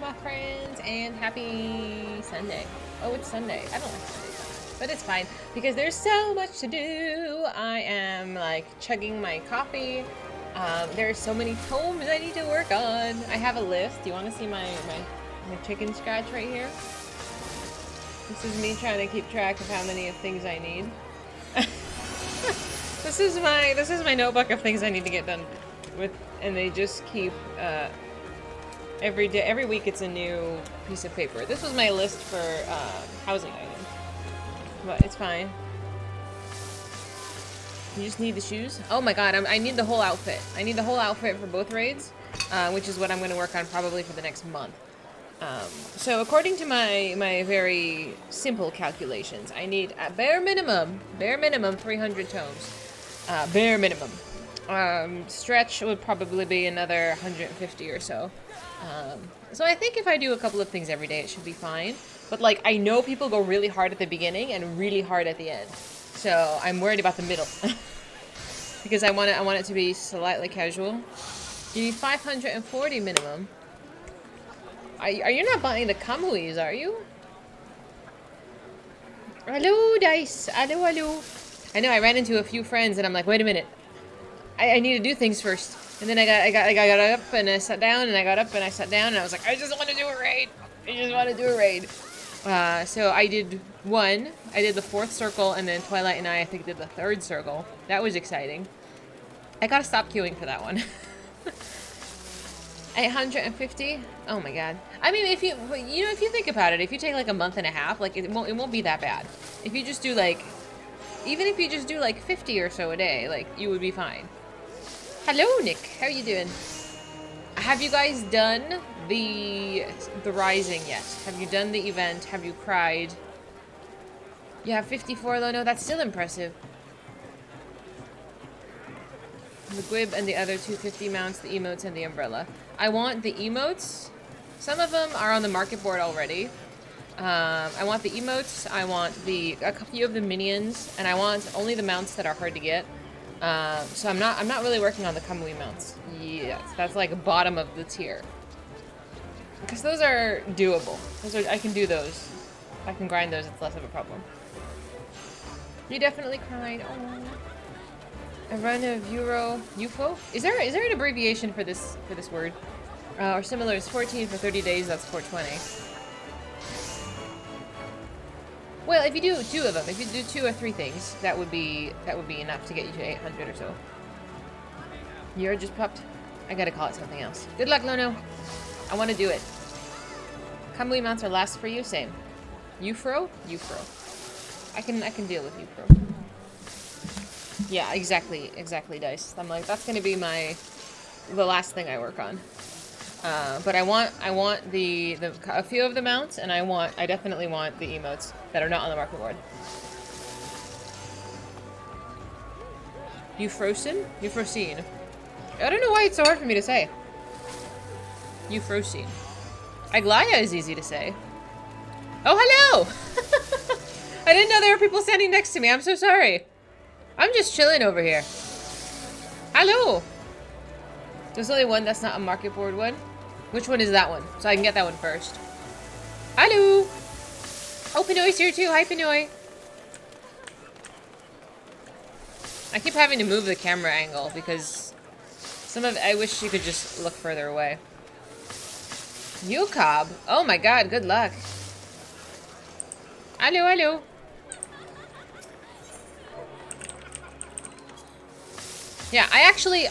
my friends, and happy Sunday. Oh, it's Sunday. I don't like Sundays, but it's fine because there's so much to do. I am like chugging my coffee. There's so many tomes I need to work on. I have a list. Do you want to see my chicken scratch right here? This is me trying to keep track of how many of things I need. This is my notebook of things I need to get done with, and they just keep every week it's a new piece of paper. This was my list for housing items, but it's fine. You just need the shoes. Oh my god, I need the whole outfit. I need the whole outfit for both raids, which is what I'm going to work on probably for the next month. So according to my very simple calculations, I need a bare minimum 300 tomes. Bare minimum. Stretch would probably be another 150 or so. So I think if I do a couple of things every day, it should be fine. But like, I know people go really hard at the beginning and really hard at the end. So I'm worried about the middle. Because I want it to be slightly casual. You need 540 minimum. Are you not buying the Kamuis, are you? Hello, Dice. Hello. I know, I ran into a few friends and I'm like, wait a minute. I need to do things first. And then I got up and I sat down and I got up and I sat down and I was like, I just want to do a raid. So I did one. I did the 4th circle, and then Twilight and I think did the 3rd circle. That was exciting. I gotta stop queuing for that one. 850? Oh my god. I mean, if you think about it, if you take like a month and a half, like it won't be that bad. If you just do like, even if you just do like 50 or so a day, like you would be fine. Hello, Nick. How are you doing? Have you guys done the Rising yet? Have you done the event? Have you cried? You have 54 though? No, that's still impressive. The Gwib and the other 250 mounts, the emotes, and the umbrella. I want the emotes. Some of them are on the market board already. I want the emotes. I want a few of the minions, and I want only the mounts that are hard to get. So I'm not really working on the Kamui mounts. Yes, that's like bottom of the tier. Because those are doable. I can do those. I can grind those. It's less of a problem. You definitely cried. Oh. A run of UFO? Is there an abbreviation for this word? Or similar is 14 for 30 days, that's 420. Well, if you do 2 of them, if you do 2 or 3 things, that would be enough to get you to 800 or so. You're just popped. I gotta call it something else. Good luck, Lono. I want to do it. Kamui mounts are last for you, same. Ufro? I can deal with Ufro. Yeah, exactly, Dice. I'm like, that's gonna be the last thing I work on. But I want a few of the mounts, and I definitely want the emotes that are not on the market board. Euphrosyne. I don't know why it's so hard for me to say. Euphrosyne. Aglaya is easy to say. Oh, hello! I didn't know there were people standing next to me. I'm so sorry. I'm just chilling over here. Hello! There's only one that's not a market board one. Which one is that one? So I can get that one first. Hello! Oh, Pinoy's here too. Hi, Pinoy. I keep having to move the camera angle because I wish you could just look further away. Yukob. Oh my god, good luck. Hello. Yeah,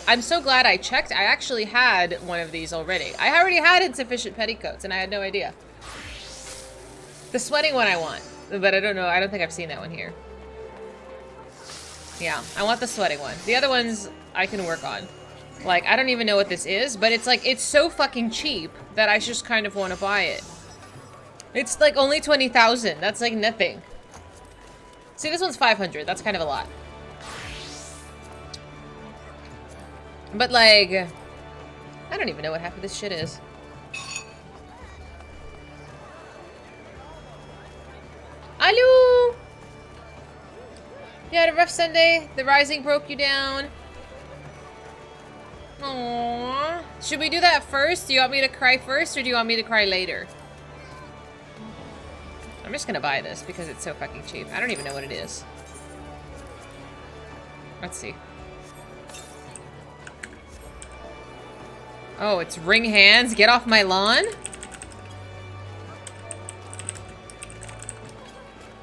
I'm so glad I checked. I actually had one of these already. I already had insufficient petticoats, and I had no idea. The sweating one I want, but I don't know. I don't think I've seen that one here. Yeah, I want the sweating one. The other ones I can work on. Like, I don't even know what this is, but it's like, it's so fucking cheap that I just kind of want to buy it. It's like only 20,000. That's like nothing. See, this one's 500. That's kind of a lot. But like, I don't even know what half of this shit is. Hello! You had a rough Sunday? The Rising broke you down? Aww. Should we do that first? Do you want me to cry first, or do you want me to cry later? I'm just gonna buy this because it's so fucking cheap. I don't even know what it is. Let's see. Oh, it's ring hands. Get off my lawn?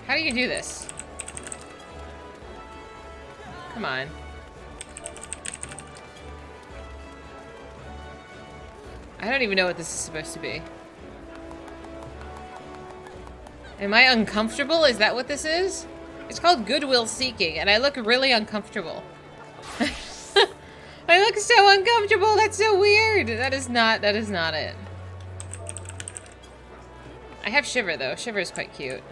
How do you do this? Come on. I don't even know what this is supposed to be. Am I uncomfortable? Is that what this is? It's called Goodwill Seeking, and I look really uncomfortable. I look so uncomfortable. That's so weird. That is not it. I have Shiver, though. Shiver is quite cute.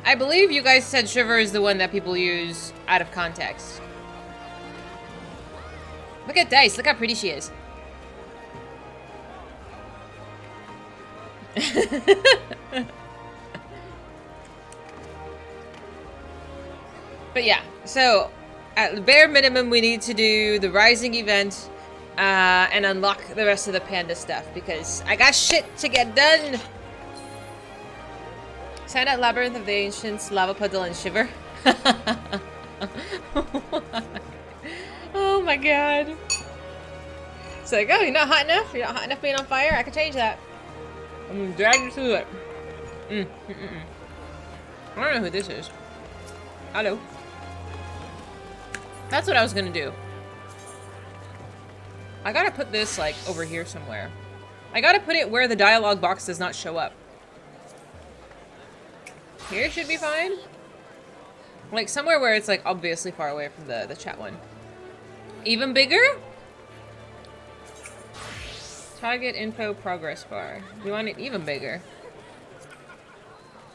I believe you guys said Shiver is the one that people use out of context. Look at Dice. Look how pretty she is. But yeah, so at the bare minimum we need to do the Rising event and unlock the rest of the Panda stuff because I got shit to get done. Sign out Labyrinth of the Ancients, Lava Puddle, and Shiver. Oh my god. It's like, oh, you're not hot enough? You're not hot enough being on fire? I can change that. I'm gonna drag you through it. I don't know who this is. Hello. That's what I was gonna do. I gotta put this, like, over here somewhere. I gotta put it where the dialogue box does not show up. Here should be fine. Like, somewhere where it's, like, obviously far away from the chat one. Even bigger? Target info progress bar. You want it even bigger.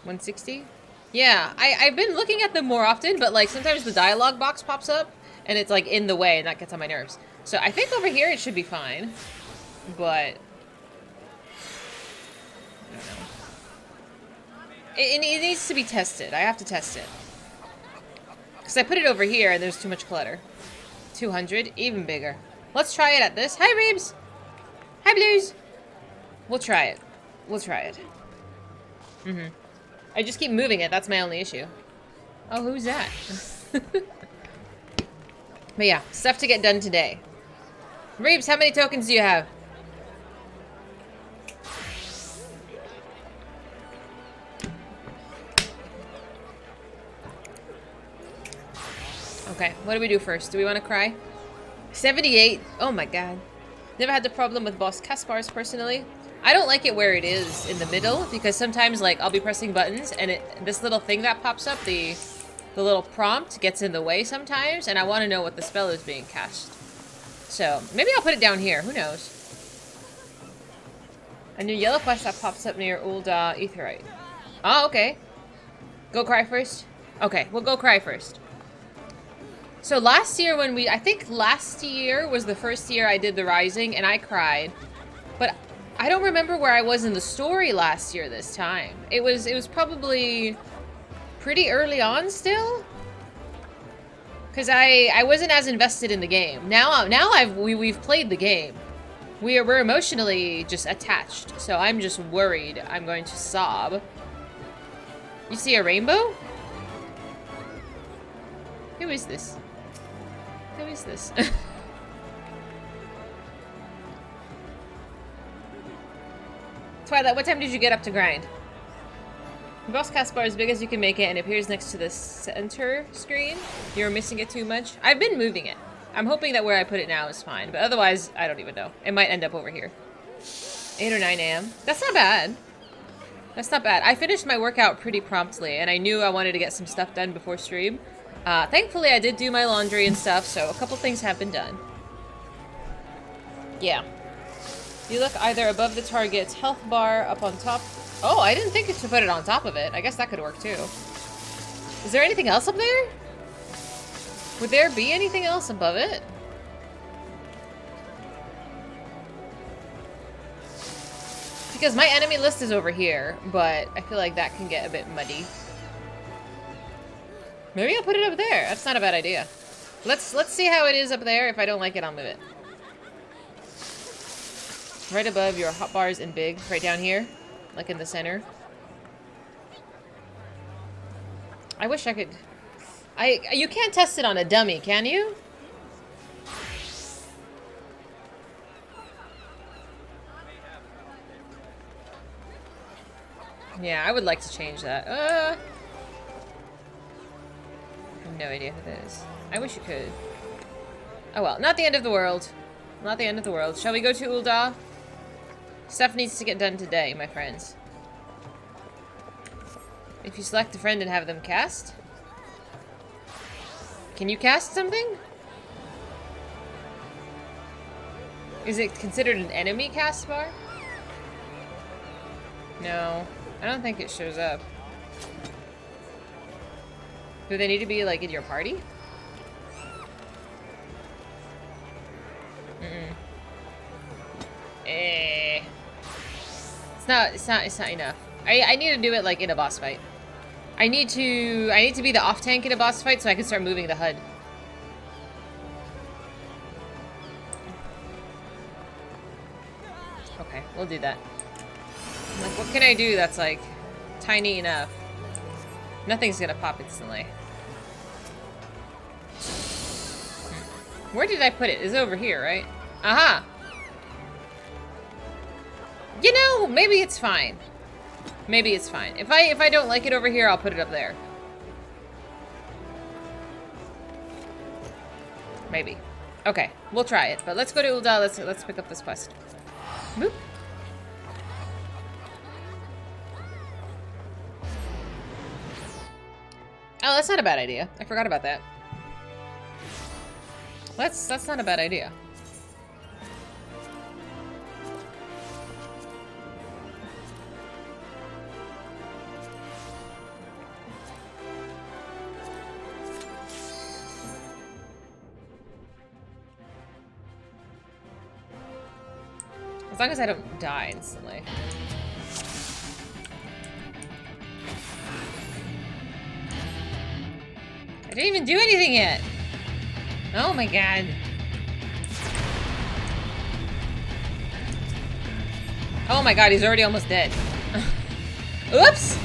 160? Yeah, I've been looking at them more often, but, like, sometimes the dialogue box pops up, and it's, like, in the way, and that gets on my nerves. So I think over here it should be fine. But I don't know. It needs to be tested. I have to test it. Because I put it over here, and there's too much clutter. 200? Even bigger. Let's try it at this. Hi, Reebs! Hi, Blues! We'll try it. We'll try it. I just keep moving it. That's my only issue. Oh, who's that? But yeah, stuff to get done today. Reebs, how many tokens do you have? Okay, what do we do first? Do we want to cry? 78? Oh my god. Never had the problem with Boss Kaspars personally. I don't like it where it is in the middle because sometimes, like, I'll be pressing buttons and this little thing that pops up, the little prompt gets in the way sometimes, and I want to know what the spell is being cast. So maybe I'll put it down here. Who knows? A new yellow quest that pops up near old Aetheryte. Oh, okay. Go cry first? Okay, we'll go cry first. So last year when I think last year was the first year I did the Rising, and I cried. But I don't remember where I was in the story last year this time. It was probably pretty early on still. Because I wasn't as invested in the game. Now we've played the game. We're emotionally just attached. So I'm just worried I'm going to sob. You see a rainbow? Who is this? Who is this? Twilight, what time did you get up to grind? Boss cast bar as big as you can make it and it appears next to the center screen. You're missing it too much. I've been moving it. I'm hoping that where I put it now is fine, but otherwise, I don't even know. It might end up over here. 8 or 9 a.m. That's not bad. That's not bad. I finished my workout pretty promptly, and I knew I wanted to get some stuff done before stream. Thankfully, I did do my laundry and stuff, so a couple things have been done. Yeah. You look either above the target's health bar, up on top. Oh, I didn't think to put it on top of it. I guess that could work too. Is there anything else up there? Would there be anything else above it? Because my enemy list is over here, but I feel like that can get a bit muddy. Maybe I'll put it up there. That's not a bad idea. Let's see how it is up there. If I don't like it, I'll move it. Right above your hotbars and big, right down here, like in the center. I wish I could... You can't test it on a dummy, can you? Yeah, I would like to change that. I have no idea who that is. I wish you could. Oh well, not the end of the world. Not the end of the world. Shall we go to Ul'dah? Stuff needs to get done today, my friends. If you select a friend and have them cast... Can you cast something? Is it considered an enemy cast bar? No. I don't think it shows up. Do they need to be, like, in your party? It's not enough. I need to do it, like, in a boss fight. I need to be the off tank in a boss fight so I can start moving the HUD. Okay, we'll do that. Like, what can I do that's, like, tiny enough? Nothing's gonna pop instantly. Where did I put it? It's over here, right? Aha! You know, maybe it's fine. Maybe it's fine. If I don't like it over here, I'll put it up there. Maybe. Okay, we'll try it. But let's go to Ul'dah. Let's pick up this quest. Boop. Oh, that's not a bad idea. I forgot about that. That's not a bad idea. As long as I don't die instantly. I didn't even do anything yet. Oh my god. Oh my god, he's already almost dead. Oops!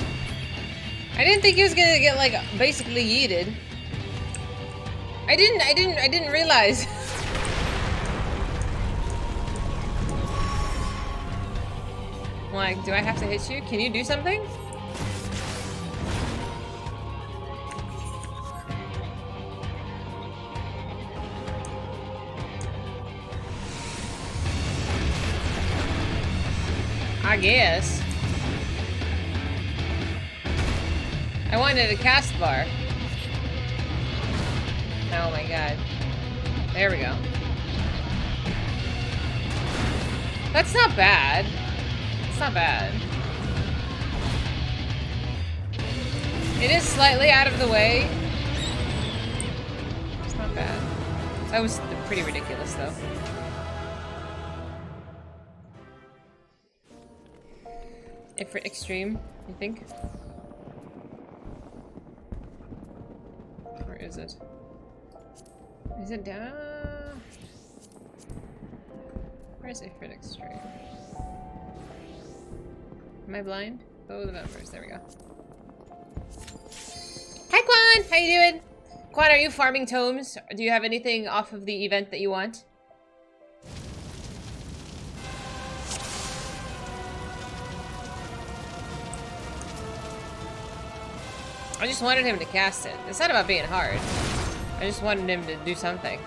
I didn't think he was gonna get, like, basically yeeted. I didn't realize. Like, do I have to hit you? Can you do something? I guess. I wanted a cast bar. Oh my god. There we go. That's not bad. It's not bad. It is slightly out of the way. It's not bad. That was pretty ridiculous, though. FFXIV, you think? Where is it? Is it down? Where's FFXIV? Am I blind? Oh, the numbers. There we go. Hi, Quan! How you doing? Quan, are you farming tomes? Do you have anything off of the event that you want? I just wanted him to cast it. It's not about being hard. I just wanted him to do something.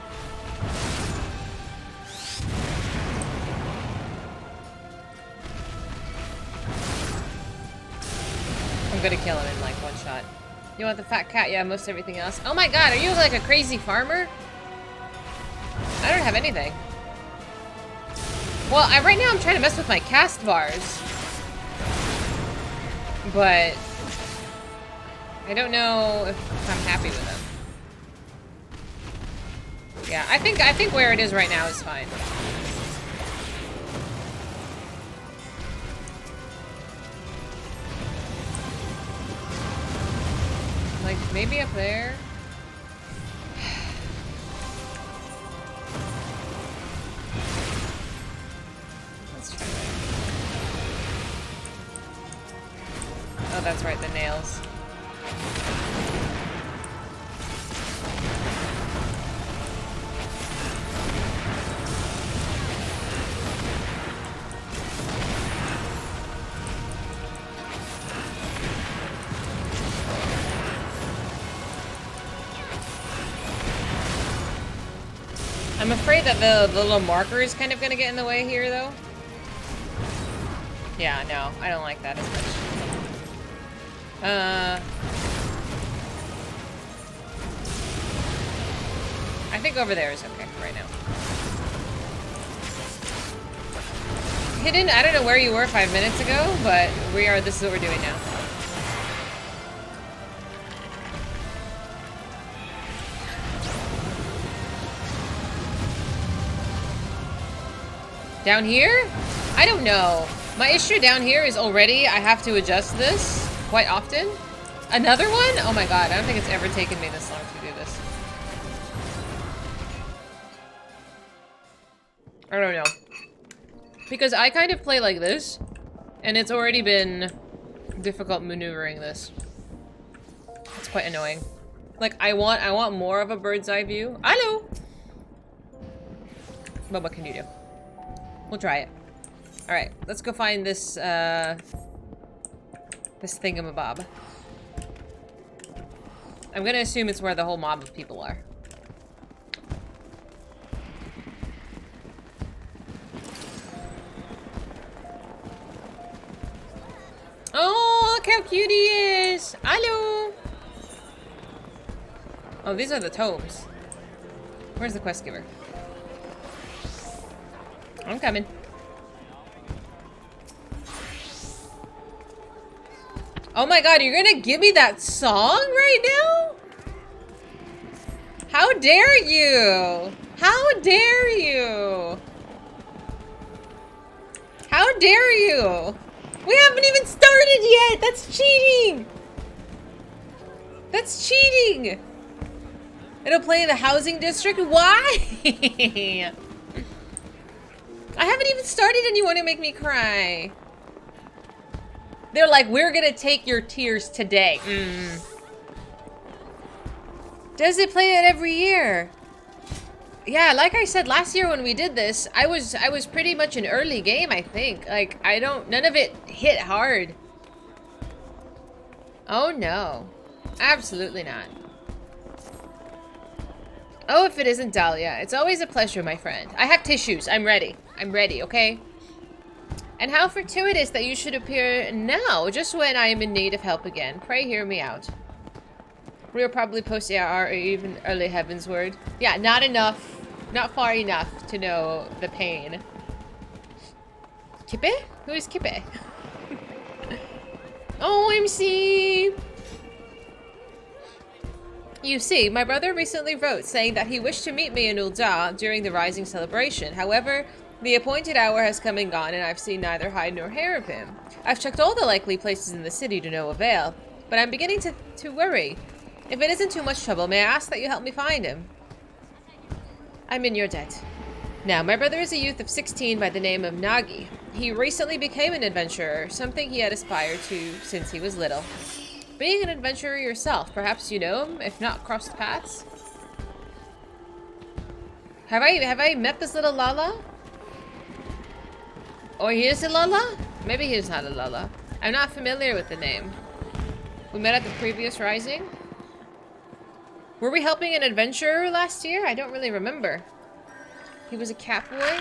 I'm gonna kill him in like one shot. You want the fat cat? Yeah, most everything else. Oh my god, are you like a crazy farmer? I don't have anything. Well, right now I'm trying to mess with my cast bars. But I don't know if I'm happy with them. Yeah, I think where it is right now is fine. Like, maybe up there? Let's Oh, that's right, the nails. I'm afraid that the little marker is kind of going to get in the way here, though. Yeah, no, I don't like that as much. I think over there is okay right now. Hidden, I don't know where you were 5 minutes ago, but this is what we're doing now. Down here? I don't know. My issue down here is already I have to adjust this quite often. Another one? Oh my god, I don't think it's ever taken me this long to do this. I don't know. Because I kind of play like this, and it's already been difficult maneuvering this. It's quite annoying. Like, I want more of a bird's eye view. Hello! But what can you do? We'll try it. Alright, let's go find this, this thingamabob. I'm gonna assume it's where the whole mob of people are. Oh, look how cute he is! Hello! Oh, these are the tomes. Where's the quest giver? I'm coming. Oh my god, you're gonna give me that song right now? How dare you? How dare you? How dare you? We haven't even started yet! That's cheating! That's cheating! It'll play in the housing district? Why? I haven't even started and you want to make me cry. They're like, we're gonna take your tears today. Does it play it every year? Yeah, like I said last year when we did this, I was pretty much an early game, I think. Like, none of it hit hard. Oh no. Absolutely not. Oh, if it isn't Dahlia. It's always a pleasure, my friend. I have tissues. I'm ready. I'm ready, okay? And how fortuitous that you should appear now, just when I am in need of help again. Pray hear me out. We'll probably post AR or even early heaven's word. Yeah, not enough. Not far enough to know the pain. Kippe? Who is Kippe? OMC! You see, my brother recently wrote saying that he wished to meet me in Ul'dah during the Rising celebration. However, the appointed hour has come and gone, and I've seen neither hide nor hair of him. I've checked all the likely places in the city to no avail, but I'm beginning to worry. If it isn't too much trouble, may I ask that you help me find him? I'm in your debt. Now, my brother is a youth of 16 by the name of Nagi. He recently became an adventurer, something he had aspired to since he was little. Being an adventurer yourself, perhaps you know him, if not crossed paths? Have I met this little Lala? Or he is a Lala? Maybe he's not a Lala. I'm not familiar with the name. We met at the previous Rising? Were we helping an adventurer last year? I don't really remember. He was a cat boy?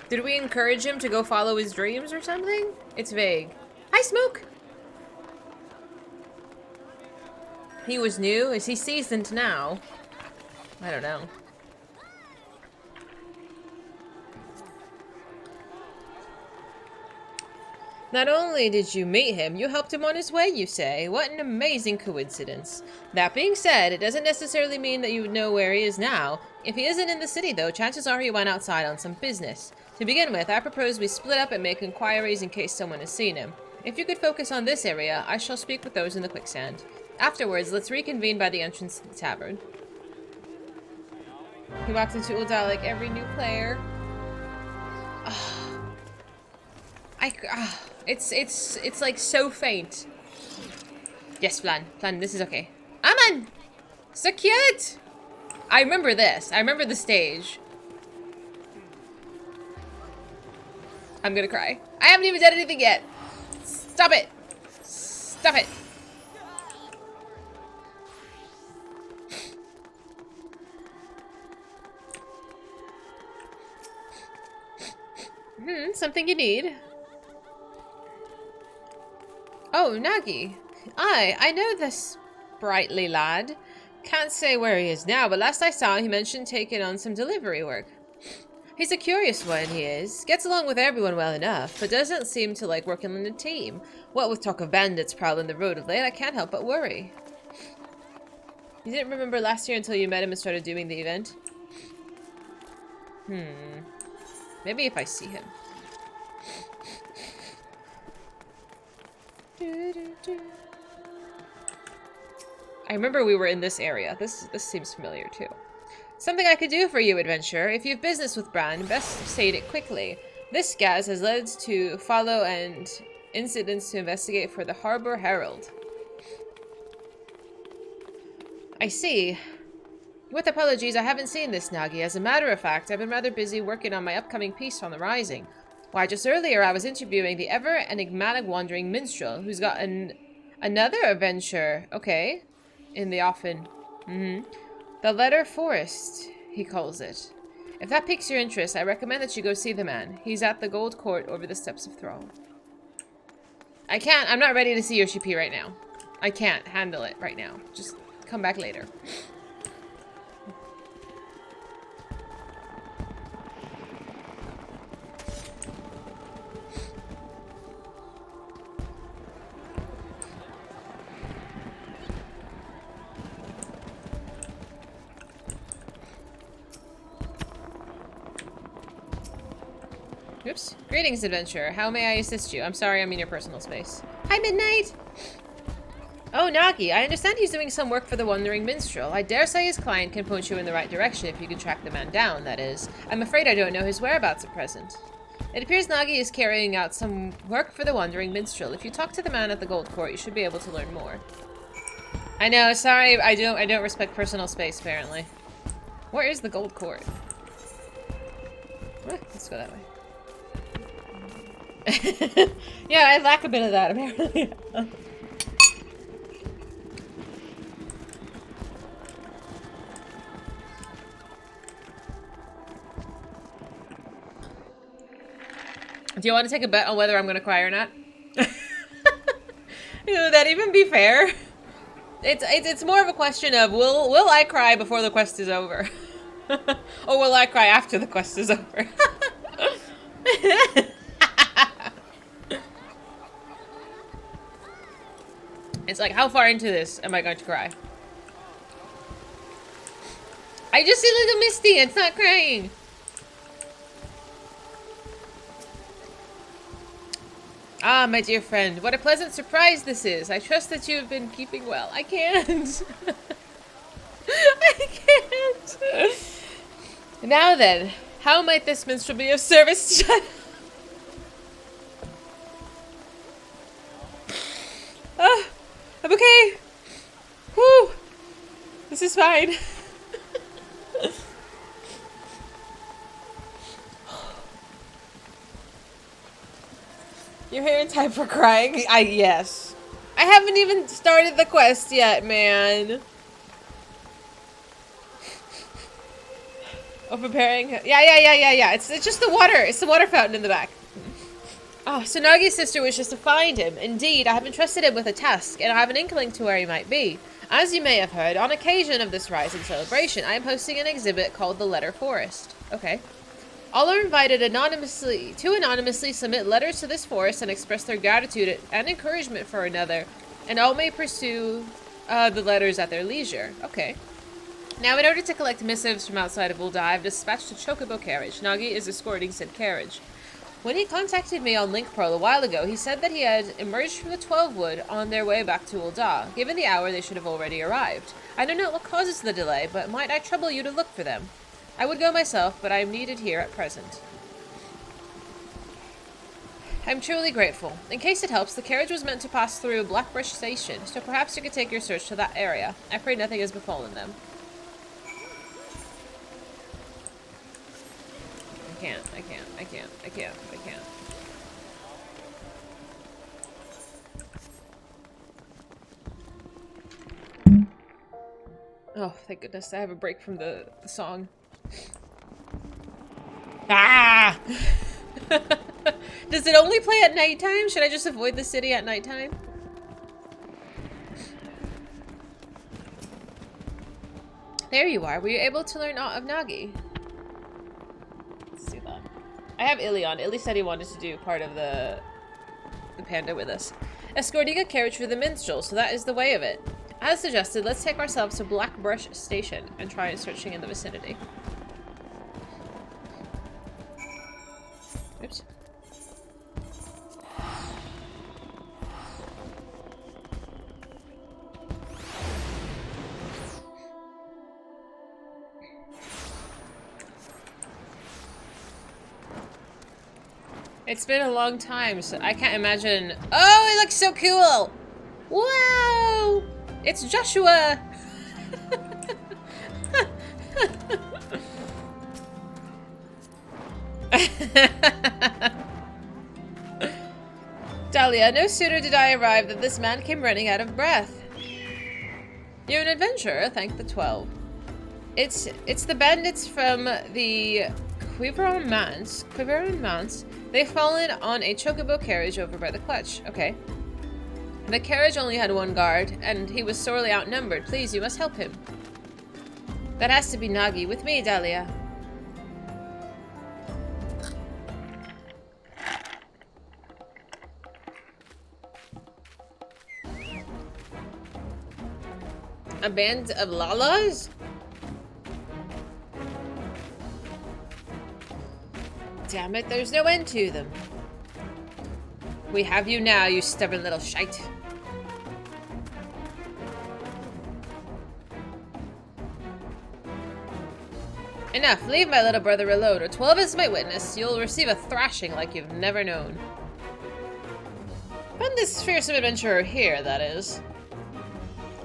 Did we encourage him to go follow his dreams or something? It's vague. Hi, Smoke! He was new? Is he seasoned now? I don't know. Not only did you meet him, you helped him on his way, you say. What an amazing coincidence. That being said, it doesn't necessarily mean that you would know where he is now. If he isn't in the city, though, chances are he went outside on some business. To begin with, I propose we split up and make inquiries in case someone has seen him. If you could focus on this area, I shall speak with those in the quicksand. Afterwards, let's reconvene by the entrance to the tavern. He walks into Ul'dah like every new player. It's like so faint. Yes, Flan. Flan, this is okay. Aman! So cute! I remember this. I remember the stage. I'm gonna cry. I haven't even done anything yet. Stop it. Stop it. Something you need. Oh, Nagi. I know this sprightly lad. Can't say where he is now, but last I saw he mentioned taking on some delivery work. He's a curious one, he is. Gets along with everyone well enough, but doesn't seem to like working in a team. What with talk of bandits prowling the road of late, I can't help but worry. You didn't remember last year until you met him and started doing the event? Maybe if I see him. I remember we were in this area. This seems familiar too. Something I could do for you, adventurer. If you have business with Bran, best state it quickly. This gas has led to follow and incidents to investigate for the Harbor Herald. I see. With apologies, I haven't seen this, Nagi. As a matter of fact, I've been rather busy working on my upcoming piece on the Rising. Why, just earlier I was interviewing the ever-enigmatic wandering minstrel, who's got another adventure, okay, in the offing. The Letter Forest, he calls it. If that piques your interest, I recommend that you go see the man. He's at the Gold Court over the Steps of Thrall. I'm not ready to see your GP right now. I can't handle it right now. Just come back later. Oops. Greetings, adventurer. How may I assist you? I'm sorry I'm in your personal space. Hi, Midnight! Oh, Nagi, I understand he's doing some work for the Wandering Minstrel. I dare say his client can point you in the right direction if you can track the man down, that is. I'm afraid I don't know his whereabouts at present. It appears Nagi is carrying out some work for the Wandering Minstrel. If you talk to the man at the Gold Court, you should be able to learn more. I know, sorry, I don't respect personal space, apparently. Where is the Gold Court? Let's go that way. Yeah, I lack a bit of that, apparently. Do you want to take a bet on whether I'm going to cry or not? Would that even be fair? It's more of a question of will I cry before the quest is over? Or will I cry after the quest is over? It's like, how far into this am I going to cry? I just see little Misty, it's not crying. Ah, my dear friend, what a pleasant surprise this is. I trust that you have been keeping well. I can't. I can't. Now then, how might this minstrel be of service to... I'm okay. Whew. This is fine. You're here in time for crying? Yes. I haven't even started the quest yet, man. Oh, preparing? Yeah. It's just the water. It's the water fountain in the back. Oh, so Nagi's sister wishes to find him. Indeed, I have entrusted him with a task, and I have an inkling to where he might be. As you may have heard, on occasion of this Rising celebration, I am hosting an exhibit called the Letter Forest. Okay. All are invited to anonymously submit letters to this forest and express their gratitude and encouragement for another, and all may pursue the letters at their leisure. Okay. Now, in order to collect missives from outside of Ul'dah, I have dispatched a chocobo carriage. Nagi is escorting said carriage. When he contacted me on Link Pearl a while ago, he said that he had emerged from the 12 Wood on their way back to Ul'dah. Given the hour, they should have already arrived. I don't know what causes the delay, but might I trouble you to look for them? I would go myself, but I am needed here at present. I'm truly grateful. In case it helps, the carriage was meant to pass through Blackbrush Station, so perhaps you could take your search to that area. I pray nothing has befallen them. I can't. Oh, thank goodness. I have a break from the song. Ah! Does it only play at nighttime? Should I just avoid the city at nighttime? There you are. Were you able to learn aught of Nagi? Let's see that. I have Illy on. Illy said he wanted to do part of the panda with us. Escorting a carriage for the minstrel, so that is the way of it. As suggested, let's take ourselves to Blackbrush Station and try searching in the vicinity. Oops. It's been a long time, so I can't imagine. Oh, it looks so cool! Wow! It's Joshua! Dahlia, no sooner did I arrive than this man came running out of breath. You're an adventurer, thank the 12. It's the bandits from the Quiveron Mans. They've fallen on a chocobo carriage over by the clutch. Okay. The carriage only had one guard, and he was sorely outnumbered. Please, you must help him. That has to be Nagi. With me, Dahlia. A band of Lalas? Damn it, there's no end to them. We have you now, you stubborn little shite. Enough, leave my little brother alone, or 12 is my witness. You'll receive a thrashing like you've never known. Find this fearsome adventurer here, that is.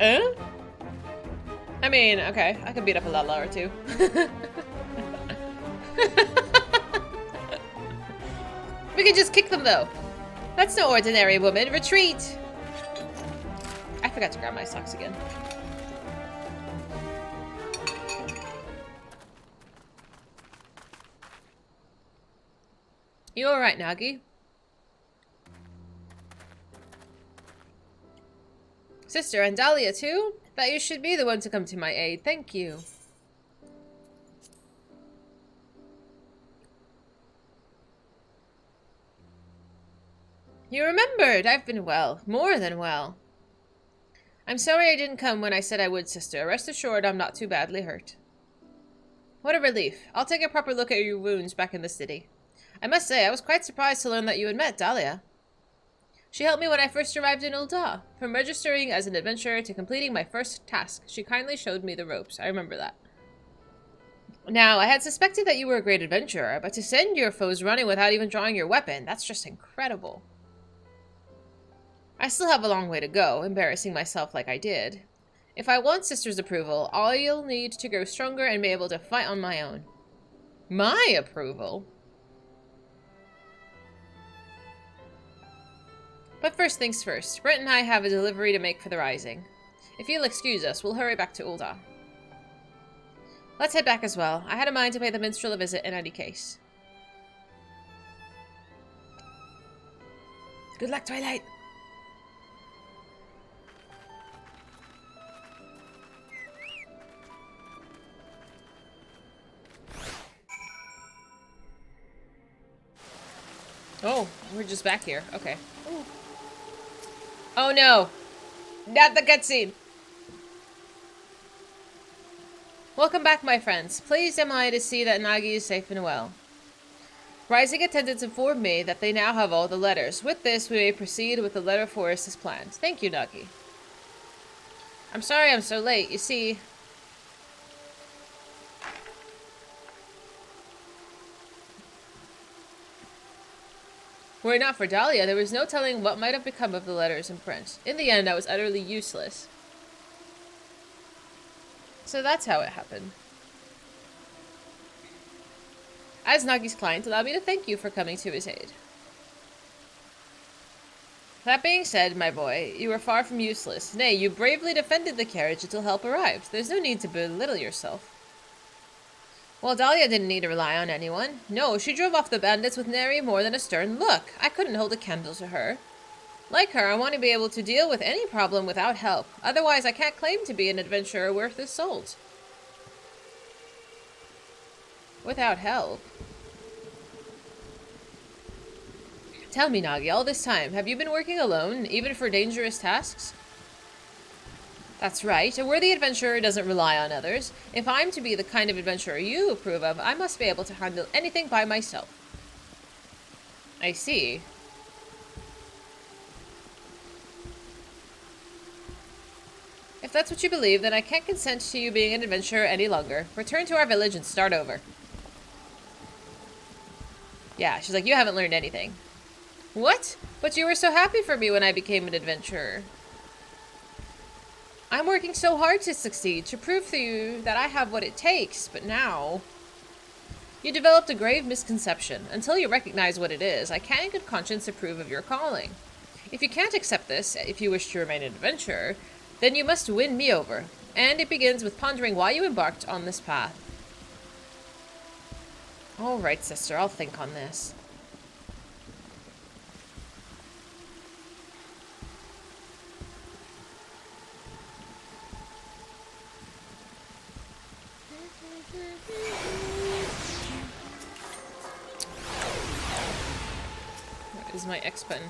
I mean, okay, I could beat up a Lala or two. We could just kick them, though. That's no ordinary woman. Retreat! I forgot to grab my socks again. You alright, Nagi? Sister, and Dahlia, too? That you should be the one to come to my aid. Thank you. You remembered! I've been well. More than well. I'm sorry I didn't come when I said I would, sister. Rest assured I'm not too badly hurt. What a relief. I'll take a proper look at your wounds back in the city. I must say, I was quite surprised to learn that you had met Dahlia. She helped me when I first arrived in Ul'dah. From registering as an adventurer to completing my first task, she kindly showed me the ropes. I remember that. Now, I had suspected that you were a great adventurer, but to send your foes running without even drawing your weapon, that's just incredible. I still have a long way to go, embarrassing myself like I did. If I want Sister's approval, I'll need to grow stronger and be able to fight on my own. My approval? But first things first, Brent and I have a delivery to make for the Rising. If you'll excuse us, we'll hurry back to Ul'dah. Let's head back as well. I had a mind to pay the minstrel a visit in any case. Good luck, Twilight! Oh, we're just back here. Okay. Ooh. Oh no! Not the cutscene! Welcome back, my friends. Pleased am I to see that Nagi is safe and well. Rising attendants informed me that they now have all the letters. With this, we may proceed with the letter forest as planned. Thank you, Nagi. I'm sorry I'm so late. You see... Were it not for Dahlia, there was no telling what might have become of the letters in print. In the end, I was utterly useless. So that's how it happened. As Nagi's client, allow me to thank you for coming to his aid. That being said, my boy, you were far from useless. Nay, you bravely defended the carriage until help arrived. There's no need to belittle yourself. Well, Dahlia didn't need to rely on anyone. No, she drove off the bandits with nary more than a stern look. I couldn't hold a candle to her. Like her, I want to be able to deal with any problem without help. Otherwise, I can't claim to be an adventurer worth his salt. Without help? Tell me, Nagi, all this time, have you been working alone, even for dangerous tasks? That's right. A worthy adventurer doesn't rely on others. If I'm to be the kind of adventurer you approve of, I must be able to handle anything by myself. I see. If that's what you believe, then I can't consent to you being an adventurer any longer. Return to our village and start over. Yeah, she's like, you haven't learned anything. What? But you were so happy for me when I became an adventurer. I'm working so hard to succeed, to prove to you that I have what it takes, but now... You developed a grave misconception. Until you recognize what it is, I can't in good conscience approve of your calling. If you can't accept this, if you wish to remain an adventurer, then you must win me over. And it begins with pondering why you embarked on this path. All right, sister, I'll think on this. Where is my X button?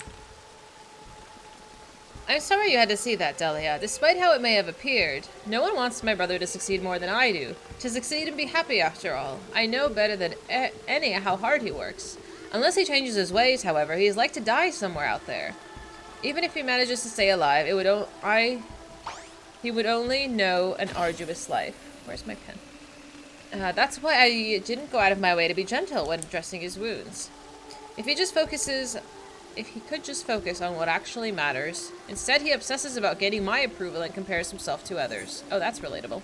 I'm sorry you had to see that, Dahlia. Despite how it may have appeared, no one wants my brother to succeed more than I do. To succeed and be happy, after all. I know better than any how hard he works. Unless he changes his ways, however, he is like to die somewhere out there. Even if he manages to stay alive, he would only know an arduous life. Where's my pen? That's why I didn't go out of my way to be gentle when dressing his wounds. If he could just focus on what actually matters. Instead, he obsesses about gaining my approval and compares himself to others. Oh, that's relatable.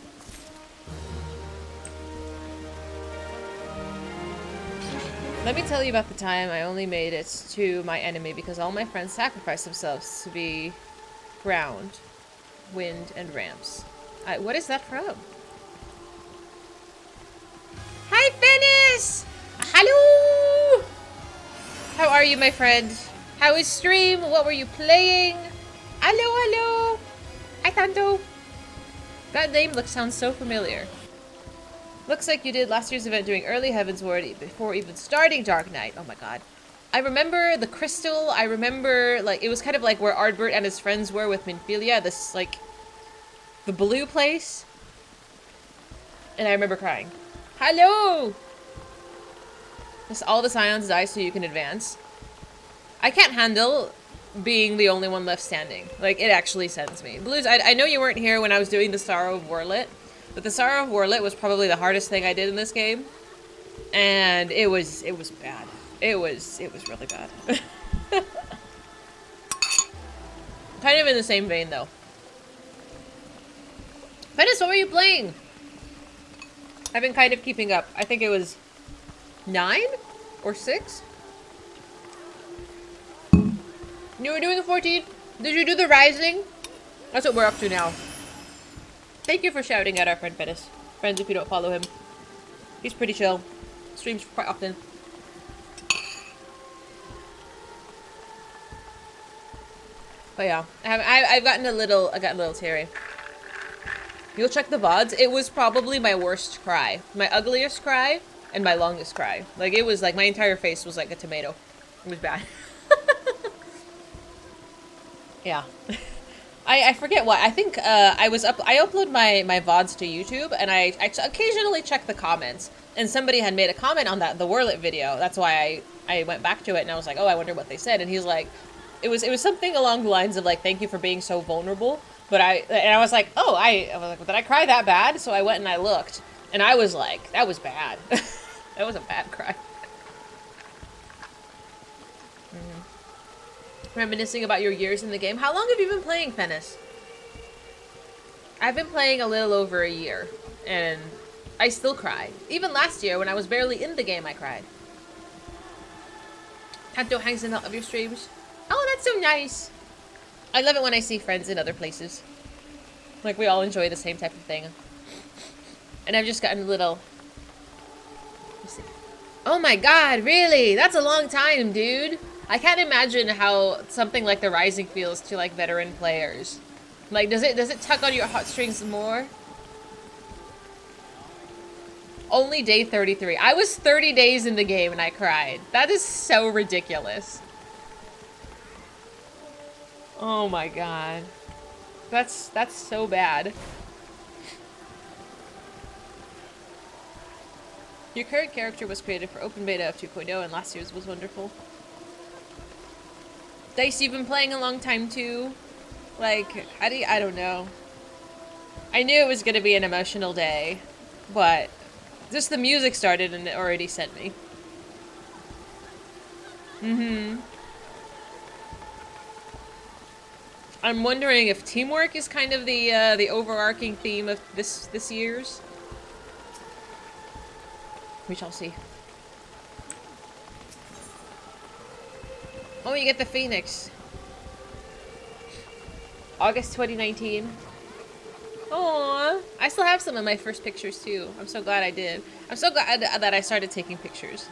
Let me tell you about the time I only made it to my enemy because all my friends sacrificed themselves to be ground, wind, and ramps. What is that from? Hi, Venice! Hello! How are you, my friend? How is stream? What were you playing? Hello, hello! Hi, Tanto! That name sounds so familiar. Looks like you did last year's event doing early Heavensward before even starting Dark Knight. Oh my god. I remember the crystal. I remember, like, it was kind of like where Ardbert and his friends were with Minfilia. This, like, the blue place. And I remember crying. Hello! All the scions die so you can advance. I can't handle being the only one left standing. Like, it actually sends me. Blues, I know you weren't here when I was doing the Sorrow of Warlit, but the Sorrow of Warlit was probably the hardest thing I did in this game. And it was bad. It was really bad. Kind of in the same vein, though. Venice, what were you playing? I've been kind of keeping up. I think it was 9 or 6. You were doing a 14? Did you do the Rising? That's what we're up to now. Thank you for shouting at our friend Venice. Friends, if you don't follow him. He's pretty chill. Streams quite often. But yeah, I've gotten a little teary. You'll check the VODs. It was probably my worst cry. My ugliest cry and my longest cry. Like, it was like my entire face was like a tomato. It was bad. Yeah. I forget what. I think I upload my VODs to YouTube, and I occasionally check the comments. And somebody had made a comment on the Warlit video. That's why I went back to it, and I was like, oh, I wonder what they said. And he's like, it was something along the lines of like, thank you for being so vulnerable. But I was like, oh, I was like, did I cry that bad? So I went and I looked, and I was like, that was bad. That was a bad cry. Reminiscing about your years in the game. How long have you been playing, Fennis? I've been playing a little over a year, and I still cry. Even last year, when I was barely in the game, I cried. Kanto hangs in a lot of your streams. Oh, that's so nice. I love it when I see friends in other places. Like, we all enjoy the same type of thing. And I've just gotten a little... Let's see. Oh my god, really? That's a long time, dude. I can't imagine how something like The Rising feels to, like, veteran players. Like, does it tug on your heartstrings more? Only day 33. I was 30 days in the game and I cried. That is so ridiculous. Oh my god. That's so bad. Your current character was created for open beta of 2.0 and last year's was wonderful. Dice, you've been playing a long time too. Like, I don't know. I knew it was gonna be an emotional day, but just the music started and it already sent me. I'm wondering if teamwork is kind of the overarching theme of this year's. We shall see. Oh, you get the Phoenix. August 2019. Aww. I still have some of my first pictures too. I'm so glad I did. I'm so glad that I started taking pictures.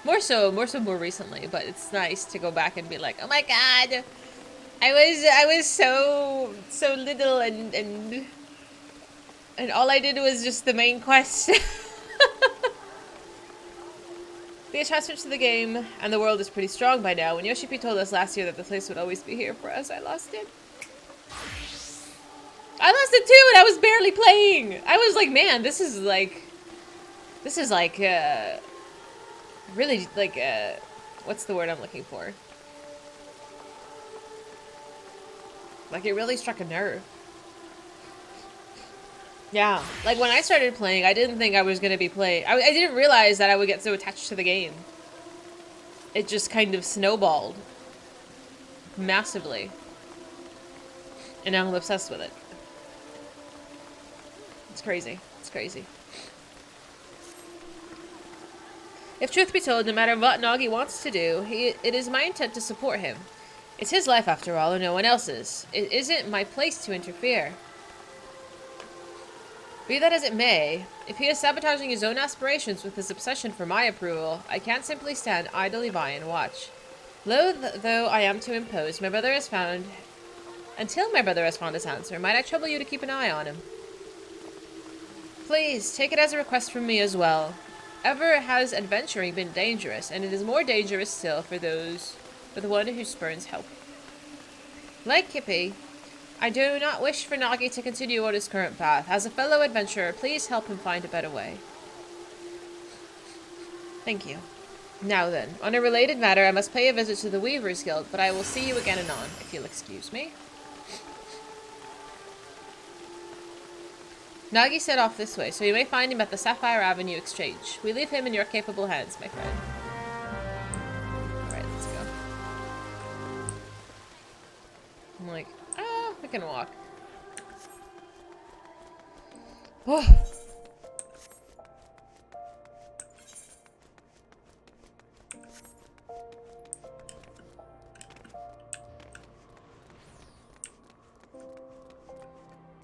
More so more recently, but it's nice to go back and be like, oh my god, I was so little and all I did was just the main quest. The attachment to the game and the world is pretty strong by now. When Yoshipi told us last year that the place would always be here for us, I lost it. I lost it too, and I was barely playing. I was like, man, this is like, really like, what's the word I'm looking for? Like, it really struck a nerve. Yeah, like when I started playing, I didn't think I was gonna be playing. I didn't realize that I would get so attached to the game. It just kind of snowballed massively, and now I'm obsessed with it. It's crazy. It's crazy. If truth be told, no matter what Nagi wants to do, it is my intent to support him. It's his life after all, and no one else's. It isn't my place to interfere. Be that as it may, if he is sabotaging his own aspirations with his obsession for my approval, I can't simply stand idly by and watch. Loath though I am to impose, until my brother has found his answer, might I trouble you to keep an eye on him? Please, take it as a request from me as well. Ever has adventuring been dangerous, and it is more dangerous still for the one who spurns help. Like Kippy, I do not wish for Nagi to continue on his current path. As a fellow adventurer, please help him find a better way. Thank you. Now then, on a related matter, I must pay a visit to the Weavers Guild, but I will see you again anon, if you'll excuse me. Nagi set off this way, so you may find him at the Sapphire Avenue Exchange. We leave him in your capable hands, my friend. Alright, let's go. I'm like, we can walk. Oh.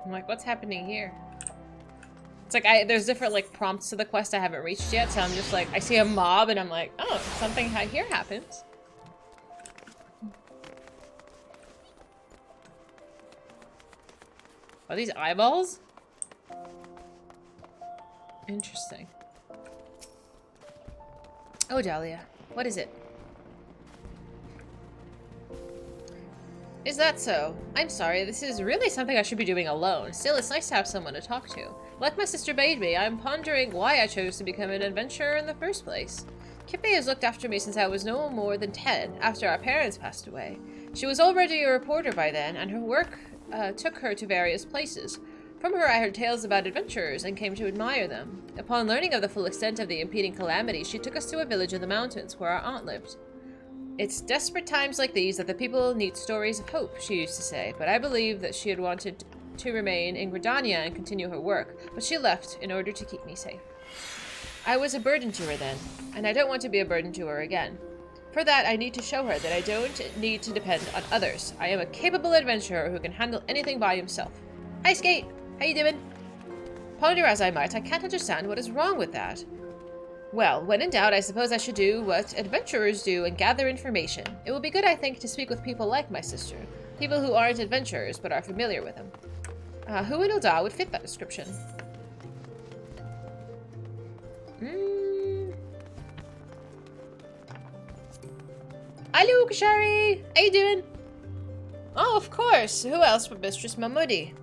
I'm like, what's happening here? It's like, there's different, like, prompts to the quest I haven't reached yet, so I'm just like, I see a mob and I'm like, oh, something here happens. Are these eyeballs? Interesting. Oh, Dahlia. What is it? Is that so? I'm sorry, this is really something I should be doing alone. Still, it's nice to have someone to talk to. Like my sister bade me, I'm pondering why I chose to become an adventurer in the first place. Kippy has looked after me since I was no more than 10, after our parents passed away. She was already a reporter by then, and her work took her to various places. From her I heard tales about adventurers and came to admire them. Upon learning of the full extent of the impending calamity, she took us to a village in the mountains where our aunt lived. It's desperate times like these that the people need stories of hope, she used to say, but I believe that she had wanted to remain in Gridania and continue her work, but she left in order to keep me safe. I was a burden to her then, and I don't want to be a burden to her again. For that, I need to show her that I don't need to depend on others. I am a capable adventurer who can handle anything by himself. Hi, Skate! How you doing? Ponder as I might, I can't understand what is wrong with that. Well, when in doubt, I suppose I should do what adventurers do and gather information. It will be good, I think, to speak with people like my sister. People who aren't adventurers, but are familiar with them. Who in Ul'dah would fit that description? Hello, Kashari! How you doing? Oh, of course. Who else but Mistress Mahmoudi?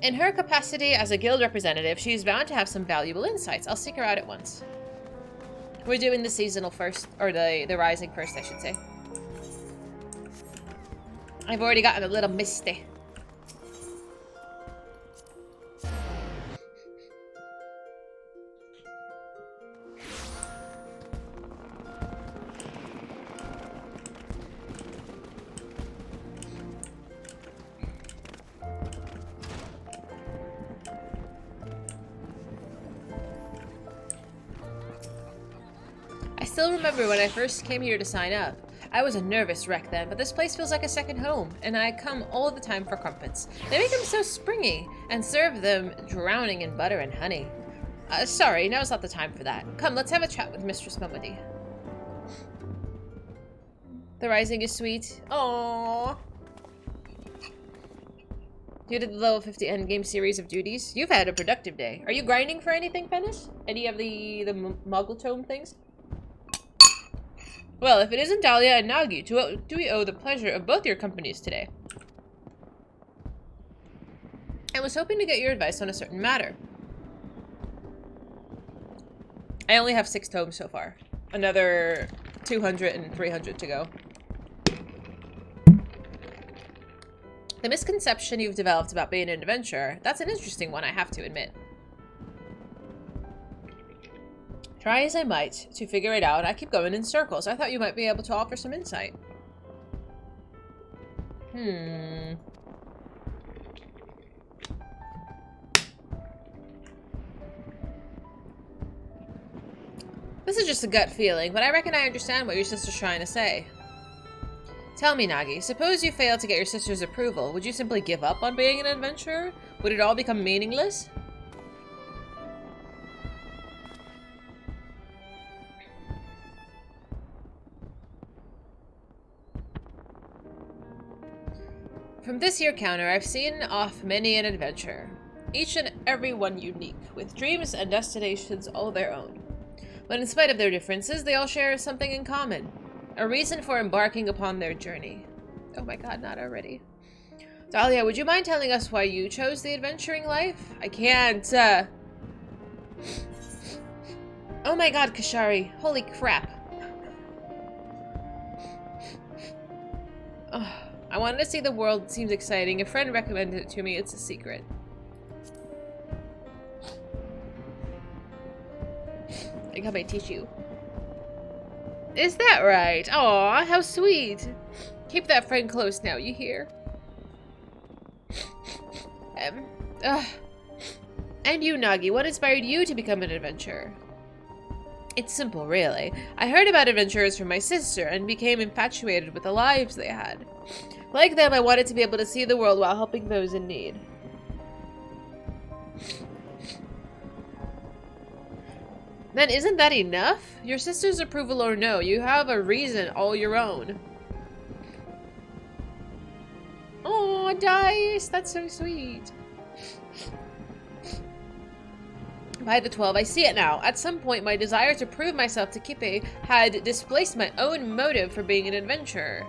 In her capacity as a guild representative, she is bound to have some valuable insights. I'll seek her out at once. We're doing the seasonal first, or the rising first, I should say. I've already gotten a little misty. I still remember when I first came here to sign up. I was a nervous wreck then, but this place feels like a second home, and I come all the time for crumpets. They make them so springy, and serve them drowning in butter and honey. Sorry, now's not the time for that. Come, let's have a chat with Mistress Mahmoudi. The Rising is sweet. Aww. You did the level 50 endgame series of duties. You've had a productive day. Are you grinding for anything, Penis? Any of the Muggle Tome things? Well, if it isn't Dahlia and Nagi, do we owe the pleasure of both your companies today? I was hoping to get your advice on a certain matter. I only have 6 tomes so far. Another 200 and 300 to go. The misconception you've developed about being an adventurer, that's an interesting one, I have to admit. Try as I might to figure it out, I keep going in circles. I thought you might be able to offer some insight. This is just a gut feeling, but I reckon I understand what your sister's trying to say. Tell me, Nagi, suppose you fail to get your sister's approval. Would you simply give up on being an adventurer? Would it all become meaningless? From this here counter, I've seen off many an adventure, each and every one unique, with dreams and destinations all their own. But in spite of their differences, they all share something in common, a reason for embarking upon their journey. Oh my god, not already. Dahlia, would you mind telling us why you chose the adventuring life? I can't, Oh my god, Kashari, holy crap. Oh. I wanted to see the world. It seems exciting. A friend recommended it to me. It's a secret. I got my tissue. Is that right? Aw, how sweet. Keep that friend close now, you hear? And you, Nagi, what inspired you to become an adventurer? It's simple, really. I heard about adventurers from my sister and became infatuated with the lives they had. Like them, I wanted to be able to see the world while helping those in need. Then isn't that enough? Your sister's approval or no, you have a reason all your own. Oh, Dice, that's so sweet. By the 12, I see it now. At some point, my desire to prove myself to Kippe had displaced my own motive for being an adventurer.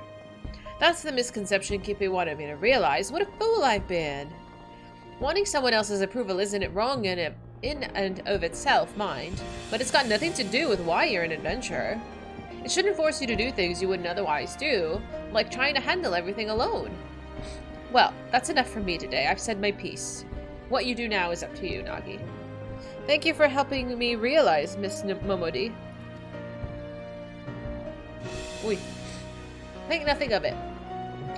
That's the misconception Kippe wanted me to realize. What a fool I've been. Wanting someone else's approval isn't it wrong in and of itself, mind, but it's got nothing to do with why you're an adventurer. It shouldn't force you to do things you wouldn't otherwise do, like trying to handle everything alone. Well, that's enough for me today. I've said my piece. What you do now is up to you, Nagi. Thank you for helping me realize, Miss Mahmoudi. Oi. Think nothing of it.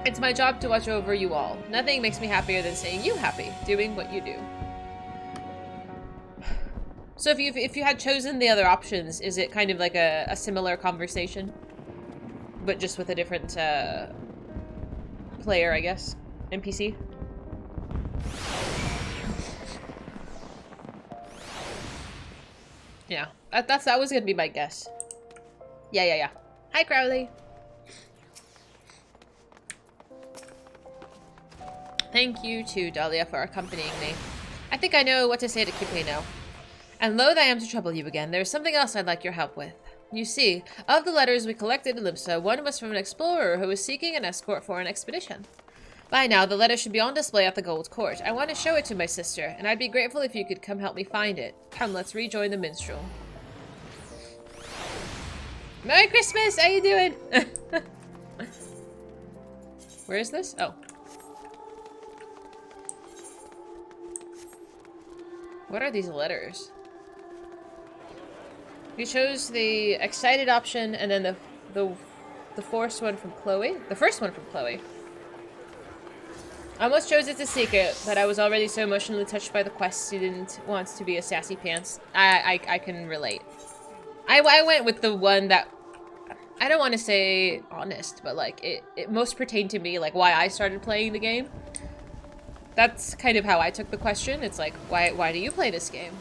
It's my job to watch over you all. Nothing makes me happier than seeing you happy, doing what you do. So if you had chosen the other options, is it kind of like a similar conversation? But just with a different player, I guess? NPC? Yeah, that was gonna be my guess. Yeah. Hi, Crowley. Thank you to Dahlia for accompanying me. I think I know what to say to Kipe now. And loath I am to trouble you again, there is something else I'd like your help with. You see, of the letters we collected in Limsa, one was from an explorer who was seeking an escort for an expedition. By now, the letter should be on display at the Gold Court. I want to show it to my sister, and I'd be grateful if you could come help me find it. Come, let's rejoin the minstrel. Merry Christmas! How you doing? Where is this? Oh. What are these letters? You chose the excited option and then the forced one from Chloe. The first one from Chloe. I almost chose it to seek it, but I was already so emotionally touched by the quest you didn't want to be a sassy pants. I can relate. I went with the one that, I don't want to say honest, but like it most pertained to me, like why I started playing the game. That's kind of how I took the question. It's like, why do you play this game?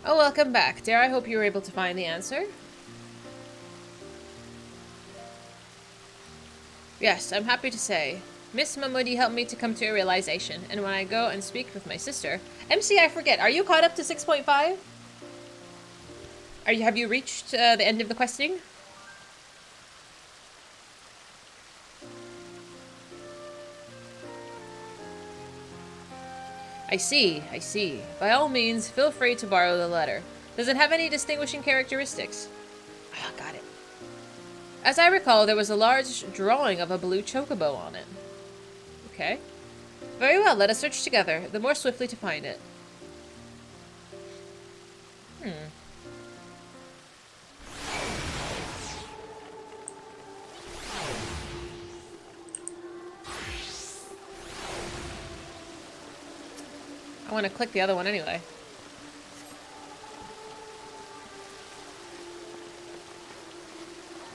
Oh, welcome back. Dare I hope you were able to find the answer? Yes, I'm happy to say. Miss Mamudi helped me to come to a realization, and when I go and speak with my sister... MC, I forget, are you caught up to 6.5? Have you reached the end of the questing? I see. By all means, feel free to borrow the letter. Does it have any distinguishing characteristics? Ah, got it. As I recall, there was a large drawing of a blue chocobo on it. Okay. Very well, let us search together, the more swiftly to find it. I want to click the other one anyway.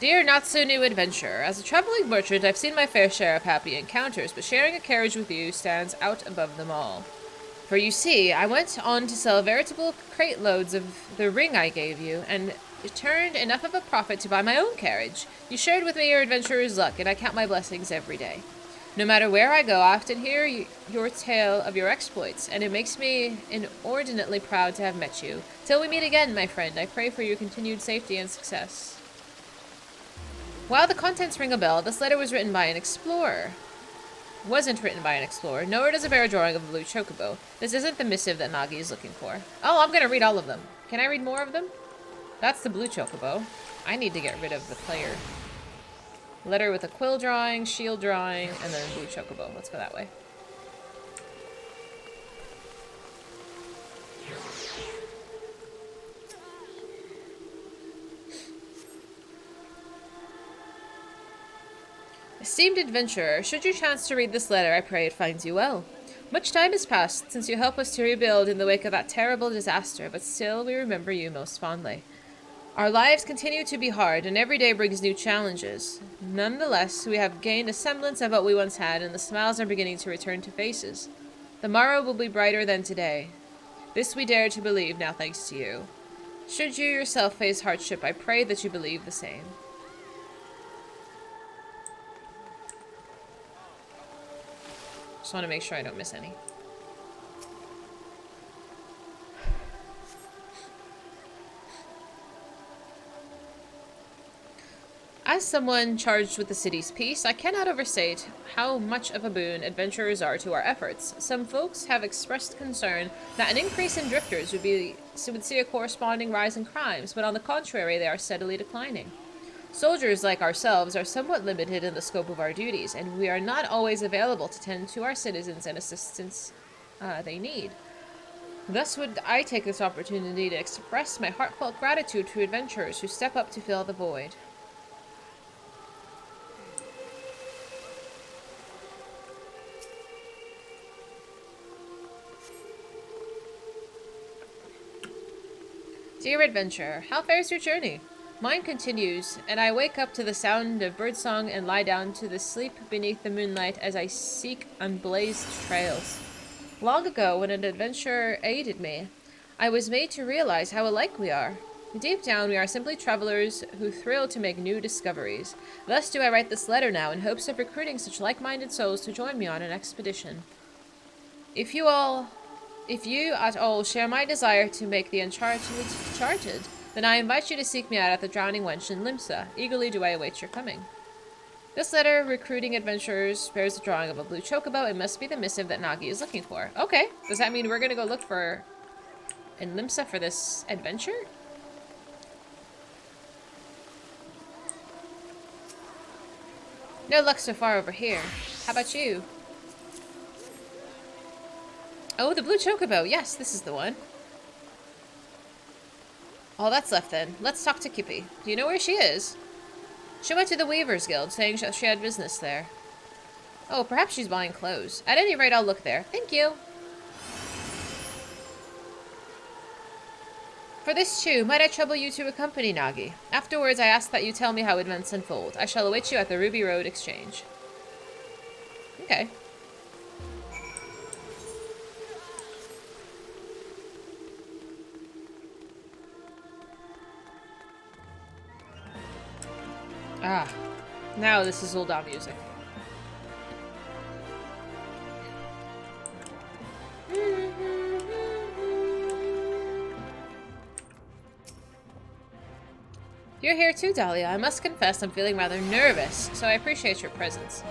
Dear not-so-new adventurer, as a traveling merchant, I've seen my fair share of happy encounters, but sharing a carriage with you stands out above them all. For you see, I went on to sell veritable crate loads of the ring I gave you, and it turned enough of a profit to buy my own carriage. You shared with me your adventurer's luck, and I count my blessings every day. No matter where I go, I often hear your tale of your exploits, and it makes me inordinately proud to have met you. Till we meet again, my friend, I pray for your continued safety and success. While the contents ring a bell, this letter was written by an explorer. Wasn't written by an explorer, nor does it bear a drawing of a blue chocobo. This isn't the missive that Nagi is looking for. Oh, I'm gonna read all of them. Can I read more of them? That's the blue chocobo. I need to get rid of the player. Letter with a quill drawing, shield drawing, and then blue chocobo. Let's go that way. Esteemed adventurer, should you chance to read this letter, I pray it finds you well. Much time has passed since you helped us to rebuild in the wake of that terrible disaster, but still we remember you most fondly. Our lives continue to be hard, and every day brings new challenges. Nonetheless, we have gained a semblance of what we once had, and the smiles are beginning to return to faces. The morrow will be brighter than today. This we dare to believe now thanks to you. Should you yourself face hardship, I pray that you believe the same. Just want to make sure I don't miss any. As someone charged with the city's peace, I cannot overstate how much of a boon adventurers are to our efforts. Some folks have expressed concern that an increase in drifters would see a corresponding rise in crimes, but on the contrary, they are steadily declining. Soldiers like ourselves are somewhat limited in the scope of our duties, and we are not always available to tend to our citizens and assistance they need. Thus would I take this opportunity to express my heartfelt gratitude to adventurers who step up to fill the void. Dear adventurer, how fares your journey? Mine continues, and I wake up to the sound of birdsong and lie down to the sleep beneath the moonlight as I seek unblazed trails. Long ago, when an adventurer aided me, I was made to realize how alike we are. Deep down, we are simply travelers who thrill to make new discoveries. Thus do I write this letter now in hopes of recruiting such like-minded souls to join me on an expedition. If you at all share my desire to make the uncharted charted, then I invite you to seek me out at the Drowning Wench in Limsa. Eagerly do I await your coming. This letter, recruiting adventurers, bears the drawing of a blue chocobo. It must be the missive that Nagi is looking for. Okay, does that mean we're gonna go look for in Limsa for this adventure? No luck so far over here. How about you? Oh, the blue chocobo. Yes, this is the one. All that's left then. Let's talk to Kippy. Do you know where she is? She went to the Weavers Guild, saying she had business there. Oh, perhaps she's buying clothes. At any rate, I'll look there. Thank you. For this too, might I trouble you to accompany Nagi? Afterwards, I ask that you tell me how events unfold. I shall await you at the Ruby Road Exchange. Okay. Ah, now this is Ul'dah music. You're here too, Dahlia. I must confess I'm feeling rather nervous, so I appreciate your presence.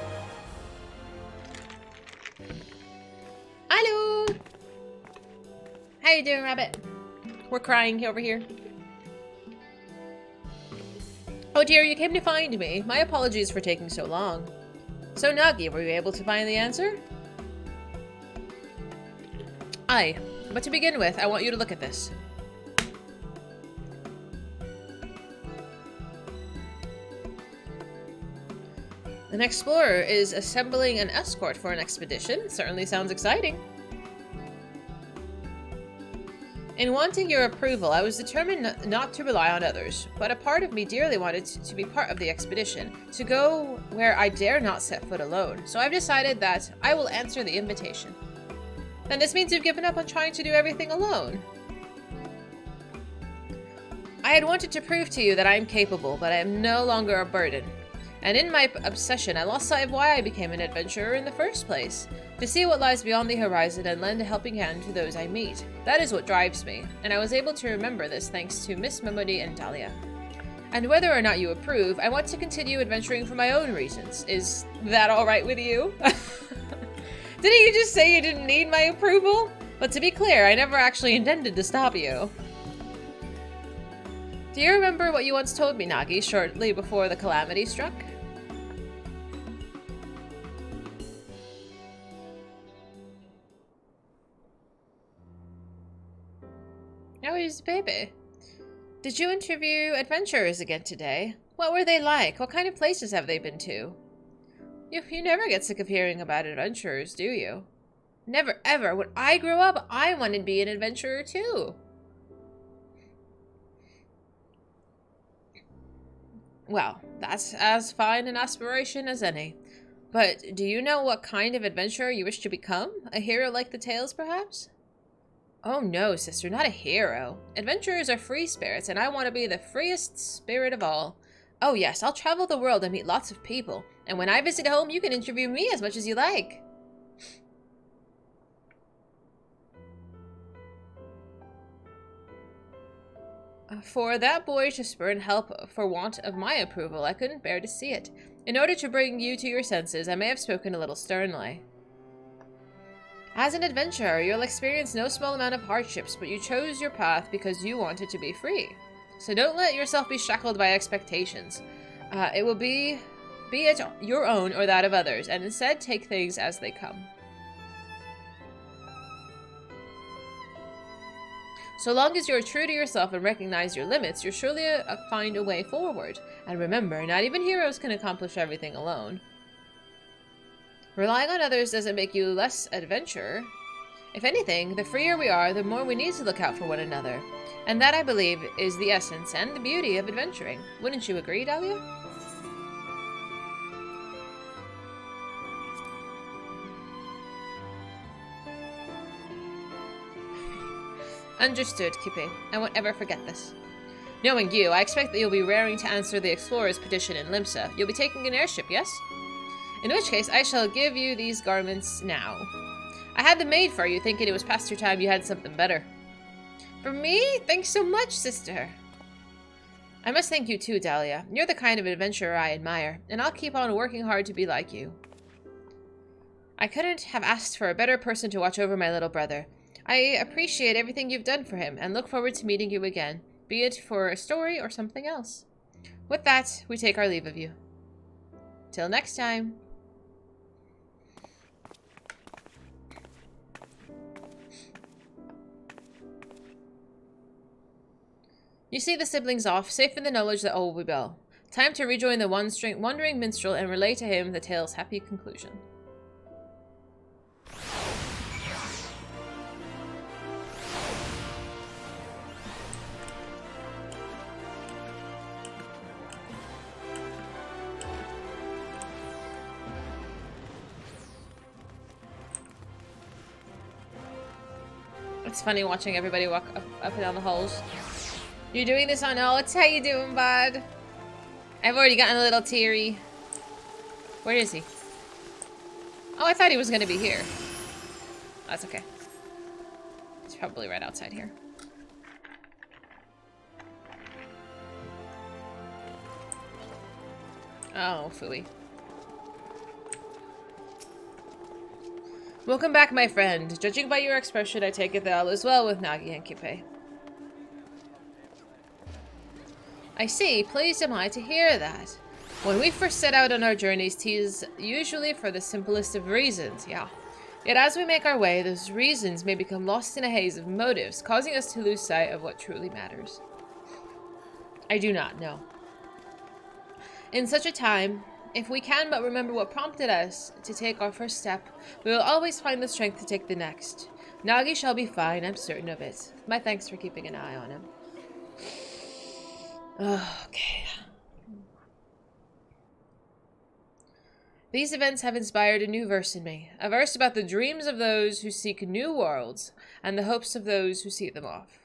Hello! How you doing, Rabbit? We're crying over here. Oh dear, you came to find me. My apologies for taking so long. So Nagi, were you able to find the answer? Aye, but to begin with, I want you to look at this. An explorer is assembling an escort for an expedition. Certainly sounds exciting. In wanting your approval, I was determined not to rely on others, but a part of me dearly wanted to be part of the expedition, to go where I dare not set foot alone, so I've decided that I will answer the invitation. Then this means you've given up on trying to do everything alone. I had wanted to prove to you that I am capable, but I am no longer a burden. And in my obsession, I lost sight of why I became an adventurer in the first place. To see what lies beyond the horizon and lend a helping hand to those I meet. That is what drives me, and I was able to remember this thanks to Miss Memody and Dahlia. And whether or not you approve, I want to continue adventuring for my own reasons. Is that alright with you? Didn't you just say you didn't need my approval? But to be clear, I never actually intended to stop you. Do you remember what you once told me, Nagi, shortly before the calamity struck? Oh, he's a baby. Did you interview adventurers again today? What were they like? What kind of places have they been to? You never get sick of hearing about adventurers, do you? Never ever. When I grew up, I wanted to be an adventurer too. Well, that's as fine an aspiration as any. But do you know what kind of adventurer you wish to become? A hero like the tales, perhaps? Oh no, sister, not a hero. Adventurers are free spirits, and I want to be the freest spirit of all. Oh yes, I'll travel the world and meet lots of people. And when I visit home, you can interview me as much as you like. For that boy to spurn help for want of my approval, I couldn't bear to see it. In order to bring you to your senses, I may have spoken a little sternly. As an adventurer, you'll experience no small amount of hardships, but you chose your path because you wanted to be free. So don't let yourself be shackled by expectations. It will be it your own or that of others, and instead take things as they come. So long as you're true to yourself and recognize your limits, you'll surely find a way forward. And remember, not even heroes can accomplish everything alone. Relying on others doesn't make you less adventurer. If anything, the freer we are, the more we need to look out for one another. And that, I believe, is the essence and the beauty of adventuring. Wouldn't you agree, Dahlia? Understood, Kipe. I won't ever forget this. Knowing you, I expect that you'll be raring to answer the explorer's petition in Limsa. You'll be taking an airship, yes? In which case, I shall give you these garments now. I had them made for you, thinking it was past your time you had something better. For me? Thanks so much, sister. I must thank you too, Dahlia. You're the kind of adventurer I admire, and I'll keep on working hard to be like you. I couldn't have asked for a better person to watch over my little brother. I appreciate everything you've done for him, and look forward to meeting you again, be it for a story or something else. With that, we take our leave of you. Till next time. You see the siblings off, safe in the knowledge that all will be well. Time to rejoin the wandering minstrel and relay to him the tale's happy conclusion. It's funny watching everybody walk up and down the halls. You're doing this on Oats? How you doing, bud? I've already gotten a little teary. Where is he? Oh, I thought he was going to be here. That's okay. He's probably right outside here. Oh, phooey. Welcome back, my friend. Judging by your expression, I take it that all is well with Nagi and Kipe. I see. Pleased am I to hear that. When we first set out on our journeys, 'tis usually for the simplest of reasons, yeah. Yet as we make our way, those reasons may become lost in a haze of motives, causing us to lose sight of what truly matters. I do not know. In such a time, if we can but remember what prompted us to take our first step, we will always find the strength to take the next. Nagi shall be fine, I'm certain of it. My thanks for keeping an eye on him. Okay. These events have inspired a new verse in me. A verse about the dreams of those who seek new worlds and the hopes of those who see them off.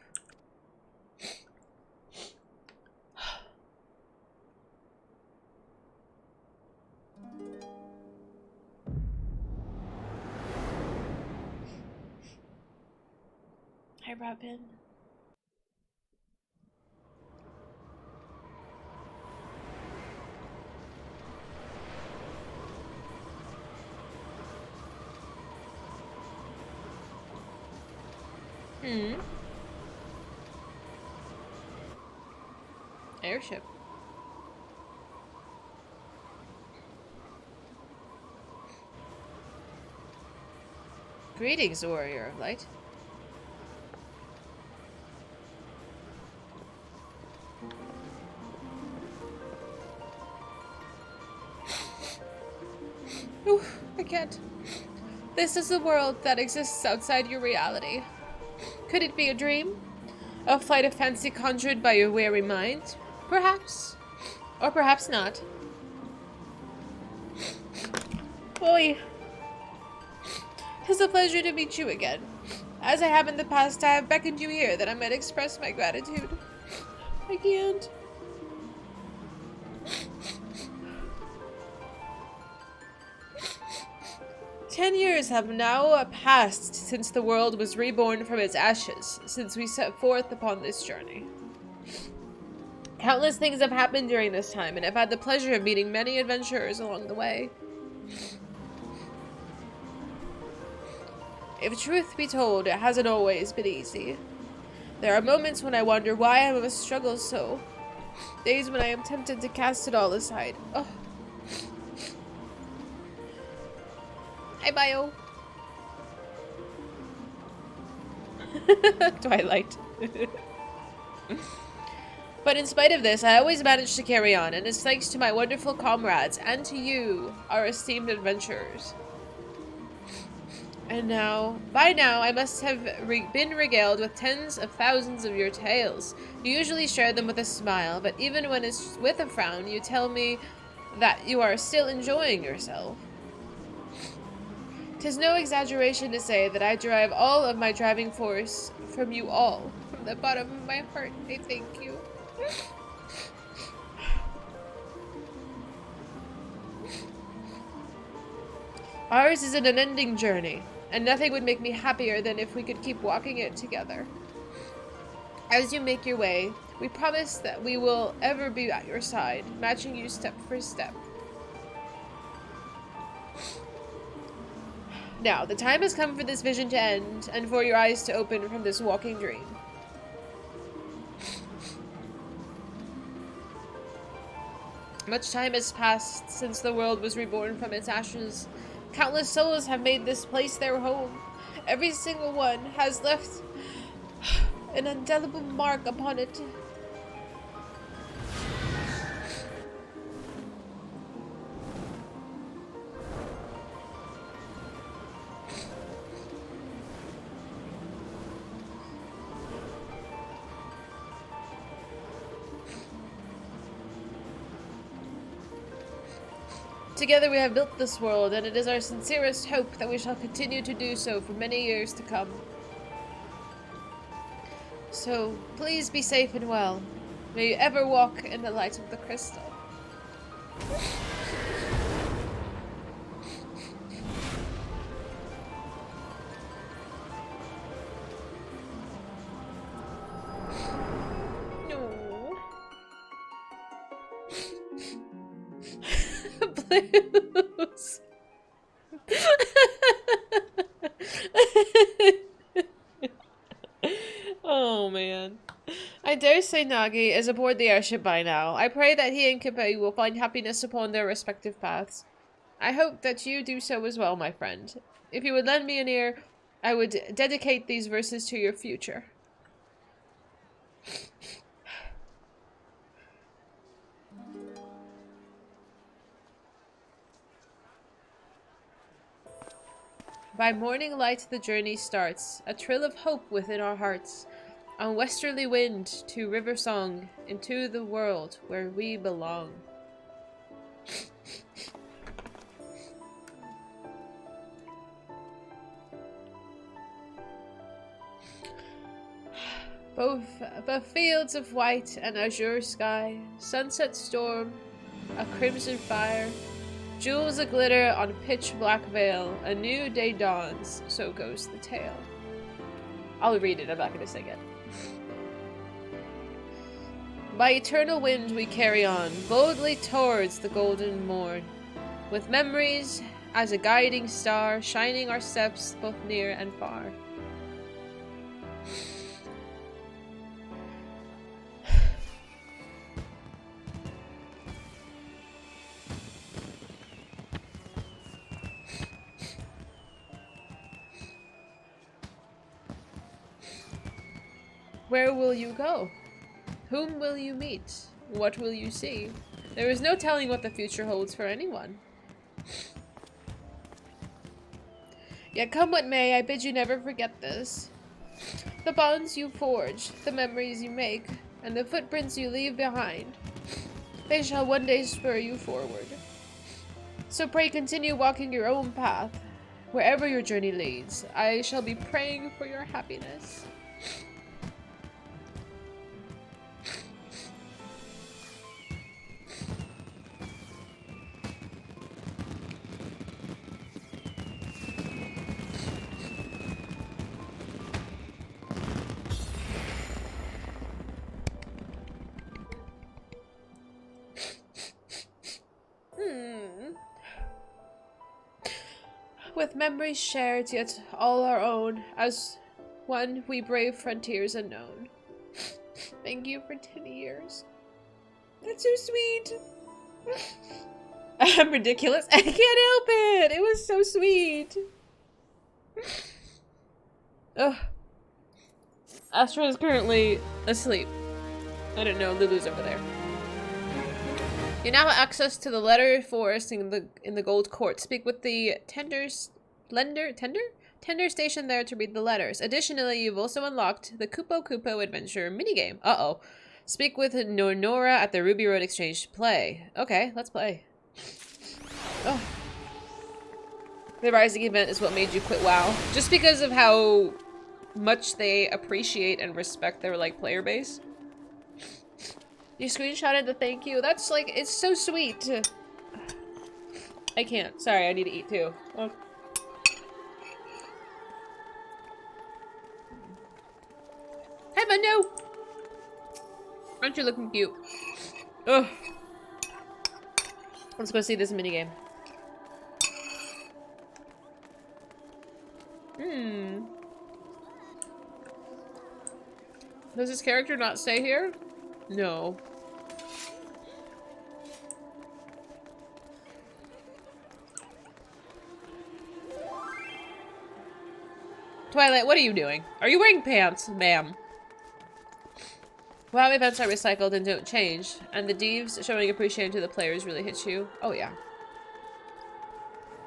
Hi, Robin. Airship. Greetings, warrior of light. Oof, I can't. This is the world that exists outside your reality. Could it be a dream? A flight of fancy conjured by your weary mind? Perhaps. Or perhaps not. Boy. It's a pleasure to meet you again. As I have in the past, I have beckoned you here that I might express my gratitude. I can't. "10 years have now passed since the world was reborn from its ashes, since we set forth upon this journey. Countless things have happened during this time, and I've had the pleasure of meeting many adventurers along the way. If truth be told, it hasn't always been easy. There are moments when I wonder why I must struggle so. Days when I am tempted to cast it all aside. Oh. Hi, Bio. Twilight. But in spite of this, I always manage to carry on, and it's thanks to my wonderful comrades and to you, our esteemed adventurers. And now, by now, I must have been regaled with tens of thousands of your tales. You usually share them with a smile, but even when it's with a frown, you tell me that you are still enjoying yourself. 'Tis no exaggeration to say that I derive all of my driving force from you all. From the bottom of my heart, I thank you. Ours is an unending journey, and nothing would make me happier than if we could keep walking it together. As you make your way, we promise that we will ever be at your side, matching you step for step. Now, the time has come for this vision to end, and for your eyes to open from this walking dream. Much time has passed since the world was reborn from its ashes. Countless souls have made this place their home. Every single one has left an indelible mark upon it. Together we have built this world, and it is our sincerest hope that we shall continue to do so for many years to come. So, please be safe and well. May you ever walk in the light of the crystal. No. Blues. Oh man. I dare say Nagi is aboard the airship by now. I pray that he and Kippei will find happiness upon their respective paths. I hope that you do so as well, my friend. If you would lend me an ear, I would dedicate these verses to your future. By morning light the journey starts, a trill of hope within our hearts. On westerly wind to river song, into the world where we belong. Both fields of white and azure sky, sunset storm, a crimson fire, jewels a-glitter on pitch-black veil, a new day dawns, so goes the tale. I'll read it, I'm not gonna sing it. By eternal wind we carry on, boldly towards the golden morn, with memories as a guiding star, shining our steps both near and far. Where will you go? Whom will you meet? What will you see? There is no telling what the future holds for anyone. Yet come what may, I bid you never forget this. The bonds you forge, the memories you make, and the footprints you leave behind, they shall one day spur you forward. So pray continue walking your own path. Wherever your journey leads, I shall be praying for your happiness. With memories shared, yet all our own, as one we brave frontiers unknown. Thank you for 10 years. That's so sweet. I'm ridiculous. I can't help it. It was so sweet. Ugh. Astra is currently asleep. I don't know. Lulu's over there. You now have access to the letter forest in the Gold Court. Speak with the tender station there to read the letters. Additionally, you've also unlocked the Kupo Adventure minigame. Uh-oh. Speak with Nora at the Ruby Road Exchange. Play. Okay, let's play. Oh. The Rising event is what made you quit WoW. Just because of how much they appreciate and respect their, like, player base. You screenshotted the thank you. That's, like, it's so sweet. I can't. Sorry, I need to eat, too. Oh. Hi, Mundo! Aren't you looking cute? Ugh. Let's go see this minigame. Does this character not stay here? No. Twilight, what are you doing? Are you wearing pants, ma'am? WoW events are recycled and don't change, and the devs showing appreciation to the players really hits you. Oh yeah.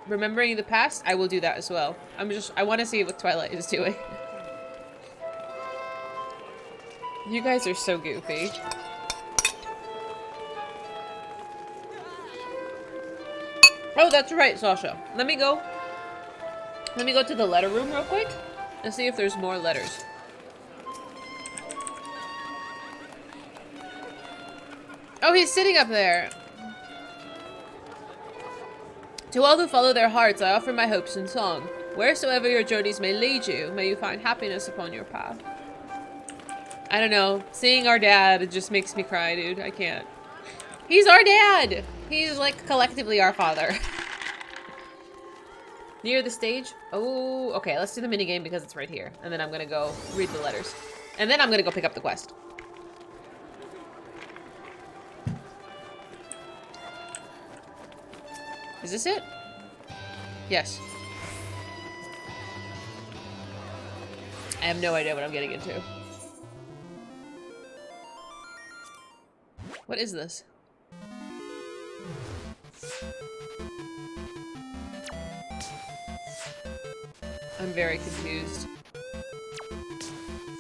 Remembering the past, I will do that as well. I want to see what Twilight is doing. You guys are so goofy. Oh, that's right, Sasha. Let me go to the letter room real quick and see if there's more letters. Oh, he's sitting up there. To all who follow their hearts, I offer my hopes in song. Wheresoever your journeys may lead you, may you find happiness upon your path. I don't know. Seeing our dad, it just makes me cry, dude. I can't. He's our dad! He's, like, collectively our father. Near the stage? Oh, okay. Let's do the minigame because it's right here. And then I'm gonna go read the letters. And then I'm gonna go pick up the quest. Is this it? Yes. I have no idea what I'm getting into. What is this? I'm very confused.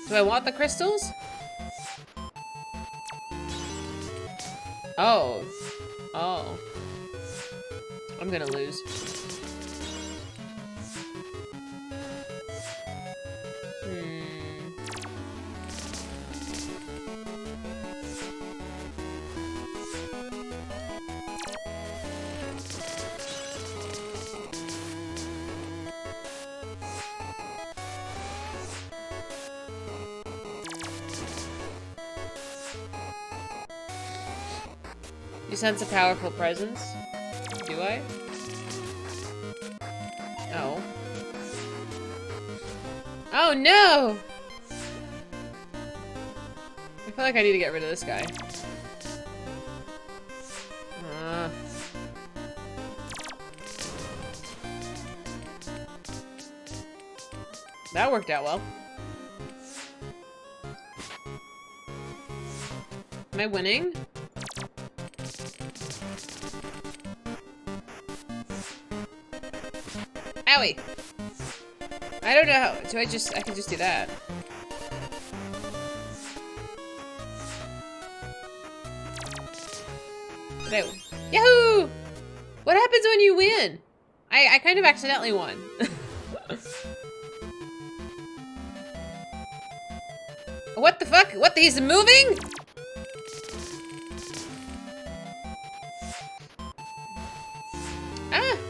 Do I want the crystals? Oh. Oh. I'm gonna lose. You sense a powerful presence? Do I? Oh. Oh no! I feel like I need to get rid of this guy. That worked out well. Am I winning? Owie! I don't know how. I can just do that. No. Yahoo! What happens when you win? I kind of accidentally won. What the fuck? What? He's moving?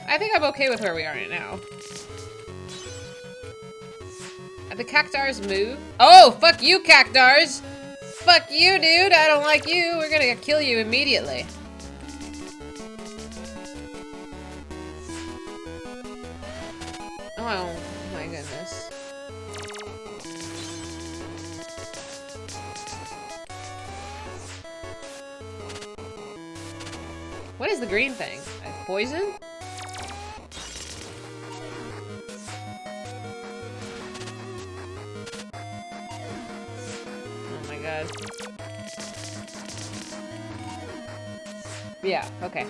I think I'm okay with where we are right now. The cactars move. Oh, fuck you, cactars! Fuck you, dude! I don't like you! We're gonna kill you immediately. Oh, my goodness. What is the green thing? Poison? Oh my god. Yeah, okay.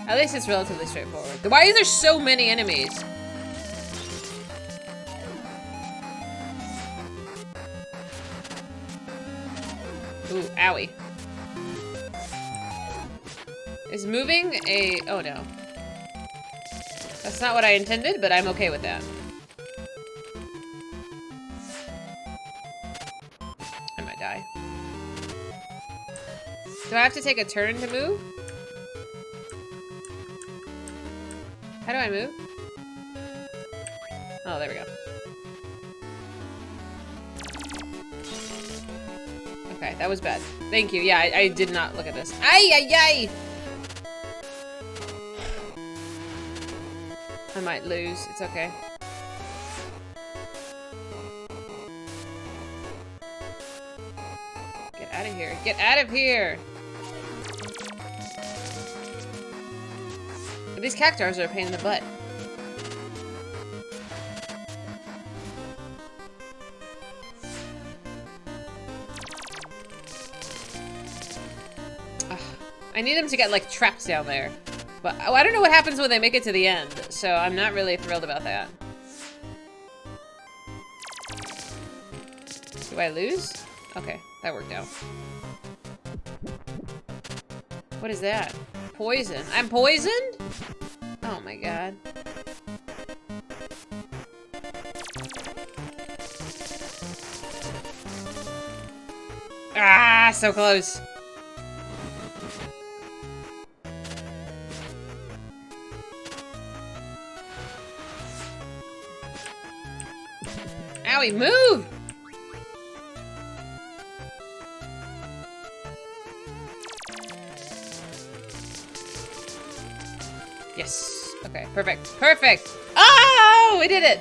At least it's relatively straightforward. Why is there so many enemies? Ooh, owie. Is moving a... oh no. That's not what I intended, but I'm okay with that. I might die. Do I have to take a turn to move? How do I move? Oh, there we go. Okay, that was bad. Thank you. Yeah, I did not look at this. Ay, ay, ay! I might lose. It's okay. Get out of here. Get out of here! These cactars are a pain in the butt. Ugh. I need them to get, like, trapped down there. But oh, I don't know what happens when they make it to the end, so I'm not really thrilled about that. Do I lose? Okay, that worked out. What is that? Poison. I'm poisoned? Oh my god. Ah, so close. Owie, move! Yes. Okay, perfect. Perfect! Oh, we did it!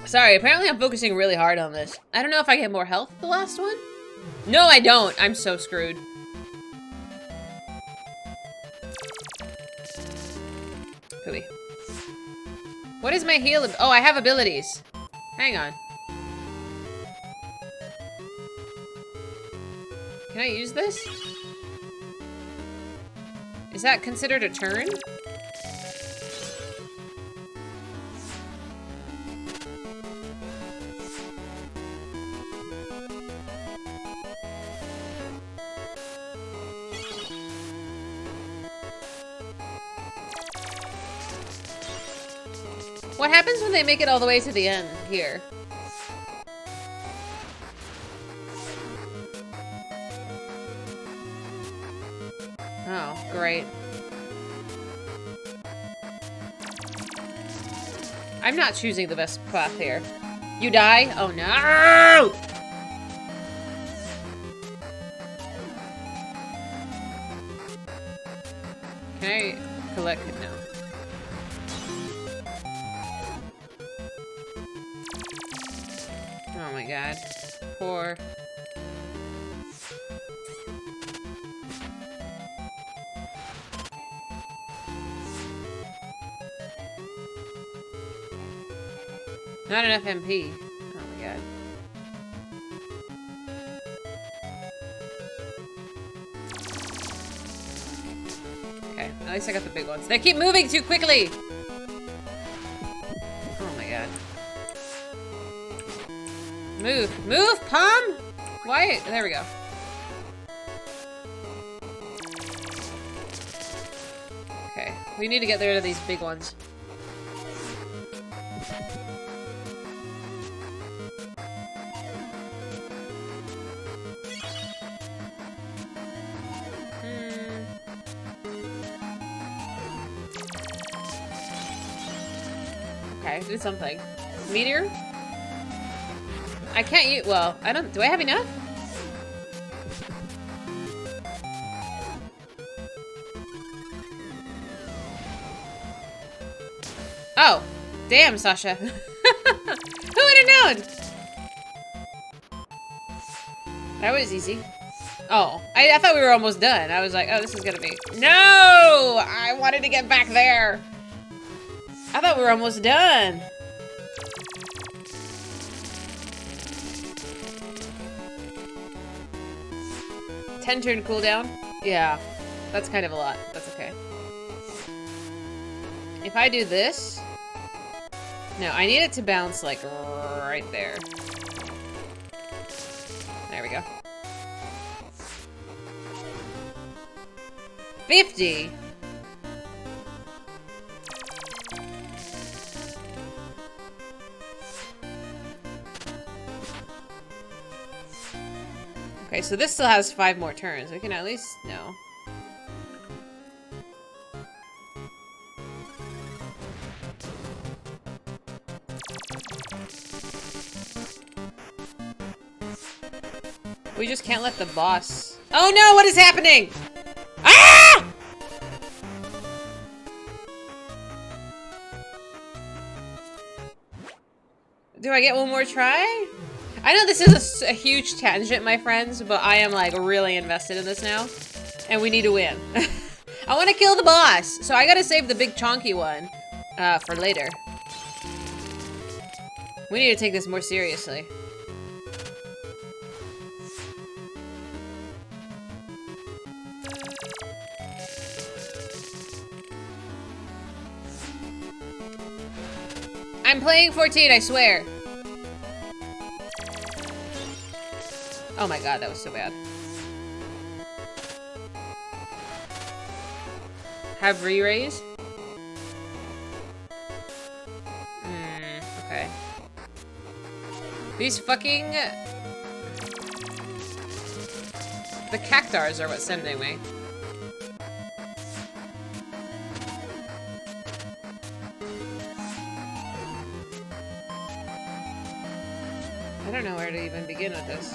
Sorry, apparently I'm focusing really hard on this. I don't know if I get more health the last one. No, I don't. I'm so screwed. Hooey. What is my heal? Oh, I have abilities. Hang on. Can I use this? Is that considered a turn? What happens when they make it all the way to the end here? Oh, great. I'm not choosing the best path here. You die? Oh no! Can I collect it? No. Oh my god. Poor. Not enough MP. Oh my god. Okay, at least I got the big ones. They keep moving too quickly! Oh my god. Move. Move, Palm! Why? There we go. Okay, we need to get rid of these big ones. Okay, did something. Meteor? I can't use. Well, I don't. Do I have enough? Oh, damn, Sasha. Who would have known? That was easy. Oh, I thought we were almost done. I was like, oh, this is gonna be... No! I wanted to get back there. I thought we were almost done. Turn cooldown? Yeah, that's kind of a lot. That's okay. If I do this... No, I need it to bounce, like, right there. There we go. 50? Okay, so this still has 5 more turns. We can at least... No. We just can't let the boss... Oh no, what is happening? Ah! Do I get one more try? I know this is a huge tangent, my friends, but I am like really invested in this now. And we need to win. I want to kill the boss, so I gotta save the big chonky one for later. We need to take this more seriously. I'm playing 14, I swear. Oh my god, that was so bad. Have re-raise? Okay. These fucking... The cactars are what's sending me. I don't know where to even begin with this.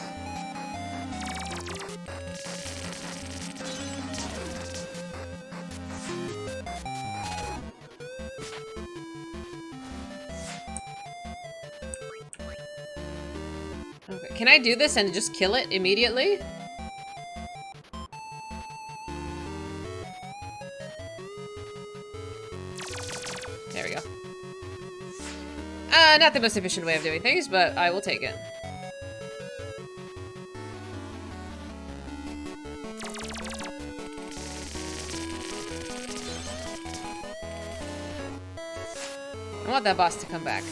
Okay, can I do this and just kill it immediately? There we go. Not the most efficient way of doing things, but I will take it. I want that boss to come back.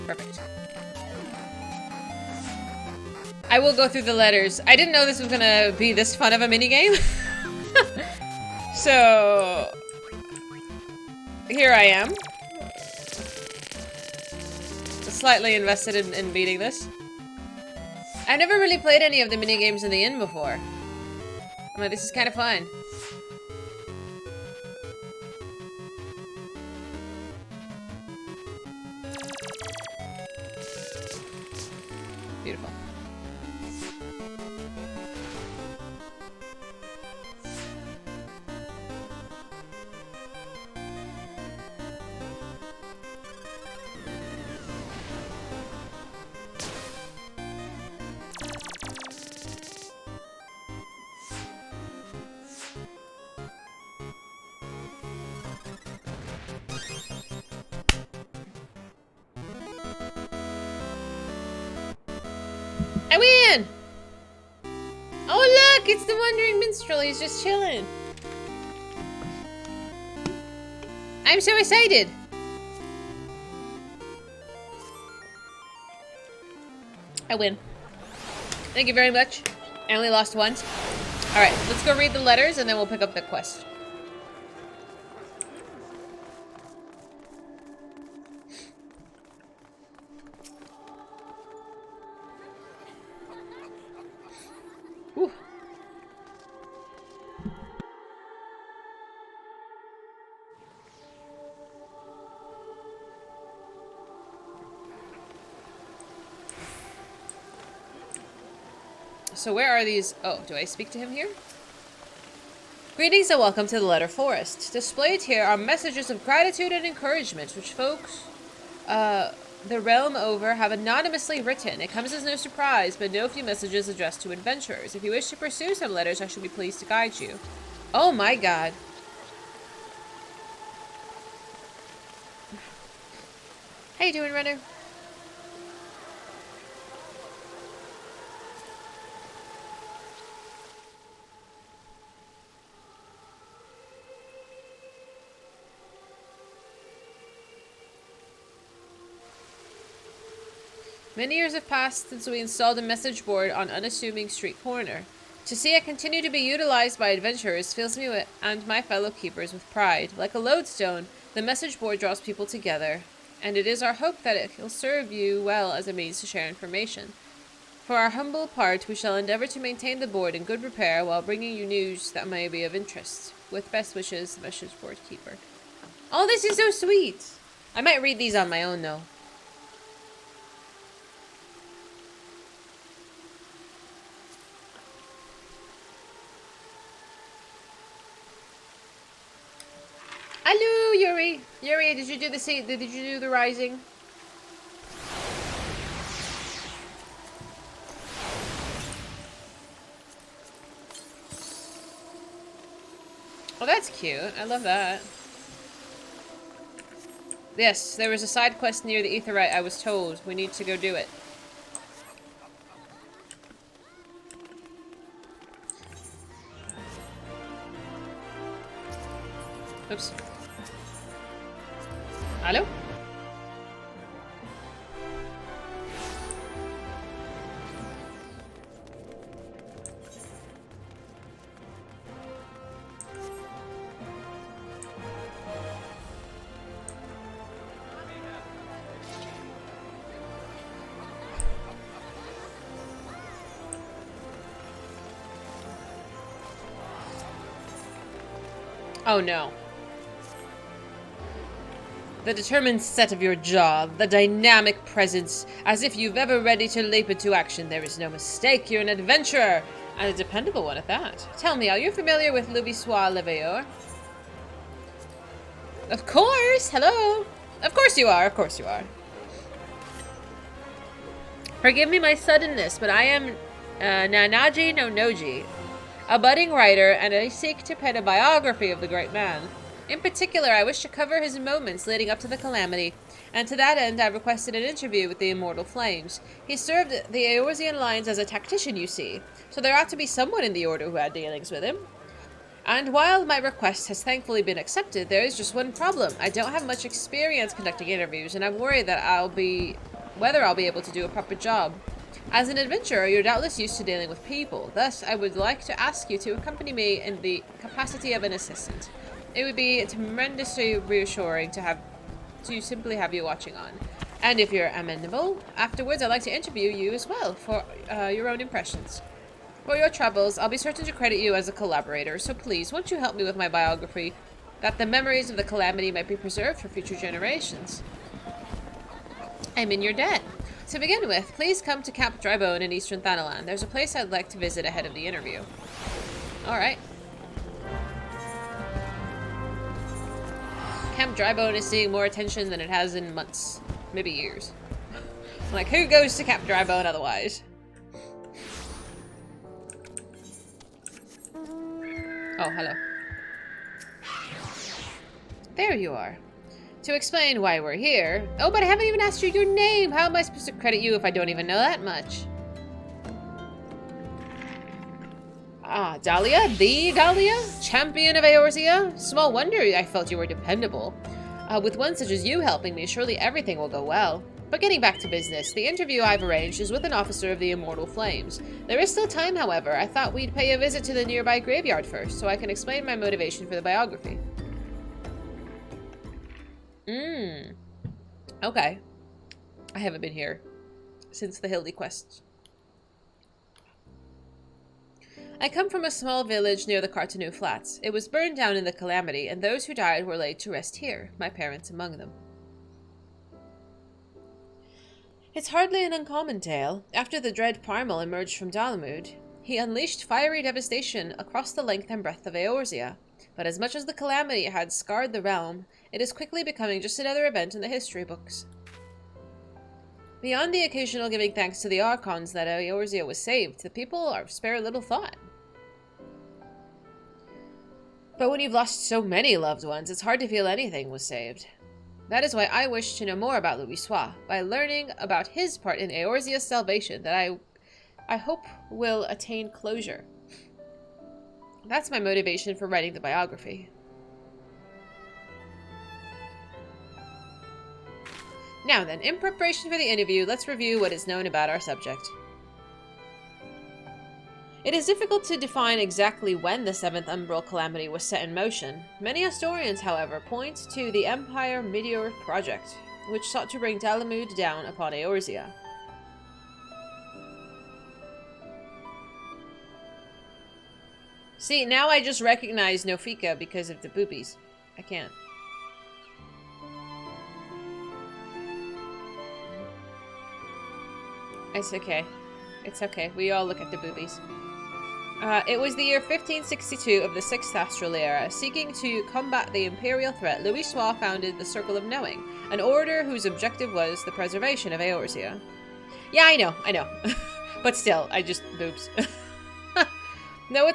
Perfect. I will go through the letters. I didn't know this was gonna be this fun of a minigame. So... here I am. Slightly invested in beating this. I've never really played any of the minigames in the inn before. I'm like, this is kind of fun. Beautiful. I win! Oh look, it's the Wandering Minstrel, he's just chilling. I'm so excited! I win. Thank you very much. I only lost once. Alright, let's go read the letters and then we'll pick up the quest. Whew. So where are these? Oh, do I speak to him here? Greetings and welcome to the Letter Forest. Displayed here are messages of gratitude and encouragement, which folks, the realm over have anonymously written. It comes as no surprise, but no few messages addressed to adventurers. If you wish to pursue some letters, I shall be pleased to guide you. Oh my god. How you doing, Runner? Many years have passed since we installed a message board on unassuming street corner. To see it continue to be utilized by adventurers fills me and my fellow keepers with pride. Like a lodestone, the message board draws people together, and it is our hope that it will serve you well as a means to share information. For our humble part, we shall endeavor to maintain the board in good repair while bringing you news that may be of interest. With best wishes, the message board keeper. Oh, this is so sweet! I might read these on my own, though. Hello, Yuri. Yuri, did you do the rising? Oh, that's cute. I love that. Yes, there was a side quest near the Aetheryte, I was told. We need to go do it. Oops. Hello? Oh no. The determined set of your jaw, the dynamic presence, as if you've ever ready to leap into action. There is no mistake, you're an adventurer, and a dependable one at that. Tell me, are you familiar with Louvisois Leveilleur? Of course! Hello! Of course you are, of course you are. Forgive me my suddenness, but I am Nanaji no Noji, a budding writer, and I seek to pen a biography of the great man. In particular, I wish to cover his moments leading up to the calamity, and to that end I requested an interview with the Immortal Flames. He served the Eorzean lines as a tactician, you see, so there ought to be someone in the Order who had dealings with him. And while my request has thankfully been accepted, there is just one problem. I don't have much experience conducting interviews, and I'm worried that whether I'll be able to do a proper job. As an adventurer, you're doubtless used to dealing with people. Thus, I would like to ask you to accompany me in the capacity of an assistant. It would be tremendously reassuring to simply have you watching on. And if you're amenable, afterwards I'd like to interview you as well for your own impressions. For your troubles, I'll be certain to credit you as a collaborator, so please, won't you help me with my biography, that the memories of the calamity might be preserved for future generations? I'm in your debt. To begin with, please come to Camp Drybone in Eastern Thanalan. There's a place I'd like to visit ahead of the interview. Alright. Camp Drybone is seeing more attention than it has in months. Maybe years. Like, who goes to Camp Drybone otherwise? Oh, hello. There you are. To explain why we're here... Oh, but I haven't even asked you your name! How am I supposed to credit you if I don't even know that much? Ah, Dahlia? The Dahlia? Champion of Eorzea? Small wonder I felt you were dependable. With one such as you helping me, surely everything will go well. But getting back to business, the interview I've arranged is with an officer of the Immortal Flames. There is still time, however. I thought we'd pay a visit to the nearby graveyard first, so I can explain my motivation for the biography. Okay. I haven't been here since the Hildy quest. I come from a small village near the Cartanu Flats. It was burned down in the calamity, and those who died were laid to rest here, my parents among them. It's hardly an uncommon tale. After the dread Primal emerged from Dalamud, He unleashed fiery devastation across the length and breadth of Eorzea, but as much as the calamity had scarred the realm, it is quickly becoming just another event in the history books. Beyond the occasional giving thanks to the Archons that Eorzea was saved, the people are spared little thought. But when you've lost so many loved ones, it's hard to feel anything was saved. That is why I wish to know more about Louisoix, by learning about his part in Eorzea's salvation that I hope will attain closure. That's my motivation for writing the biography. Now then, in preparation for the interview, let's review what is known about our subject. It is difficult to define exactly when the Seventh Umbral Calamity was set in motion. Many historians, however, point to the Empire Meteor Project, which sought to bring Dalamud down upon Eorzea. See, now I just recognize Nofika because of the boobies. I can't. It's okay. It's okay. We all look at the boobies. It was the year 1562 of the 6th Astral Era. Seeking to combat the Imperial threat, Louisoix founded the Circle of Knowing, an order whose objective was the preservation of Eorzea. Yeah, I know. But still, boobs. Through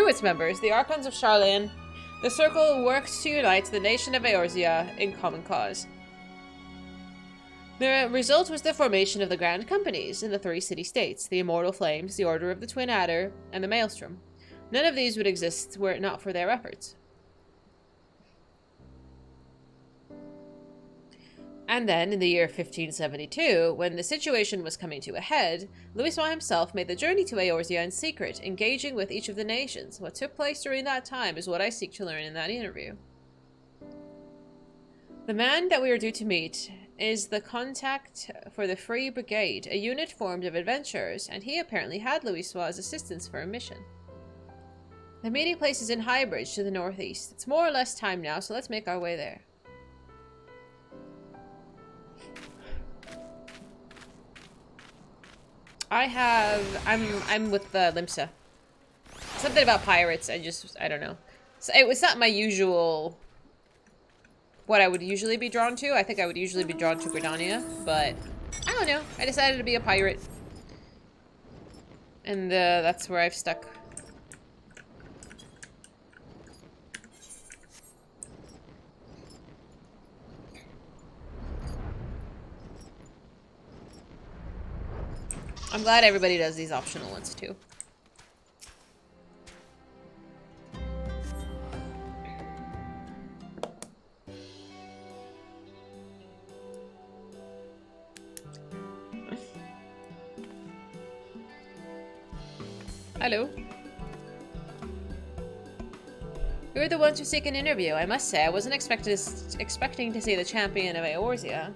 its members, the Archons of Sharlayan, the Circle worked to unite the nation of Eorzea in common cause. The result was the formation of the Grand Companies in the 3 city-states, the Immortal Flames, the Order of the Twin Adder, and the Maelstrom. None of these would exist were it not for their efforts. And then, in the year 1572, when the situation was coming to a head, Louisoix himself made the journey to Eorzea in secret, engaging with each of the nations. What took place during that time is what I seek to learn in that interview. The man that we are due to meet is the contact for the Free Brigade, a unit formed of adventurers, and he apparently had Louisoix's assistance for a mission. The meeting place is in Highbridge to the northeast. It's more or less time now, so let's make our way there. I'm with Limsa. Something about pirates, I don't know. So it's not my usual... what I would usually be drawn to. I think I would usually be drawn to Gridania, but I don't know. I decided to be a pirate. And that's where I've stuck. I'm glad everybody does these optional ones too. Hello. You're the ones who seek an interview. I must say, I wasn't expecting to see the champion of Eorzea.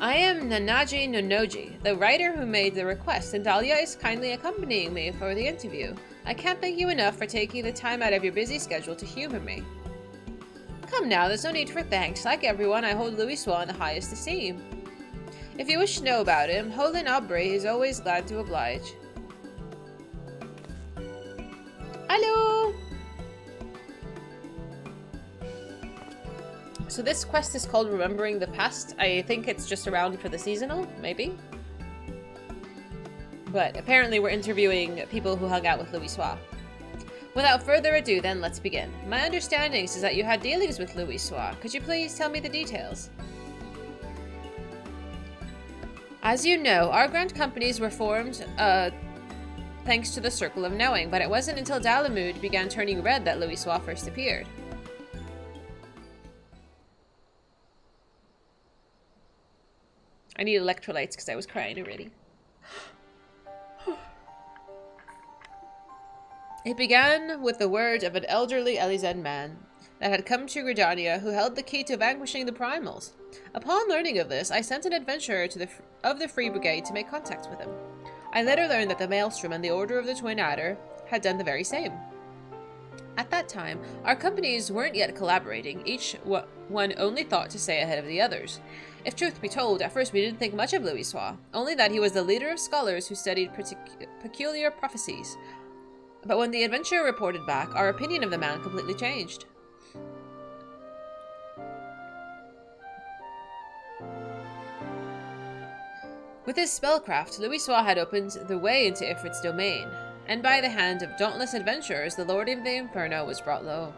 I am Nanaji Nonoji, the writer who made the request, and Dahlia is kindly accompanying me for the interview. I can't thank you enough for taking the time out of your busy schedule to humor me. Come now, there's no need for thanks. Like everyone, I hold Louisoix in the highest esteem. If you wish to know about him, Holden Aubrey is always glad to oblige. Hello! So this quest is called Remembering the Past. I think it's just around for the seasonal, maybe? But apparently we're interviewing people who hung out with Louisoix. Without further ado, then, let's begin. My understanding is that you had dealings with Louisoix. Could you please tell me the details? As you know, our grand companies were formed, thanks to the Circle of Knowing, but it wasn't until Dalamud began turning red that Louisoix first appeared. I need electrolytes because I was crying already. It began with the word of an elderly Elized man that had come to Gridania who held the key to vanquishing the primals. Upon learning of this, I sent an adventurer of the Free Brigade to make contact with him. I later learned that the Maelstrom and the Order of the Twin Adder had done the very same. At that time, our companies weren't yet collaborating, each one only thought to stay ahead of the others. If truth be told, at first we didn't think much of Louisoix, only that he was the leader of scholars who studied peculiar prophecies. But when the adventurer reported back, our opinion of the man completely changed. With his spellcraft, Louisoix had opened the way into Ifrit's domain, and by the hand of dauntless adventurers, the Lord of the Inferno was brought low.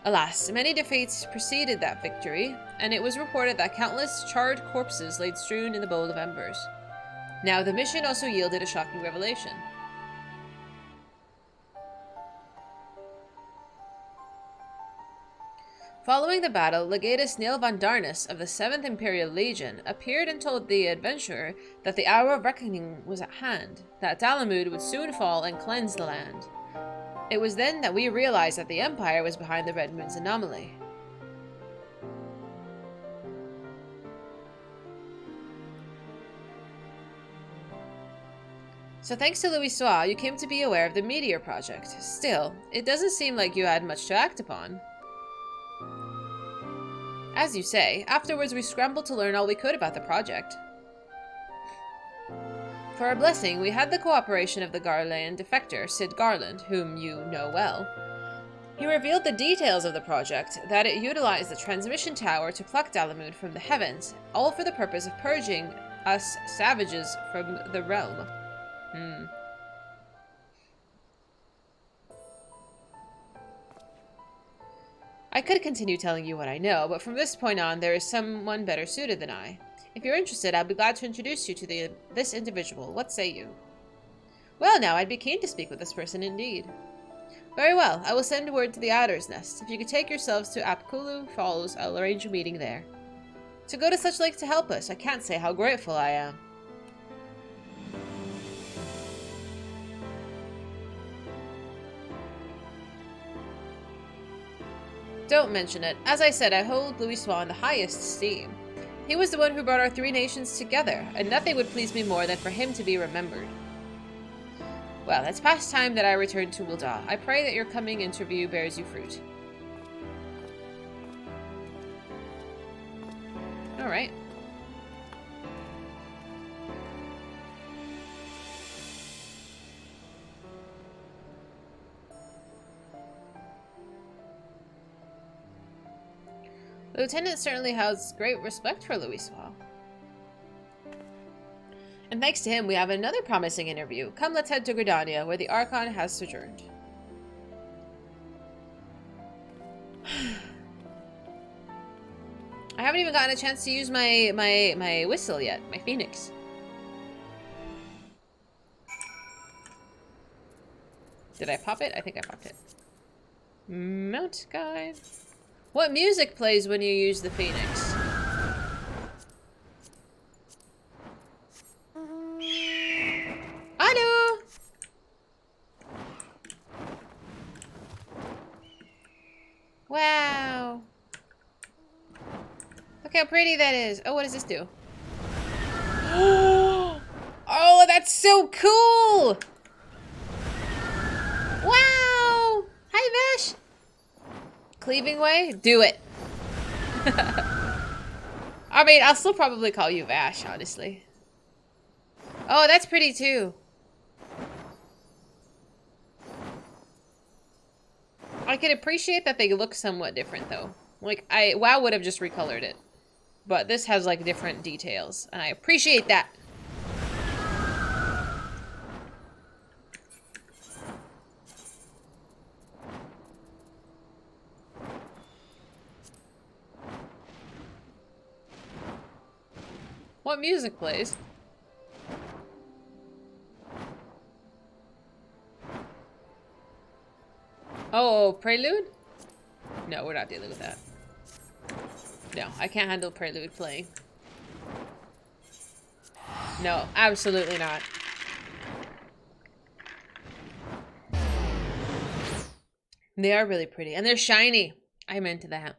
Alas, many defeats preceded that victory, and it was reported that countless charred corpses laid strewn in the bowl of embers. Now, the mission also yielded a shocking revelation. Following the battle, Legatus Neil van Darnus of the 7th Imperial Legion appeared and told the adventurer that the hour of reckoning was at hand, that Dalamud would soon fall and cleanse the land. It was then that we realized that the Empire was behind the Red Moon's anomaly. So thanks to Louisoix, you came to be aware of the Meteor Project. Still, it doesn't seem like you had much to act upon. As you say, afterwards we scrambled to learn all we could about the project. For our blessing, we had the cooperation of the Garland defector, Sid Garland, whom you know well. He revealed the details of the project, that it utilized the transmission tower to pluck Dalamud from the heavens, all for the purpose of purging us savages from the realm. I could continue telling you what I know, but from this point on, there is someone better suited than I. If you're interested, I'll be glad to introduce you to this individual. What say you? Well, now, I'd be keen to speak with this person indeed. Very well, I will send word to the Adder's Nest. If you could take yourselves to Apkulu Falls, I'll arrange a meeting there. To go to such lengths to help us, I can't say how grateful I am. Don't mention it. As I said, I hold Louisoix in the highest esteem. He was the one who brought our three nations together, and nothing would please me more than for him to be remembered. Well, it's past time that I return to Wilda. I pray that your coming interview bears you fruit. Alright. The lieutenant certainly has great respect for Louisoix. And thanks to him, we have another promising interview. Come, let's head to Gridania, where the Archon has sojourned. I haven't even gotten a chance to use my whistle yet, my phoenix. Did I pop it? I think I popped it. Mount guide. What music plays when you use the phoenix? Hello! Wow. Look how pretty that is. Oh, what does this do? Oh, that's so cool! Wow! Hi, Vish! Cleaving way? Do it. I mean, I'll still probably call you Vash, honestly. Oh, that's pretty too. I can appreciate that they look somewhat different though. Like, WoW would have just recolored it. But this has like different details, and I appreciate that. What music plays? Oh, Prelude? No, we're not dealing with that. No, I can't handle Prelude playing. No, absolutely not. They are really pretty, and they're shiny. I'm into that.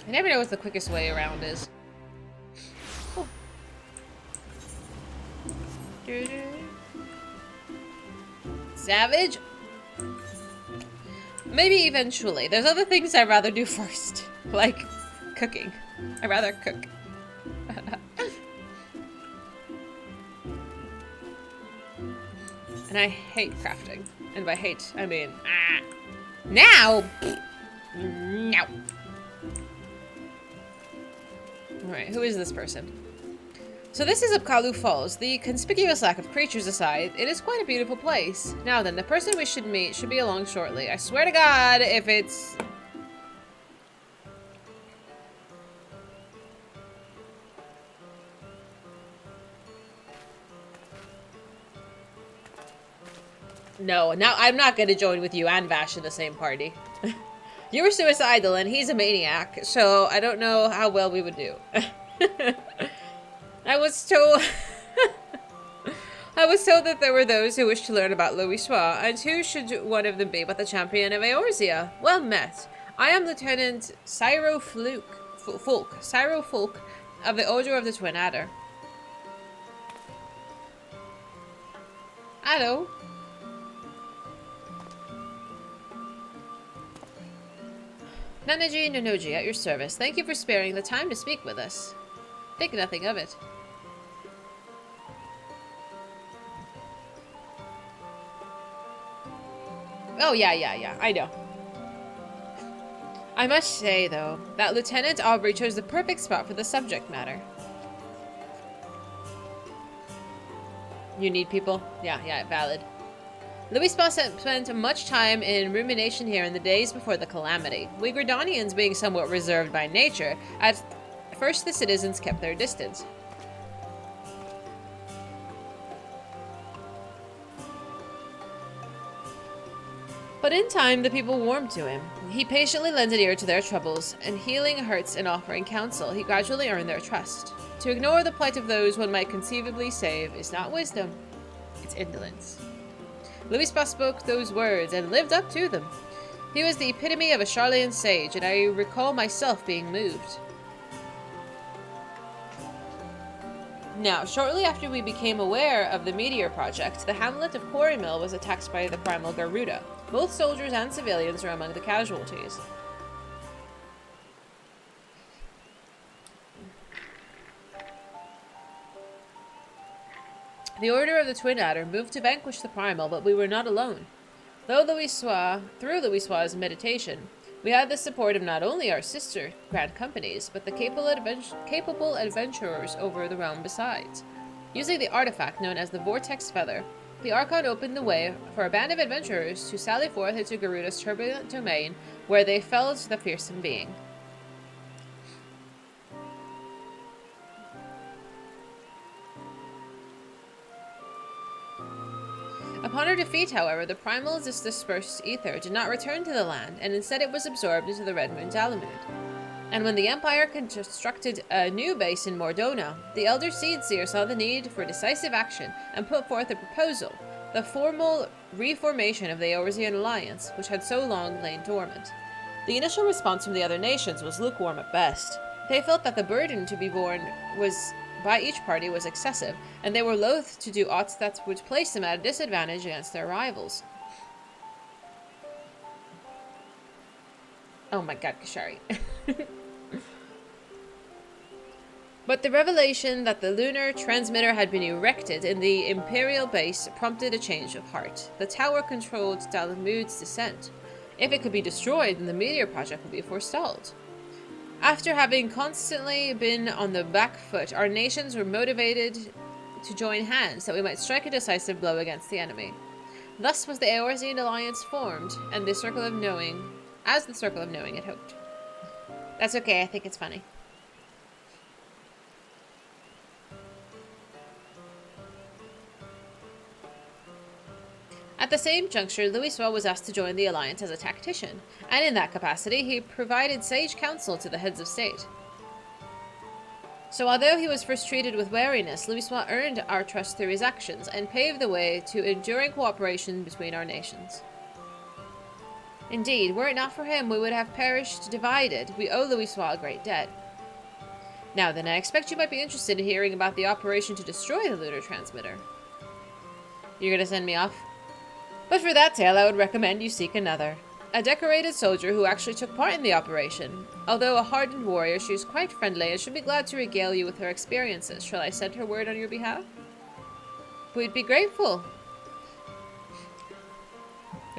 I never know what the quickest way around is. Savage? Maybe eventually. There's other things I'd rather do first. Like cooking. I'd rather cook. And I hate crafting. And by hate, I mean, now! No. Alright, who is this person? So this is Upkalu Falls. The conspicuous lack of creatures aside, it is quite a beautiful place. Now then, the person we should meet should be along shortly. I swear to God, if it's... No, now I'm not going to join with you and Vash in the same party. You were suicidal and he's a maniac, so I don't know how well we would do. I was told that there were those who wished to learn about Louisoix, and who should one of them be but the champion of Eorzea? Well met. I am Lieutenant Cyro Fulk of the Order of the Twin Adder. Hello. Nanaji Nonoji, at your service. Thank you for sparing the time to speak with us. Think nothing of it. Oh, yeah, I know. I must say, though, that Lieutenant Aubrey chose the perfect spot for the subject matter. You need people? Yeah, valid. Louisoix spent much time in rumination here in the days before the calamity. We Gridanians being somewhat reserved by nature, at first the citizens kept their distance. But in time, the people warmed to him. He patiently lent an ear to their troubles, and healing hurts and offering counsel, he gradually earned their trust. To ignore the plight of those one might conceivably save is not wisdom, it's indolence. Louisoix spoke those words and lived up to them. He was the epitome of a Charlean sage, and I recall myself being moved. Now, shortly after we became aware of the Meteor Project, the hamlet of Quarrymill was attacked by the Primal Garuda. Both soldiers and civilians were among the casualties. The Order of the Twin Adder moved to vanquish the Primal, but we were not alone. Through Louisoix's meditation, we had the support of not only our sister Grand Companies, but the capable adventurers over the realm besides. Using the artifact known as the Vortex Feather, the Archon opened the way for a band of adventurers to sally forth into Garuda's turbulent domain, where they felled the fearsome being. Upon her defeat, however, the Primal's dispersed ether did not return to the land, and instead it was absorbed into the Red Moon Dalamud. And when the Empire constructed a new base in Mordona, the Elder Seedseer saw the need for decisive action and put forth a proposal, the formal reformation of the Eorzean Alliance, which had so long lain dormant. The initial response from the other nations was lukewarm at best. They felt that the burden to be borne by each party was excessive, and they were loath to do aught that would place them at a disadvantage against their rivals. Oh my god, Kashari. But the revelation that the lunar transmitter had been erected in the Imperial base prompted a change of heart. The tower controlled Dalamud's descent. If it could be destroyed, then the Meteor Project would be forestalled. After having constantly been on the back foot, our nations were motivated to join hands that we might strike a decisive blow against the enemy. Thus was the Eorzean Alliance formed, and the Circle of Knowing, as the Circle of Knowing had hoped. That's okay, I think it's funny. At the same juncture, Louisoix was asked to join the Alliance as a tactician, and in that capacity he provided sage counsel to the heads of state. So although he was first treated with wariness, Louisoix earned our trust through his actions, and paved the way to enduring cooperation between our nations. Indeed, were it not for him, we would have perished divided. We owe Louisoix a great debt. Now then, I expect you might be interested in hearing about the operation to destroy the lunar transmitter. You're gonna send me off? But for that tale, I would recommend you seek another. A decorated soldier who actually took part in the operation. Although a hardened warrior, she is quite friendly and should be glad to regale you with her experiences. Shall I send her word on your behalf? We'd be grateful.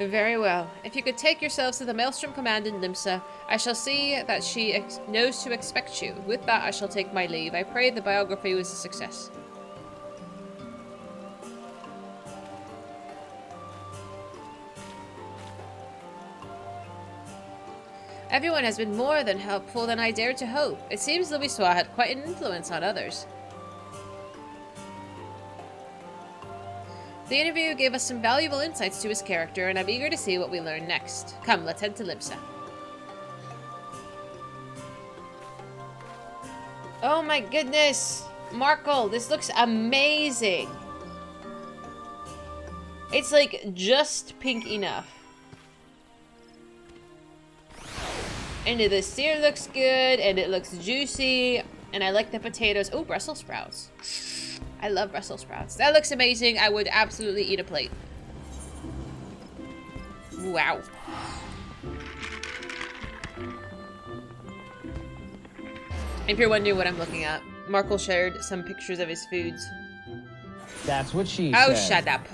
Very well. If you could take yourselves to the Maelstrom Command in Limsa, I shall see that she knows to expect you. With that, I shall take my leave. I pray the biography was a success. Everyone has been more than helpful than I dared to hope. It seems Louisoix had quite an influence on others. The interview gave us some valuable insights to his character, and I'm eager to see what we learn next. Come, let's head to Limsa. Oh my goodness! Markle, this looks amazing! It's like just pink enough. And the steer looks good, and it looks juicy, and I like the potatoes. Oh, Brussels sprouts. I love Brussels sprouts. That looks amazing. I would absolutely eat a plate. Wow. If you're wondering what I'm looking at, Markle shared some pictures of his foods. That's what she said. Oh, said. shut up.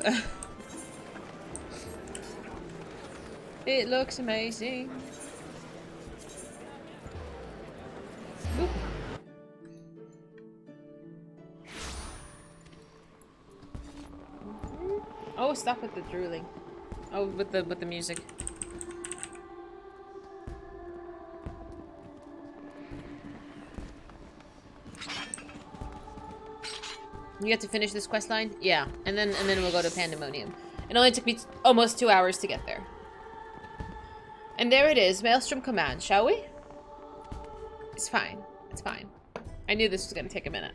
It looks amazing. Oop. Oh, stop with the drooling. Oh, with the music. You get to finish this quest line? Yeah, and then we'll go to Pandemonium. It only took me almost 2 hours to get there. And there it is, Maelstrom Command, shall we? It's fine. It's fine. I knew this was gonna take a minute.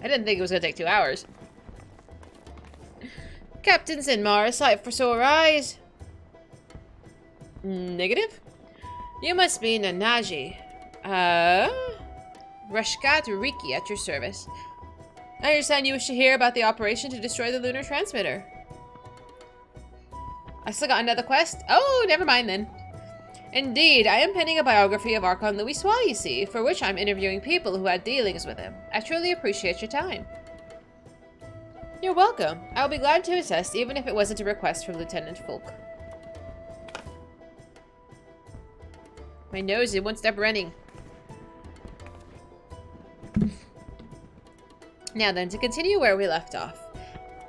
I didn't think it was gonna take 2 hours. Captain Sinmar, a sight for sore eyes. Negative? You must be Nanaji. Rashkat Riki at your service. I understand you wish to hear about the operation to destroy the lunar transmitter. I still got another quest? Oh, never mind then. Indeed, I am penning a biography of Archon Louisoix, you see, for which I'm interviewing people who had dealings with him. I truly appreciate your time. You're welcome. I'll be glad to assist, even if it wasn't a request from Lieutenant Folk. My nose, it won't stop running. Now then, to continue where we left off.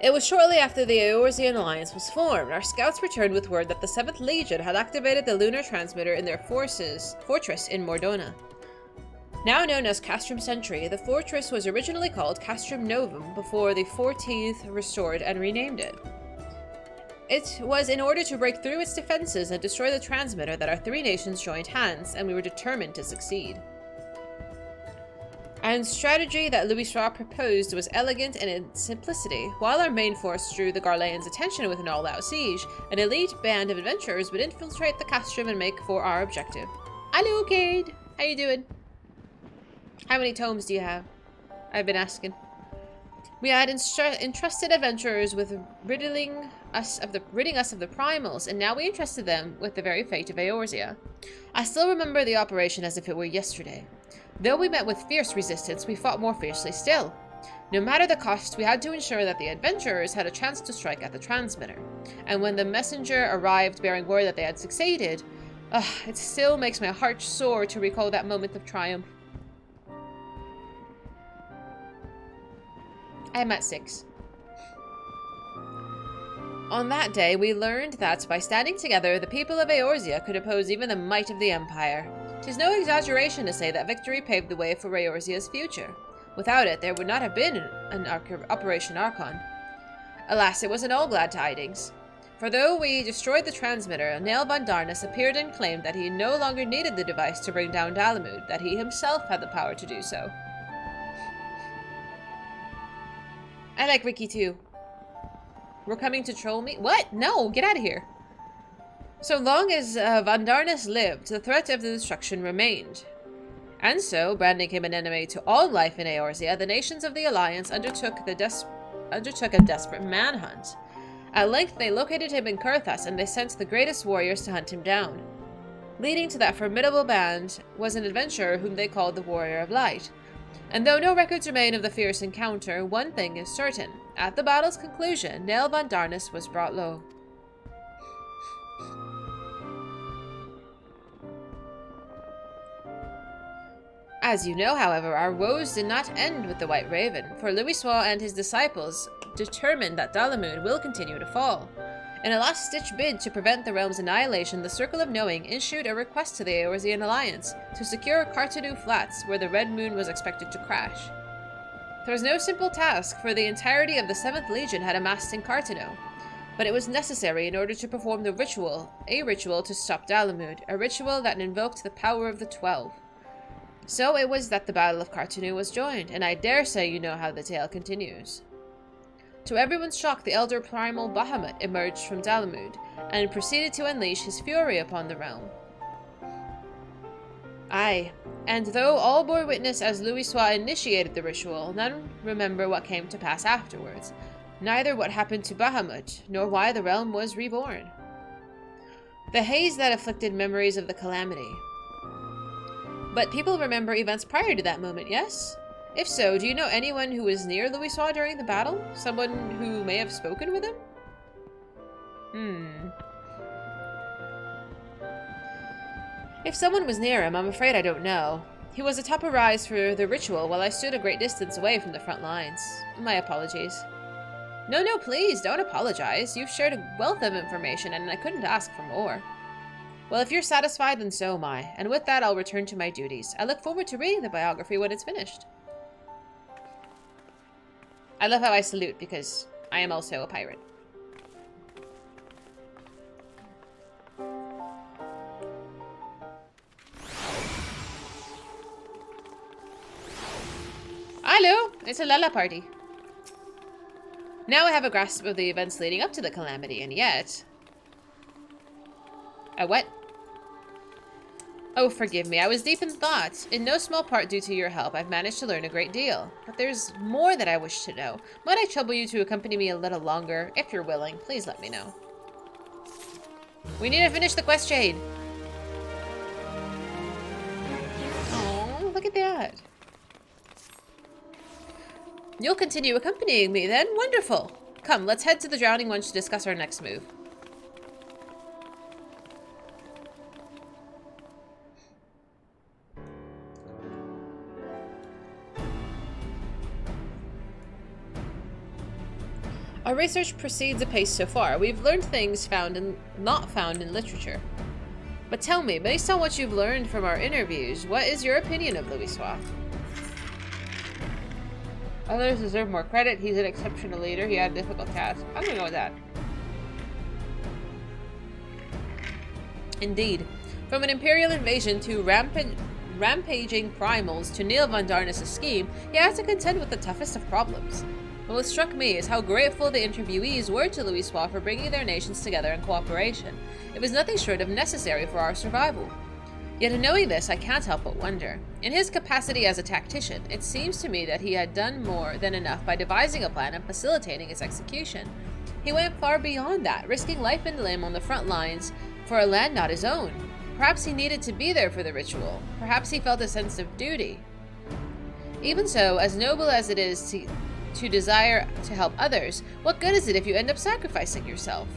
It was shortly after the Eorzean Alliance was formed. Our scouts returned with word that the 7th Legion had activated the lunar transmitter in their fortress in Mordona. Now known as Castrum Sentry, the fortress was originally called Castrum Novum before the 14th restored and renamed it. It was in order to break through its defenses and destroy the transmitter that our three nations joined hands, and we were determined to succeed. And strategy that Louisoix proposed was elegant in its simplicity. While our main force drew the Garleans' attention with an all-out siege, an elite band of adventurers would infiltrate the Castrum and make for our objective. Hello, Cade! How you doing? How many tomes do you have? I've been asking. We had entrusted adventurers with ridding us of the primals, and now we entrusted them with the very fate of Eorzea. I still remember the operation as if it were yesterday. Though we met with fierce resistance, we fought more fiercely still. No matter the cost, we had to ensure that the adventurers had a chance to strike at the transmitter. And when the messenger arrived bearing word that they had succeeded, it still makes my heart soar to recall that moment of triumph. I'm at 6. On that day, we learned that by standing together, the people of Eorzea could oppose even the might of the Empire. 'Tis no exaggeration to say that victory paved the way for Eorzea's future. Without it, there would not have been an Operation Archon. Alas, it wasn't all glad tidings. For though we destroyed the transmitter, Nael van Darnus appeared and claimed that he no longer needed the device to bring down Dalamud, that he himself had the power to do so. I like Ricky too. We're coming to troll me? What? No, get out of here. So long as Van Darnus lived, the threat of the destruction remained. And so, branding him an enemy to all life in Eorzea, the nations of the Alliance undertook the undertook a desperate manhunt. At length, they located him in Kurthas, and they sent the greatest warriors to hunt him down. Leading to that formidable band was an adventurer whom they called the Warrior of Light. And though no records remain of the fierce encounter, one thing is certain. At the battle's conclusion, Nel van Darnus was brought low. As you know, however, our woes did not end with the White Raven, for Louisoix and his disciples determined that Dalamud will continue to fall. In a last-ditch bid to prevent the realm's annihilation, the Circle of Knowing issued a request to the Eorzean Alliance to secure Cartanu Flats, where the Red Moon was expected to crash. There was no simple task, for the entirety of the 7th Legion had amassed in Cartanu, but it was necessary in order to perform a ritual to stop Dalamud, a ritual that invoked the power of the 12. So it was that the Battle of Cartanu was joined, and I dare say you know how the tale continues. To everyone's shock, the elder primal Bahamut emerged from Dalamud, and proceeded to unleash his fury upon the realm. Aye, and though all bore witness as Louisoix initiated the ritual, none remember what came to pass afterwards, neither what happened to Bahamut, nor why the realm was reborn. The haze that afflicted memories of the calamity. But people remember events prior to that moment, yes? If so, do you know anyone who was near Louisoix during the battle? Someone who may have spoken with him? If someone was near him, I'm afraid I don't know. He was atop a rise for the ritual while I stood a great distance away from the front lines. My apologies. No, please, don't apologize. You've shared a wealth of information, and I couldn't ask for more. Well, if you're satisfied, then so am I. And with that, I'll return to my duties. I look forward to reading the biography when it's finished. I love how I salute, because I am also a pirate. Hello! It's a Lala party. Now I have a grasp of the events leading up to the calamity, and yet... A what? Oh, forgive me. I was deep in thought. In no small part due to your help, I've managed to learn a great deal. But there's more that I wish to know. Might I trouble you to accompany me a little longer? If you're willing, please let me know. We need to finish the quest chain. Oh, look at that. You'll continue accompanying me then? Wonderful. Come, let's head to the Drowning One to discuss our next move. Our research proceeds apace so far. We've learned things not found in literature. But tell me, based on what you've learned from our interviews, what is your opinion of Louisoix? Others deserve more credit. He's an exceptional leader. He had a difficult task. I'm gonna go with that. Indeed. From an Imperial invasion to rampaging primals to Neil van Darnus' scheme, he had to contend with the toughest of problems. But what struck me is how grateful the interviewees were to Louisoix for bringing their nations together in cooperation. It was nothing short of necessary for our survival. Yet in knowing this, I can't help but wonder. In his capacity as a tactician, it seems to me that he had done more than enough by devising a plan and facilitating its execution. He went far beyond that, risking life and limb on the front lines for a land not his own. Perhaps he needed to be there for the ritual. Perhaps he felt a sense of duty. Even so, as noble as it is to desire to help others, what good is it if you end up sacrificing yourself?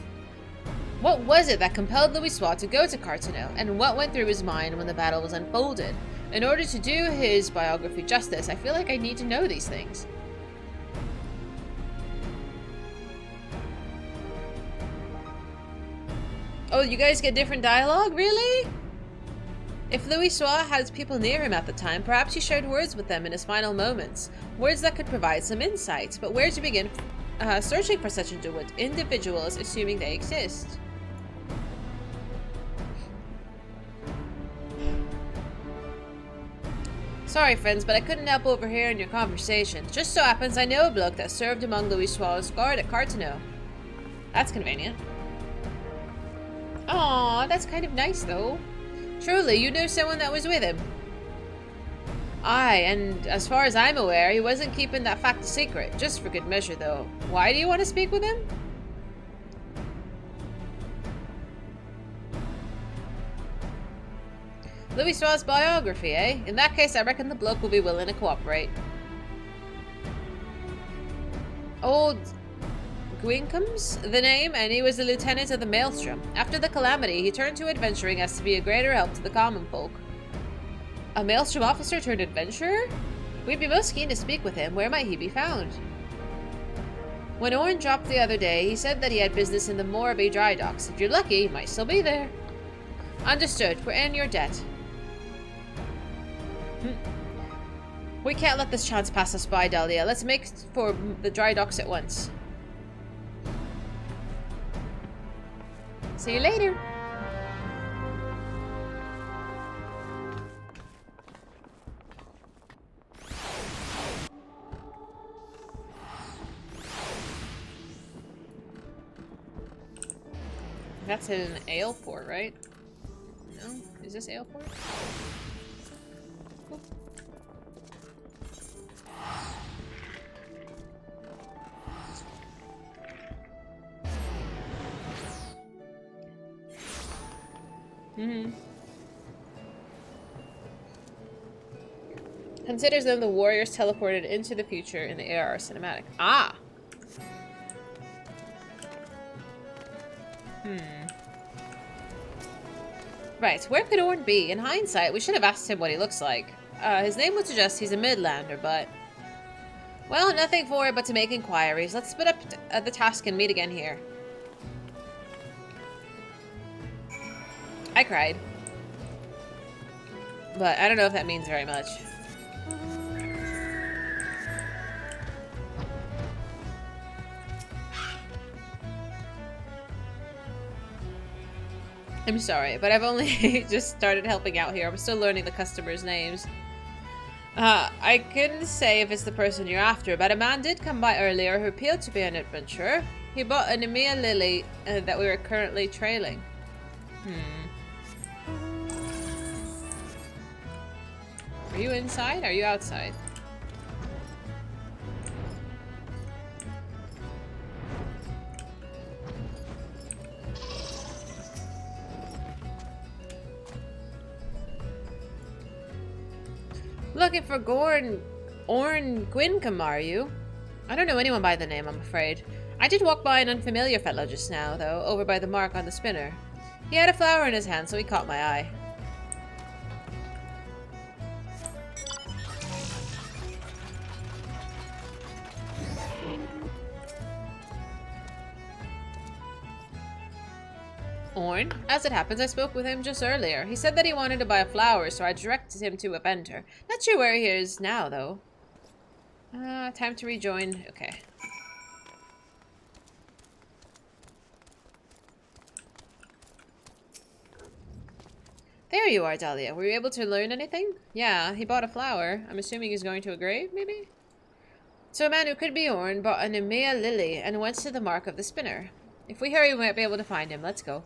What was it that compelled Louisoix to go to Cartanu, and what went through his mind when the battle was unfolded? In order to do his biography justice, I feel like I need to know these things. Oh, you guys get different dialogue? Really? If Louisoix has people near him at the time, perhaps he shared words with them in his final moments. Words that could provide some insights, but where to begin searching for such individuals, assuming they exist? Sorry, friends, but I couldn't help overhearing your conversation. Just so happens I know a bloke that served among Louisoix's guard at Cartanu. That's convenient. Aw, that's kind of nice, though. Truly, you knew someone that was with him. Aye, and as far as I'm aware, he wasn't keeping that fact a secret. Just for good measure, though. Why do you want to speak with him? Louis Strauss' biography, eh? In that case, I reckon the bloke will be willing to cooperate. Old Gwyncomb's the name, and he was a lieutenant of the Maelstrom. After the calamity, he turned to adventuring as to be a greater help to the common folk. A Maelstrom officer turned adventurer? We'd be most keen to speak with him. Where might he be found? When Orn dropped the other day, he said that he had business in the Moraby dry docks. If you're lucky, he might still be there. Understood. We're in your debt. We can't let this chance pass us by, Dahlia. Let's make for the dry docks at once. See you later. That's an ale port, right? No? Is this ale port? Cool. Considers them the warriors teleported into the future in the AR cinematic. Ah! Right, where could Orn be? In hindsight, we should have asked him what he looks like. His name would suggest he's a Midlander, but... Well, nothing for it but to make inquiries. Let's split up the task and meet again here. I cried. But I don't know if that means very much. I'm sorry, but I've only just started helping out here. I'm still learning the customers' names. I couldn't say if it's the person you're after, but a man did come by earlier who appeared to be an adventurer. He bought an Emea lily that we were currently trailing. Are you inside? Are you outside? Looking for Orn Gwyncom, are you? I don't know anyone by the name, I'm afraid. I did walk by an unfamiliar fellow just now, though, over by the mark on the spinner. He had a flower in his hand, so he caught my eye. Orn? As it happens, I spoke with him just earlier. He said that he wanted to buy a flower, so I directed him to a vendor. Not sure where he is now, though. Time to rejoin. Okay. There you are, Dahlia. Were you able to learn anything? Yeah, he bought a flower. I'm assuming he's going to a grave, maybe? So a man who could be Orn bought an Emea lily and went to the mark of the spinner. If we hurry, we might be able to find him. Let's go.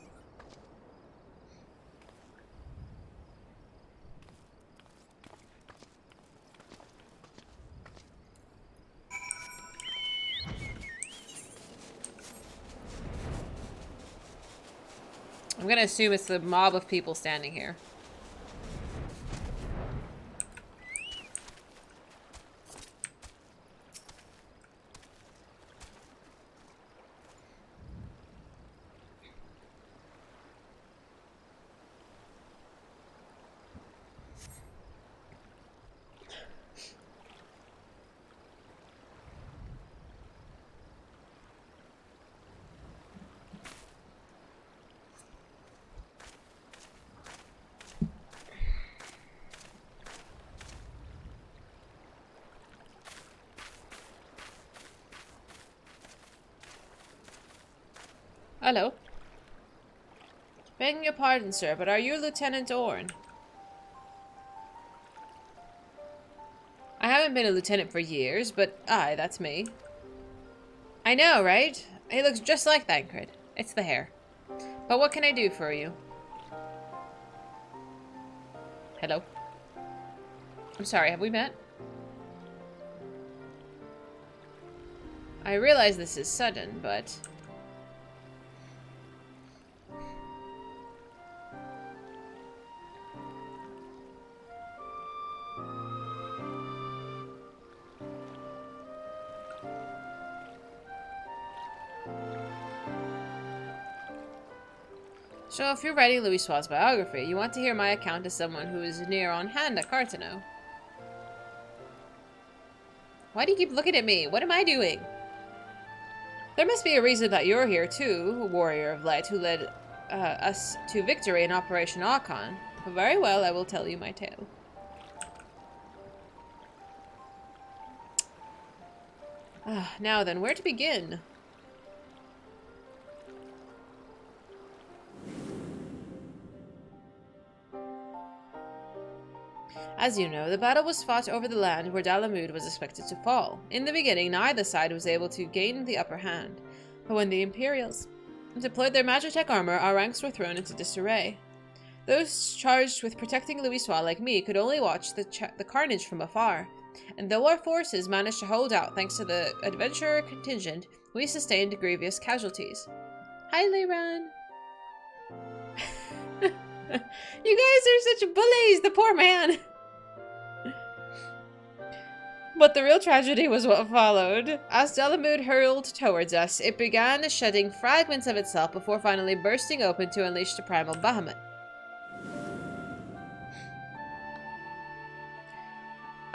I'm gonna assume it's the mob of people standing here. Hello. Begging your pardon, sir, but are you Lieutenant Orn? I haven't been a lieutenant for years, but aye, that's me. I know, right? He looks just like Thancred. It's the hair. But what can I do for you? Hello? I'm sorry, have we met? I realize this is sudden, but... So if you're writing Louisoire's biography, you want to hear my account as someone who is near on hand at Cartano. Why do you keep looking at me? What am I doing? There must be a reason that you're here too, warrior of light who led us to victory in Operation Archon. Very well, I will tell you my tale. Now then, where to begin? As you know, the battle was fought over the land where Dalamud was expected to fall. In the beginning, neither side was able to gain the upper hand, but when the Imperials deployed their Magitech armor, our ranks were thrown into disarray. Those charged with protecting Louisoire like me could only watch the carnage from afar, and though our forces managed to hold out thanks to the adventurer contingent, we sustained grievous casualties. Hi, Leiran. You guys are such bullies, the poor man. But the real tragedy was what followed. As Dalamud hurled towards us, it began shedding fragments of itself before finally bursting open to unleash the primal Bahamut.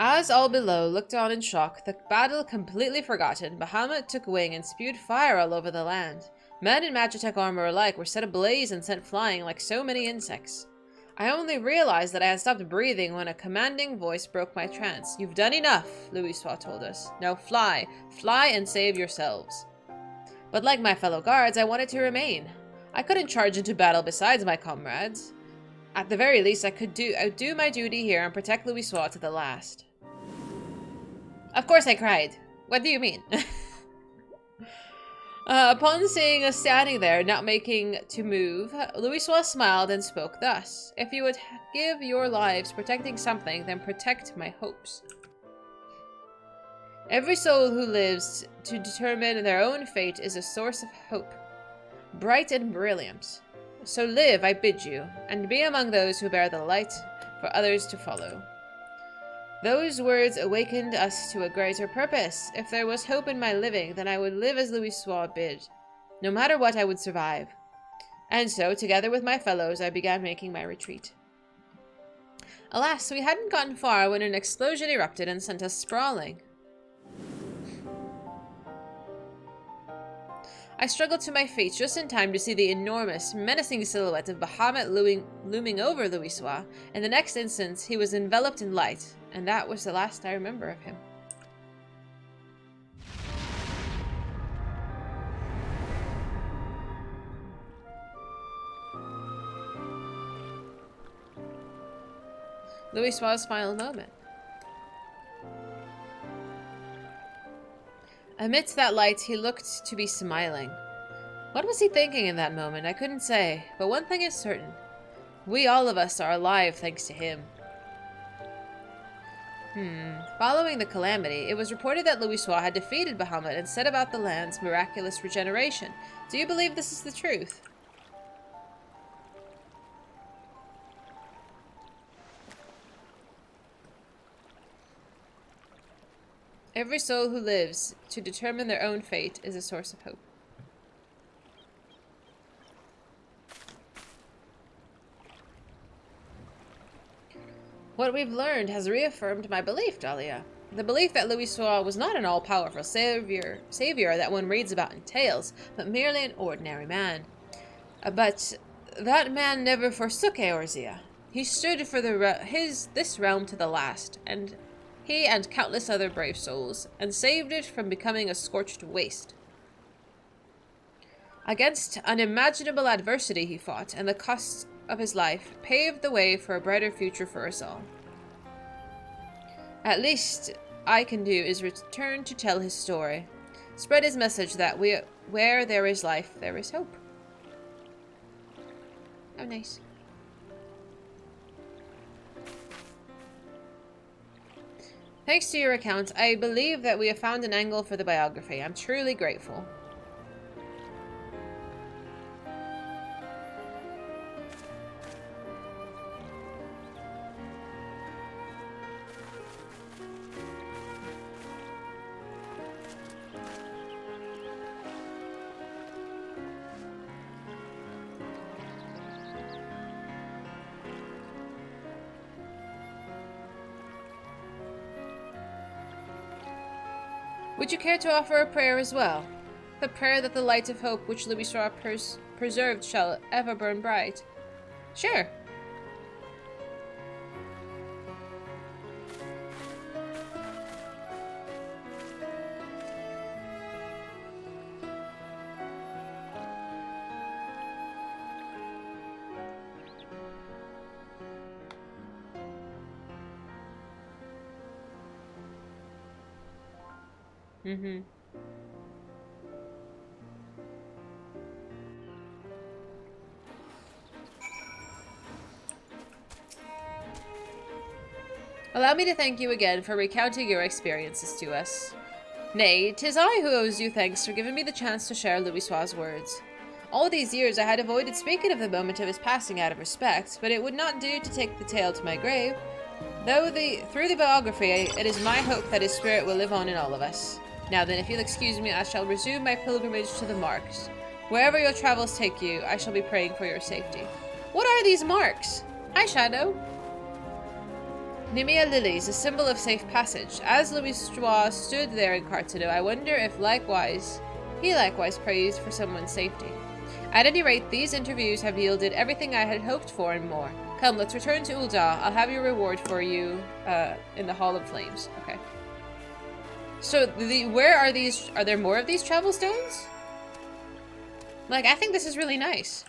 As all below looked on in shock, the battle completely forgotten, Bahamut took wing and spewed fire all over the land. Men in Magitech armor alike were set ablaze and sent flying like so many insects. I only realized that I had stopped breathing when a commanding voice broke my trance. You've done enough, Louisoire told us. Now fly. Fly and save yourselves. But like my fellow guards, I wanted to remain. I couldn't charge into battle besides my comrades. At the very least, I could outdo my duty here and protect Louisoire to the last. Of course I cried. What do you mean? Upon seeing us standing there, not making to move, Louisoire smiled and spoke thus. If you would give your lives protecting something, then protect my hopes. Every soul who lives to determine their own fate is a source of hope, bright and brilliant. So live, I bid you, and be among those who bear the light for others to follow. Those words awakened us to a greater purpose. If there was hope in my living, then I would live as Louisoire bid. No matter what, I would survive. And so, together with my fellows, I began making my retreat. Alas, we hadn't gotten far when an explosion erupted and sent us sprawling. I struggled to my feet just in time to see the enormous, menacing silhouette of Bahamut looming over Louisoire. In the next instant, he was enveloped in light, and that was the last I remember of him. Louisoire's final moment. Amidst that light, he looked to be smiling. What was he thinking in that moment? I couldn't say, but one thing is certain. We all of us are alive thanks to him. Following the calamity, it was reported that Louisoire had defeated Bahamut and set about the land's miraculous regeneration. Do you believe this is the truth? Every soul who lives to determine their own fate is a source of hope. What we've learned has reaffirmed my belief, Dahlia. The belief that Louisoire was not an all-powerful savior that one reads about in tales, but merely an ordinary man. But that man never forsook Eorzea. He stood for this realm to the last, and he and countless other brave souls, and saved it from becoming a scorched waste. Against unimaginable adversity he fought, and the cost of his life paved the way for a brighter future for us all. At least I can do is return to tell his story, spread his message that where there is life, there is hope. Oh, nice. Thanks to your account, I believe that we have found an angle for the biography. I'm truly grateful. Would you care to offer a prayer as well? The prayer that the light of hope which Louis preserved shall ever burn bright. Sure. Mm-hmm. Allow me to thank you again for recounting your experiences to us. Nay, 'tis I who owes you thanks for giving me the chance to share Louis' words. All these years I had avoided speaking of the moment of his passing out of respect, but it would not do to take the tale to my grave. Through the biography, it is my hope that his spirit will live on in all of us. Now then, if you'll excuse me, I shall resume my pilgrimage to the marks. Wherever your travels take you, I shall be praying for your safety. What are these marks? Hi, Shadow. Nemea lilies, a symbol of safe passage. As Louis stood there in Cartano, I wonder if he likewise prays for someone's safety. At any rate, these interviews have yielded everything I had hoped for and more. Come, let's return to Ul'dah. I'll have your reward for you in the Hall of Flames. Okay. So, where are these? Are there more of these travel stones? Like, I think this is really nice.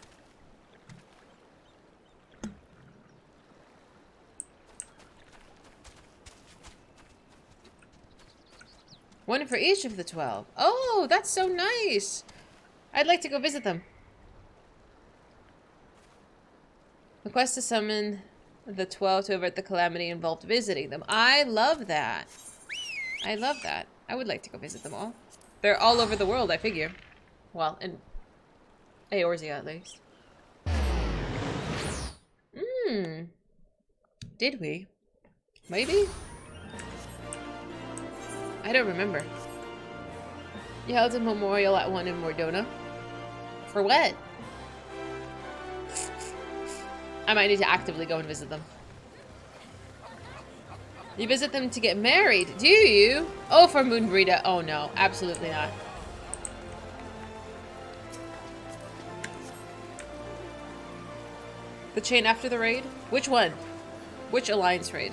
One for each of the 12. Oh, that's so nice. I'd like to go visit them. Request to summon the 12 to avert the calamity involved visiting them. I love that. I love that. I would like to go visit them all. They're all over the world, I figure. Well, in Eorzea at least. Did we? Maybe? I don't remember. You held a memorial at one in Mordona. For what? I might need to actively go and visit them. You visit them to get married, do you? Oh, for Moonbreeda. Oh no, absolutely not. The chain after the raid? Which one? Which alliance raid?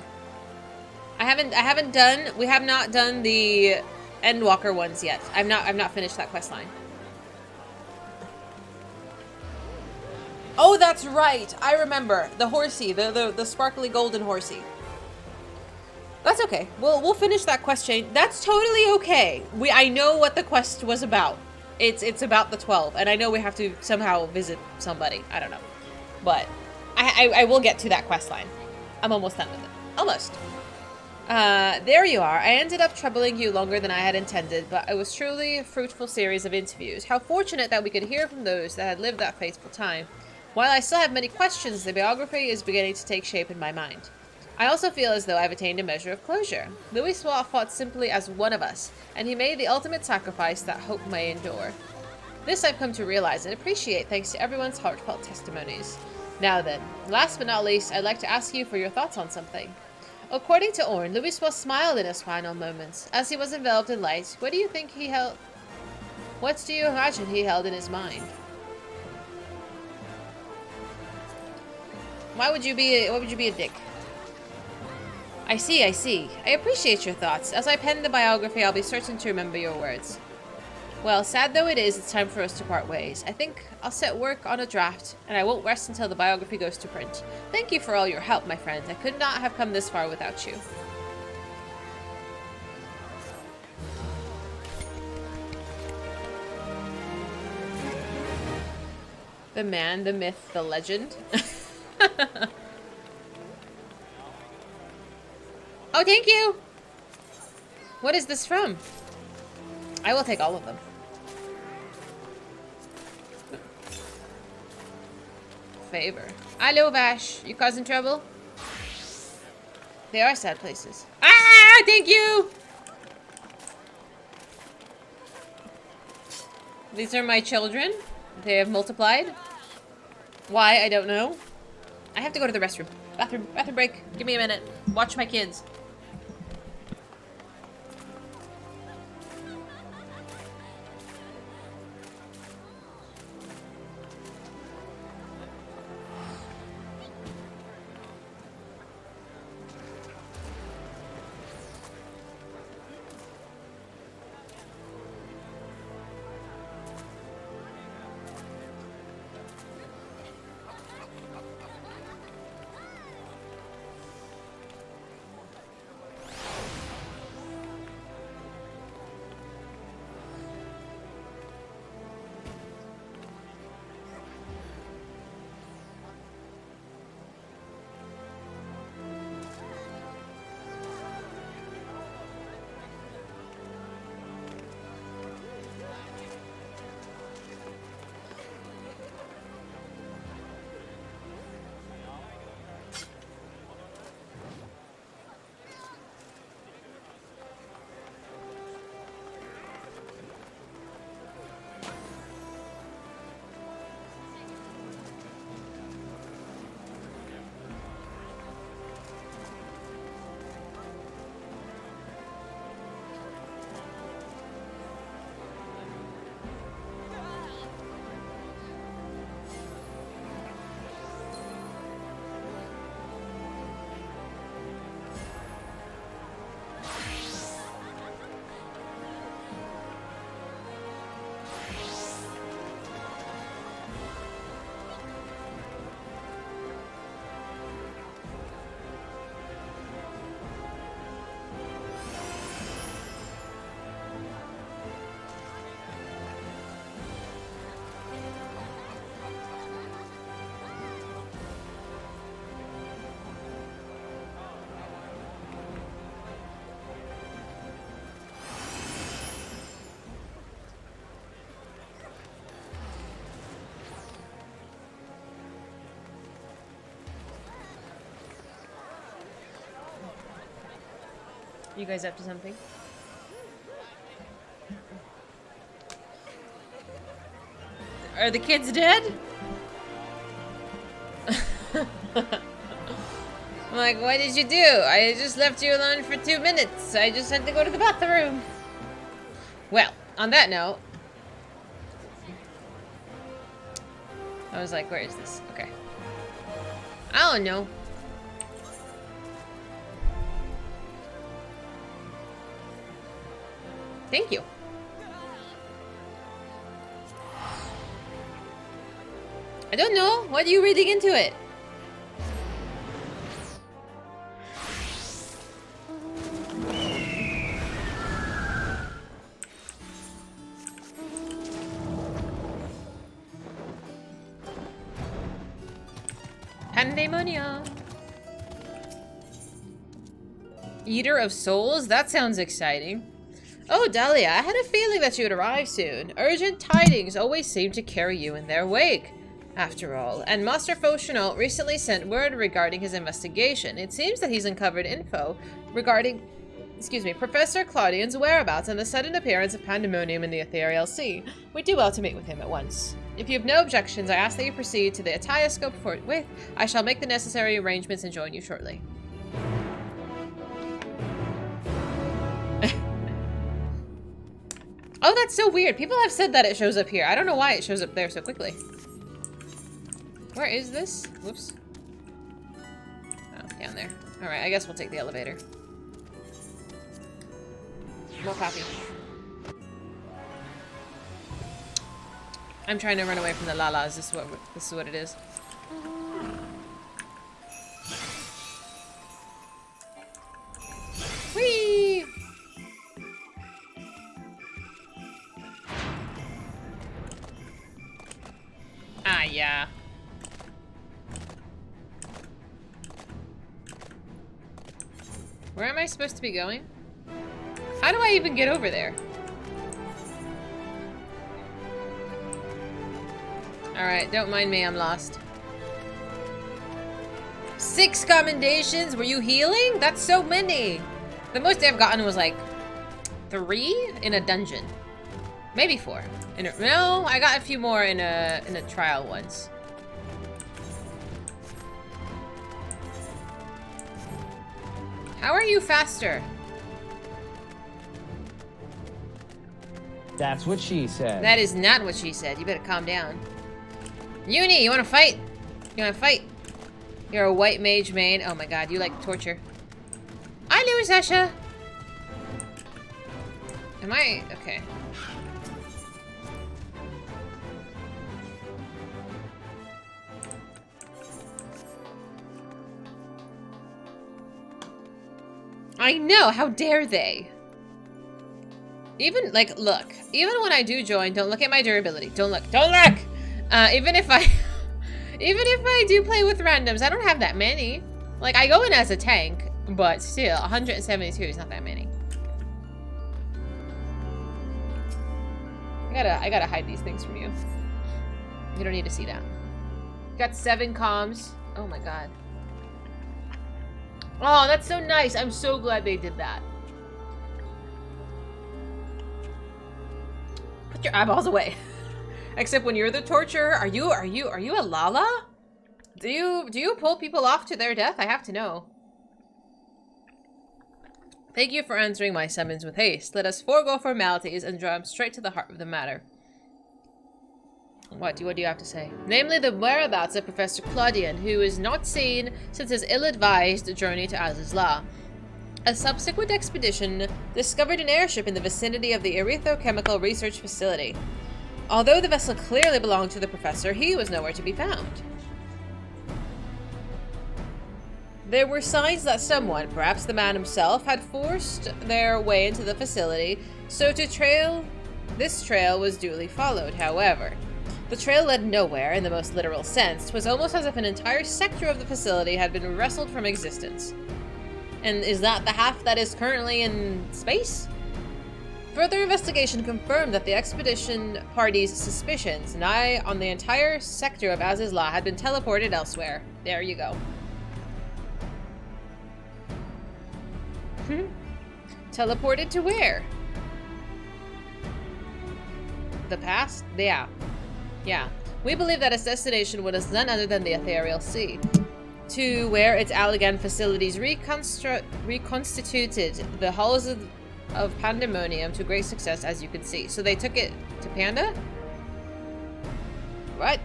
We have not done the Endwalker ones yet. I've not finished that quest line. Oh, that's right. I remember. The horsey, the sparkly golden horsey. That's okay. We'll finish that quest chain. That's totally okay. I know what the quest was about. It's about the 12, and I know we have to somehow visit somebody. I don't know. But I will get to that quest line. I'm almost done with it. Almost. There you are. I ended up troubling you longer than I had intended, but it was truly a fruitful series of interviews. How fortunate that we could hear from those that had lived that fateful time. While I still have many questions, the biography is beginning to take shape in my mind. I also feel as though I've attained a measure of closure. Louis fought simply as one of us, and he made the ultimate sacrifice that hope may endure. This I've come to realize and appreciate thanks to everyone's heartfelt testimonies. Now then, last but not least, I'd like to ask you for your thoughts on something. According to Orn, Louis smiled in his final moments. As he was enveloped in light, what do you imagine he held in his mind? Why would you be a dick? I see. I appreciate your thoughts. As I pen the biography, I'll be certain to remember your words. Well, sad though it is, it's time for us to part ways. I think I'll set work on a draft, and I won't rest until the biography goes to print. Thank you for all your help, my friend. I could not have come this far without you. The man, the myth, the legend. Oh, thank you! What is this from? I will take all of them. Favor. Hello, Vash. You causing trouble? They are sad places. Ah! Thank you! These are my children. They have multiplied. Why? I don't know. I have to go to the restroom. Bathroom break. Give me a minute. Watch my kids. You guys up to something? Are the kids dead? I'm like, what did you do? I just left you alone for 2 minutes. I just had to go to the bathroom. Well, on that note, I was like, where is this? Okay. I don't know. Thank you. I don't know. Why are you reading into it? Pandemonia. Eater of Souls? That sounds exciting. Oh, Dahlia, I had a feeling that you would arrive soon. Urgent tidings always seem to carry you in their wake, after all. And Master Fauchenot recently sent word regarding his investigation. It seems that he's uncovered info regarding, Professor Claudian's whereabouts and the sudden appearance of pandemonium in the ethereal sea. We do well to meet with him at once. If you have no objections, I ask that you proceed to the Atioscope forthwith. I shall make the necessary arrangements and join you shortly. Oh, that's so weird. People have said that it shows up here. I don't know why it shows up there so quickly. Where is this? Whoops. Oh, down there. Alright, I guess we'll take the elevator. More coffee. I'm trying to run away from the lalas. This is what it is. Whee! Ah, yeah. Where am I supposed to be going? How do I even get over there? Alright, don't mind me, I'm lost. 6 commendations? Were you healing? That's so many! The most I've gotten was like 3 in a dungeon. Maybe 4. No, I got a few more in a trial once. How are you faster? That's what she said. That is not what she said. You better calm down. Uni, you wanna fight? You wanna fight? You're a white mage main. Oh my god, you like torture. I lose, Asha. Am I? Okay. I know, how dare they? Even, like, look. Even when I do join, don't look at my durability. Don't look. Don't look! Even if I... even if I do play with randoms, I don't have that many. Like, I go in as a tank, but still, 172 is not that many. I gotta hide these things from you. You don't need to see that. Got 7 comms. Oh my god. Oh, that's so nice. I'm so glad they did that. Put your eyeballs away. Except when you're the torturer, are you a Lala? Do you pull people off to their death? I have to know. Thank you for answering my summons with haste. Let us forego formalities and jump straight to the heart of the matter. What do you have to say? Namely, the whereabouts of Professor Claudian, who is not seen since his ill-advised journey to Azizla. A subsequent expedition discovered an airship in the vicinity of the Erythrochemical Research Facility. Although the vessel clearly belonged to the professor, he was nowhere to be found. There were signs that someone, perhaps the man himself, had forced their way into the facility, so this trail was duly followed. However, the trail led nowhere in the most literal sense. 'Twas almost as if an entire sector of the facility had been wrestled from existence. And is that the half that is currently in space? Further investigation confirmed that the expedition party's suspicions nigh on the entire sector of Azizla had been teleported elsewhere. There you go. Teleported to where? The past? Yeah. Yeah. We believe that its destination was none other than the Ethereal Sea, to where its Allegan facilities reconstituted the halls of Pandemonium to great success, as you can see. So they took it to Panda? What?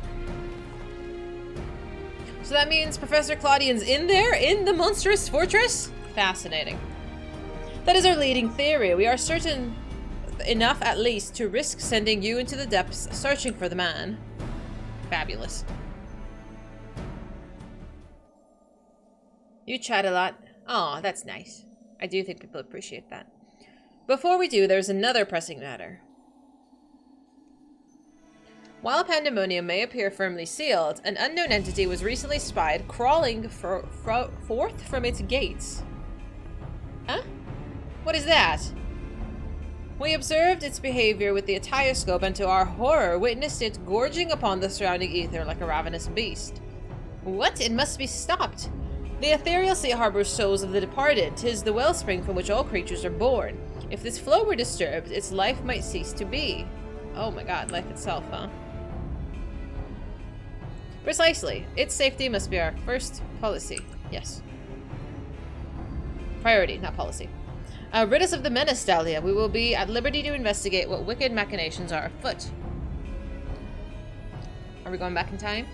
So that means Professor Claudian's in there? In the monstrous fortress? Fascinating. That is our leading theory. We are certain enough, at least, to risk sending you into the depths searching for the man. Fabulous. You chat a lot. Aw, that's nice. I do think people appreciate that. Before we do, there's another pressing matter. While Pandemonium may appear firmly sealed, an unknown entity was recently spied crawling forth from its gates. Huh? What is that? We observed its behavior with the Atioscope and to our horror witnessed it gorging upon the surrounding ether like a ravenous beast. What? It must be stopped. The Ethereal Sea harbors souls of the departed. 'Tis the wellspring from which all creatures are born. If this flow were disturbed, its life might cease to be. Oh my god, life itself, huh? Precisely. Its safety must be our first policy. Yes. Priority, not policy. Rid us of the menace, Dahlia. We will be at liberty to investigate what wicked machinations are afoot. Are we going back in time?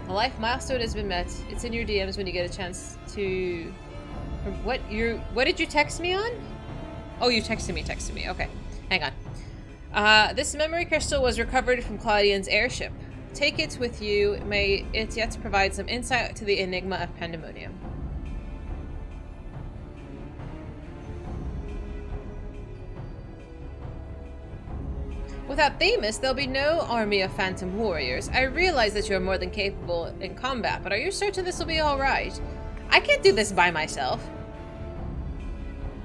A life milestone has been met. It's in your DMs when you get a chance to... What did you text me on? Oh, you texted me. Okay. Hang on. This memory crystal was recovered from Claudian's airship. Take it with you. May it yet provide some insight to the enigma of Pandemonium. Without Themis, there'll be no army of phantom warriors. I realize that you're more than capable in combat, but are you certain this will be alright? I can't do this by myself.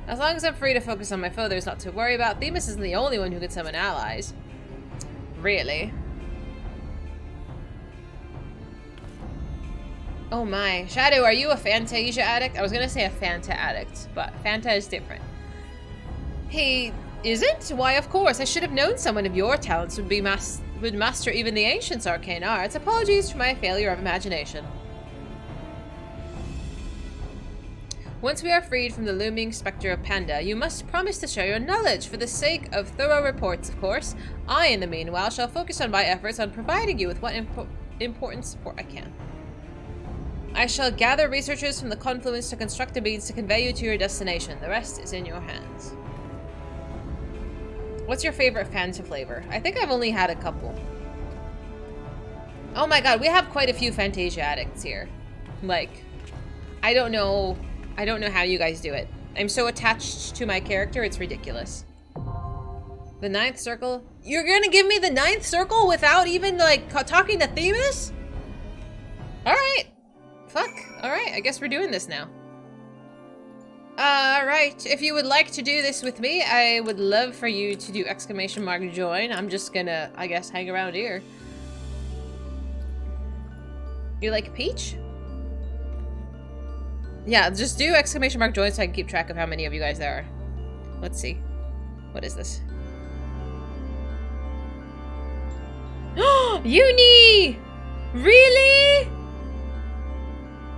As long as I'm free to focus on my foe, there's not to worry about. Themis isn't the only one who can summon allies. Really? Oh my. Shadow, are you a Fantasia addict? I was gonna say a Fanta addict, but Fanta is different. He isn't? Why, of course. I should have known someone of your talents would master even the Ancients' arcane arts. Apologies for my failure of imagination. Once we are freed from the looming specter of Panda, you must promise to share your knowledge. For the sake of thorough reports, of course. I, in the meanwhile, shall focus on my efforts on providing you with what important support I can. I shall gather researchers from the confluence to construct a means to convey you to your destination. The rest is in your hands. What's your favorite Fanta flavor? I think I've only had a couple. Oh my god, we have quite a few Fantasia addicts here. Like, I don't know how you guys do it. I'm so attached to my character, it's ridiculous. The 9th circle? You're gonna give me the 9th circle without even, like, talking to Themis? Alright. Fuck. Alright, I guess we're doing this now. Right. If you would like to do this with me, I would love for you to do !join. I'm just gonna, I guess, hang around here. You like Peach? Yeah, just do ! join so I can keep track of how many of you guys there are. Let's see. What is this? Uni! Really?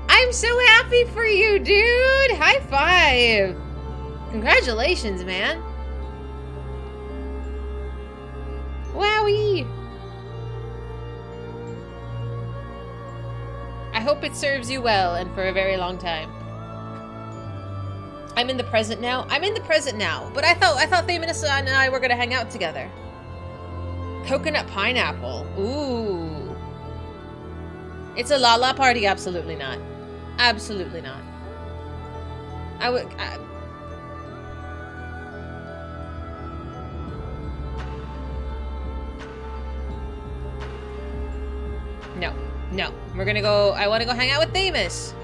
I'm so happy for you, dude! High five! Congratulations, man. Wowie! I hope it serves you well and for a very long time. I'm in the present now? I'm in the present now, but I thought Themis and I were gonna hang out together. Coconut pineapple. Ooh. It's a la-la party? Absolutely not. Absolutely not. No. No. We're gonna go... I want to go hang out with Themis.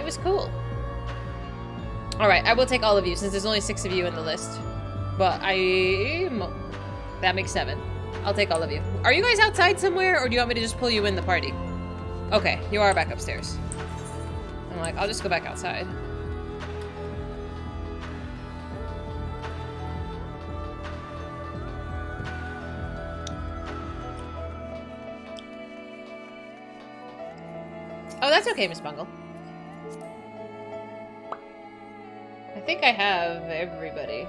It was cool. Alright, I will take all of you since there's only 6 of you in the list. But that makes 7. I'll take all of you. Are you guys outside somewhere, or do you want me to just pull you in the party? Okay, you are back upstairs. I'm like, I'll just go back outside. Oh, that's okay, Miss Bungle. I think I have everybody.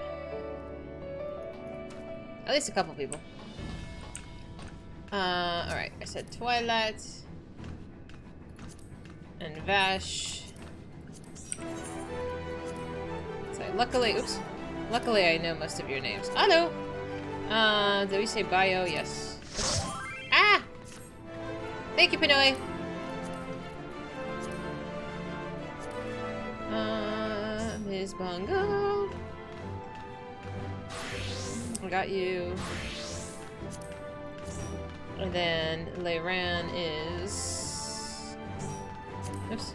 At least a couple people. Alright, I said Twilight. And Vash. So luckily, oops. Luckily I know most of your names. Hello! Did we say bio? Yes. Oops. Ah! Thank you, Pinoy! Ms. Bongo. I got you. And then Leiran is... Oops.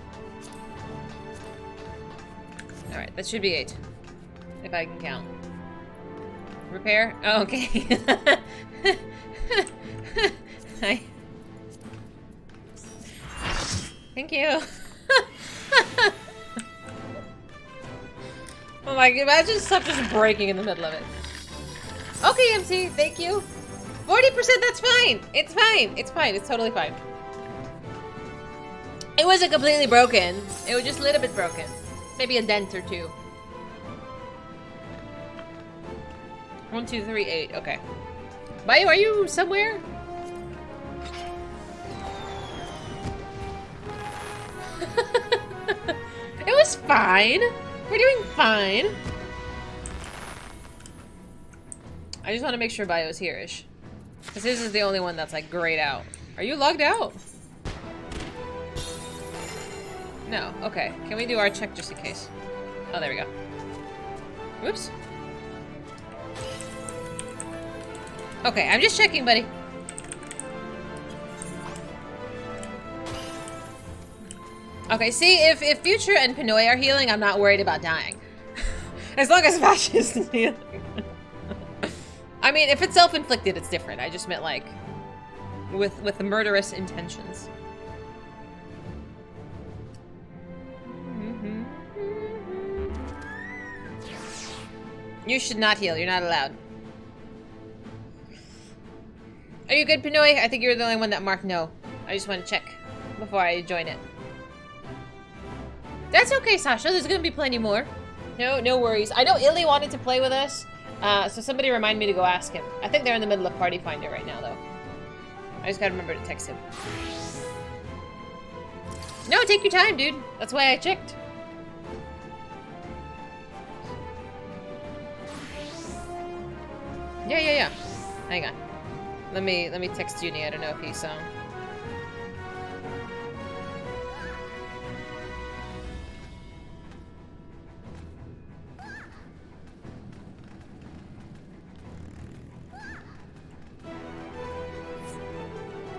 Alright, that should be 8. If I can count. Repair? Oh, okay. Hi. Thank you. Oh my god, imagine stuff just breaking in the middle of it. Okay, MC, thank you. 40%, that's fine. It's fine. It's fine. It's totally fine. It wasn't completely broken. It was just a little bit broken. Maybe a dent or 2. 1, 2, 3, 8. Okay. Bio, are you somewhere? It was fine. We're doing fine. I just want to make sure Bio's here-ish. Because his is the only one that's like grayed out. Are you logged out? No. Okay. Can we do our check just in case? Oh, there we go. Whoops. Okay, I'm just checking, buddy. Okay, see, if Future and Pinoy are healing, I'm not worried about dying. As long as Vash isn't healing. I mean, if it's self-inflicted, it's different. I just meant like with murderous intentions. You should not heal. You're not allowed. Are you good, Pinoy? I think you're the only one that marked no. I just want to check before I join it. That's okay, Sasha. There's gonna be plenty more. No worries. I know Illy wanted to play with us, so somebody remind me to go ask him. I think they're in the middle of Party Finder right now, though. I just gotta remember to text him. No, take your time, dude. That's why I checked. Yeah. Hang on. Let me text Junie. I don't know if he saw.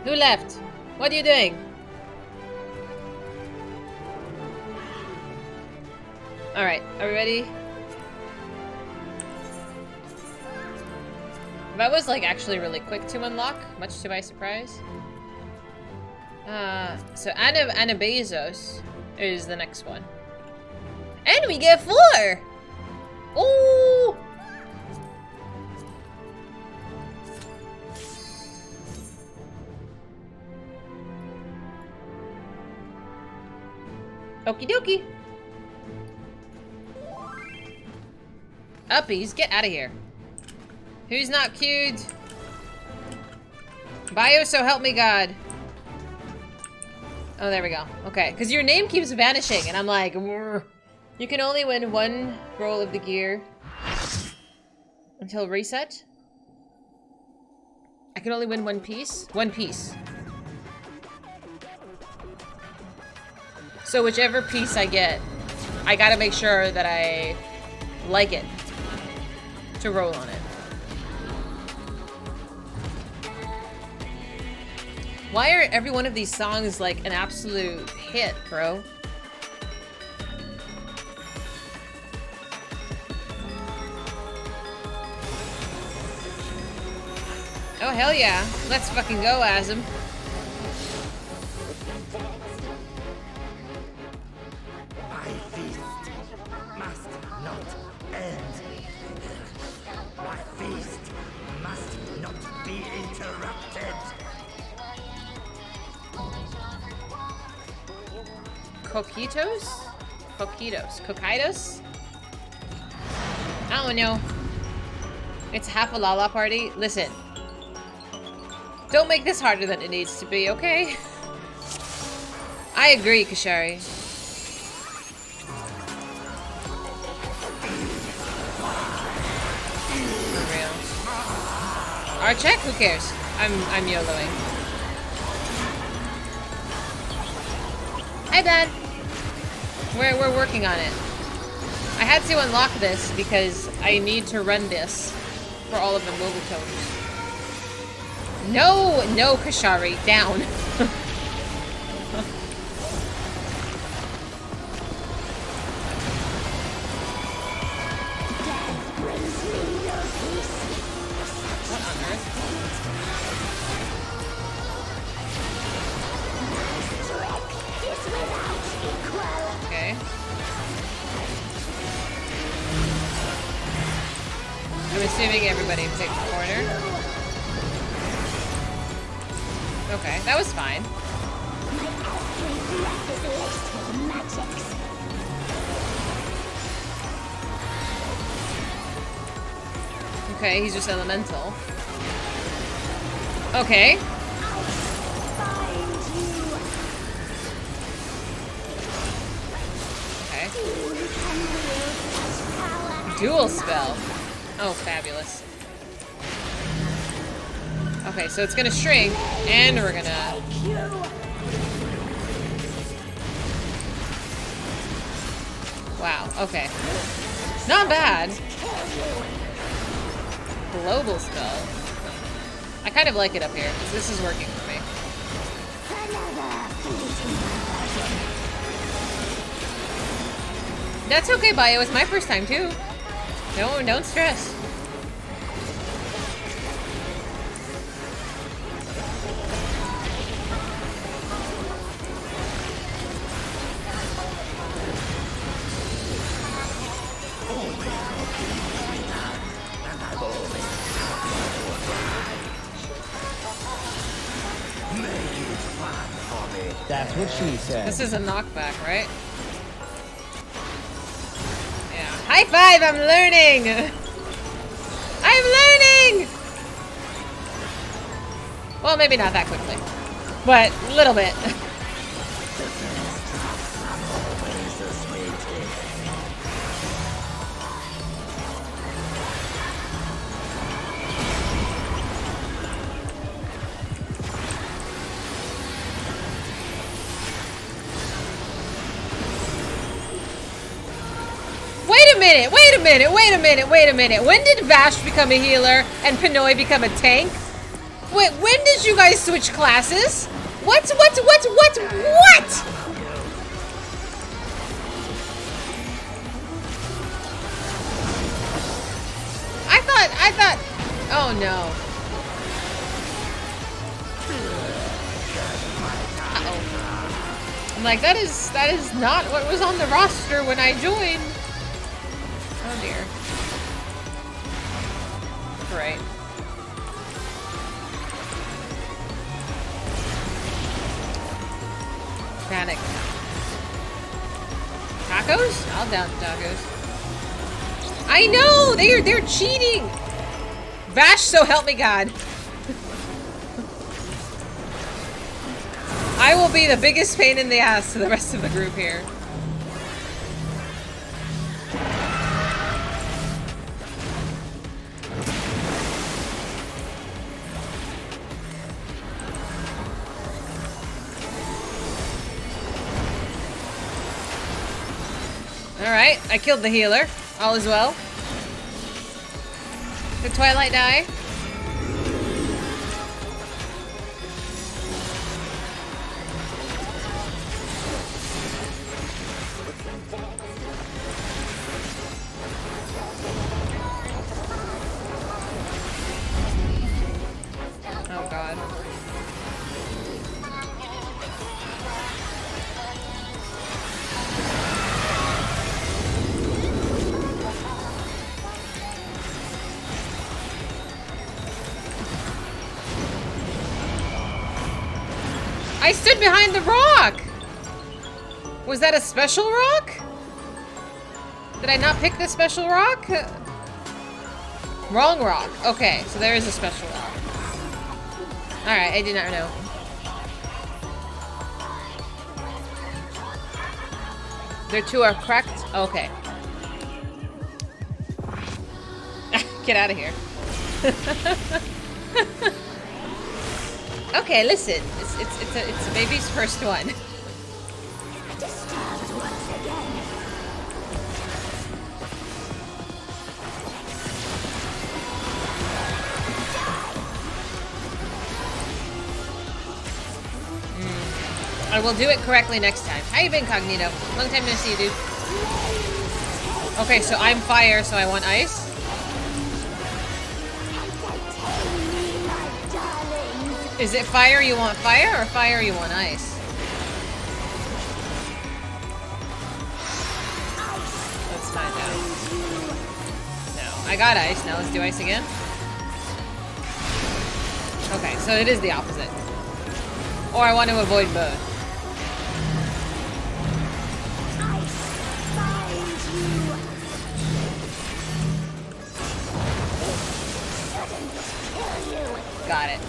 Who left? What are you doing? Alright, are we ready? That was like actually really quick to unlock, much to my surprise. So Anna Bezos is the next one. And we get 4! Ooh! Okie dokie. Uppies, get out of here. Who's not queued? Bio, so help me God. Oh, there we go. Okay, because your name keeps vanishing, and I'm like, "Wrr." You can only win 1 roll of the gear until reset. I can only win 1 piece? 1 piece. So whichever piece I get, I gotta make sure that I like it to roll on it. Why are every one of these songs like an absolute hit, bro? Oh, hell yeah. Let's fucking go, Azim. My feast must not end. My feast must not be interrupted. Coquitos? Coquitos. Coquitos? I don't know. It's half a Lala party. Listen. Don't make this harder than it needs to be, okay? I agree, Kashari. For real. Our check? Who cares? I'm YOLOing. Hi, Dad. We're working on it. I had to unlock this because I need to run this for all of the mobile tones. No, Kashari, down. What on earth? Okay. I'm assuming everybody picked corner. Okay, that was fine. Okay, he's just elemental. Okay. Okay. Dual spell. Oh, fabulous. Okay, so it's gonna shrink, and we're gonna... Wow, okay. Not bad. Global spell. I kind of like it up here, because this is working for me. That's okay, Bio. It's my first time, too. Don't stress. That's what she said. This is a knockback, right? Yeah. High five! I'm learning! I'm learning! Well, maybe not that quickly. But a little bit. Wait a minute. When did Vash become a healer and Pinoy become a tank? Wait, when did you guys switch classes? What? I thought, oh no. Uh-oh. I'm like, that is not what was on the roster when I joined. Oh dear. Right. Panic. Tacos? I'll down tacos. I know! They're cheating! Vash, so help me God. I will be the biggest pain in the ass to the rest of the group here. Alright, I killed the healer. All is well. Did Twilight die? Oh God. I stood behind the rock! Was that a special rock? Did I not pick the special rock? Wrong rock. Okay, so there is a special rock. Alright, I did not know. Their two are correct? Okay. Get out of here. Okay, listen. It's a baby's first one. Disturbed once again. I will do it correctly next time. How you been, Cognito? Long time no see you, dude. Okay, so I'm fire, so I want ice. Is it fire you want fire, or fire you want ice? Let's find out. No, I got ice. Now let's do ice again. Okay, so it is the opposite. Or I want to avoid both. Got it.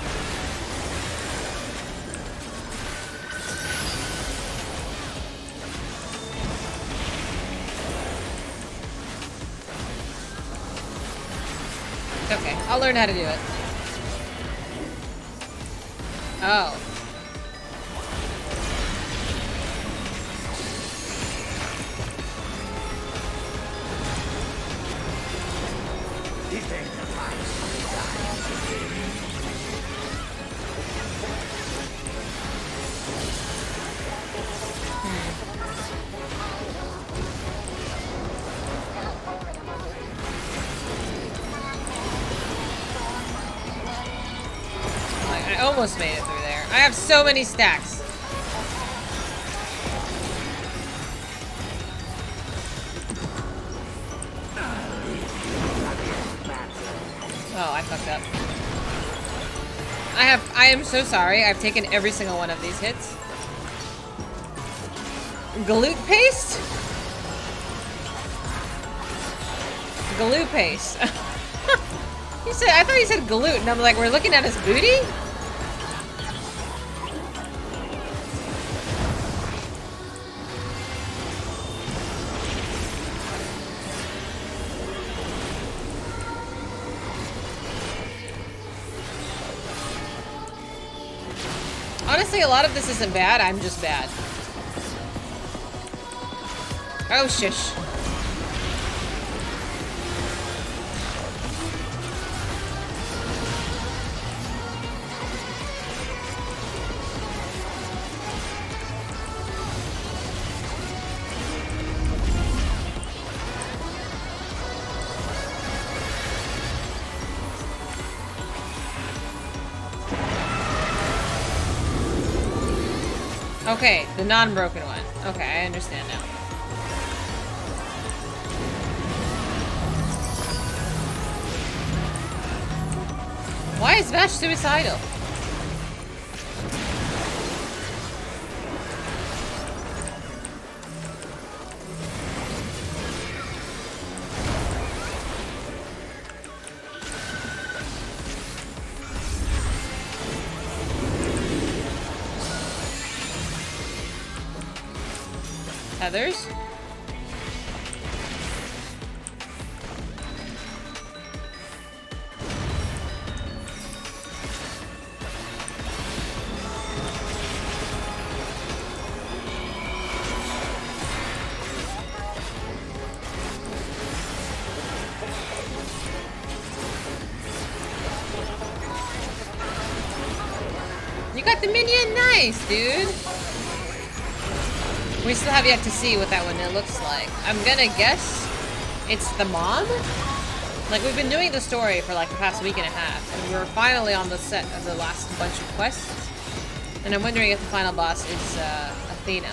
Okay, I'll learn how to do it. Oh. I almost made it through there. I have so many stacks. Oh, I fucked up. I am so sorry. I've taken every single one of these hits. Glute paste? Glute paste. He said, I thought he said glute, and I'm like, we're looking at his booty? Honestly, a lot of this isn't bad, I'm just bad. Oh, shush. Okay, the non-broken one. Okay, I understand now. Why is Vash suicidal? Heathers? You got the minion? Nice, dude. We still have yet to see what that one looks like. I'm gonna guess it's the mom? Like, we've been doing the story for like the past week and a half, and we're finally on the set of the last bunch of quests. And I'm wondering if the final boss is Athena.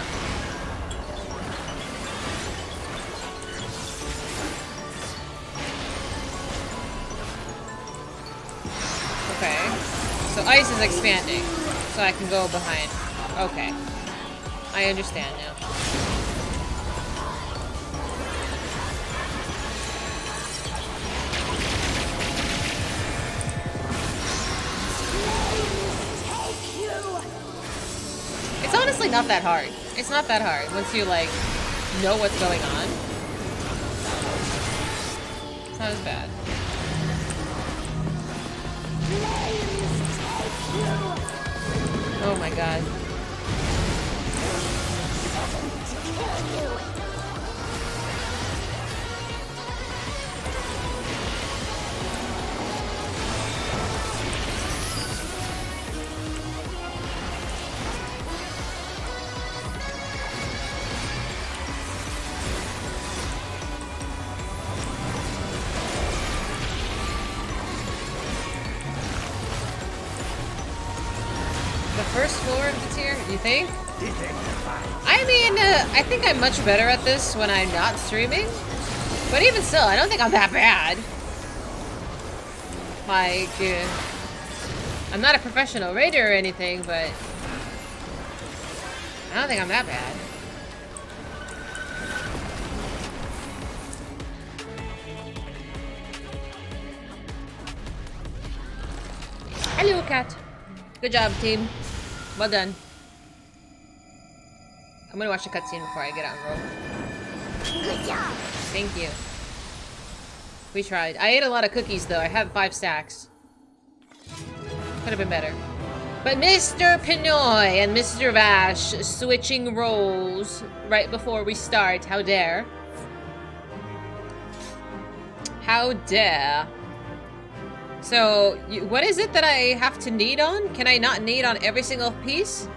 Okay. So ice is expanding, so I can go behind. Okay. I understand now. It's honestly not that hard. It's not that hard once you, like, know what's going on. It's not as bad. Oh my god. First floor of the tier, you think? I mean, I think I'm much better at this when I'm not streaming. But even still, I don't think I'm that bad. Like, I'm not a professional raider or anything, but I don't think I'm that bad. Hello, cat. Good job, team. Well done. I'm gonna watch the cutscene before I get out and roll. Good job. Thank you. We tried. I ate a lot of cookies, though. I have 5 stacks. Could have been better. But Mr. Pinoy and Mr. Vash switching roles right before we start. How dare. How dare. So, what is it that I have to need on? Can I not need on every single piece?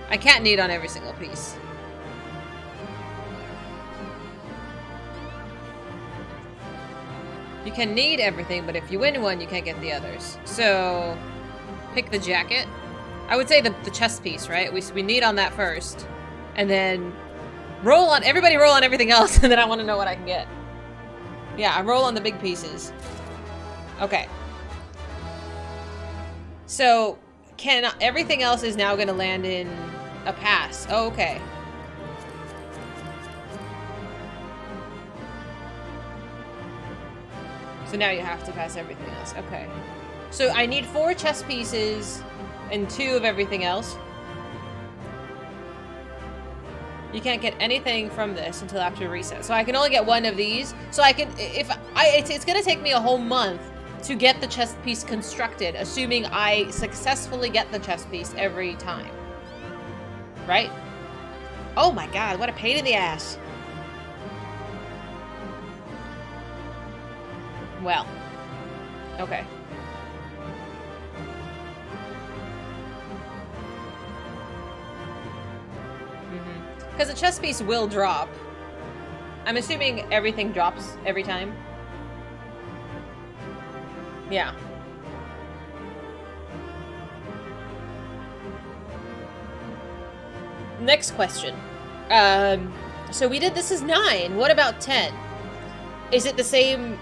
I can't need on every single piece. You can need everything, but if you win one, you can't get the others. So, pick the jacket. I would say the chest piece, right? We need on that first. And then everybody roll on everything else, and then I want to know what I can get. Yeah, I roll on the big pieces. Okay. So, everything else is now going to land in a pass. Oh, okay. So now you have to pass everything else. Okay. So I need 4 chess pieces and 2 of everything else. You can't get anything from this until after reset. So I can only get 1 of these. So I can, it's gonna take me a whole month to get the chess piece constructed, assuming I successfully get the chess piece every time. Right? Oh my god, what a pain in the ass. Well, okay. Because the chess piece will drop. I'm assuming everything drops every time. Yeah. Next question. So we did, this is 9. What about 10? Is it the same?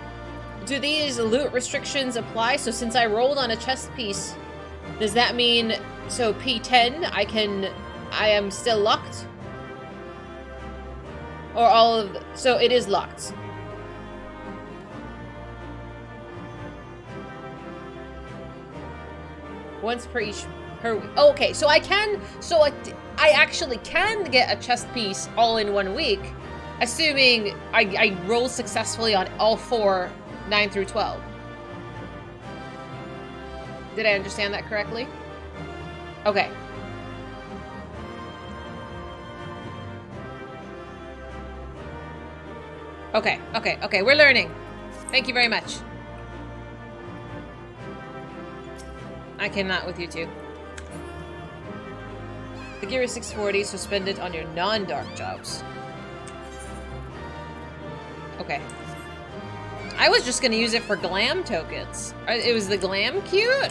Do these loot restrictions apply? So since I rolled on a chess piece, does that mean, so P10, I am still locked? Or all of, so it is locked. Once per week. Oh, okay, so I actually can get a chess piece all in 1 week, assuming I roll successfully on all 4, 9 through 12. Did I understand that correctly? Okay. Okay, we're learning. Thank you very much. I cannot with you two. The gear is 640, so spend it on your non-dark jobs. Okay. I was just gonna use it for glam tokens. It was the glam cute?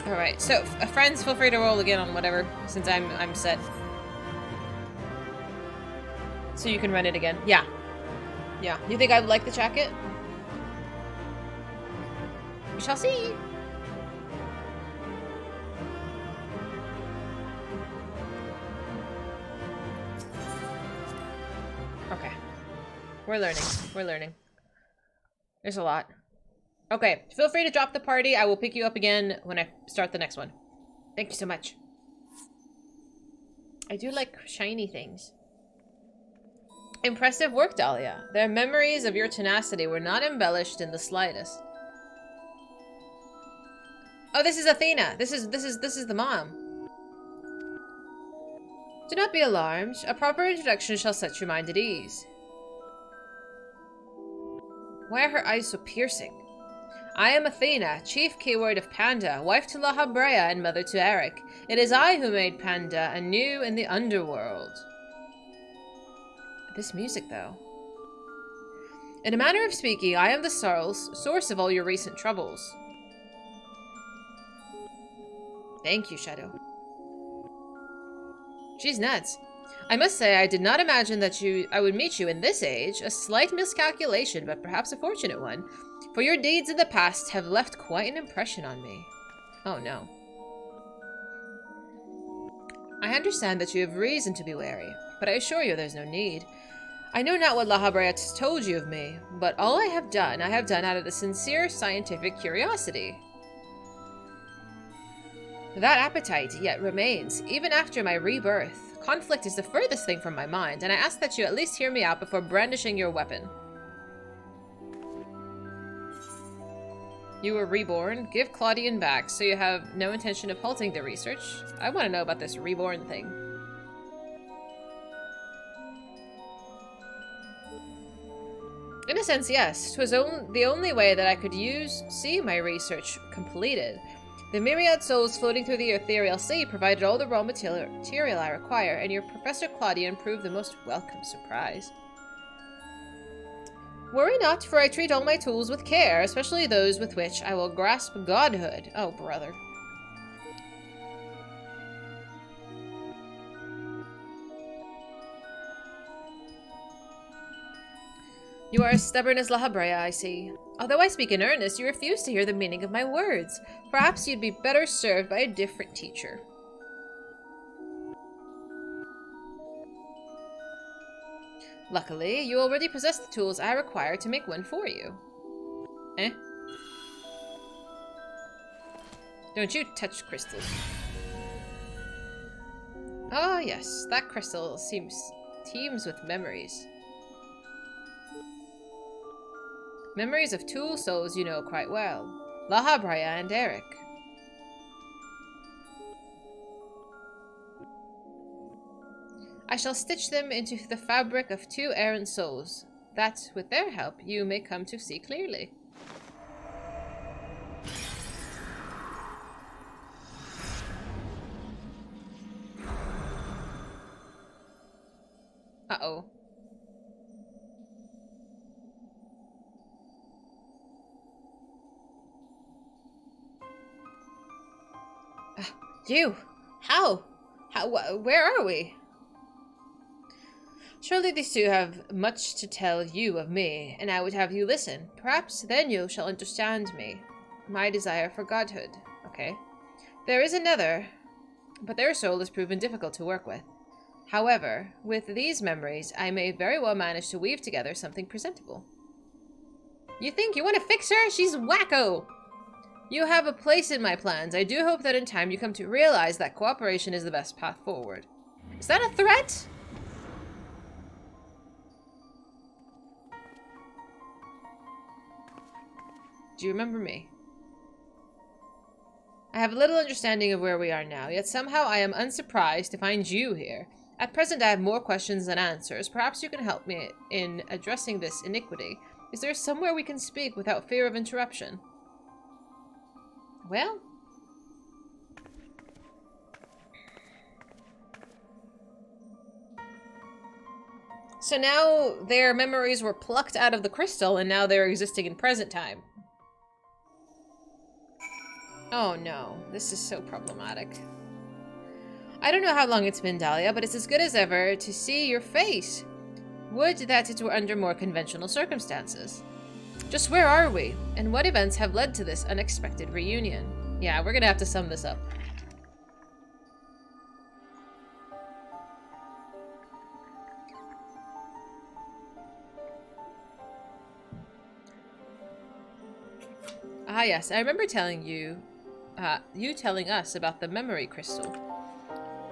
Alright, so friends, feel free to roll again on whatever, since I'm set. So you can run it again. Yeah. Yeah. You think I would like the jacket? We shall see. Okay. We're learning. We're learning. There's a lot. Okay. Feel free to drop the party. I will pick you up again when I start the next one. Thank you so much. I do like shiny things. Impressive work, Dahlia. Their memories of your tenacity were not embellished in the slightest. Oh, this is Athena. This is the mom. Do not be alarmed. A proper introduction shall set your mind at ease. Why are her eyes so piercing? I am Athena, chief keyword of Panda, wife to La Habrea and mother to Eric. It is I who made Panda anew in the underworld. This music, though. In a manner of speaking, I am the source of all your recent troubles. Thank you, Shadow. She's nuts. I must say, I did not imagine that I would meet you in this age. A slight miscalculation, but perhaps a fortunate one. For your deeds in the past have left quite an impression on me. Oh, no. I understand that you have reason to be wary, but I assure you there's no need. I know not what La Habrea has told you of me, but all I have done out of the sincere scientific curiosity. That appetite yet remains, even after my rebirth. Conflict is the furthest thing from my mind, and I ask that you at least hear me out before brandishing your weapon. You were reborn? Give Claudian back, so you have no intention of halting the research? I want to know about this reborn thing. In a sense, yes. 'Twas the only way that I could see my research completed. The myriad souls floating through the ethereal sea provided all the raw material I require, and your Professor Claudian proved the most welcome surprise. Worry not, for I treat all my tools with care, especially those with which I will grasp godhood. Oh, brother. You are as stubborn as Lahabrea, I see. Although I speak in earnest, you refuse to hear the meaning of my words. Perhaps you'd be better served by a different teacher. Luckily, you already possess the tools I require to make one for you. Eh? Don't you touch crystals. Oh yes, that crystal teems with memories. Memories of two souls you know quite well. Lahabrea and Eric. I shall stitch them into the fabric of two errant souls, that, with their help, you may come to see clearly. Uh-oh. You! How? Where are we? Surely these two have much to tell you of me, and I would have you listen. Perhaps then you shall understand me. My desire for godhood. Okay. There is another, but their soul has proven difficult to work with. However, with these memories, I may very well manage to weave together something presentable. You think you want to fix her? She's wacko! You have a place in my plans. I do hope that in time you come to realize that cooperation is the best path forward. Is that a threat? Do you remember me? I have little understanding of where we are now, yet somehow I am unsurprised to find you here. At present I have more questions than answers. Perhaps you can help me in addressing this iniquity. Is there somewhere we can speak without fear of interruption? Well... So now their memories were plucked out of the crystal and now they're existing in present time. Oh no, this is so problematic. I don't know how long it's been, Dahlia, but it's as good as ever to see your face. Would that it were under more conventional circumstances. Just where are we? And what events have led to this unexpected reunion? Yeah, we're gonna have to sum this up. Ah yes, I remember telling you, you telling us about the memory crystal.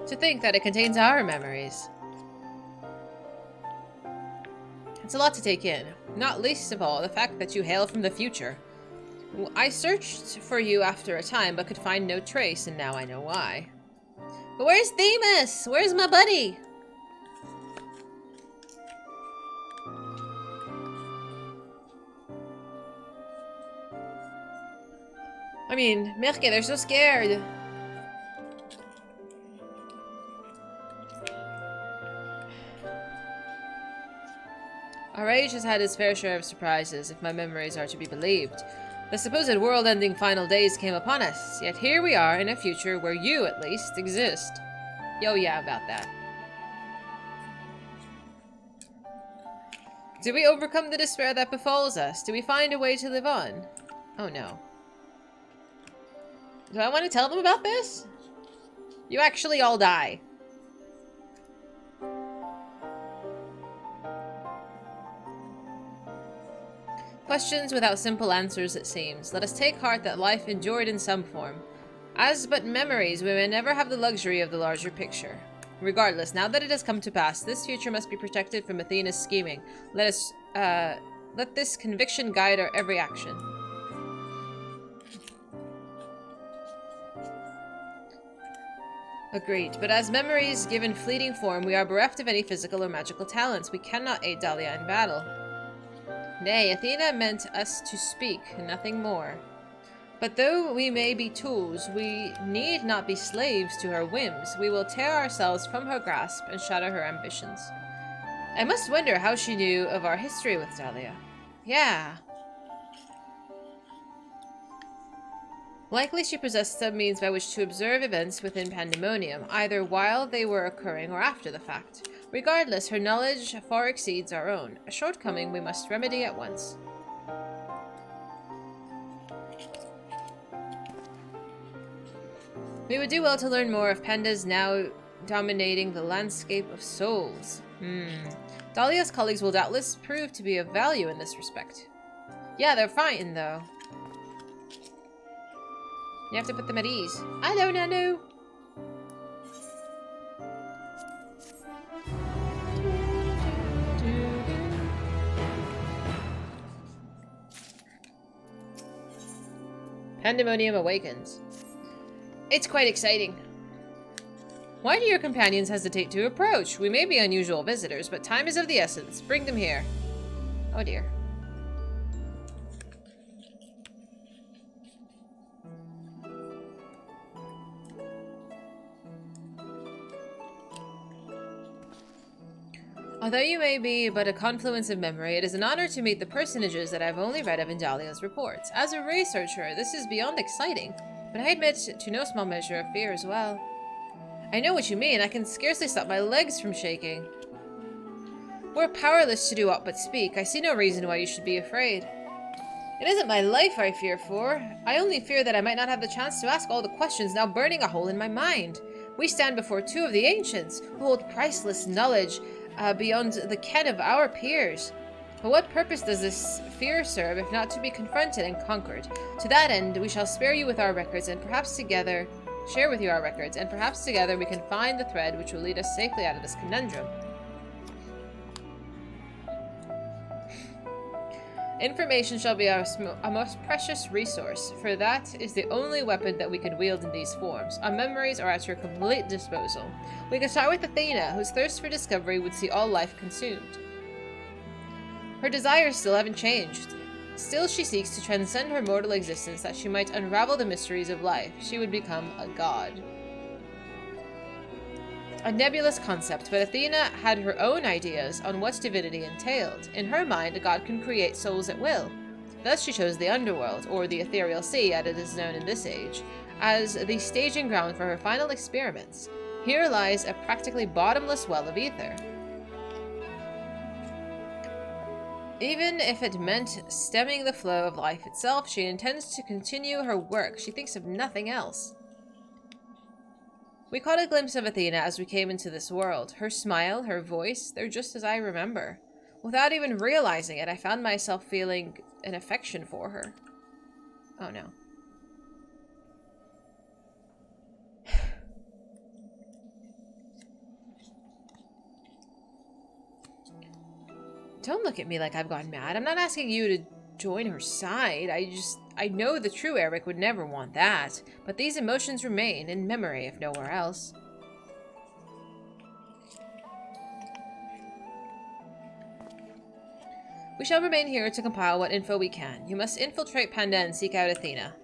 To think that it contains our memories. It's a lot to take in, not least of all the fact that you hail from the future. I searched for you after a time, but could find no trace, and now I know why. But where's Themis? Where's my buddy? I mean, Mirke, they're so scared. Our age has had its fair share of surprises, if my memories are to be believed. The supposed world-ending final days came upon us, yet here we are in a future where you, at least, exist. Yo, yeah, about that. Do we overcome the despair that befalls us? Do we find a way to live on? Oh no. Do I want to tell them about this? You actually all die. Questions without simple answers, it seems. Let us take heart that life endured in some form. As but memories, we may never have the luxury of the larger picture. Regardless, now that it has come to pass, this future must be protected from Athena's scheming. Let this conviction guide our every action. Agreed, but as memories given fleeting form, we are bereft of any physical or magical talents. We cannot aid Dahlia in battle. Nay, Athena meant us to speak, nothing more. But though we may be tools, we need not be slaves to her whims. We will tear ourselves from her grasp and shatter her ambitions. I must wonder how she knew of our history with Dahlia. Yeah. Likely she possessed some means by which to observe events within Pandemonium, either while they were occurring or after the fact. Regardless, her knowledge far exceeds our own, a shortcoming we must remedy at once. We would do well to learn more of Pandas now dominating the landscape of souls. Dahlia's colleagues will doubtless prove to be of value in this respect. Yeah, they're fighting though. You have to put them at ease. Hello, Nanu! Pandemonium awakens. It's quite exciting. Why do your companions hesitate to approach? We may be unusual visitors, but time is of the essence. Bring them here. Oh dear. Although you may be but a confluence of memory, it is an honor to meet the personages that I've only read of in Dahlia's reports. As a researcher, this is beyond exciting, but I admit to no small measure of fear as well. I know what you mean. I can scarcely stop my legs from shaking. We're powerless to do aught but speak. I see no reason why you should be afraid. It isn't my life I fear for. I only fear that I might not have the chance to ask all the questions now burning a hole in my mind. We stand before two of the ancients, who hold priceless knowledge beyond the ken of our peers. For what purpose does this fear serve if not to be confronted and conquered? To that end, we shall spare you with our records, and perhaps together share with you our records, and perhaps together we can find the thread which will lead us safely out of this conundrum. Information shall be our most precious resource, for that is the only weapon that we can wield in these forms. Our memories are at your complete disposal. We can start with Athena, whose thirst for discovery would see all life consumed. Her desires still haven't changed. Still she seeks to transcend her mortal existence that she might unravel the mysteries of life. She would become a god. A nebulous concept, but Athena had her own ideas on what divinity entailed. In her mind, a god can create souls at will. Thus she chose the underworld, or the ethereal sea as it is known in this age, as the staging ground for her final experiments. Here lies a practically bottomless well of ether. Even if it meant stemming the flow of life itself, she intends to continue her work. She thinks of nothing else. We caught a glimpse of Athena as we came into this world. Her smile, her voice, they're just as I remember. Without even realizing it, I found myself feeling an affection for her. Oh no. Don't look at me like I've gone mad. I'm not asking you to join her side. I know the true Eric would never want that, but these emotions remain in memory if nowhere else. We shall remain here to compile what info we can. You must infiltrate Panda and seek out Athena.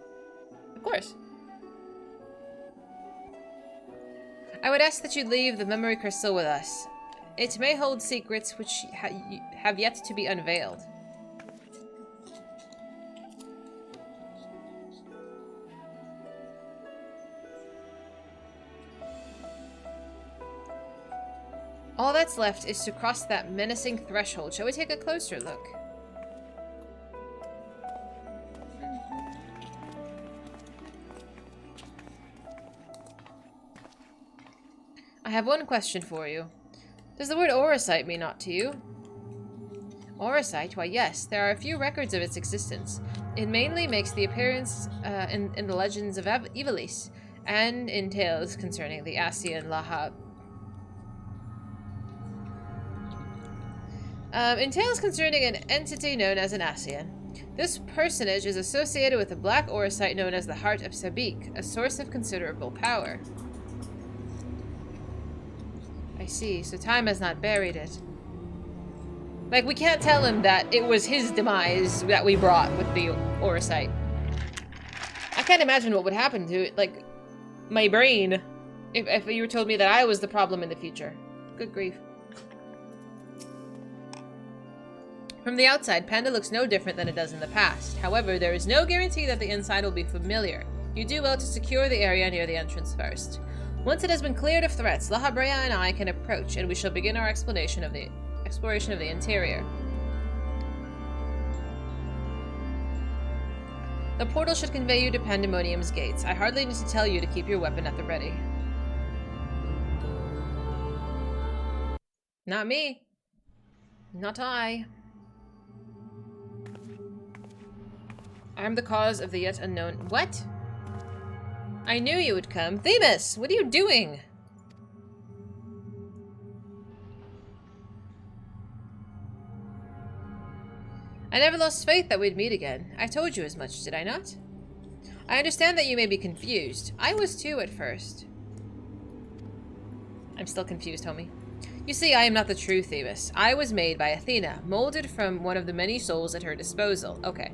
Of course. I would ask that you leave the memory crystal with us. It may hold secrets which have yet to be unveiled. All that's left is to cross that menacing threshold. Shall we take a closer look? I have one question for you. Does the word Orosite mean aught to you? Orosite? Why, yes. There are a few records of its existence. It mainly makes the appearance in the legends of Ivalice, and in tales concerning the Asian Lahab. In tales concerning an entity known as an Asian. This personage is associated with a black Orosite known as the Heart of Sabik, a source of considerable power. I see, so time has not buried it. Like, we can't tell him that it was his demise that we brought with the Orosite. I can't imagine what would happen to it, like, my brain, if you told me that I was the problem in the future. Good grief. From the outside, Panda looks no different than it does in the past. However, there is no guarantee that the inside will be familiar. You do well to secure the area near the entrance first. Once it has been cleared of threats, La Habrea and I can approach, and we shall begin our exploration of the interior. The portal should convey you to Pandemonium's gates. I hardly need to tell you to keep your weapon at the ready. Not me. Not I. I am the cause of the yet unknown— What? I knew you would come. Themis! What are you doing? I never lost faith that we'd meet again. I told you as much, did I not? I understand that you may be confused. I was too at first. I'm still confused, homie. You see, I am not the true Themis. I was made by Athena, molded from one of the many souls at her disposal. Okay.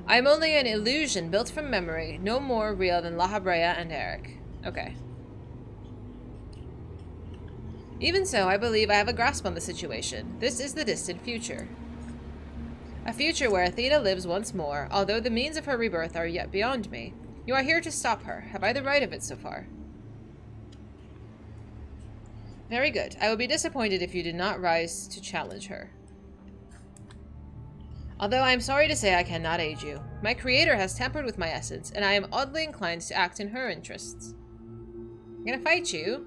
I am only an illusion built from memory, no more real than La Habrea and Eric. Okay. Even so, I believe I have a grasp on the situation. This is the distant future. A future where Athena lives once more, although the means of her rebirth are yet beyond me. You are here to stop her. Have I the right of it so far? Very good. I will be disappointed if you did not rise to challenge her. Although I am sorry to say I cannot aid you. My creator has tampered with my essence, and I am oddly inclined to act in her interests. I'm gonna fight you.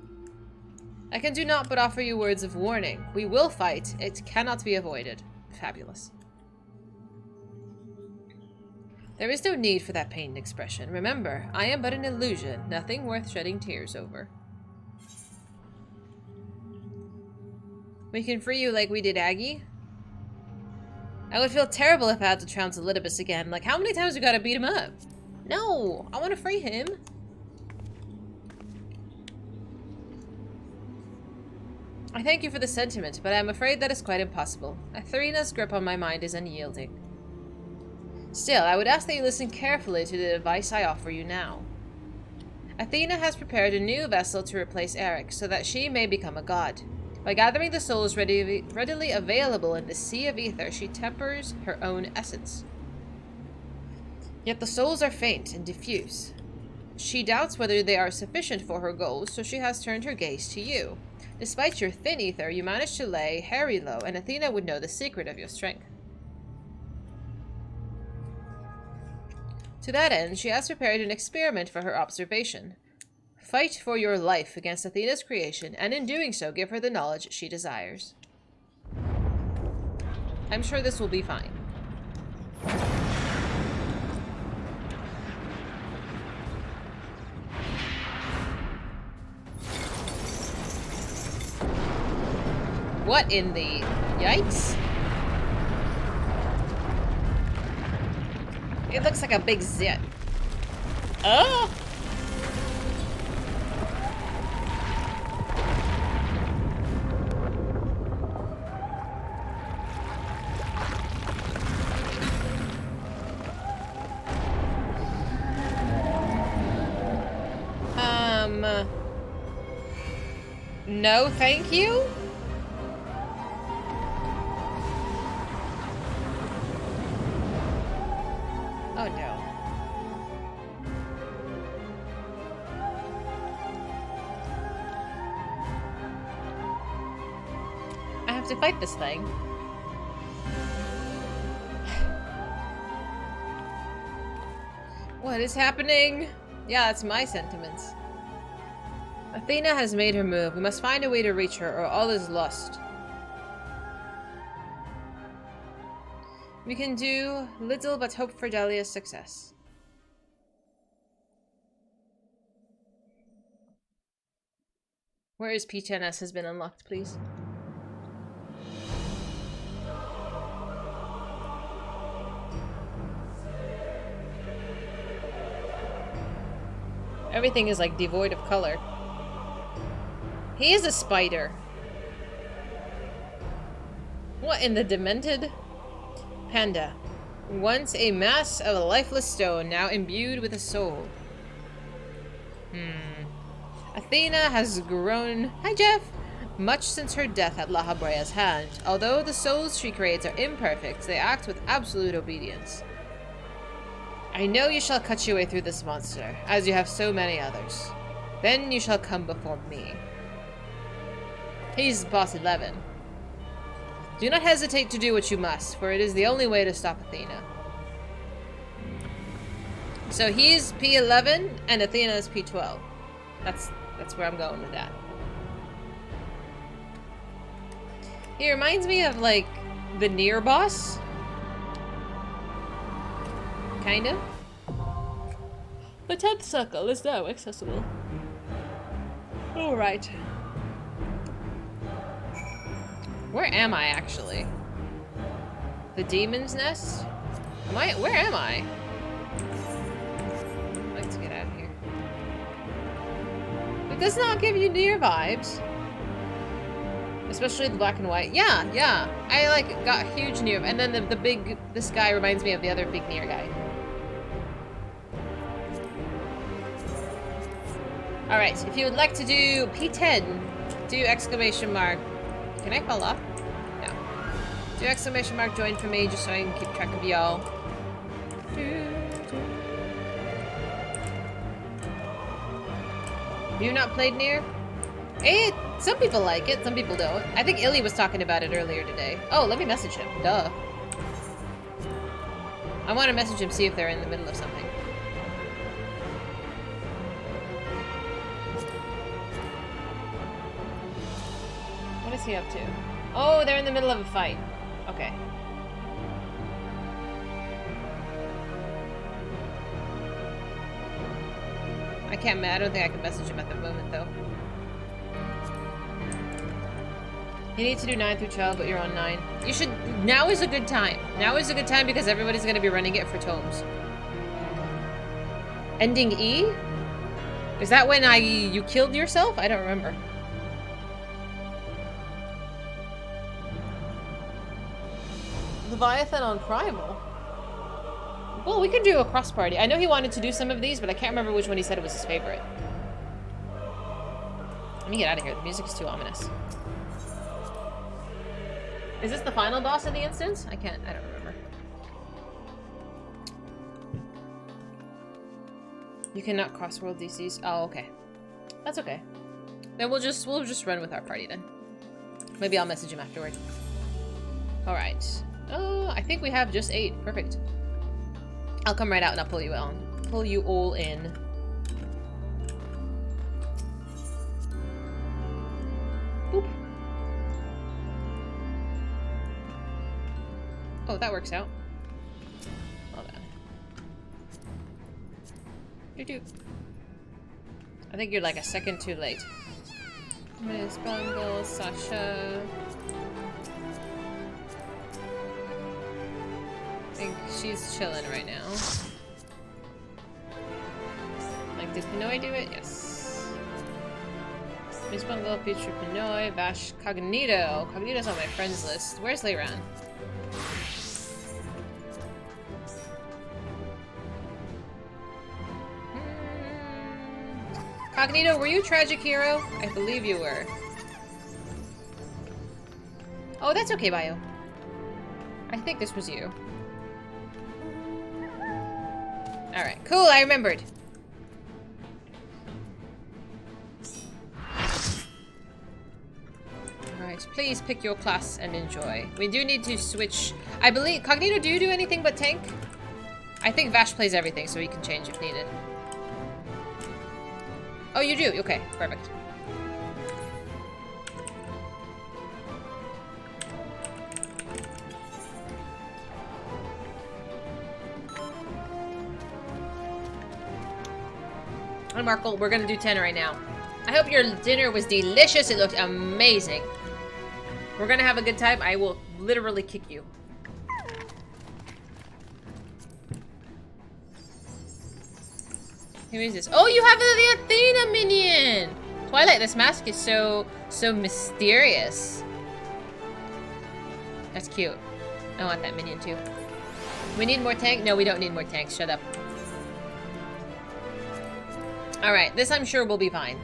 I can do naught but offer you words of warning. We will fight. It cannot be avoided. Fabulous. There is no need for that pained expression. Remember, I am but an illusion, nothing worth shedding tears over. We can free you like we did Aggie? I would feel terrible if I had to trounce Elidibus again. Like, how many times we gotta beat him up? No! I want to free him! I thank you for the sentiment, but I am afraid that is quite impossible. Athena's grip on my mind is unyielding. Still, I would ask that you listen carefully to the advice I offer you now. Athena has prepared a new vessel to replace Eric, so that she may become a god. By gathering the souls readily available in the sea of ether, she tempers her own essence. Yet the souls are faint and diffuse. She doubts whether they are sufficient for her goals, so she has turned her gaze to you. Despite your thin ether, you manage to lay Harry low, and Athena would know the secret of your strength. To that end, she has prepared an experiment for her observation. Fight for your life against Athena's creation, and in doing so, give her the knowledge she desires. I'm sure this will be fine. What in the... Yikes? It looks like a big zit. Oh! No, thank you? Oh no. I have to fight this thing. What is happening? Yeah, that's my sentiments. Athena has made her move. We must find a way to reach her, or all is lost. We can do little but hope for Delia's success. Where is P10S has been unlocked, please? Everything is like devoid of color. He is a spider. What in the demented? Panda. Once a mass of a lifeless stone, now imbued with a soul. Athena has grown... Hi, Jeff! much since her death at La Habrea's hand. Although the souls she creates are imperfect, they act with absolute obedience. I know you shall cut your way through this monster, as you have so many others. Then you shall come before me. He's boss 11. Do not hesitate to do what you must, for it is the only way to stop Athena. So he's P11 and Athena is P12. That's where I'm going with that. He reminds me of like the Nier boss. Kind of. The 10th circle is now accessible. Alright. Where am I actually? The Demon's Nest? Where am I? I'd like to get out of here. It does not give you Nier vibes. Especially the black and white. Yeah. I like got huge Nier. And then the big, this guy reminds me of the other big Nier guy. Alright, if you would like to do P10, do exclamation mark. Can I fall off? No. Do exclamation mark join for me just so I can keep track of y'all. You not played Nier? Some people like it, some people don't. I think Illy was talking about it earlier today. Oh, let me message him. Duh. I want to message him, see if they're in the middle of something. What is he up to? Oh, they're in the middle of a fight. Okay. I don't think I can message him at the moment, though. You need to do 9 through 12, but you're on 9. You should... Now is a good time. Now is a good time because everybody's going to be running it for tomes. Ending E? Is that when you killed yourself? I don't remember. Leviathan on Primal? Well, we could do a cross party. I know he wanted to do some of these, but I can't remember which one he said it was his favorite. Let me get out of here. The music is too ominous. Is this the final boss of the instance? I don't remember. You cannot cross world DCs. Oh, okay. That's okay. Then we'll just run with our party then. Maybe I'll message him afterward. Alright. Oh, I think we have just 8. Perfect. I'll come right out and I'll pull you on. Pull you all in. Boop. Oh, that works out. Hold on. Doo-doo. I think you're like a second too late. Miss Bungle, Sasha. I think she's chilling right now. Like, did Pinoy do it? Yes. Miss Bungle, Future Pinoy, Vash, Cognito. Cognito's on my friends list. Where's Leiran? Cognito, were you a tragic hero? I believe you were. Oh, that's okay, Bio. I think this was you. Alright, cool, I remembered. Alright, please pick your class and enjoy. We do need to switch. I believe... Cognito, do you do anything but tank? I think Vash plays everything, so he can change if needed. Oh, you do? Okay, perfect. And Markle, we're gonna do 10 right now. I hope your dinner was delicious. It looked amazing. We're gonna have a good time. I will literally kick you. Who is this? Oh, you have the Athena minion! Twilight, this mask is so mysterious. That's cute. I want that minion too. We need more tank? No, we don't need more tanks. Shut up. Alright, this I'm sure will be fine.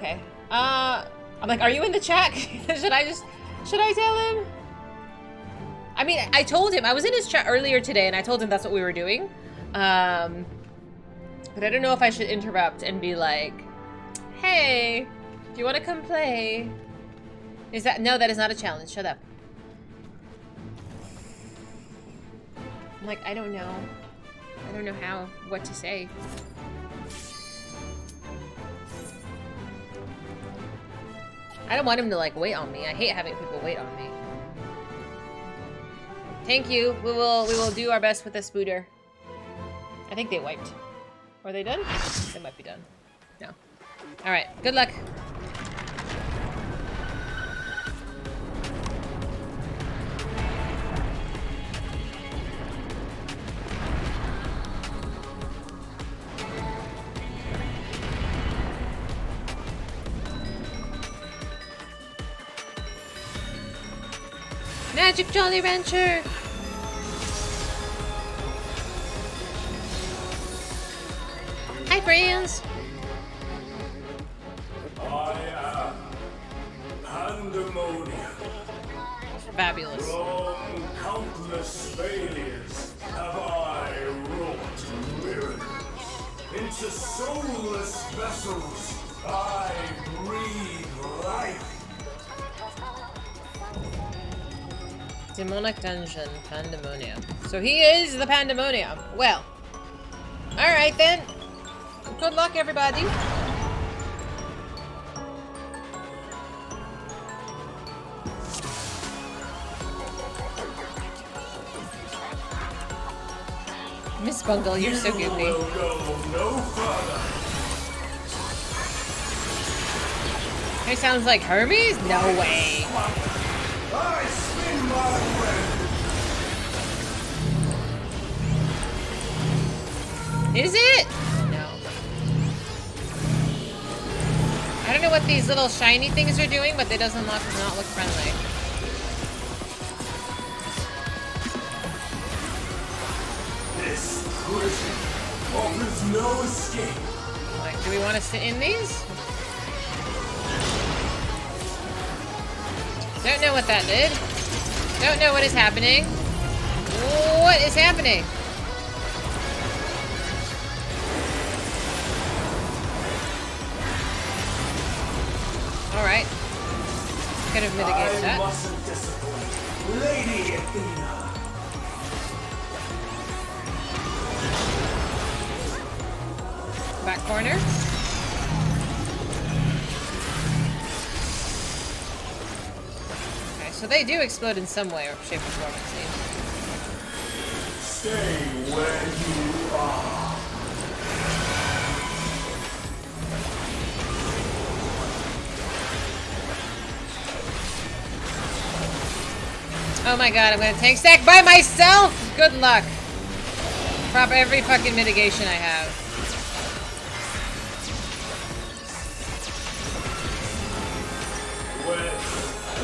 Okay. I'm like, are you in the chat? Should I tell him? I mean, I told him. I was in his chat earlier today, and I told him that's what we were doing. But I don't know if I should interrupt and be like, hey, do you want to come play? Is that... No, that is not a challenge. Shut up. I'm like, I don't know. I don't know what to say. I don't want him to, like, wait on me. I hate having people wait on me. Thank you. We will do our best with the spooter. I think they wiped. Are they done? They might be done. No. Alright, good luck. Magic Jolly Rancher! Hi, friends! I am Pandemonium. Fabulous. From countless failures have I wrought miracles. Into soulless vessels I breathe life. Demonic Dungeon, Pandemonium. So he is the Pandemonium. Well. Alright then. Good luck, everybody. Miss Bungle, you're so goofy. Will go no further. He sounds like Hermes? No way. I spin my web. Is it? No. I don't know what these little shiny things are doing, but it does not look friendly. This prison offers no escape. Like, do we want to sit in these? Don't know what that did. Don't know what is happening. What is happening? Alright. Could have mitigated that. I mustn't disappoint Lady Athena. Back corner. Okay, so they do explode in some way or shape or form, it seems. Stay where you are. Oh my god, I'm gonna tank stack by myself! Good luck. Prop every fucking mitigation I have.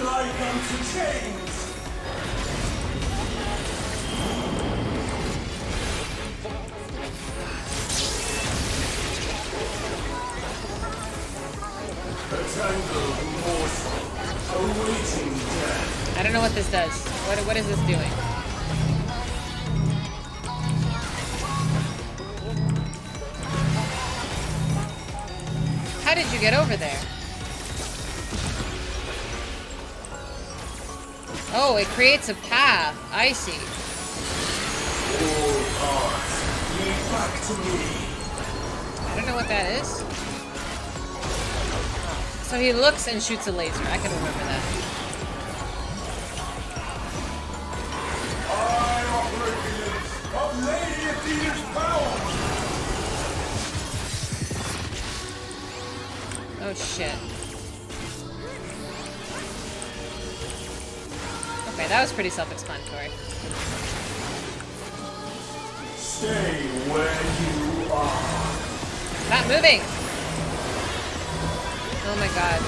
Like unto chains. A tangled morsel awaiting death. I don't know what this does. What is this doing? How did you get over there? Oh, it creates a path. I see. All hearts, lead back to me. I don't know what that is. So he looks and shoots a laser. I can remember that. I operate the limits of Lady Athena's power. Oh shit. Okay, that was pretty self-explanatory. Stay where you are. Not moving! Oh my god.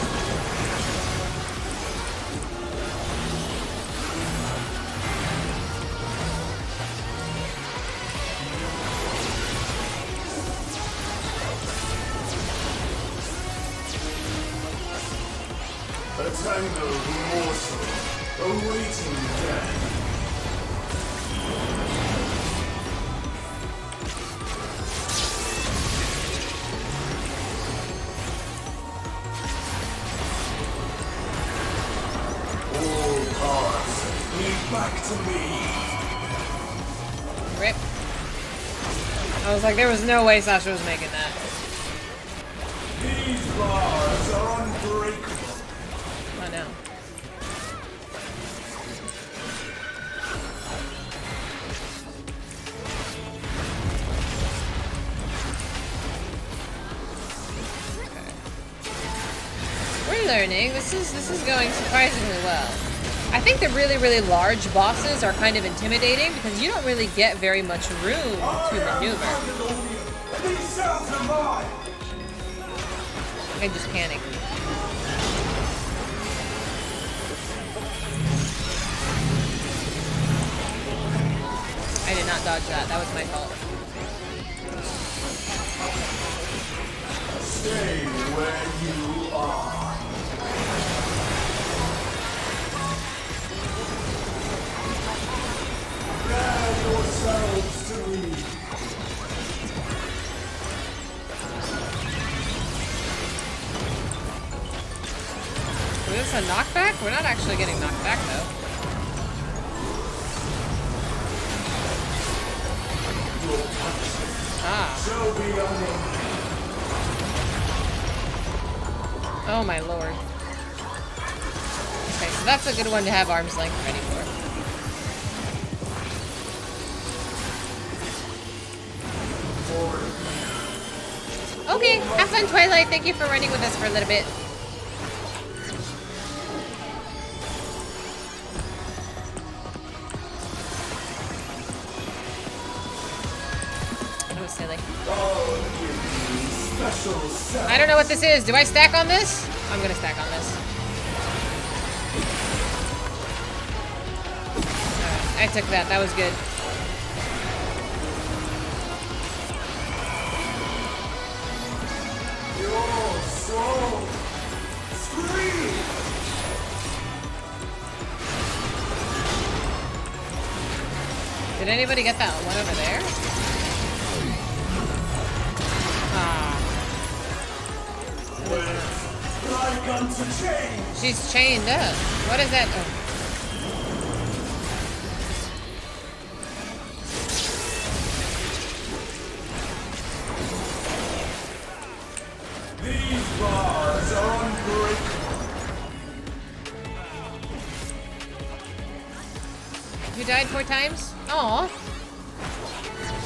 tangled morsel awaiting death. All paths lead back to me. Rip. I was like, there was no way Sasha was making that. These bars are unbreakable. Oh no. We're learning. This is going surprisingly well. I think the really large bosses are kind of intimidating because you don't really get very much room to maneuver. These cells are mine. I just panic. I did not dodge that. That was my fault. Stay where you are. Bear yourselves to me. Is this a knockback? We're not actually getting knocked back though. Ah. Shall be unending. Oh my lord. Okay, so that's a good one to have arm's length ready for. Okay, have fun, Twilight. Thank you for running with us for a little bit. That was silly. I don't know what this is. Do I stack on this? I'm gonna stack on this. Alright, I took that. That was good. Your soul scream. Did anybody get that one over there? Ah. Like unto chain. She's chained up. What is that? Oh. These bars are unbreakable. You died 4 times? Aw.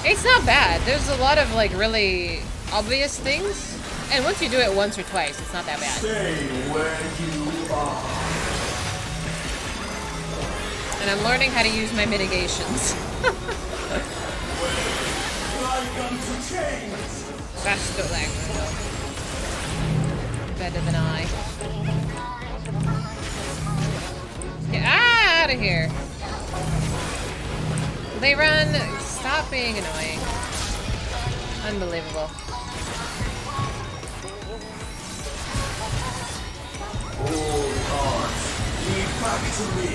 It's not bad. There's a lot of like really obvious things. And once you do it once or twice, it's not that bad. Stay where you are. And I'm learning how to use my mitigations. Like unto chains. That's the language. Better than I. Get out of here. They run. Stop being annoying. Unbelievable. All hearts lead back to me.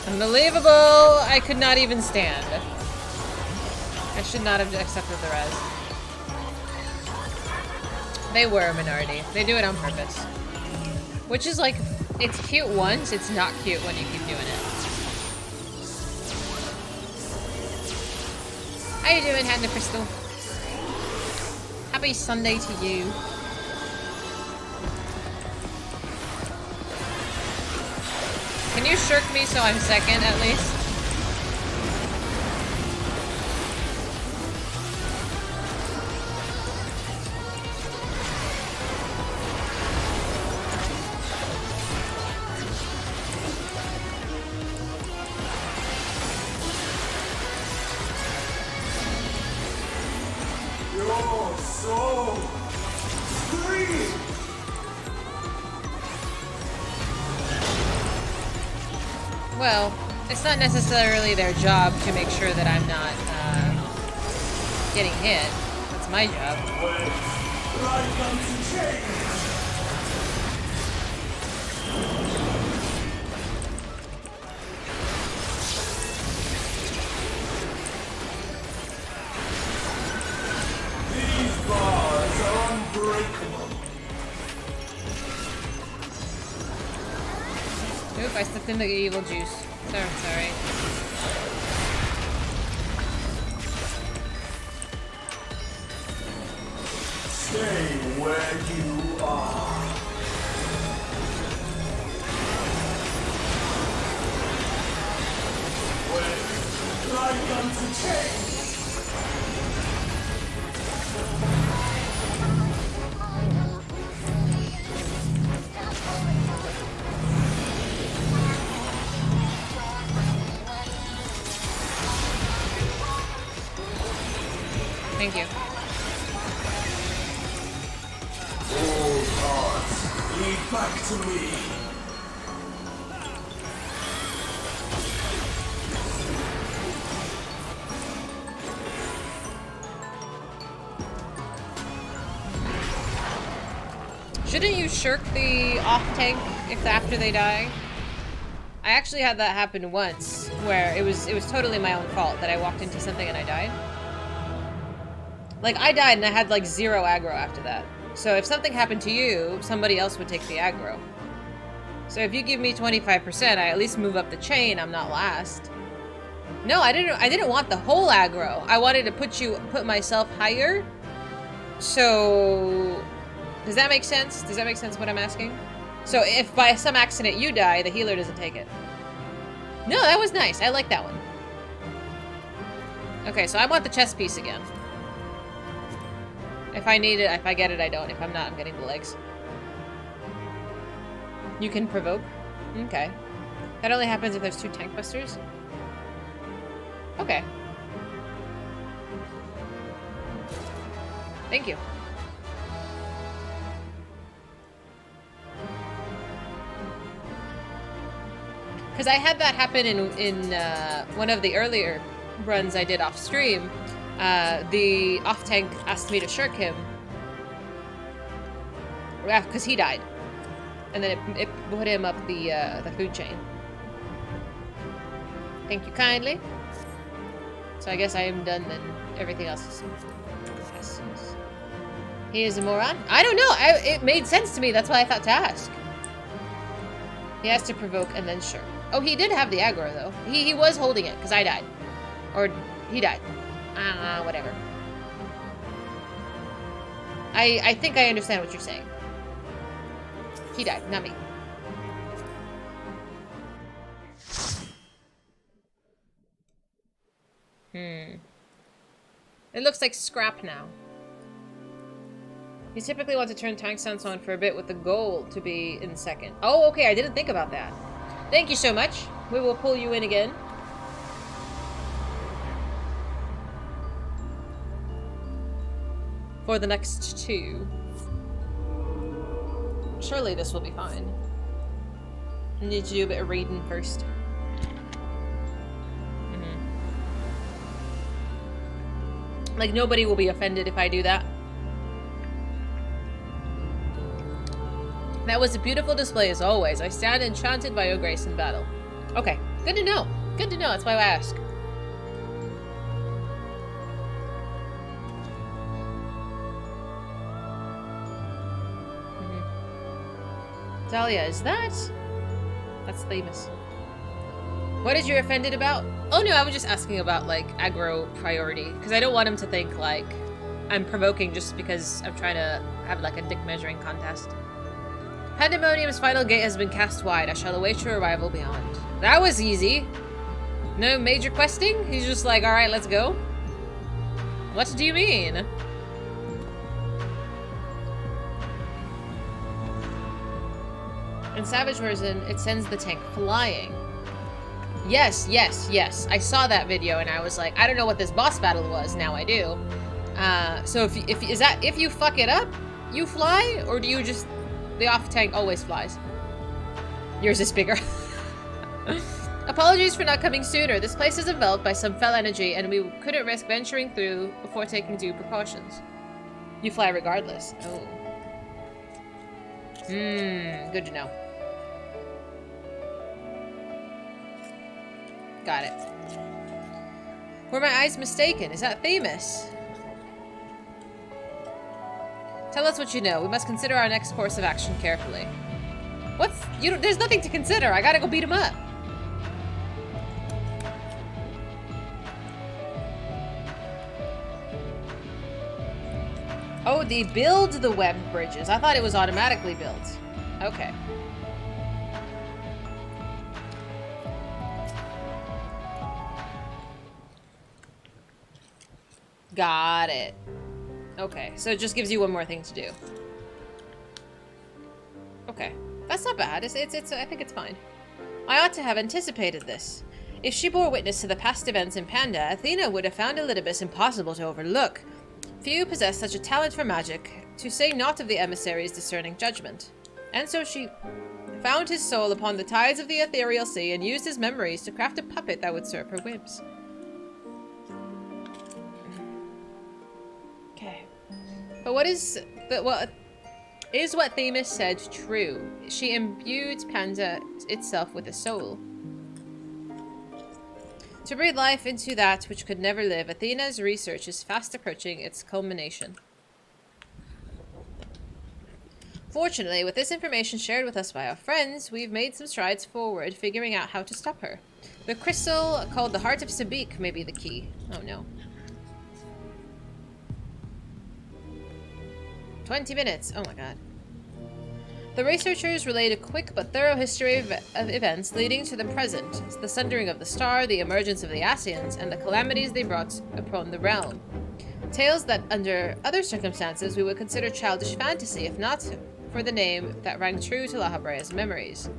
Unbelievable! I could not even stand. I should not have accepted the res. They were a minority. They do it on purpose. Which is like, it's cute once, it's not cute when you keep doing it. How you doing, Hannah Crystal? Happy Sunday to you. Can you shirk me so I'm second at least? Your soul scream. Well, it's not necessarily their job to make sure that I'm not getting hit. That's my job. Like unto change. These bars are unbreakable. Oop, I stepped in the evil juice. Sorry. Stay where you are. Like unto change. Thank you. All paths lead back to me. Shouldn't you shirk the off tank if after they die? I actually had that happen once, where it was totally my own fault that I walked into something and I died. Like, I died and I had like 0 aggro after that. So if something happened to you, somebody else would take the aggro. So if you give me 25%, I at least move up the chain, I'm not last. No, I didn't want the whole aggro. I wanted to put myself higher. So does that make sense? Does that make sense what I'm asking? So if by some accident you die, the healer doesn't take it. No, that was nice. I like that one. Okay, so I want the chest piece again. If I need it, if I get it, I don't. If I'm not, I'm getting the legs. You can provoke? Okay. That only happens if there's 2 tank busters? Okay. Thank you. Because I had that happen in one of the earlier runs I did off stream. The off tank asked me to shirk him. Because he died. And then it put him up the food chain. Thank you kindly. So I guess I am done then. Everything else is... Yes. He is a moron? I don't know. It made sense to me. That's why I thought to ask. He has to provoke and then shirk. Oh, he did have the aggro, though. He was holding it, because I died. Or, he died. Whatever. I think I understand what you're saying. He died, not me. It looks like scrap now. You typically want to turn tank stance on for a bit with the goal to be in second. Oh, okay, I didn't think about that. Thank you so much. We will pull you in again. For the next 2. Surely this will be fine. I need to do a bit of reading first. Like, nobody will be offended if I do that. That was a beautiful display as always. I stand enchanted by your grace in battle. Okay, good to know. Good to know, that's why I ask. Dahlia, is that? That's Themis. What is you offended about? Oh no, I was just asking about, like, aggro priority. Because I don't want him to think, like, I'm provoking just because I'm trying to have, like, a dick measuring contest. Pandemonium's final gate has been cast wide. I shall await your arrival beyond. That was easy. No major questing? He's just like, alright, let's go. What do you mean? In Savage version, it sends the tank flying. Yes, yes, yes. I saw that video and I was like, I don't know what this boss battle was. Now I do. So if you fuck it up, you fly, or do you just... The off tank always flies. Yours is bigger. Apologies for not coming sooner. This place is enveloped by some fell energy, and we couldn't risk venturing through before taking due precautions. You fly regardless. Oh. Good to know. Got it. Were my eyes mistaken? Is that Themis? Tell us what you know. We must consider our next course of action carefully. What's... you don't... there's nothing to consider. I gotta go beat him up. Oh, they build the web bridges. I thought it was automatically built. Okay. Got it. Okay, so it just gives you one more thing to do. Okay, that's not bad. I think it's fine. I ought to have anticipated this. If she bore witness to the past events in Panda, Athena would have found Elidibus impossible to overlook. Few possess such a talent for magic, to say naught of the emissary's discerning judgment. And so she found his soul upon the tides of the ethereal sea and used his memories to craft a puppet that would serve her whims. Okay. But what is what Themis said true? She imbued Panda itself with a soul. To breathe life into that which could never live, Athena's research is fast approaching its culmination. Fortunately, with this information shared with us by our friends, we've made some strides forward, figuring out how to stop her. The crystal, called the Heart of Sabik, may be the key. Oh no. 20 minutes. Oh my god. The researchers relayed a quick but thorough history of events leading to the present, the sundering of the star, the emergence of the Asians, and the calamities they brought upon the realm. Tales that, under other circumstances, we would consider childish fantasy, if not for the name that rang true to La Habrea's memories.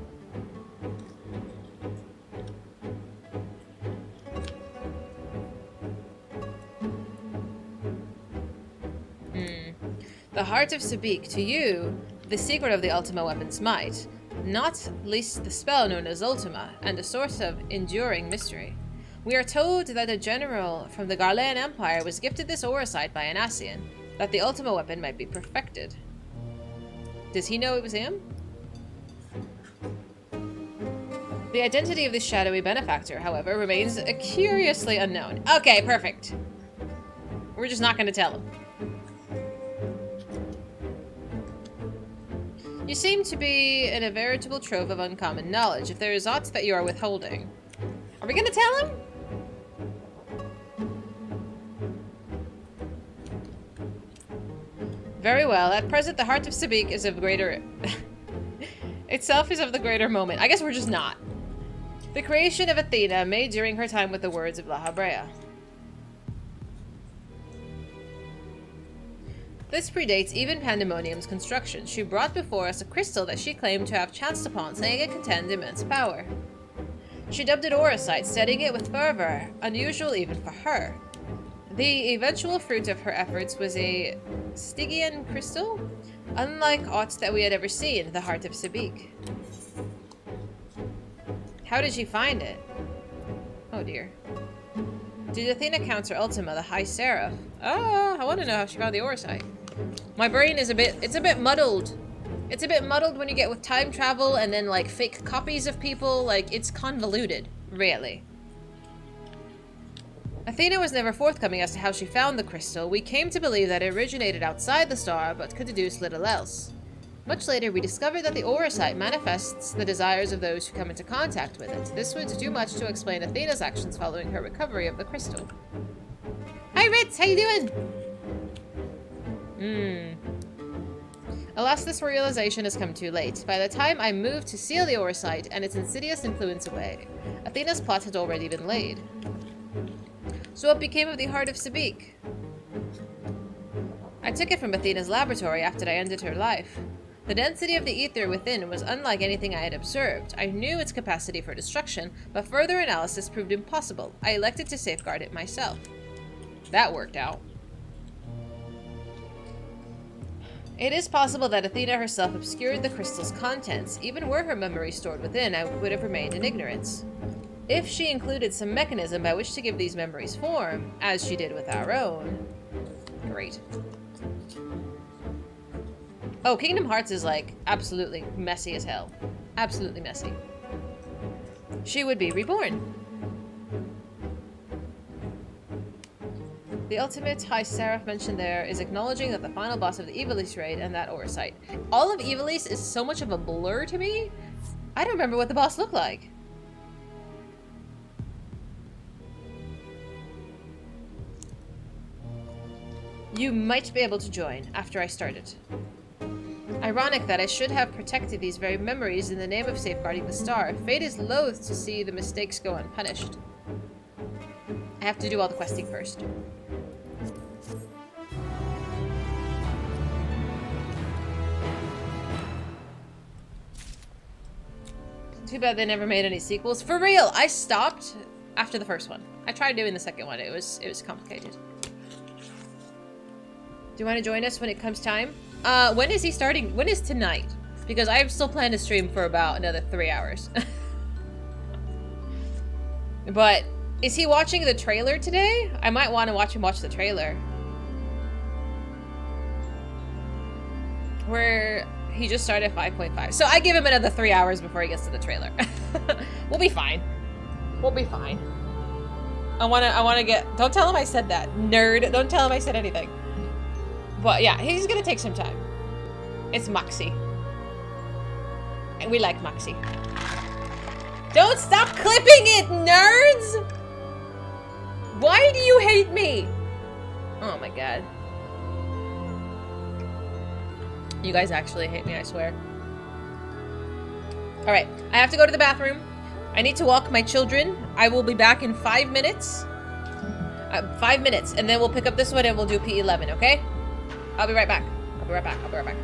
The Heart of Sabik, to you, the secret of the Ultima weapon's might, not least the spell known as Ultima, and a source of enduring mystery. We are told that a general from the Garlean Empire was gifted this Orosite by an Asian, that the Ultima weapon might be perfected. Does he know it was him? The identity of this shadowy benefactor, however, remains curiously unknown. Okay, perfect. We're just not going to tell him. You seem to be in a veritable trove of uncommon knowledge, if there is aught that you are withholding. Are we gonna tell him? Very well. At present, the Heart of Sabik is of greater... itself is of the greater moment. I guess we're just not. The creation of Athena, made during her time with the words of La Habrea. This predates even Pandemonium's construction. She brought before us a crystal that she claimed to have chanced upon, saying it contained immense power. She dubbed it Orosite, studying it with fervor, unusual even for her. The eventual fruit of her efforts was a Stygian crystal, unlike aught that we had ever seen, the Heart of Sabik. How did she find it? Oh dear. Did Athena counter Ultima, the High Seraph? Oh, I want to know how she found the Orosite. My brain is it's a bit muddled. It's a bit muddled when you get with time travel and then like fake copies of people. Like, it's convoluted, really. Athena was never forthcoming as to how she found the crystal. We came to believe that it originated outside the star, but could deduce little else. Much later, we discovered that the Orosite manifests the desires of those who come into contact with it. This would do much to explain Athena's actions following her recovery of the crystal. Hi, Ritz! How you doing? Alas, this realization has come too late. By the time I moved to seal the Orosite and its insidious influence away, Athena's plot had already been laid. So what became of the Heart of Sabik? I took it from Athena's laboratory after I ended her life. The density of the ether within was unlike anything I had observed. I knew its capacity for destruction, but further analysis proved impossible. I elected to safeguard it myself. That worked out. It is possible that Athena herself obscured the crystal's contents. Even were her memory stored within, I would have remained in ignorance. If she included some mechanism by which to give these memories form, as she did with our own. Great. Oh, Kingdom Hearts is like absolutely messy as hell. Absolutely messy. She would be reborn. The ultimate High Seraph mentioned there is acknowledging that the final boss of the Ivalice raid and that oversight. All of Ivalice is so much of a blur to me. I don't remember what the boss looked like. You might be able to join after I started. Ironic that I should have protected these very memories in the name of safeguarding the star. Fate is loath to see the mistakes go unpunished. I have to do all the questing first. Too bad they never made any sequels. For real, I stopped after the first one. I tried doing the second one. It was complicated. Do you want to join us when it comes time? When is he starting? When is tonight? Because I still plan to stream for about another 3 hours. But is he watching the trailer today? I might want to watch him watch the trailer. Where he just started 5.5. So I give him another 3 hours before he gets to the trailer. We'll be fine. We'll be fine. I wanna get, don't tell him I said that. Nerd. Don't tell him I said anything. But yeah, he's gonna take some time. It's Moxie. And we like Moxie. Don't stop clipping it, nerds! Why do you hate me? Oh my god. You guys actually hate me, I swear. Alright, I have to go to the bathroom. I need to walk my children. I will be back in 5 minutes. 5 minutes, and then we'll pick up this one and we'll do P11, okay? I'll be right back. I'll be right back. I'll be right back.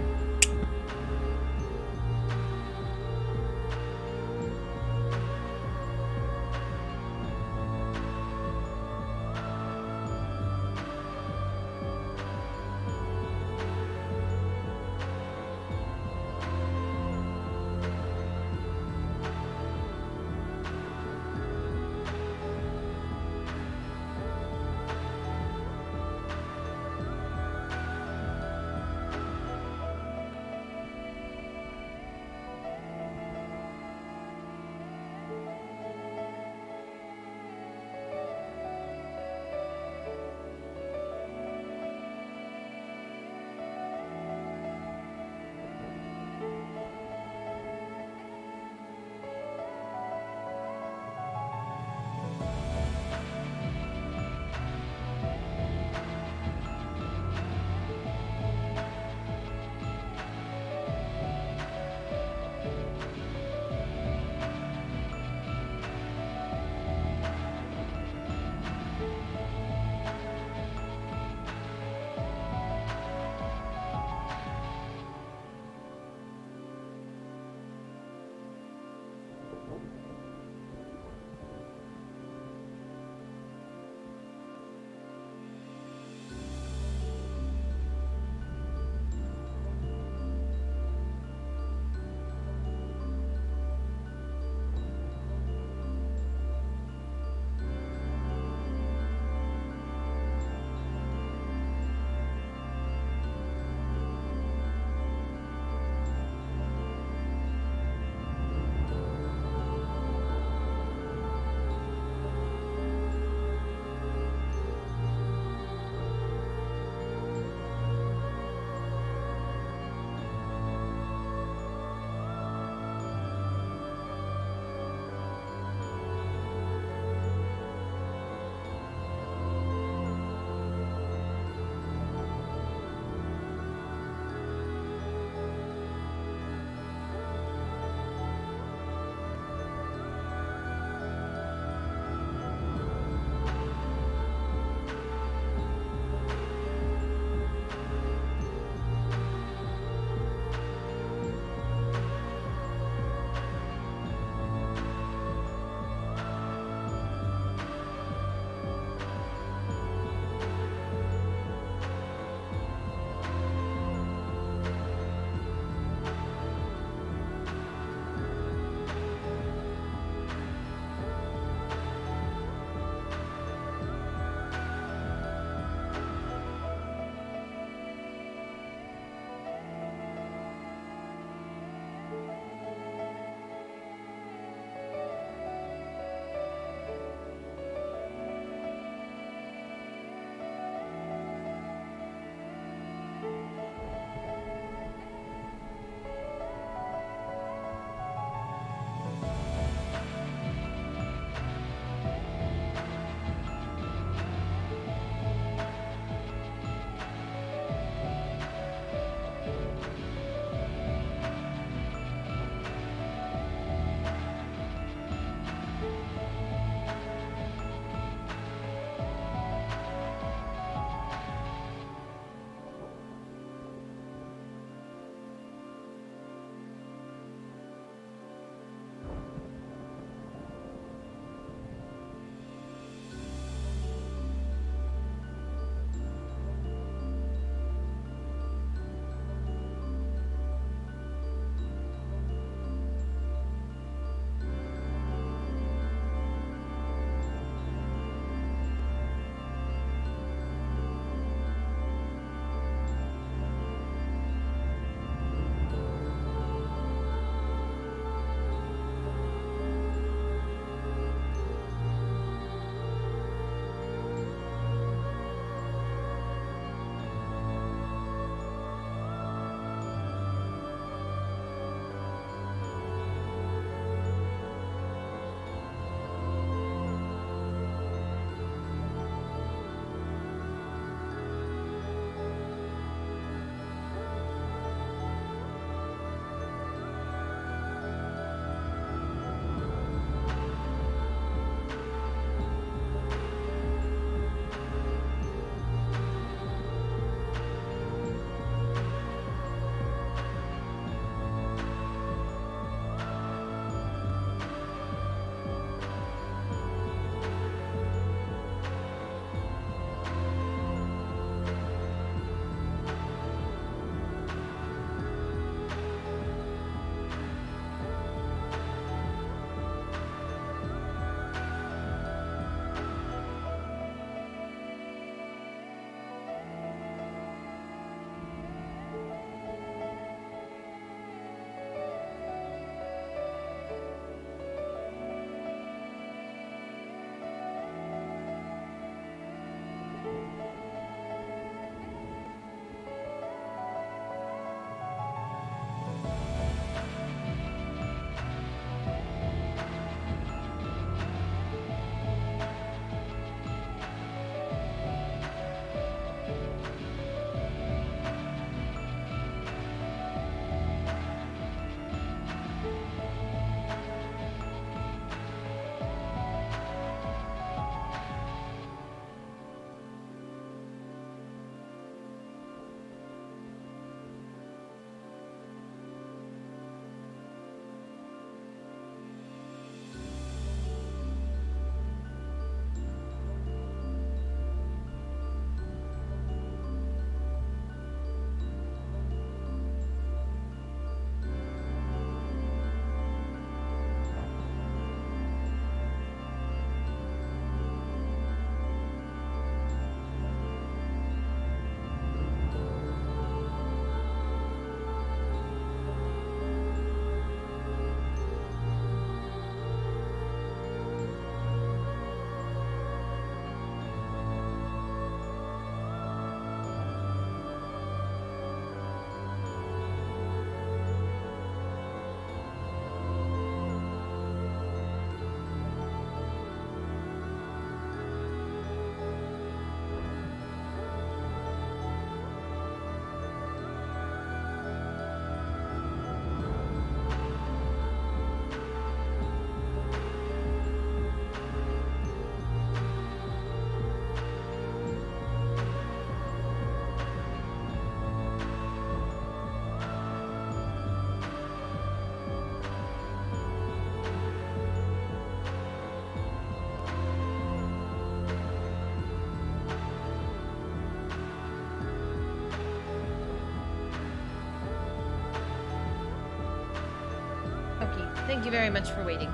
Thank you very much for waiting.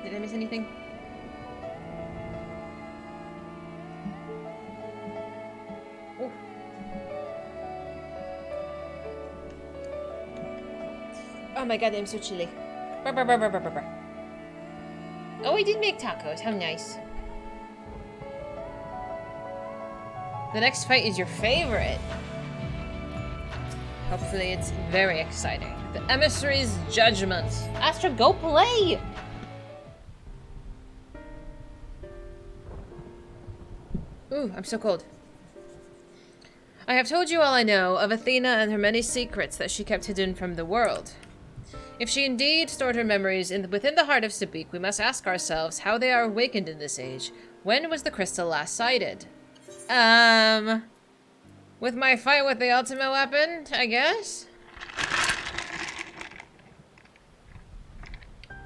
Did I miss anything? Oh. Oh my god, I'm so chilly. Brr, brr, brr, brr, brr, brr. Oh, we did make tacos. How nice. The next fight is your favorite. Hopefully it's very exciting. The Emissary's Judgment. Astra, go play! Ooh, I'm so cold. I have told you all I know of Athena and her many secrets that she kept hidden from the world. If she indeed stored her memories within the heart of Sabik, we must ask ourselves how they are awakened in this age. When was the crystal last sighted? With my fight with the ultimate weapon, I guess?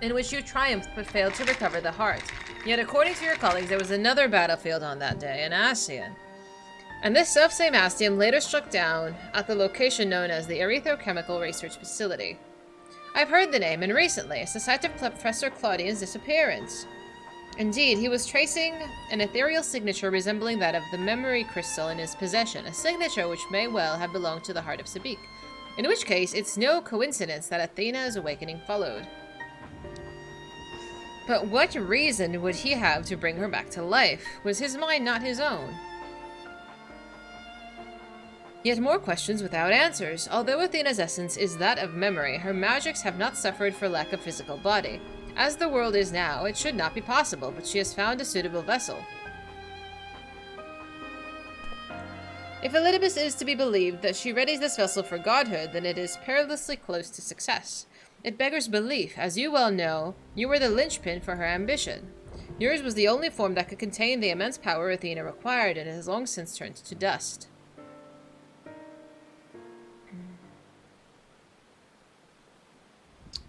In which you triumphed but failed to recover the heart. Yet according to your colleagues, there was another battlefield on that day, an Ascian. And this selfsame Ascian later struck down at the location known as the Erythrochemical Research Facility. I've heard the name, and recently, it's the site of Professor Claudian's disappearance. Indeed, he was tracing an ethereal signature resembling that of the memory crystal in his possession, a signature which may well have belonged to the heart of Sabik. In which case, it's no coincidence that Athena's awakening followed. But what reason would he have to bring her back to life? Was his mind not his own? Yet more questions without answers. Although Athena's essence is that of memory, her magics have not suffered for lack of physical body. As the world is now, it should not be possible, but she has found a suitable vessel. If Elidibus is to be believed that she readies this vessel for godhood, then it is perilously close to success. It beggars belief. As you well know, you were the linchpin for her ambition. Yours was the only form that could contain the immense power Athena required, and it has long since turned to dust.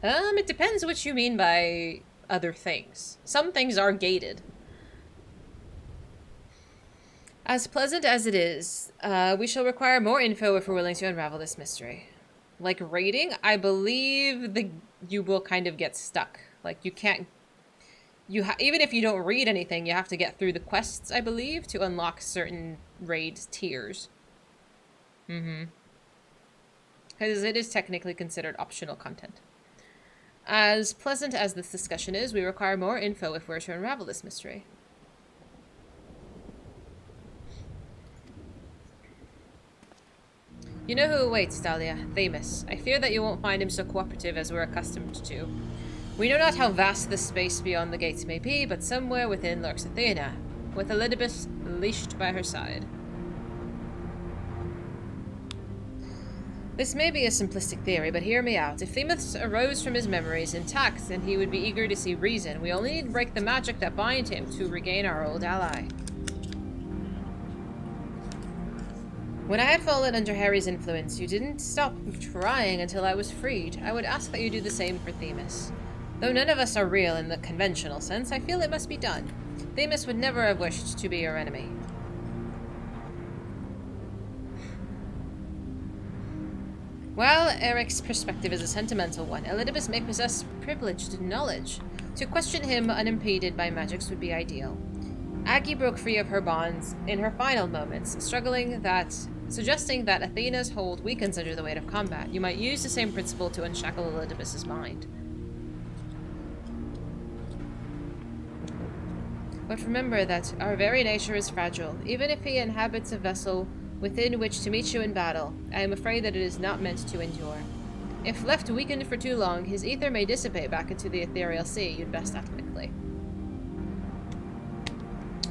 It depends what you mean by other things. Some things are gated. As pleasant as it is, we shall require more info if we're willing to unravel this mystery. Like raiding, I believe you will kind of get stuck. Like you can't... even if you don't read anything, you have to get through the quests, I believe, to unlock certain raid tiers. Because it is technically considered optional content. As pleasant as this discussion is, we require more info if we're to unravel this mystery. You know who awaits, Dahlia. Themis. I fear that you won't find him so cooperative as we're accustomed to. We know not how vast the space beyond the gates may be, but somewhere within lurks Athena, with Elidibus leashed by her side. This may be a simplistic theory, but hear me out. If Themis arose from his memories intact, then he would be eager to see reason. We only need to break the magic that binds him to regain our old ally. When I had fallen under Harry's influence, you didn't stop trying until I was freed. I would ask that you do the same for Themis. Though none of us are real in the conventional sense, I feel it must be done. Themis would never have wished to be your enemy. While Eric's perspective is a sentimental one, Elidibus may possess privileged knowledge. To question him unimpeded by magics would be ideal. Aggie broke free of her bonds in her final moments, suggesting that Athena's hold weakens under the weight of combat. You might use the same principle to unshackle Elidibus's mind. But remember that our very nature is fragile. Even if he inhabits a vessel within which to meet you in battle, I am afraid that it is not meant to endure. If left weakened for too long, his ether may dissipate back into the ethereal sea. You'd best act quickly.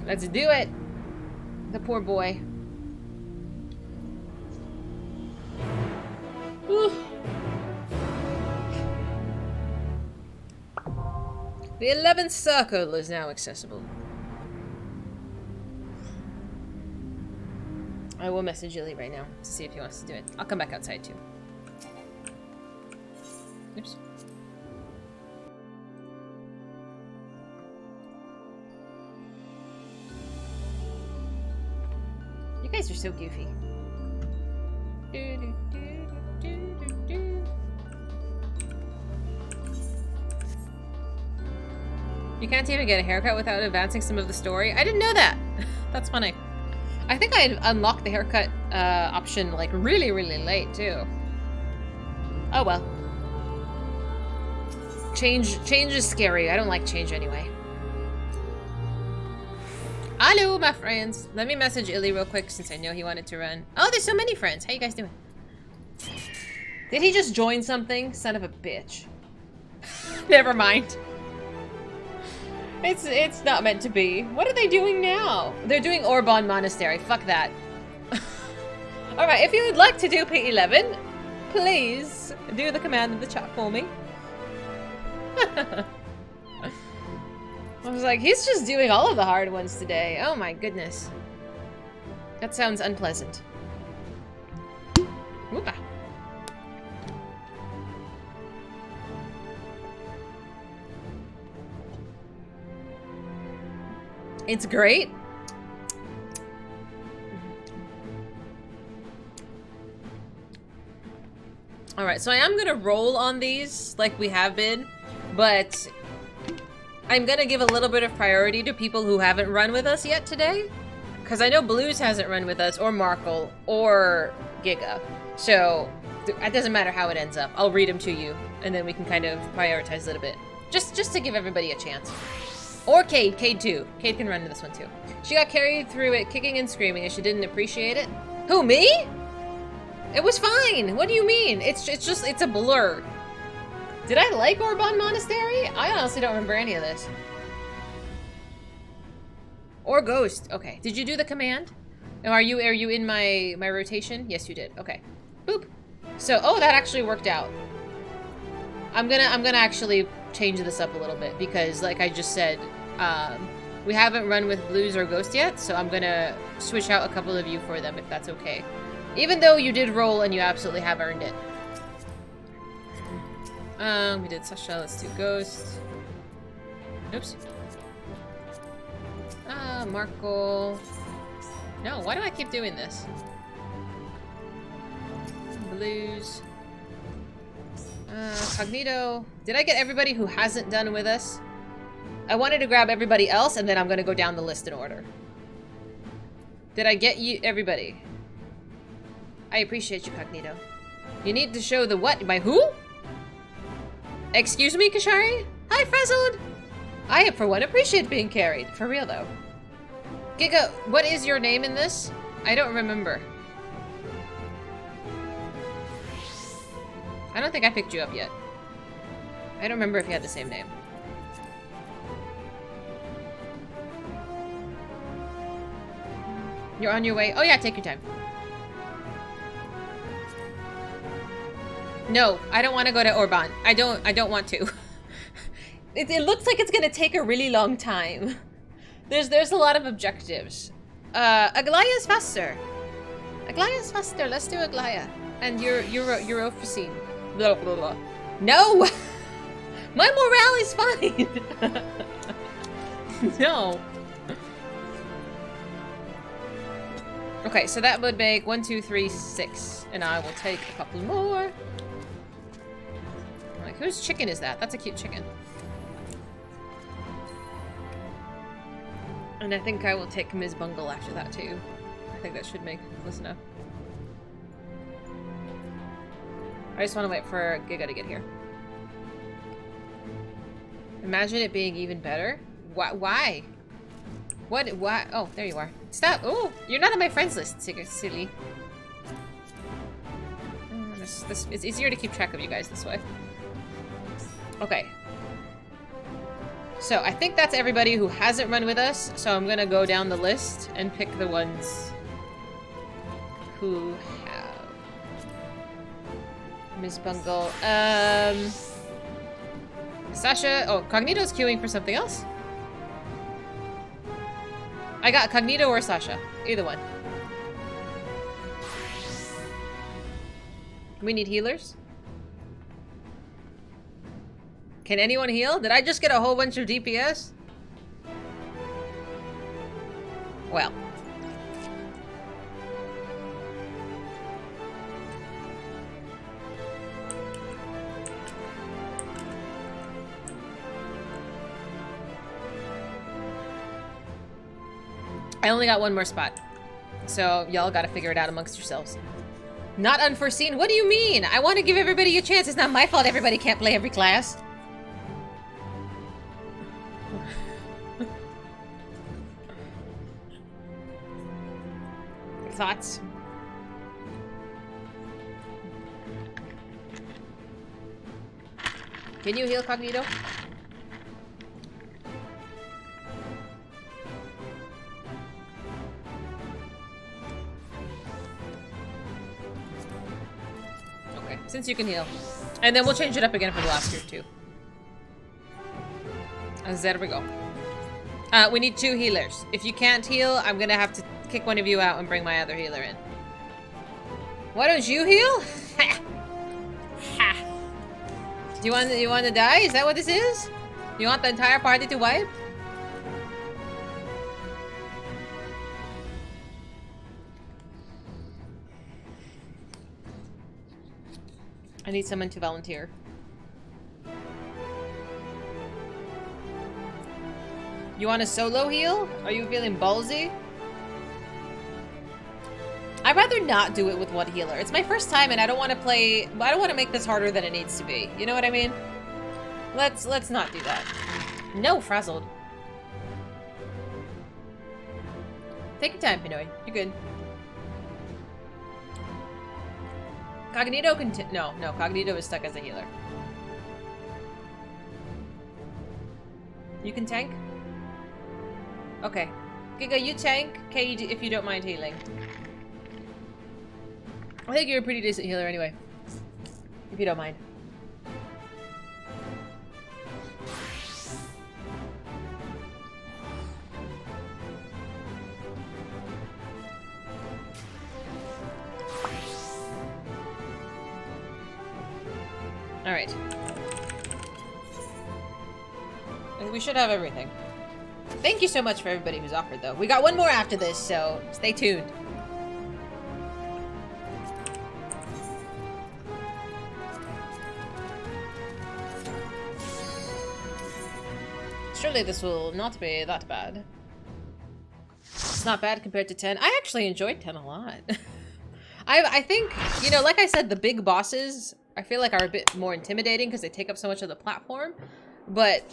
Let's do it! The poor boy. Whew. The 11th circle is now accessible. I will message Lily right now to see if he wants to do it. I'll come back outside too. Oops. You guys are so goofy. You can't even get a haircut without advancing some of the story. I didn't know that. That's funny. I think I unlocked the haircut option like really, really late too. Oh well. Change is scary. I don't like change anyway. Hello, my friends. Let me message Illy real quick since I know he wanted to run. Oh, there's so many friends. How you guys doing? Did he just join something? Son of a bitch. Never mind. It's not meant to be. What are they doing now? They're doing Orban Monastery. Fuck that. Alright, if you would like to do P11, please do the command in the chat for me. I was like, he's just doing all of the hard ones today. Oh my goodness. That sounds unpleasant. Whoopa. It's great. Alright, so I am gonna roll on these like we have been, but I'm gonna give a little bit of priority to people who haven't run with us yet today. Because I know Blues hasn't run with us, or Markle, or Giga. So, it doesn't matter how it ends up. I'll read them to you, and then we can kind of prioritize a little bit. Just to give everybody a chance. Or Cade. Cade too. Cade can run to this one too. She got carried through it kicking and screaming and she didn't appreciate it. Who, me? It was fine. What do you mean? It's a blur. Did I like Orban Monastery? I honestly don't remember any of this. Or Ghost. Okay. Did you do the command? Are you in my rotation? Yes, you did. Okay. Boop. So, oh, that actually worked out. I'm gonna actually change this up a little bit because, like I just said, we haven't run with Blues or Ghost yet, so I'm gonna switch out a couple of you for them if that's okay. Even though you did roll and you absolutely have earned it. We did Sasha. Let's do Ghost. Oops. Markle. No, why do I keep doing this? Blues. Cognito. Did I get everybody who hasn't done with us? I wanted to grab everybody else, and then I'm gonna go down the list in order. Did I get you, everybody? I appreciate you, Cognito. You need to show the what? My who? Excuse me, Kashari? Hi, Frazzled! I, for one, appreciate being carried. For real, though. Giga, what is your name in this? I don't remember. I don't think I picked you up yet. I don't remember if you had the same name. You're on your way? Oh yeah, take your time. No, I don't want to go to Orban. I don't want to. It looks like it's gonna take a really long time. There's a lot of objectives. Aglaya's faster. Aglaya's faster. Let's do Aglaya. And Europhocene. Blah blah blah. No! My morale is fine! No. Okay, so that would make 1, 2, 3, 6. And I will take a couple more. Like, whose chicken is that? That's a cute chicken. And I think I will take Ms. Bungle after that too. I think that should make close enough. I just want to wait for Giga to get here. Imagine it being even better. Why? What? Why? Oh, there you are. Stop! Oh, you're not on my friends list, silly. It's easier to keep track of you guys this way. Okay. So, I think that's everybody who hasn't run with us, so I'm gonna go down the list and pick the ones who have. Ms. Bungle. Sasha. Oh, Cognito's queuing for something else. I got Cognito or Sasha. Either one. We need healers. Can anyone heal? Did I just get a whole bunch of DPS? Well. I only got one more spot. So y'all gotta figure it out amongst yourselves. Not unforeseen? What do you mean? I want to give everybody a chance. It's not my fault everybody can't play every class. Thoughts? Can you heal Cognito? Okay, since you can heal. And then we'll change it up again for the last group too. There we go. We need 2 healers. If you can't heal, I'm gonna have to kick one of you out and bring my other healer in. Why don't you heal? Ha! Ha! Do you want to die? Is that what this is? You want the entire party to wipe? I need someone to volunteer. You want a solo heal? Are you feeling ballsy? I'd rather not do it with one healer. It's my first time and I don't want to make this harder than it needs to be. You know what I mean? Let's not do that. No, frazzled. Take your time, Pinoy. You're good. Cognito can no, Cognito is stuck as a healer. You can tank? Okay. Giga, you tank, Cade, if you don't mind healing. I think you're a pretty decent healer anyway. If you don't mind. Alright. We should have everything. Thank you so much for everybody who's offered, though. We got one more after this, so stay tuned. Surely this will not be that bad. It's not bad compared to 10. I actually enjoyed 10 a lot. I think, you know, like I said, the big bosses, I feel like are a bit more intimidating because they take up so much of the platform. But,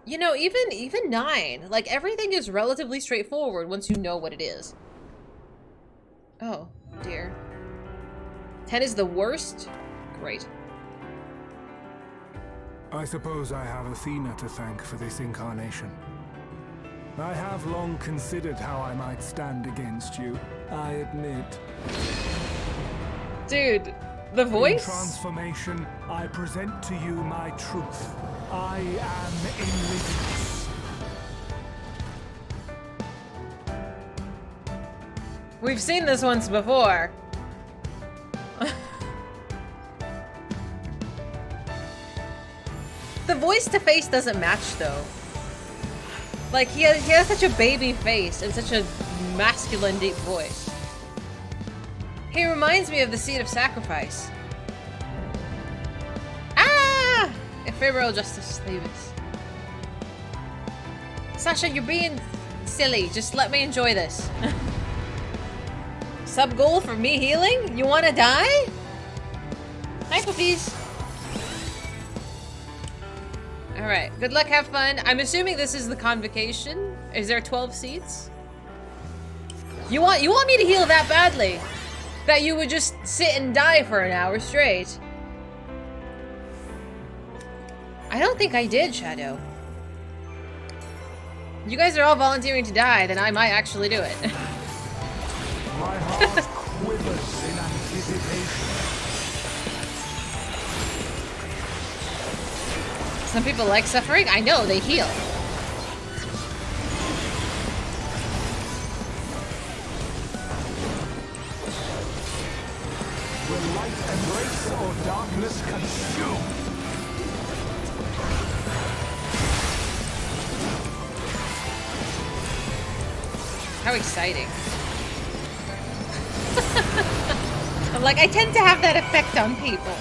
you know, even 9, like everything is relatively straightforward once you know what it is. Oh, dear. 10 is the worst? Great. I suppose I have Athena to thank for this incarnation. I have long considered how I might stand against you, I admit. Dude, the voice? In transformation, I present to you my truth. I am Enlightened. We've seen this once before. The voice to face doesn't match though. Like he has such a baby face and such a masculine deep voice. He reminds me of the Seed of Sacrifice. Ah! Ephemeral Justice Davis. Sasha, you're being silly. Just let me enjoy this. Sub goal for me healing? You wanna die? Hi, puppies. Alright, good luck, have fun. I'm assuming this is the convocation. Is there 12 seats? You want me to heal that badly? That you would just sit and die for an hour straight? I don't think I did, Shadow. You guys are all volunteering to die, then I might actually do it. My heart quivers in anticipation. Some people like suffering. I know, they heal. Will light embrace or darkness consume? How exciting. I'm like, I tend to have that effect on people.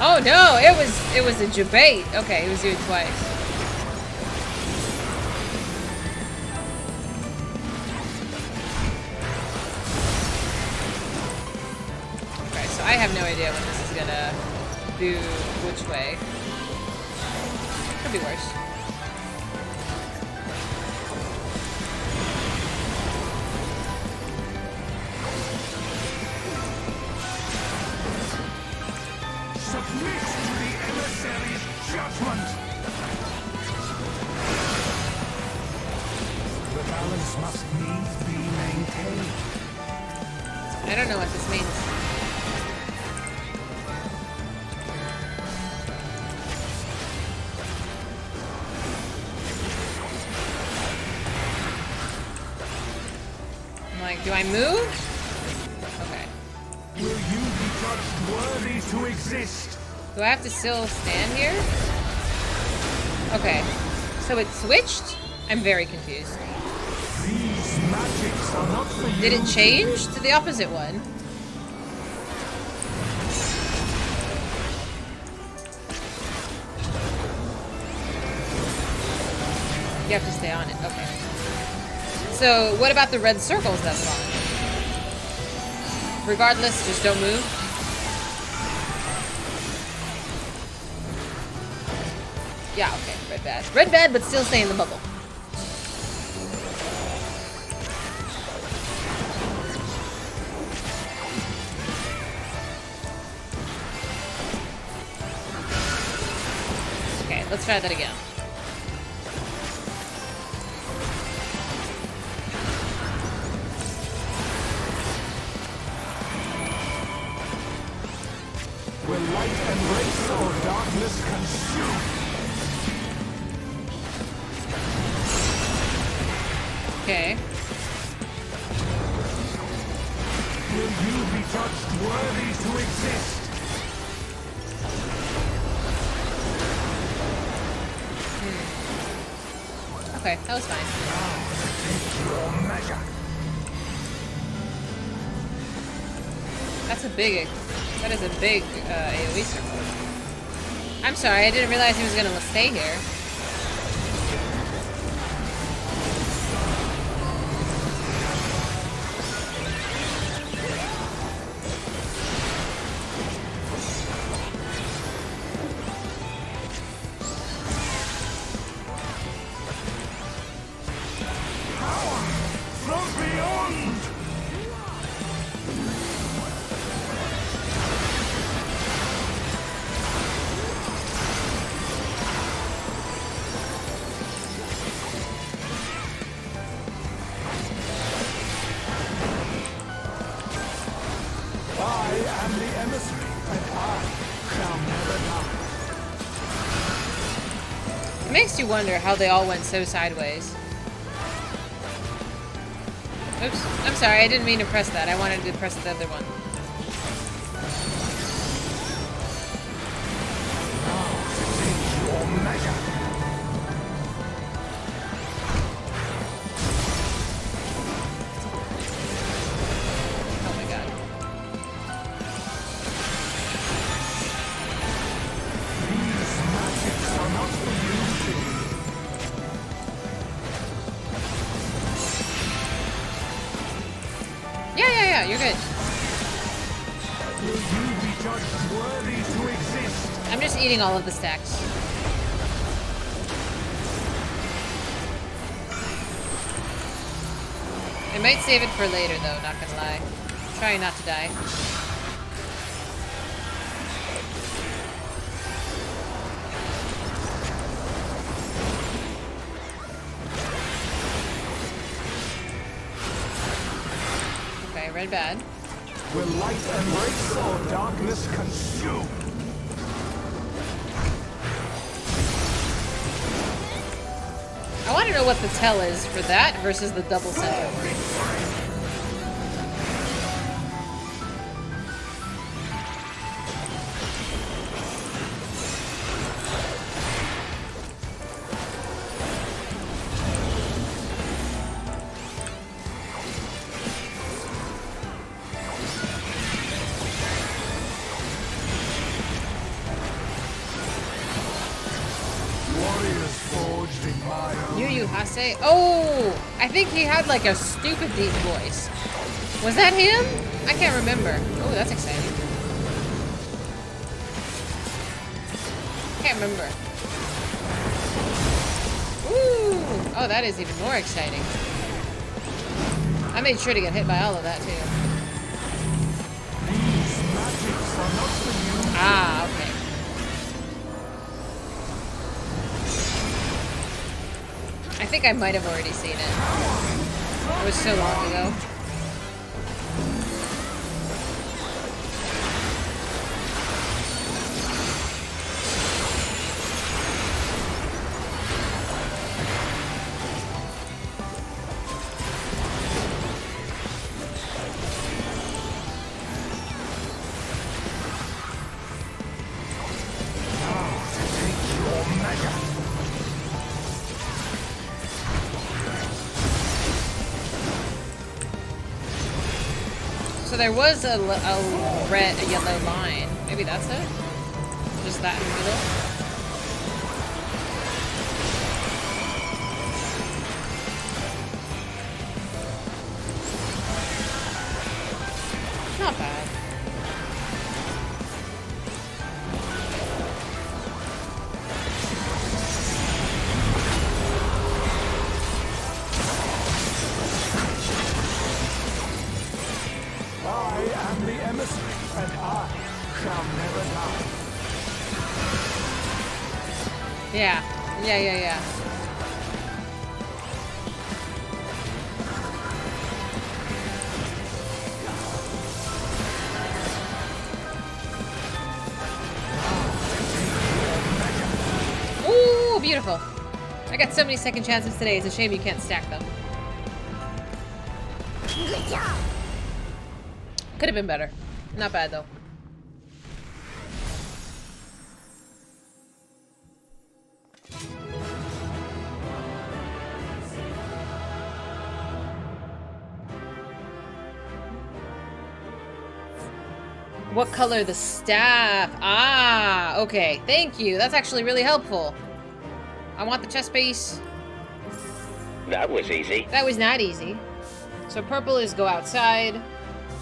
Oh no, it was a debate. Okay, it was doing twice. have no idea when this is gonna do which way. Could be worse. Submit to the emissary's judgment! The balance must needs be maintained. I don't know what this means. I'm like, do I move? Okay. Will you be judged worthy to exist? Do I have to still stand here? Okay. So it switched? I'm very confused. These magics are not for you. Did it change to the opposite one? You have to stay on it. Okay. So, what about the red circles that's on? Regardless, just don't move. Yeah, okay. Red bad. Red bad, but still stay in the bubble. Okay, let's try that again. Will light embrace or darkness consume? Okay. Will you be judged worthy to exist? Okay, that was fine. Take your measure. That is a big AoE circle. I'm sorry, I didn't realize he was gonna stay here. From beyond! I am the emissary, and I shall never die. It makes you wonder how they all went so sideways. Oops, I'm sorry, I didn't mean to press that. I wanted to press the other one. Take your measure. Oh my god. These magics are not for you to Yeah, you're good. Will you be judged worthy to exist? I'm just eating all of the stacks. I might save it for later though, not gonna lie. Trying not to die. Okay, red bad. Will light embrace or darkness consume? I want to know what the tell is for that versus the double center. Warriors forged in my own. Yu Hase? Oh! I think he had like a stupid deep voice. Was that him? I can't remember. Oh, that's exciting. can't remember. Ooh! Oh, that is even more exciting. I made sure to get hit by all of that, too. These magics are not for you. Ah, okay. I think I might have already seen it. It was so long ago. So there was a yellow line. Maybe that's it? Just that in the middle? Not bad. I am the emissary, and I shall never die. Yeah. Yeah. Ooh, beautiful. I got so many second chances today. It's a shame you can't stack them. Could have been better. Not bad, though. What color the staff? Ah, okay. Thank you. That's actually really helpful. I want the chest piece. That was easy. That was not easy. So purple is go outside.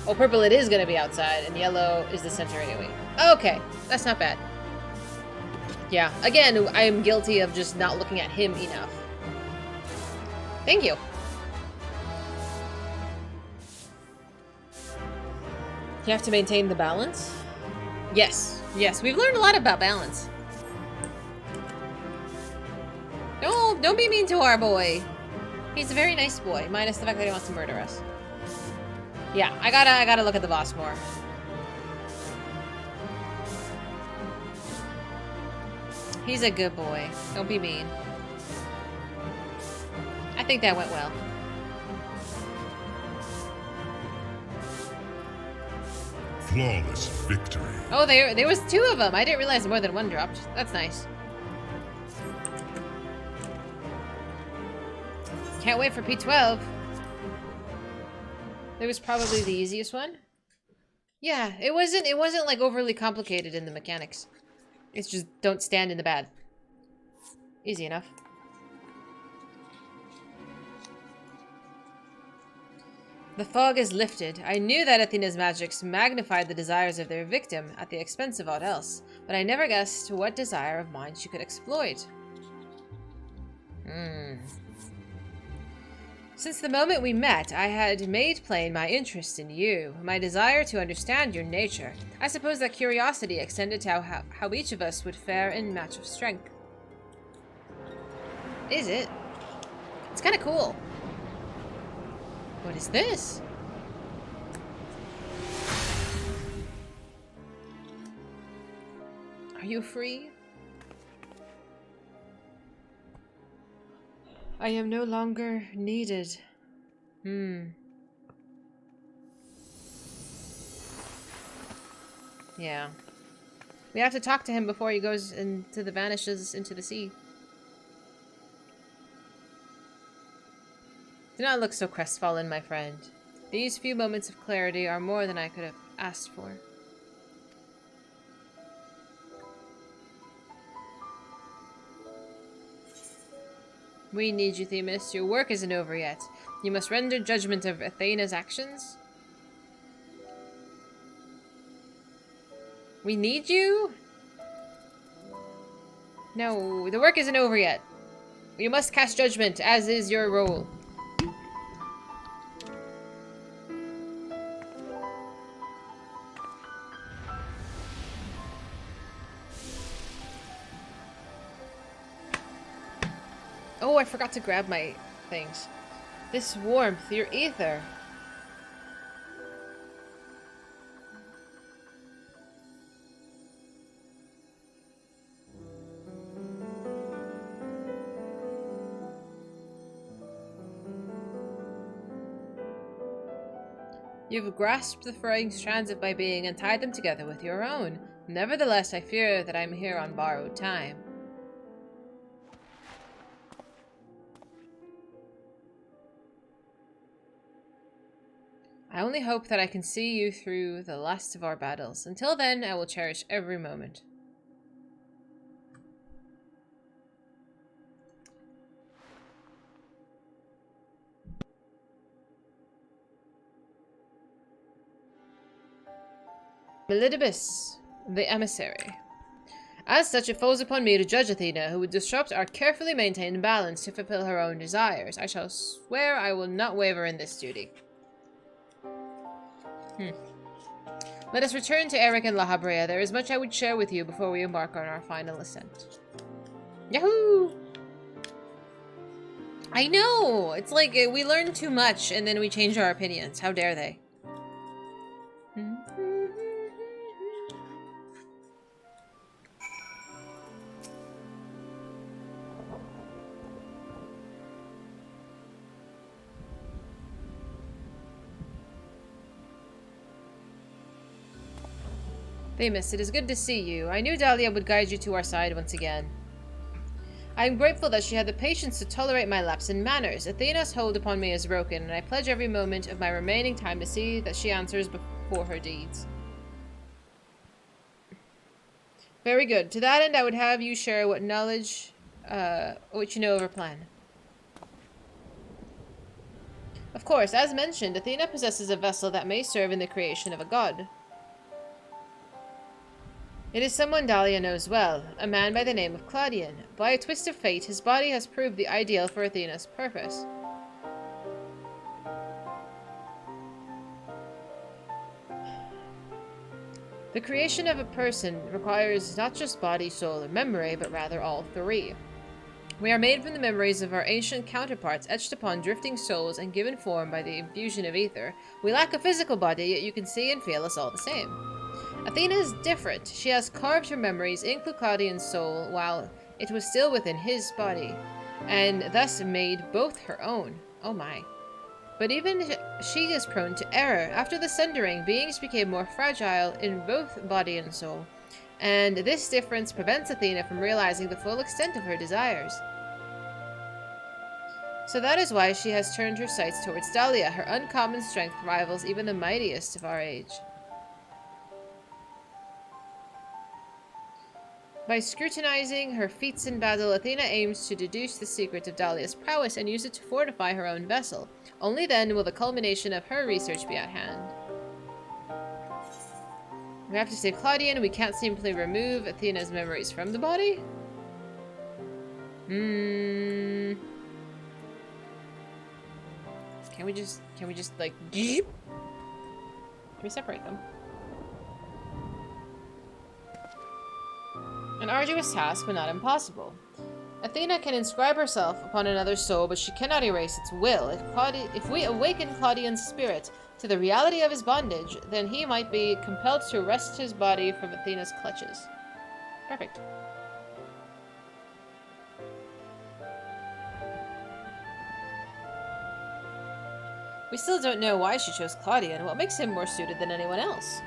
Oh, purple it is going to be outside, and yellow is the center anyway. Okay, that's not bad. Yeah, again, I am guilty of just not looking at him enough. Thank you. You have to maintain the balance? Yes, we've learned a lot about balance. Don't be mean to our boy. He's a very nice boy, minus the fact that he wants to murder us. Yeah, I gotta look at the boss more. He's a good boy. Don't be mean. I think that went well. Flawless victory. Oh, there was two of them. I didn't realize more than one dropped. That's nice. Can't wait for P12. It was probably the easiest one. Yeah, it wasn't like overly complicated in the mechanics. It's just don't stand in the bad. Easy enough. The fog is lifted. I knew that Athena's magics magnified the desires of their victim at the expense of aught else, but I never guessed what desire of mine she could exploit. Since the moment we met, I had made plain my interest in you, my desire to understand your nature. I suppose that curiosity extended to how each of us would fare in match of strength. Is it? It's kind of cool. What is this? Are you free? I am no longer needed. Yeah. We have to talk to him before he goes into the vanishes into the sea. Do not look so crestfallen, my friend. These few moments of clarity are more than I could have asked for. We need you, Themis. Your work isn't over yet. You must render judgment of Athena's actions. We need you? No, the work isn't over yet. You must cast judgment, as is your role. Oh, I forgot to grab my things. This warmth, your ether. You've grasped the fraying strands of my being and tied them together with your own. Nevertheless, I fear that I'm here on borrowed time. I only hope that I can see you through the last of our battles. Until then, I will cherish every moment. Melidibus, the emissary. As such, it falls upon me to judge Athena, who would disrupt our carefully maintained balance to fulfill her own desires. I shall swear I will not waver in this duty. Let us return to Eric and La Habrea. There is much I would share with you before we embark on our final ascent. Yahoo! I know! It's like we learn too much and then we change our opinions. How dare they? Famous, it is good to see you. I knew Dahlia would guide you to our side once again. I am grateful that she had the patience to tolerate my lapse in manners. Athena's hold upon me is broken, and I pledge every moment of my remaining time to see that she answers before her deeds. Very good. To that end, I would have you share what knowledge, what you know of her plan. Of course, as mentioned, Athena possesses a vessel that may serve in the creation of a god. It is someone Dahlia knows well, a man by the name of Claudian. By a twist of fate, his body has proved the ideal for Athena's purpose. The creation of a person requires not just body, soul, or memory, but rather all three. We are made from the memories of our ancient counterparts, etched upon drifting souls and given form by the infusion of ether. We lack a physical body, yet you can see and feel us all the same. Athena is different. She has carved her memories into Claudian's soul while it was still within his body, and thus made both her own. Oh my. But even she is prone to error. After the sundering, beings became more fragile in both body and soul, and this difference prevents Athena from realizing the full extent of her desires. So that is why she has turned her sights towards Dahlia. Her uncommon strength rivals even the mightiest of our age. By scrutinizing her feats in battle, Athena aims to deduce the secret of Dahlia's prowess and use it to fortify her own vessel. Only then will the culmination of her research be at hand. We have to save Claudian. We can't simply remove Athena's memories from the body? Can we just like... Can we separate them? An arduous task, but not impossible. Athena can inscribe herself upon another's soul, but she cannot erase its will. If we awaken Claudian's spirit to the reality of his bondage, then he might be compelled to wrest his body from Athena's clutches. Perfect. We still don't know why she chose Claudian. What makes him more suited than anyone else?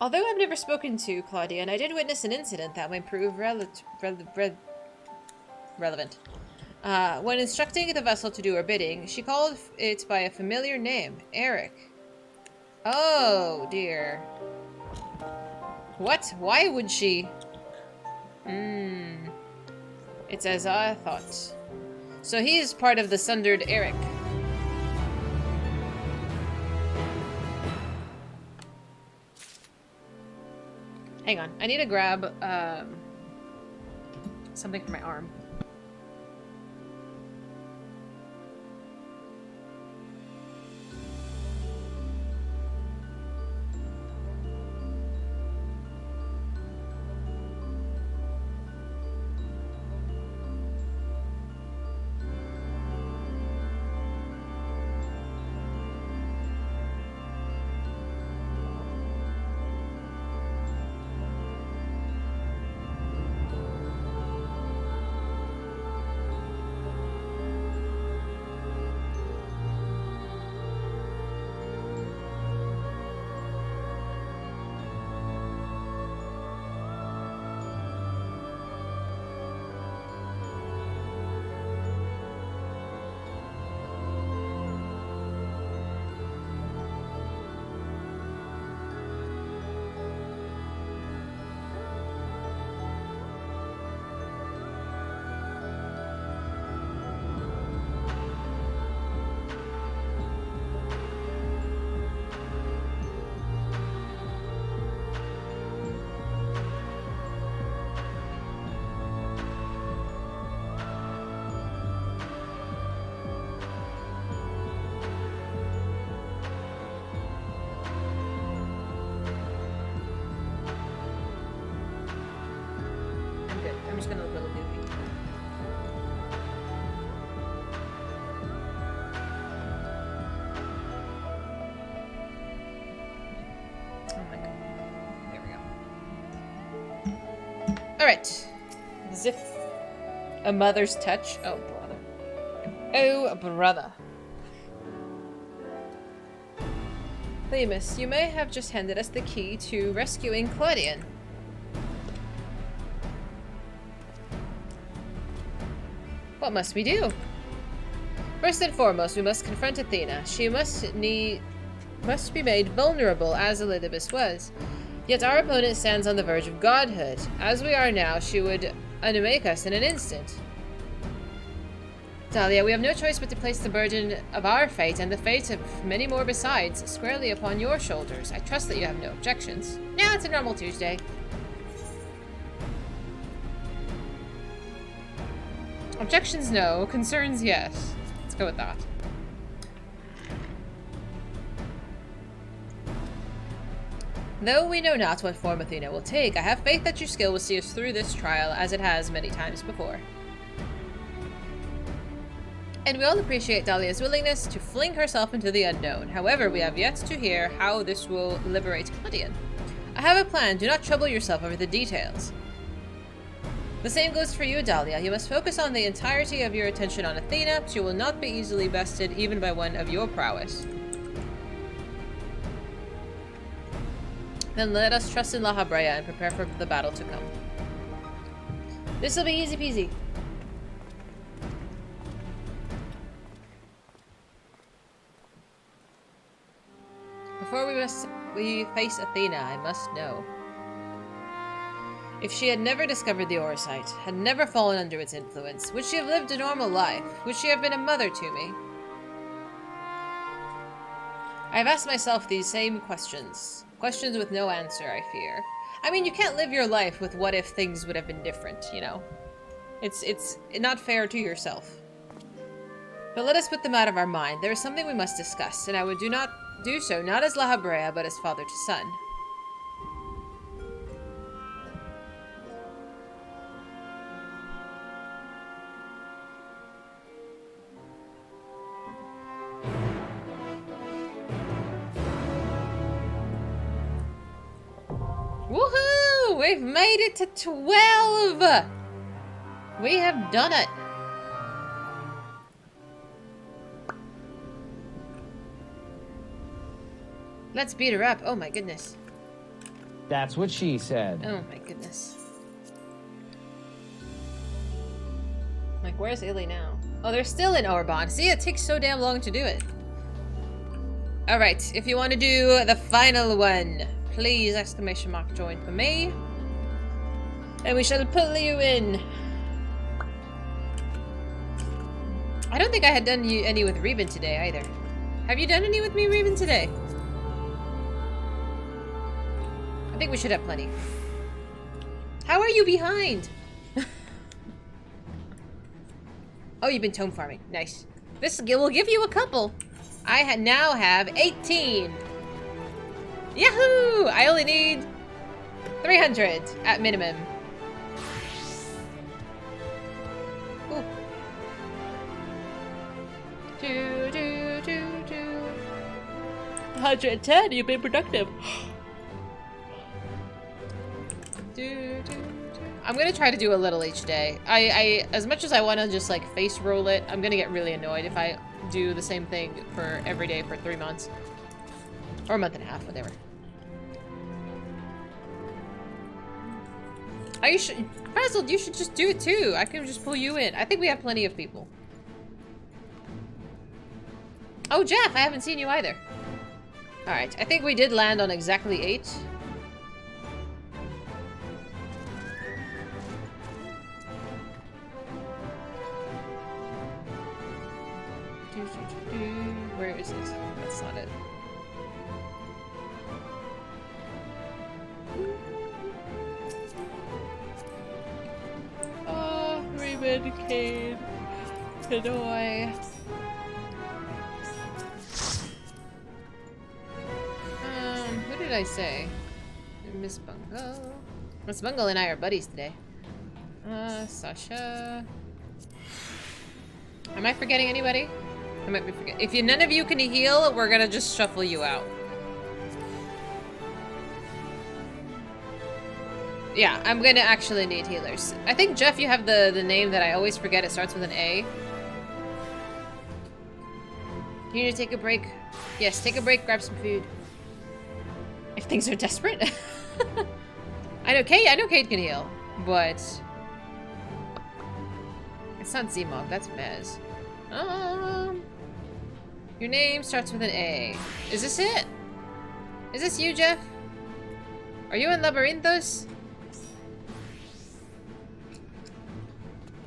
Although I've never spoken to Claudian, I did witness an incident that might prove relevant. When instructing the vessel to do her bidding, she called it by a familiar name, Eric. Oh, dear. What? Why would she? It's as I thought. So he is part of the sundered Eric. Hang on. I need to grab something for my arm. I'm just gonna look a little goofy. Oh my god. There we go. Alright. Zif. A mother's touch. Oh, brother. Oh, brother. Themis, you may have just handed us the key to rescuing Claudian. What must we do? First and foremost, we must confront Athena. She must be made vulnerable, as Elidibus was. Yet our opponent stands on the verge of godhood. As we are now, she would unmake us in an instant. Dahlia, we have no choice but to place the burden of our fate and the fate of many more besides squarely upon your shoulders. I trust that you have no objections. Yeah, it's a normal Tuesday. Objections, no. Concerns, yes. Let's go with that. Though we know not what form Athena will take, I have faith that your skill will see us through this trial, as it has many times before. And we all appreciate Dahlia's willingness to fling herself into the unknown. However, we have yet to hear how this will liberate Claudian. I have a plan. Do not trouble yourself over the details. The same goes for you, Dahlia. You must focus on the entirety of your attention on Athena. She will not be easily bested, even by one of your prowess. Then let us trust in La Habrea and prepare for the battle to come. This'll be easy peasy. Before we face Athena, I must know. If she had never discovered the Orosite, had never fallen under its influence, would she have lived a normal life? Would she have been a mother to me? I have asked myself these same questions. Questions with no answer, I fear. I mean, you can't live your life with what if things would have been different, you know? It's not fair to yourself. But let us put them out of our mind. There is something we must discuss, and I would do so not as La Habrea, but as father to son. Woohoo! We've made it to 12! We have done it! Let's beat her up. Oh my goodness. That's what she said. Oh my goodness. Like, where's Illy now? Oh, they're still in Orbon. See, it takes so damn long to do it. Alright, if you want to do the final one, please, exclamation mark, join for me. And we shall pull you in. I don't think I had done any with Reuben today, either. Have you done any with me, Reuben, today? I think we should have plenty. How are you behind? Oh, you've been tome farming. Nice. This will give you a couple. I now have 18. Yahoo! I only need 300 at minimum. Ooh. 110, you've been productive. I'm gonna try to do a little each day. I as much as I want to just like face roll it, I'm gonna get really annoyed if I do the same thing for every day for 3 months. Or a month and a half, whatever. You should, Basil, you should just do it too. I can just pull you in. I think we have plenty of people. Oh, Jeff, I haven't seen you either. Alright, I think we did land on exactly 8. Where is it? That's not it. Oh, Raymond, Cade, Hanoi. Who did I say? Miss Bungle. Miss Bungle and I are buddies today. Sasha. Am I forgetting anybody? I might be forgetting. If none of you can heal, we're gonna just shuffle you out. Yeah, I'm gonna actually need healers. I think, Jeff, you have the name that I always forget. It starts with an A. You need to take a break. Yes, take a break, grab some food. If things are desperate. I know Kate can heal, but it's not Zmog, that's Mez. Your name starts with an A. Is this it? Is this you, Jeff? Are you in Labyrinthos?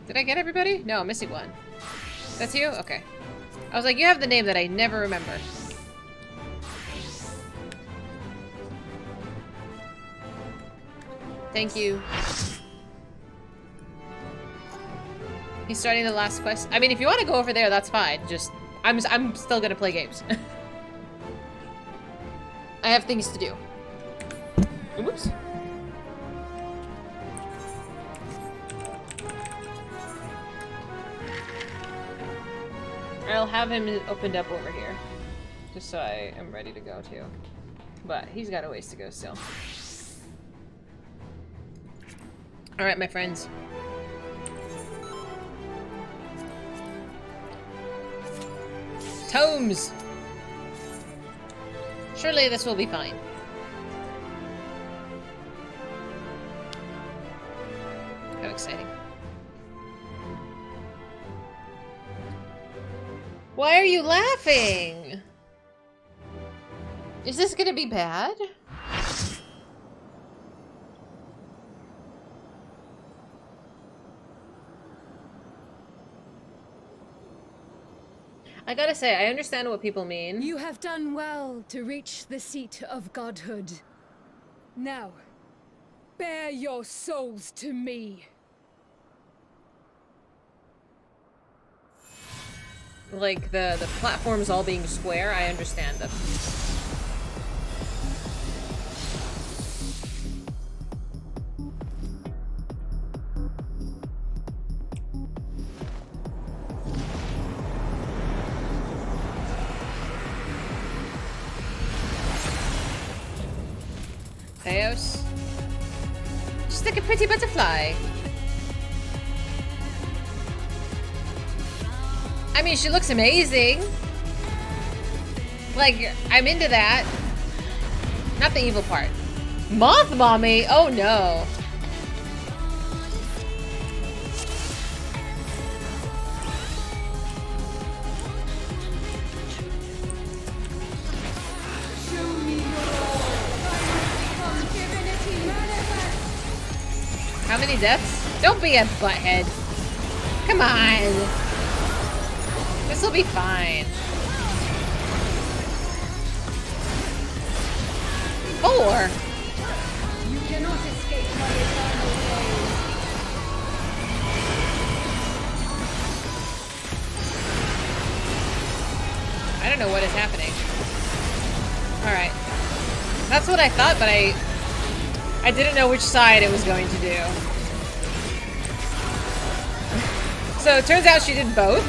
Did I get everybody? No, I'm missing one. That's you? Okay. I was like, you have the name that I never remember. Thank you. He's starting the last quest. I mean, if you want to go over there, that's fine. Just, I'm still gonna play games. I have things to do. Oops. I'll have him opened up over here. Just so I am ready to go too. But he's got a ways to go still. Alright, my friends. Tomes! Surely this will be fine. How exciting. Why are you laughing? Is this gonna be bad? I gotta say, I understand what people mean. You have done well to reach the seat of godhood. Now, bear your souls to me. Like, the platforms all being square, I understand them. Theos. Just like a pretty butterfly. I mean, she looks amazing. Like, I'm into that. Not the evil part. Moth mommy? Oh no. How many deaths? Don't be a butthead. Come on. This will be fine. 4. You cannot escape my eternal That's what I thought, but I didn't know which side it was going to do. So it turns out she did both.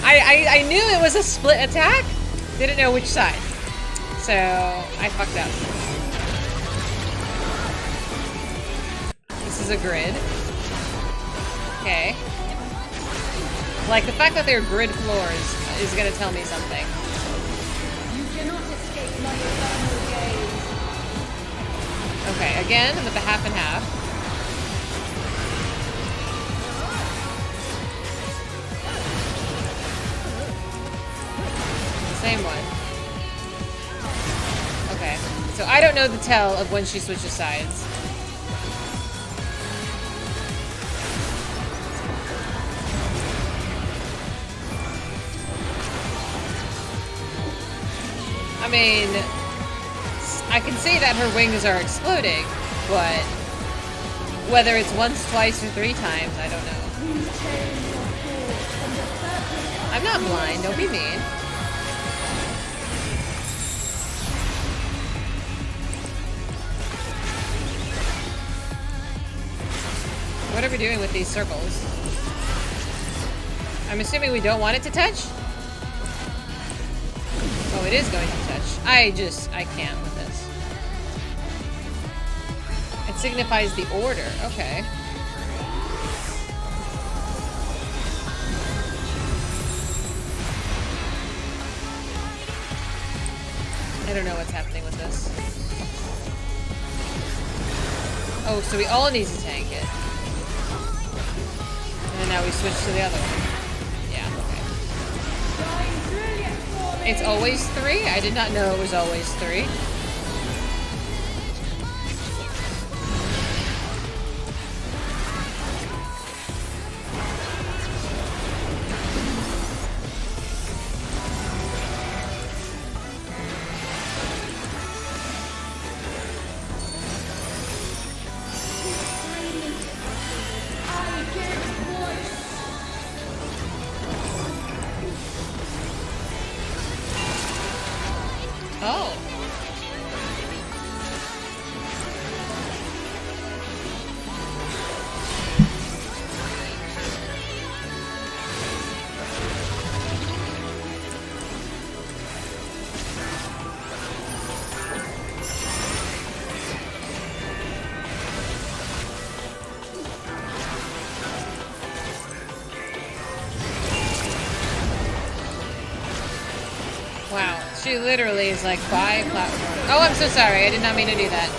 I knew it was a split attack, didn't know which side. So I fucked up. This is a grid. Okay. Like the fact that they're grid floors is gonna tell me something. You cannot escape my eternal gaze. Okay, again with the half and half. Same one. Okay, so I don't know the tell of when she switches sides. I mean, I can see that her wings are exploding, but whether it's once, twice, or 3 times, I don't know. I'm not blind, don't be mean. What are we doing with these circles? I'm assuming we don't want it to touch? Oh, it is going to touch. I can't with this. It signifies the order. Okay. I don't know what's happening with this. Oh, so we all need to tank it. And then now we switch to the other one. Yeah, okay. It's always 3? I did not know it was always 3. Oh. Wow, she literally is like by platform. Oh, I'm so sorry. I did not mean to do that.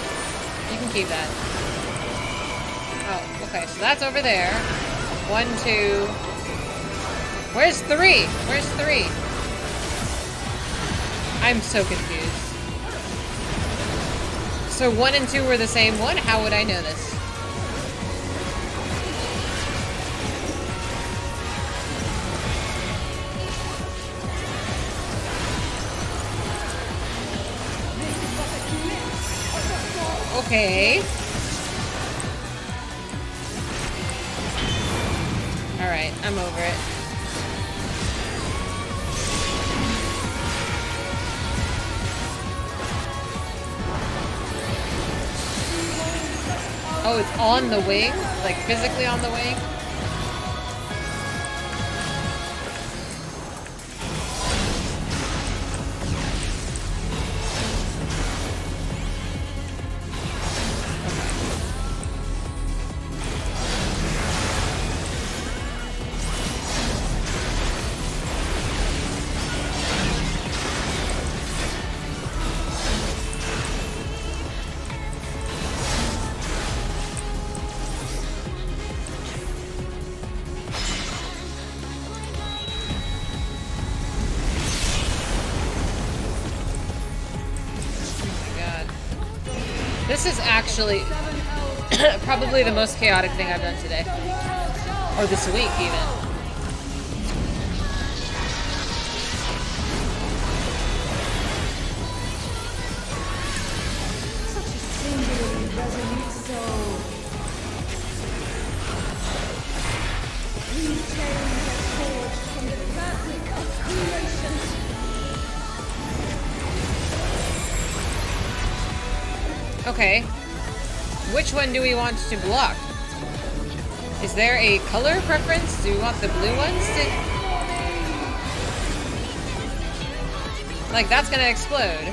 You can keep that. Oh, okay. So that's over there. 1, 2. Where's 3? Where's 3? I'm so confused. So 1 and 2 were the same one? How would I know this? Okay. Alright, I'm over it. Oh, it's on the wing? Like physically on the wing? This is actually probably the most chaotic thing I've done today. Or this week, even. Such a singularly resolute soul. These chains are forged from the fabric of creation. Okay. Which one do we want to block? Is there a color preference? Do we want the blue ones to... Like, that's gonna explode.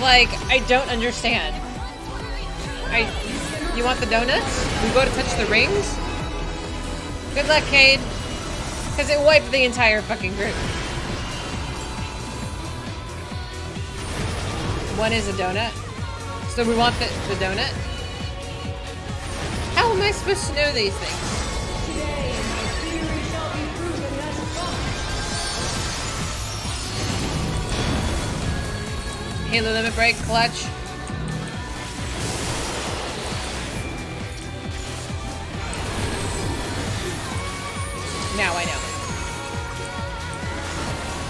Like, I don't understand. You want the donuts? We go to touch the rings? Good luck, Cade. Because it wiped the entire fucking group. One is a donut. So we want the donut? How am I supposed to know these things? Halo limit break, clutch. Now I know.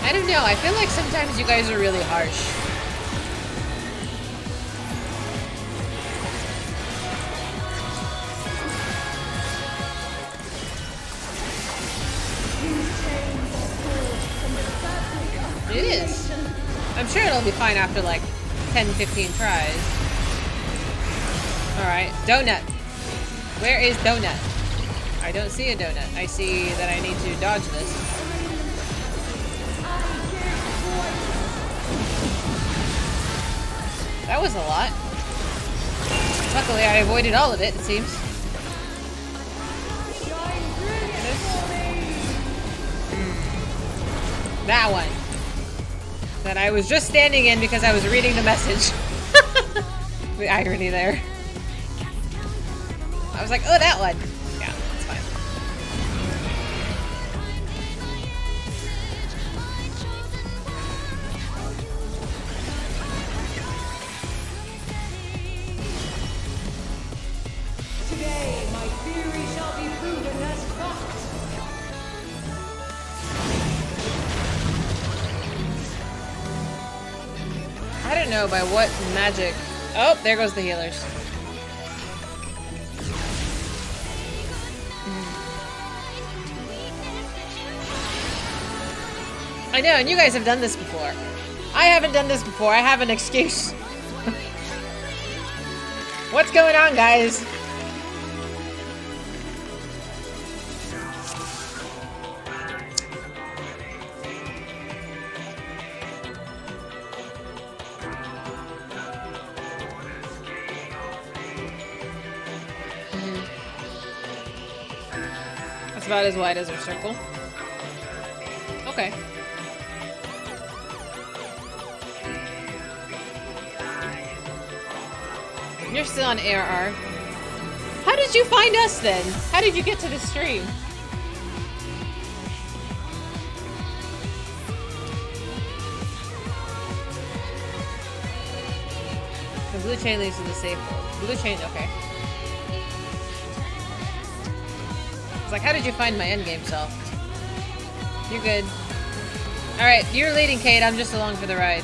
I don't know, I feel like sometimes you guys are really harsh. It is. I'm sure it'll be fine after like 10, 15 tries. Alright, donut. Where is donut? I don't see a donut. I see that I need to dodge this. That was a lot. Luckily, I avoided all of it, it seems. That one. That I was just standing in because I was reading the message. The irony there. I was like, oh, that one. Yeah, that's fine. Today, my theory shall be proven as fact. I don't know by what magic. Oh, there goes the healers. I know, and you guys have done this before. I haven't done this before. I have an excuse. What's going on, guys? That's about as wide as our circle. Okay. You're still on ARR. How did you find us then? How did you get to the stream? The blue chain leads to the safe world. Blue chain, okay. It's like, how did you find my endgame self? You're good. Alright, you're leading, Kate. I'm just along for the ride.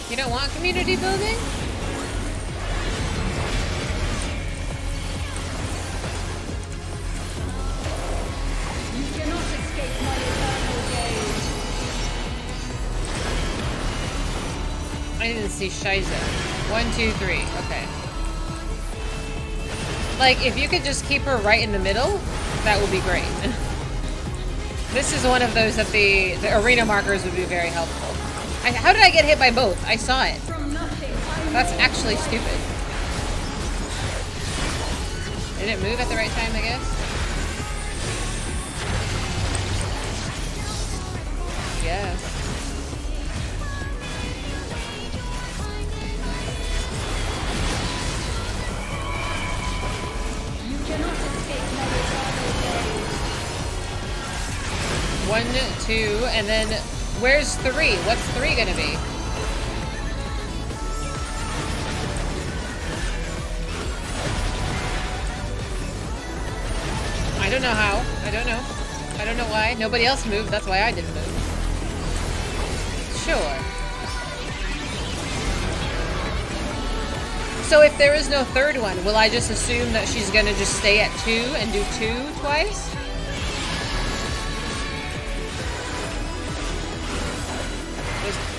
You don't want community building? You cannot escape my eternal gaze. I didn't see Shiza. 1, 2, 3. Okay. Like, if you could just keep her right in the middle, that would be great. This is one of those that the arena markers would be very helpful. How did I get hit by both? I saw it. That's actually stupid. Did it move at the right time, I guess? Yes. You cannot escape my eternal gaze. 1, 2, and then where's 3? What's 3 gonna be? I don't know how. I don't know. I don't know why. Nobody else moved. That's why I didn't move. Sure. So if there is no third one, will I just assume that she's gonna just stay at 2 and do 2 twice?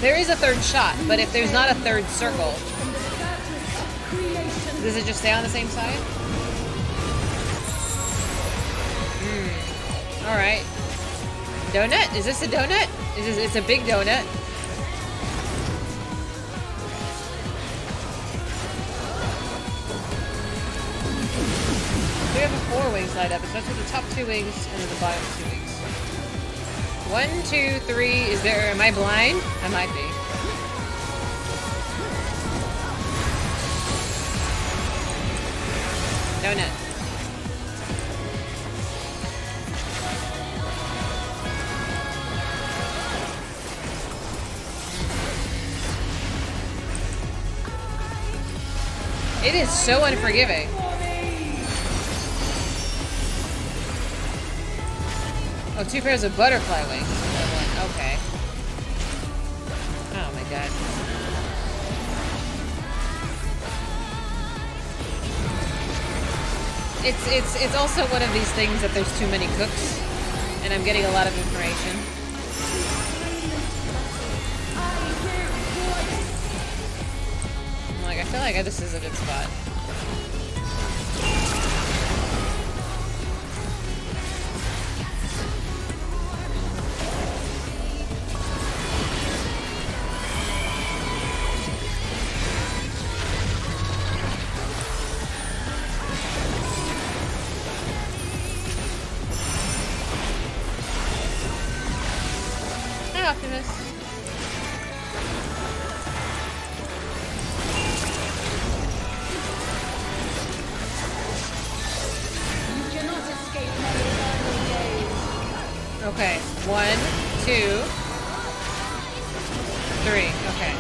There is a third shot, but if there's not a third circle, does it just stay on the same side? Alright. Donut? Is this a donut? It's a big donut. We have a 4 wings light up. It starts with the top 2 wings and then the bottom 2 wings. 1, 2, 3. Is there? Am I blind? I might be. Donut. It is so unforgiving. Oh, 2 pairs of butterfly wings. Okay. Oh my god. It's also one of these things that there's too many cooks, and I'm getting a lot of information. I feel like this is a good spot. Hi, Optimus. Okay, 1, 2, 3. Okay.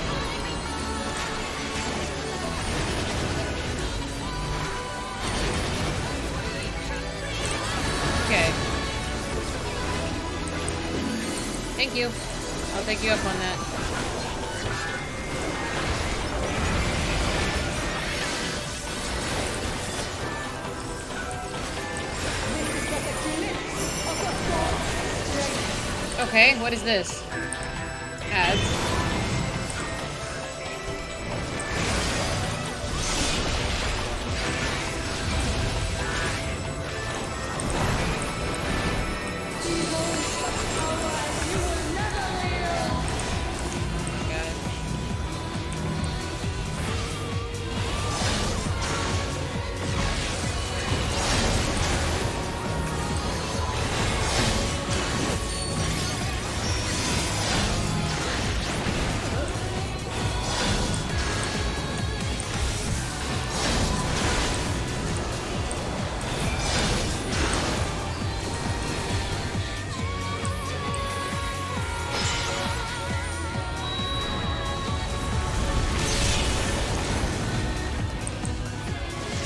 Okay. Thank you. I'll take you up on that. Okay, what is this? Ads. Got it.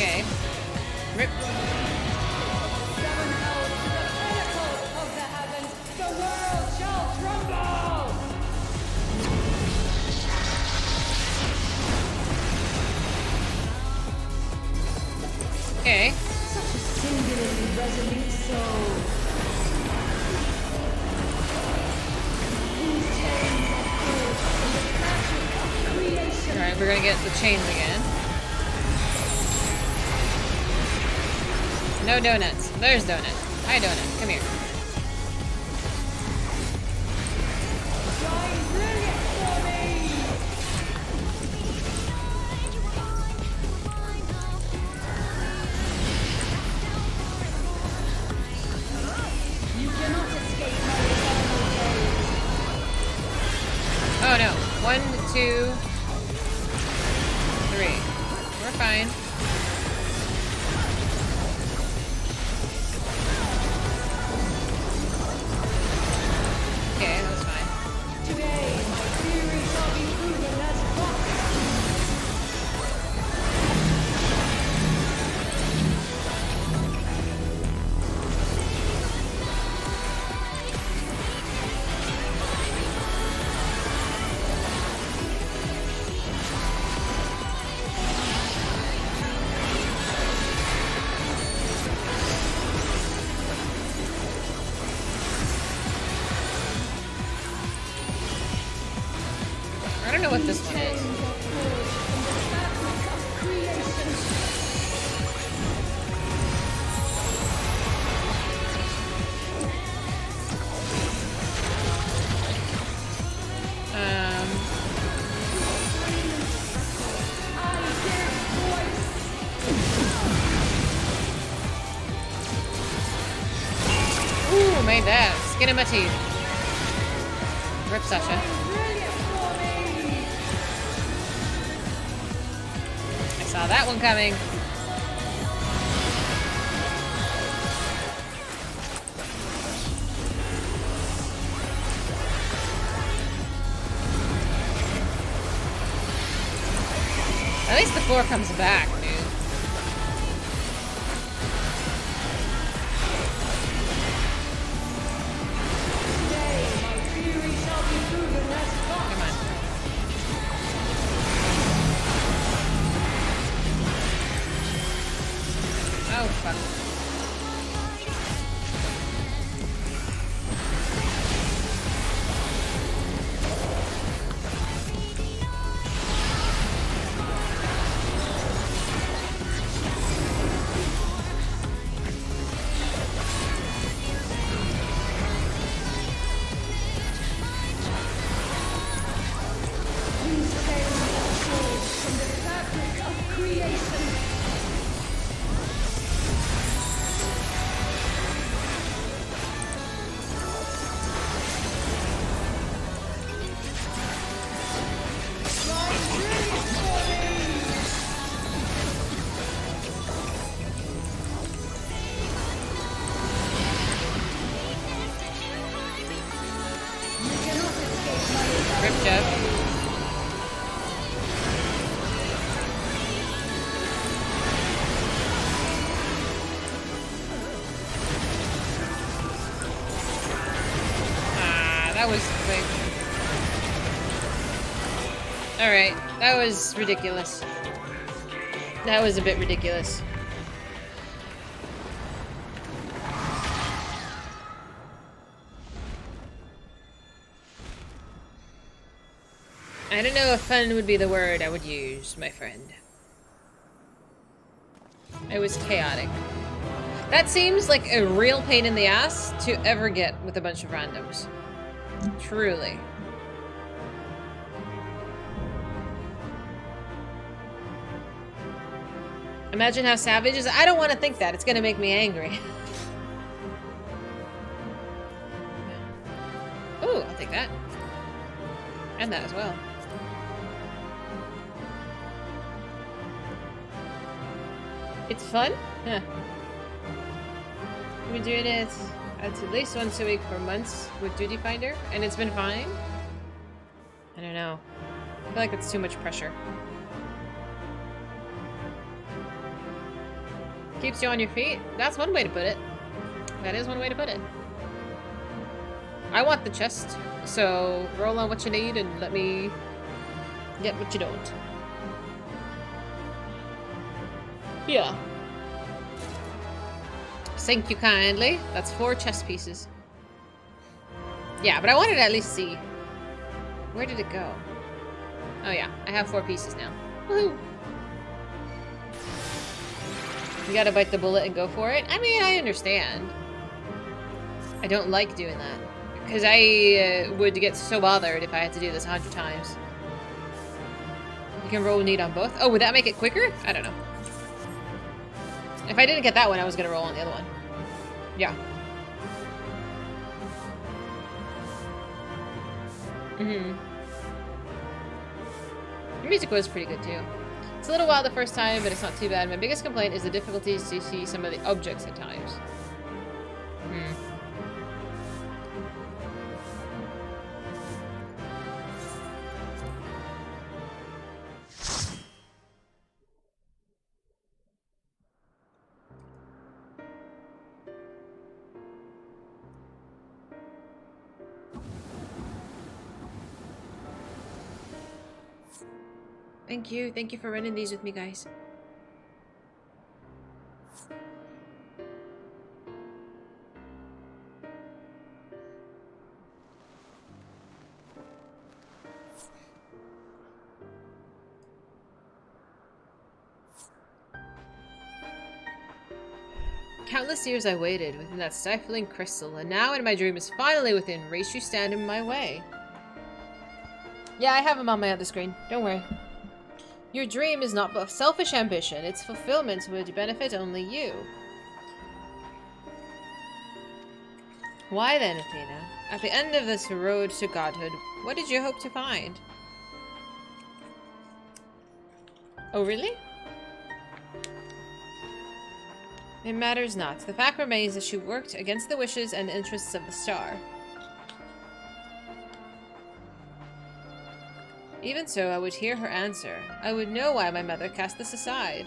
Okay. Rip. Okay. Alright, we're gonna get the chains again. No donuts. There's donut. Hi, donut. Come here. Oh no. 1, 2, 3. We're fine. Okay, that's fine. don't know what this one is. Ooh, made that. Skin in my teeth. Rip Sasha. I saw that one coming. At least the floor comes back, dude. Come on. Oh, fuck. Rip Jeff. Ah, that was quick. Alright, that was ridiculous. That was a bit ridiculous. I don't know if fun would be the word I would use, my friend. It was chaotic. That seems like a real pain in the ass to ever get with a bunch of randoms. Truly. Imagine how savage is. I don't want to think that. It's gonna make me angry. Ooh, I'll take that. And that as well. It's fun? Huh. I've been doing it at least once a week for months with Duty Finder, and it's been fine. I don't know. I feel like it's too much pressure. Keeps you on your feet? That's one way to put it. That is one way to put it. I want the chest, so roll on what you need and let me get what you don't. Yeah. Thank you kindly. That's 4 chest pieces. Yeah, but I wanted to at least see. Where did it go? Oh yeah, I have 4 pieces now. Woohoo! You gotta bite the bullet and go for it? I mean, I understand. I don't like doing that. Because I would get so bothered if I had to do this 100 times. You can roll need on both. Oh, would that make it quicker? I don't know. If I didn't get that one, I was gonna roll on the other one. Yeah. Mm-hmm. The music was pretty good, too. It's a little wild the first time, but it's not too bad. My biggest complaint is the difficulty to see some of the objects at times. Hmm. Thank you. Thank you for running these with me, guys. Countless years I waited within that stifling crystal, and now in my dream is finally within reach, you stand in my way. Yeah, I have him on my other screen. Don't worry. Your dream is not but selfish ambition. Its fulfillment would benefit only you. Why then, Athena? At the end of this road to godhood, what did you hope to find? Oh, really? It matters not. The fact remains that she worked against the wishes and interests of the star. Even so, I would hear her answer. I would know why my mother cast this aside.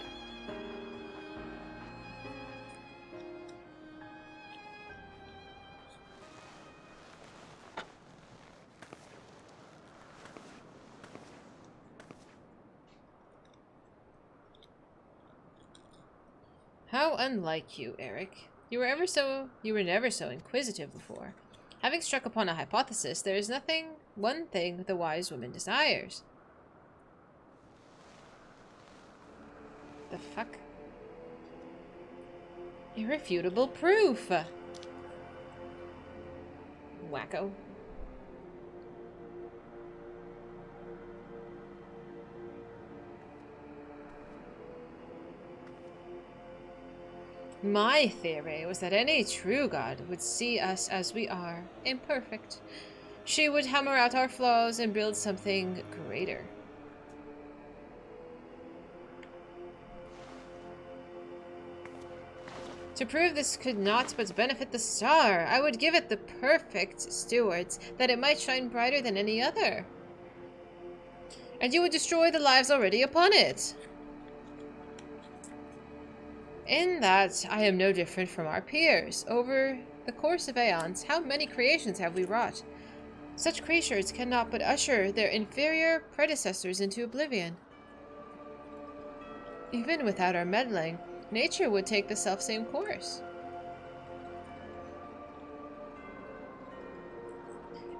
How unlike you, Eric. You were never so inquisitive before. Having struck upon a hypothesis, there is one thing the wise woman desires. The fuck? Irrefutable proof! Wacko. My theory was that any true god would see us as we are, imperfect. She would hammer out our flaws and build something greater. To prove this could not but benefit the star, I would give it the perfect stewards, that it might shine brighter than any other. And you would destroy the lives already upon it. In that, I am no different from our peers. Over the course of aeons, how many creations have we wrought? Such creatures cannot but usher their inferior predecessors into oblivion. Even without our meddling, nature would take the selfsame course.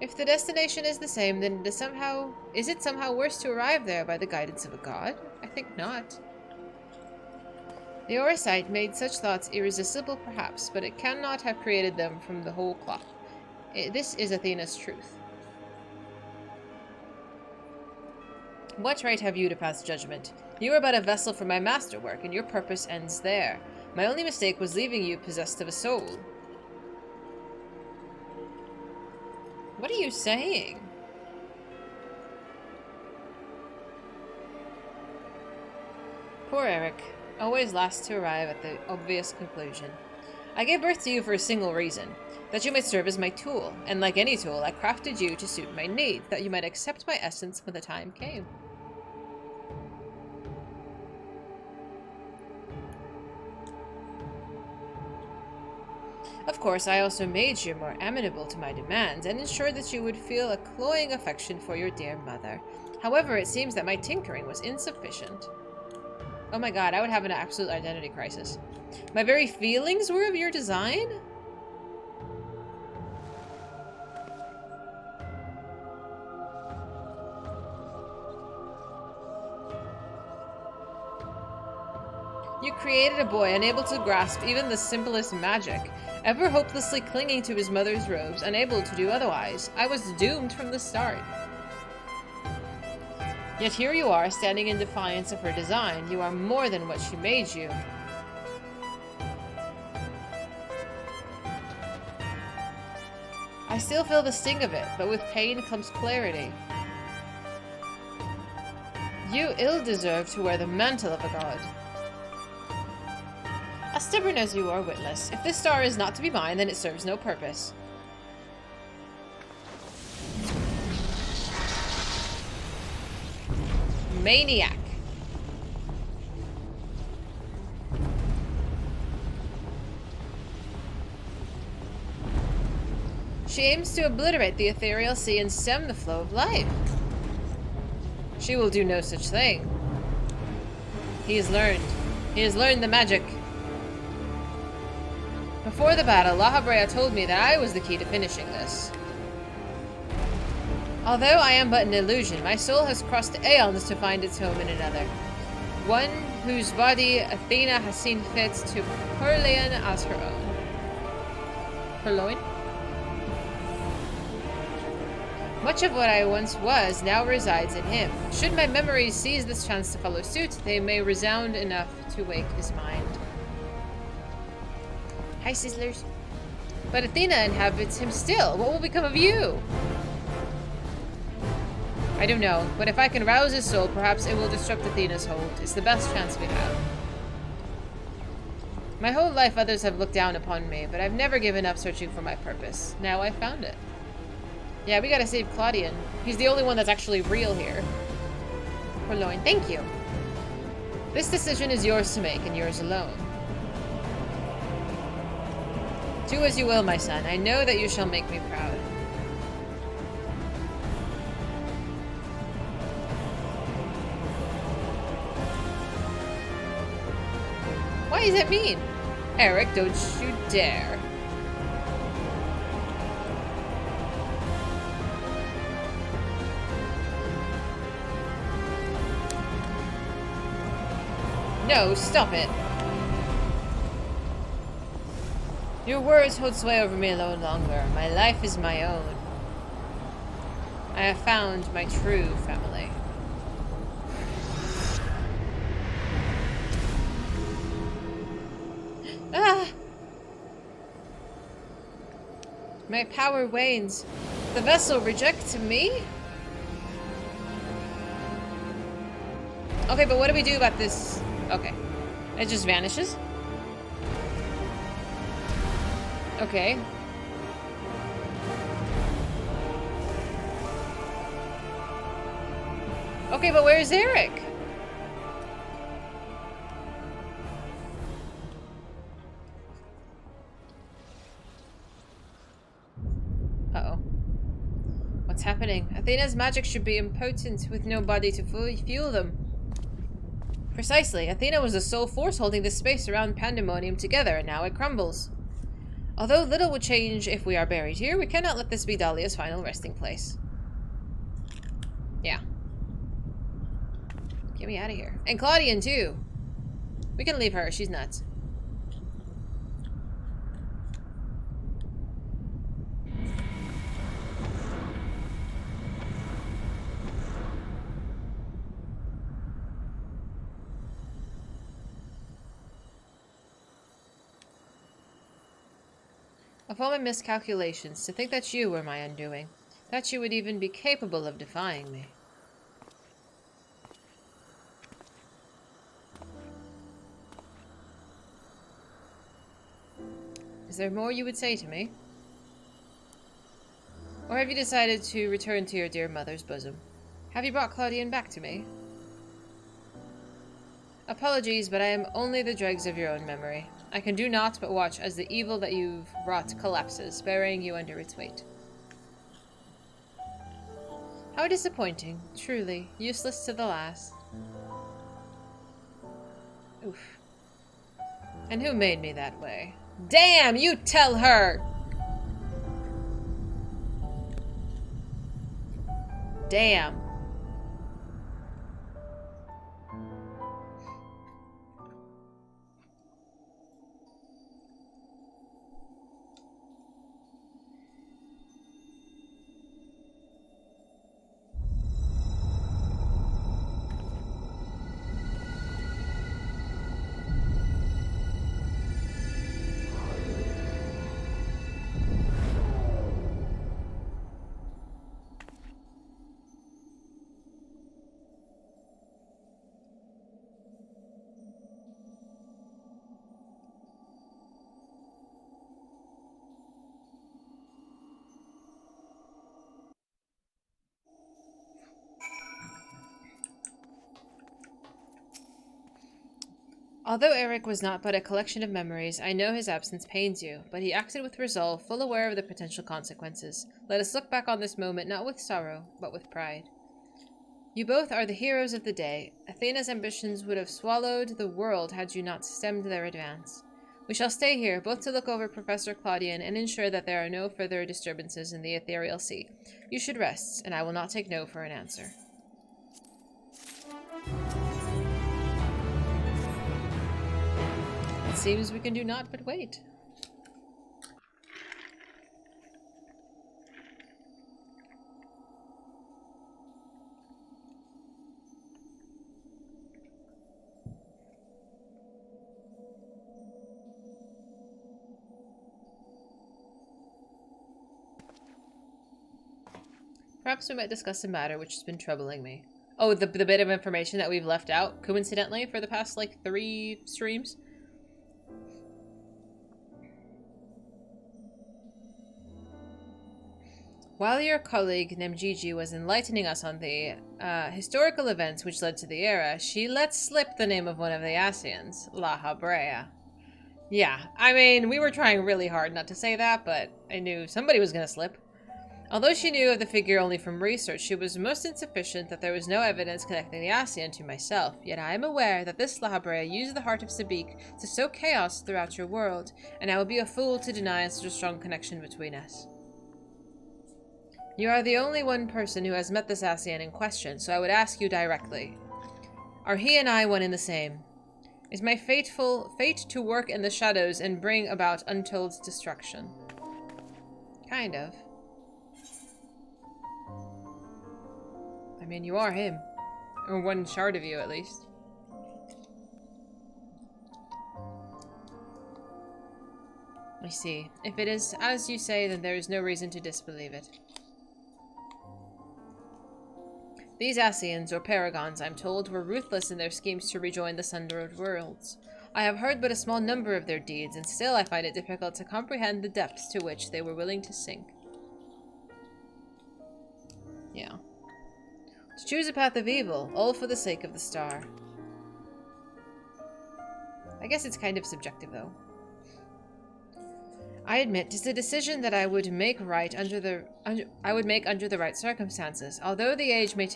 If the destination is the same, then is it somehow worse to arrive there by the guidance of a god? I think not. The Oracite made such thoughts irresistible, perhaps, but it cannot have created them from the whole cloth. This is Athena's truth. What right have you to pass judgment? You are but a vessel for my masterwork, and your purpose ends there. My only mistake was leaving you possessed of a soul. What are you saying? Poor Eric. Always last to arrive at the obvious conclusion. I gave birth to you for a single reason, that you might serve as my tool, and like any tool, I crafted you to suit my needs, that you might accept my essence when the time came. Of course, I also made you more amenable to my demands, and ensured that you would feel a cloying affection for your dear mother. However, it seems that my tinkering was insufficient. Oh my god, I would have an absolute identity crisis. My very feelings were of your design? You created a boy unable to grasp even the simplest magic, ever hopelessly clinging to his mother's robes, unable to do otherwise. I was doomed from the start. Yet here you are, standing in defiance of her design. You are more than what she made you. I still feel the sting of it, but with pain comes clarity. You ill deserve to wear the mantle of a god. As stubborn as you are witless, if this star is not to be mine, then it serves no purpose. Maniac. She aims to obliterate the ethereal sea and stem the flow of life. She will do no such thing. He has learned the magic. Before the battle, La Habrea told me that I was the key to finishing this. Although I am but an illusion, my soul has crossed aeons to find its home in another. one whose body Athena has seen fit to purloin as her own. Purloin? Much of what I once was now resides in him. Should my memories seize this chance to follow suit, they may resound enough to wake his mind. Hi, Sizzlers. But Athena inhabits him still. What will become of you? I don't know, but if I can rouse his soul, perhaps it will disrupt Athena's hold. It's the best chance we have. My whole life others have looked down upon me, but I've never given up searching for my purpose. Now I found it. Yeah, we gotta save Claudian. He's the only one that's actually real here. Purloin, thank you. This decision is yours to make, and yours alone. Do as you will, my son. I know that you shall make me proud. Why is that mean? Eric, don't you dare. No, stop it. Your words hold sway over me no longer. My life is my own. I have found my true family. Ah! My power wanes. The vessel rejects me? Okay, but what do we do about this? Okay. It just vanishes? Okay. Okay, but where's Eric? Uh-oh. What's happening? Athena's magic should be impotent with no body to fuel them. Precisely. Athena was the sole force holding this space around Pandemonium together, and now it crumbles. Although little would change if we are buried here, we cannot let this be Dahlia's final resting place. Yeah. Get me out of here. And Claudian, too. We can leave her. She's nuts. Of all my miscalculations, to think that you were my undoing. That you would even be capable of defying me. Is there more you would say to me? Or have you decided to return to your dear mother's bosom? Have you brought Claudian back to me? Apologies, but I am only the dregs of your own memory. I can do naught but watch as the evil that you've wrought collapses, burying you under its weight. How disappointing, truly, useless to the last. Oof. And who made me that way? Damn, you tell her! Damn. Although Eric was not but a collection of memories, I know his absence pains you, but he acted with resolve, full aware of the potential consequences. Let us look back on this moment not with sorrow, but with pride. You both are the heroes of the day. Athena's ambitions would have swallowed the world had you not stemmed their advance. We shall stay here, both to look over Professor Claudian and ensure that there are no further disturbances in the ethereal sea. You should rest, and I will not take no for an answer. seems we can do naught but wait. Perhaps we might discuss a matter which has been troubling me. Oh, the bit of information that we've left out, coincidentally, for the past, like, 3 streams? While your colleague Nemgigi was enlightening us on the historical events which led to the era, she let slip the name of one of the Asians, La Habrea. Yeah, I mean, we were trying really hard not to say that, but I knew somebody was gonna slip. Although she knew of the figure only from research, she was most insufficient that there was no evidence connecting the ASEAN to myself. Yet I am aware that this La Habrea used the heart of Sabik to sow chaos throughout your world, and I would be a fool to deny such a strong connection between us. You are the only one person who has met this ASEAN in question, so I would ask you directly. Are he and I one and the same? Is my fate to work in the shadows and bring about untold destruction? Kind of. I mean, you are him. Or one shard of you, at least. I see. If it is as you say, then there is no reason to disbelieve it. These Asians, or Paragons, I'm told, were ruthless in their schemes to rejoin the Sundered Worlds. I have heard but a small number of their deeds, and still I find it difficult to comprehend the depths to which they were willing to sink. Yeah. To choose a path of evil, all for the sake of the star. I guess it's kind of subjective, though. I admit, 'tis a decision that I would make under the right circumstances. Although the ages may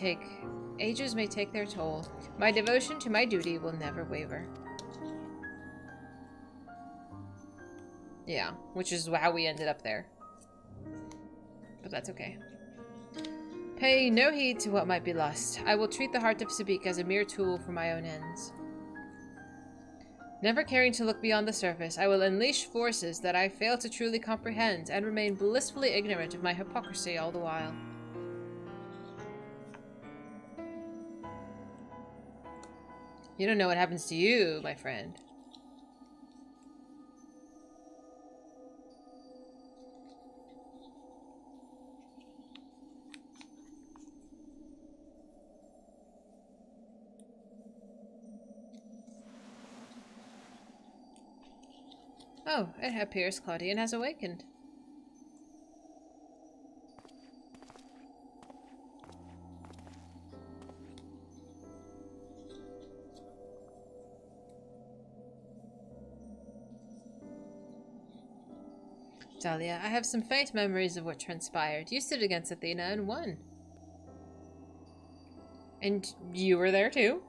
take their toll, my devotion to my duty will never waver. Yeah, which is how we ended up there. But that's okay. Pay no heed to what might be lost. I will treat the heart of Sabik as a mere tool for my own ends. Never caring to look beyond the surface, I will unleash forces that I fail to truly comprehend and remain blissfully ignorant of my hypocrisy all the while. You don't know what happens to you, my friend. Oh, it appears Claudian has awakened. Dahlia, I have some faint memories of what transpired. You stood against Athena and won. And you were there too?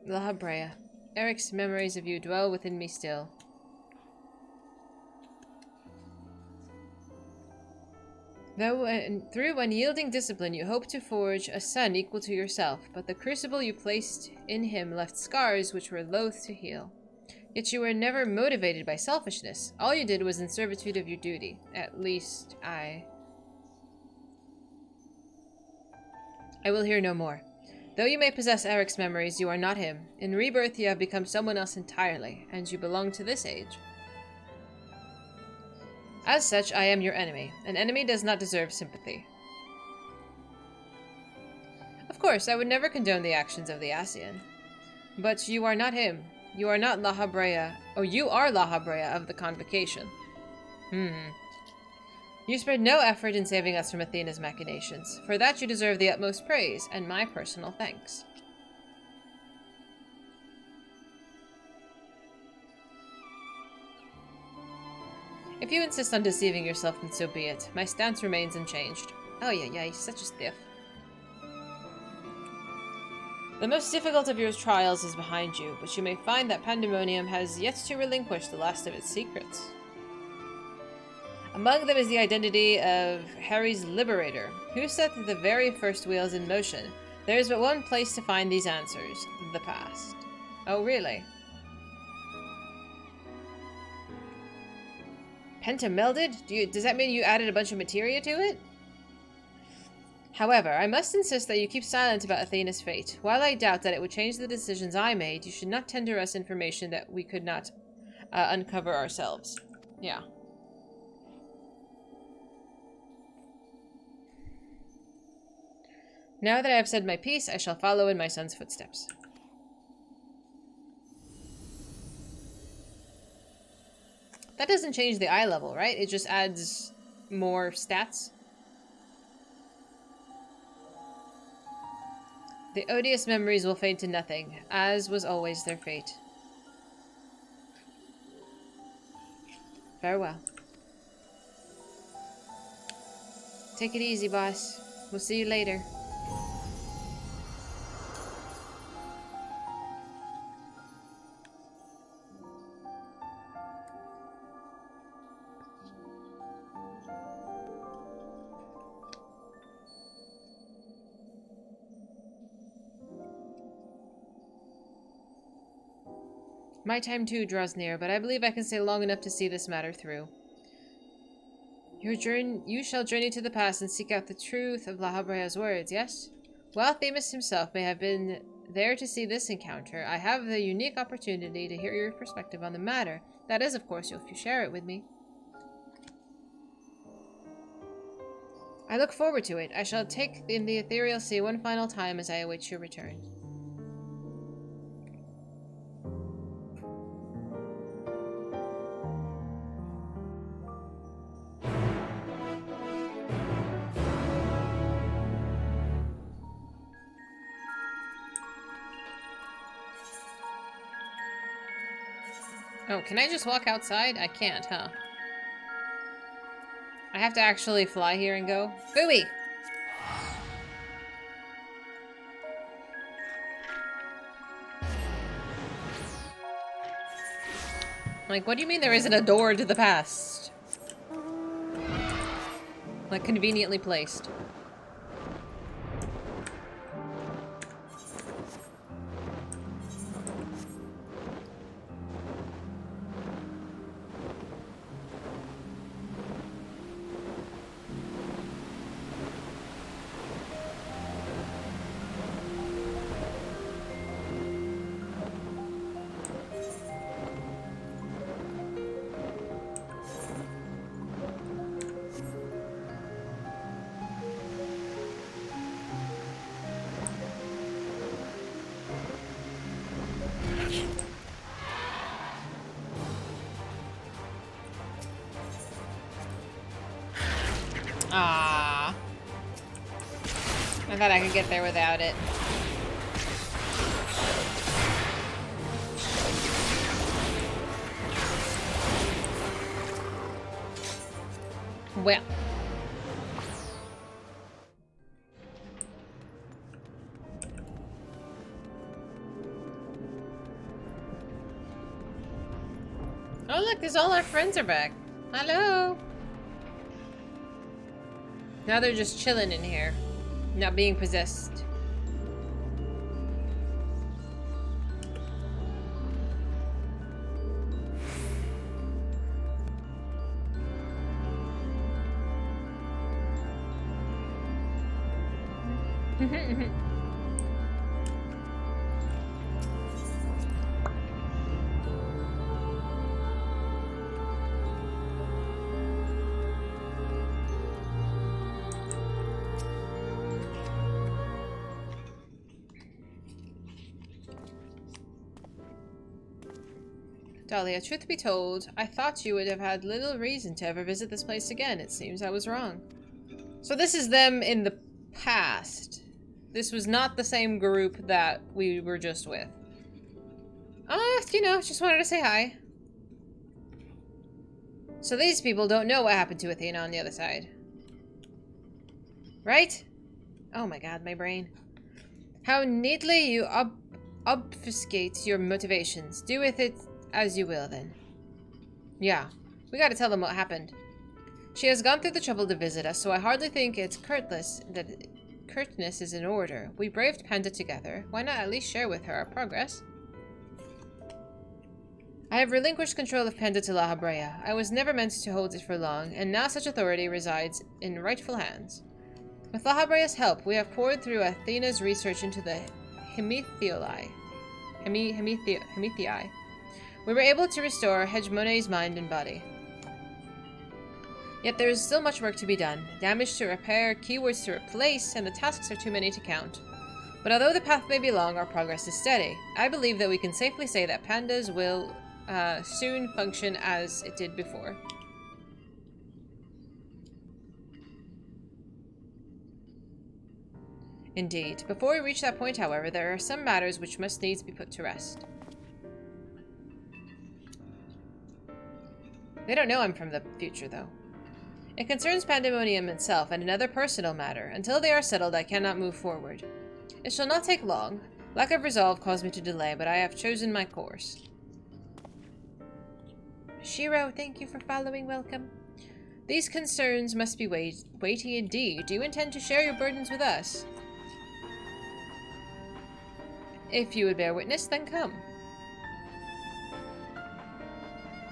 La Habrea. Eric's memories of you dwell within me still. Though through unyielding discipline you hoped to forge a son equal to yourself, but the crucible you placed in him left scars which were loath to heal. Yet you were never motivated by selfishness. All you did was in servitude of your duty. At least I will hear no more. Though you may possess Eric's memories, you are not him. In rebirth, you have become someone else entirely, and you belong to this age. As such, I am your enemy. An enemy does not deserve sympathy. Of course, I would never condone the actions of the ASEAN. But you are not him. You are not La Habrea. Oh, you are La Habrea of the Convocation. You spared no effort in saving us from Athena's machinations. For that you deserve the utmost praise, and my personal thanks. If you insist on deceiving yourself, then so be it. My stance remains unchanged. Oh yeah, he's such a stiff. The most difficult of your trials is behind you, but you may find that Pandemonium has yet to relinquish the last of its secrets. Among them is the identity of Harry's Liberator, who set the very first wheels in motion, There's but one place to find these answers. The past. Oh, really? Penta melded? Does that mean you added a bunch of materia to it? However, I must insist that you keep silent about Athena's fate. While I doubt that it would change the decisions I made, you should not tender us information that we could not uncover ourselves. Yeah. Now that I have said my piece, I shall follow in my son's footsteps. That doesn't change the eye level, right? It just adds more stats. The odious memories will fade to nothing, as was always their fate. Farewell. Take it easy, boss. We'll see you later. My time too draws near, but I believe I can stay long enough to see this matter through. You shall journey to the past and seek out the truth of La Habrea's words, yes? While Themis himself may have been there to see this encounter, I have the unique opportunity to hear your perspective on the matter. That is, of course, if you share it with me. I look forward to it. I shall take in the ethereal sea one final time as I await your return. Oh, can I just walk outside? I can't, huh? I have to actually fly here and go? Booey! Like, what do you mean there isn't a door to the past? Like, conveniently placed. Ah, I thought I could get there without it. Well. Oh look, there's all our friends are back. Hello. Now they're just chilling in here, not being possessed. Dahlia, truth be told, I thought you would have had little reason to ever visit this place again. It seems I was wrong. So this is them in the past. This was not the same group that we were just with. You know, just wanted to say hi. So these people don't know what happened to Athena on the other side. Right? Oh my god, my brain. How neatly you obfuscate your motivations. Do with it as you will, then. Yeah, we gotta tell them what happened. She has gone through the trouble to visit us, so I hardly think it's courteous curtness is in order. We braved Panda together. Why not at least share with her our progress? I have relinquished control of Panda to La Habrea. I was never meant to hold it for long, and now such authority resides in rightful hands. With La Habrea's help, we have poured through Athena's research into the Hemithii. We were able to restore Hegemone's mind and body. Yet there is still much work to be done. Damage to repair, keywords to replace, and the tasks are too many to count. But although the path may be long, our progress is steady. I believe that we can safely say that Pandas will soon function as it did before. Indeed. Before we reach that point, however, there are some matters which must needs be put to rest. They don't know I'm from the future, though. It concerns Pandemonium itself and another personal matter. Until they are settled, I cannot move forward. It shall not take long. Lack of resolve caused me to delay, but I have chosen my course. Shiro, thank you for following. Welcome. These concerns must be weighty indeed. Do you intend to share your burdens with us? If you would bear witness, then come.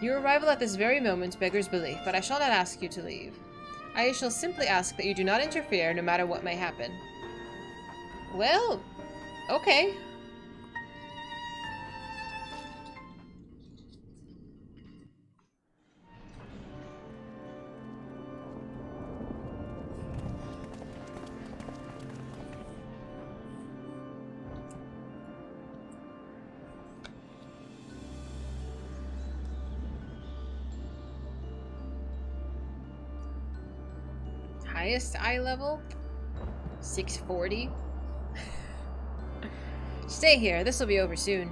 Your arrival at this very moment beggars belief, but I shall not ask you to leave. I shall simply ask that you do not interfere, no matter what may happen. Well, okay. Highest eye level? 640? Stay here, this will be over soon.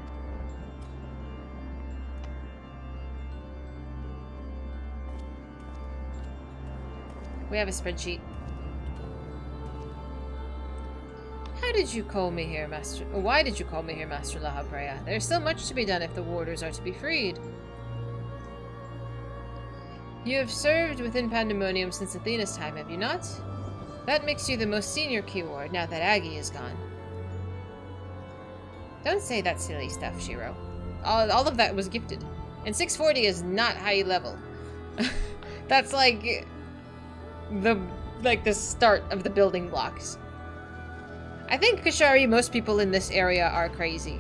We have a spreadsheet. How did you call me here, Master? Why did you call me here, Master La Habrea? There's still much to be done if the warders are to be freed. You have served within Pandemonium since Athena's time, have you not? That makes you the most senior keyword now that Aggie is gone. Don't say that silly stuff, Shiro. All of that was gifted. And 640 is not high level. That's like the start of the building blocks. I think, Kashari, most people in this area are crazy.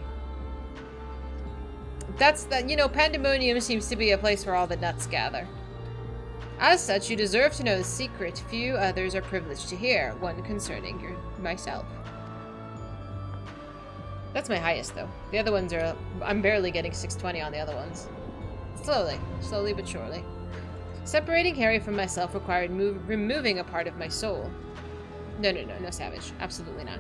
You know, Pandemonium seems to be a place where all the nuts gather. As such, you deserve to know the secret few others are privileged to hear, one concerning myself. That's my highest, though. The other ones are... I'm barely getting 620 on the other ones. Slowly but surely. Separating Harry from myself required removing a part of my soul. No, Savage. Absolutely not.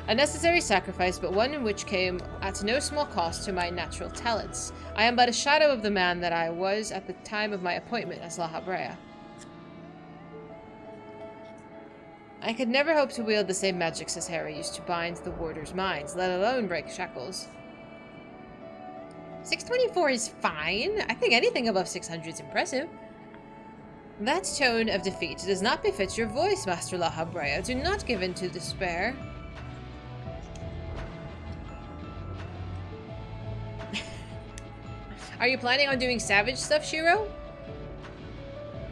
A necessary sacrifice, but one which came at no small cost to my natural talents. I am but a shadow of the man that I was at the time of my appointment as La Habrea. I could never hope to wield the same magics as Harry used to bind the warders' minds, let alone break shackles. 624 is fine. I think anything above 600 is impressive. That tone of defeat does not befit your voice, Master La Habrea. Do not give in to despair. Are you planning on doing savage stuff, Shiro?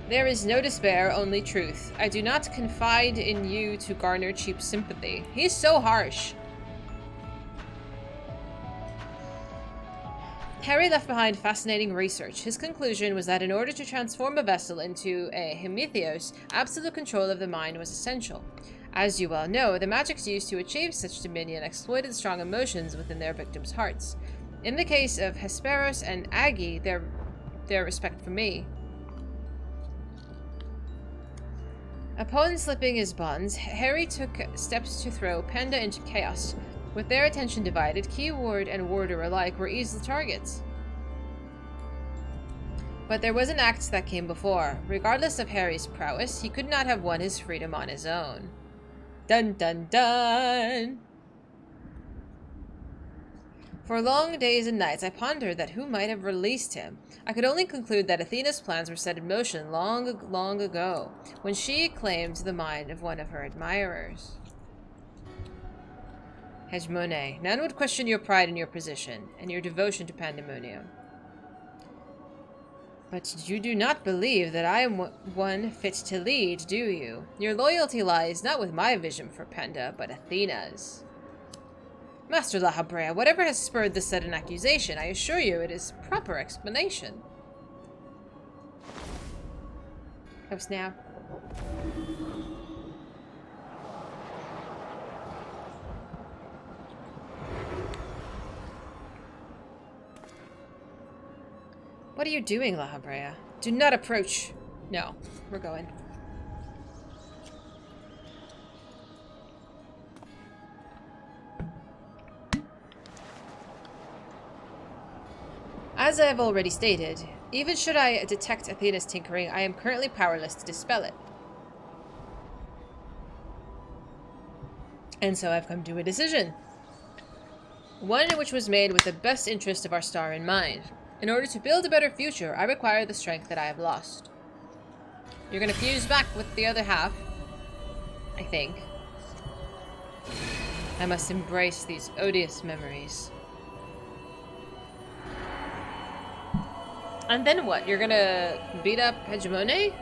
There is no despair, only truth. I do not confide in you to garner cheap sympathy. He's so harsh. Harry left behind fascinating research. His conclusion was that in order to transform a vessel into a Hemithios, absolute control of the mind was essential. As you well know, the magics used to achieve such dominion exploited strong emotions within their victims' hearts. In the case of Hesperos and Aggie, their respect for me. Upon slipping his bonds, Harry took steps to throw Panda into chaos. With their attention divided, keyword and warder alike were easy targets. But there was an act that came before. Regardless of Harry's prowess, he could not have won his freedom on his own. Dun dun dun! For long days and nights, I pondered that who might have released him. I could only conclude that Athena's plans were set in motion long ago, when she claimed the mind of one of her admirers. Hegemone, none would question your pride in your position, and your devotion to Pandemonium. But you do not believe that I am one fit to lead, do you? Your loyalty lies not with my vision for Panda, but Athena's. Master La Habrea, whatever has spurred this sudden accusation, I assure you it is proper explanation. Oh, snap. What are you doing, La Habrea? Do not approach. No, we're going. As I have already stated, even should I detect Athena's tinkering, I am currently powerless to dispel it. And so I've come to a decision. One which was made with the best interest of our star in mind. In order to build a better future, I require the strength that I have lost. You're gonna fuse back with the other half, I think. I must embrace these odious memories. And then what? You're gonna beat up Hegemone?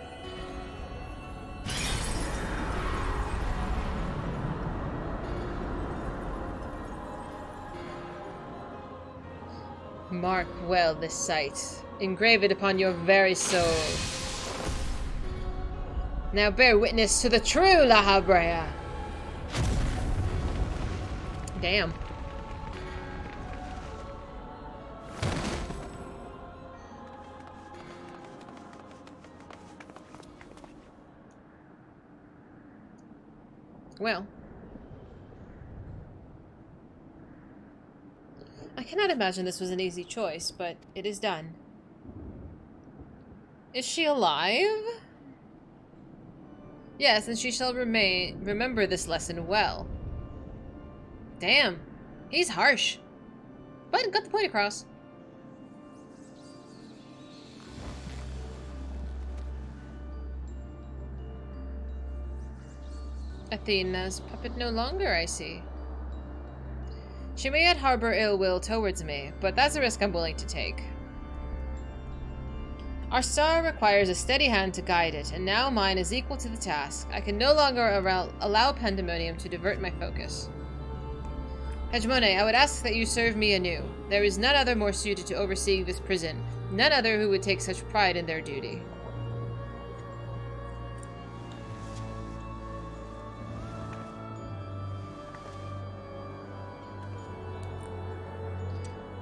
Mark well this sight. Engrave it upon your very soul. Now bear witness to the true La Habrea. Damn. Well. I cannot imagine this was an easy choice, but it is done. Is she alive? Yes, and she shall remember this lesson well. Damn. He's harsh. But got the point across. Athena's puppet no longer, I see. She may yet harbor ill will towards me, but that's a risk I'm willing to take. Our star requires a steady hand to guide it, and now mine is equal to the task. I can no longer allow Pandemonium to divert my focus. Hegemone, I would ask that you serve me anew. There is none other more suited to overseeing this prison, none other who would take such pride in their duty.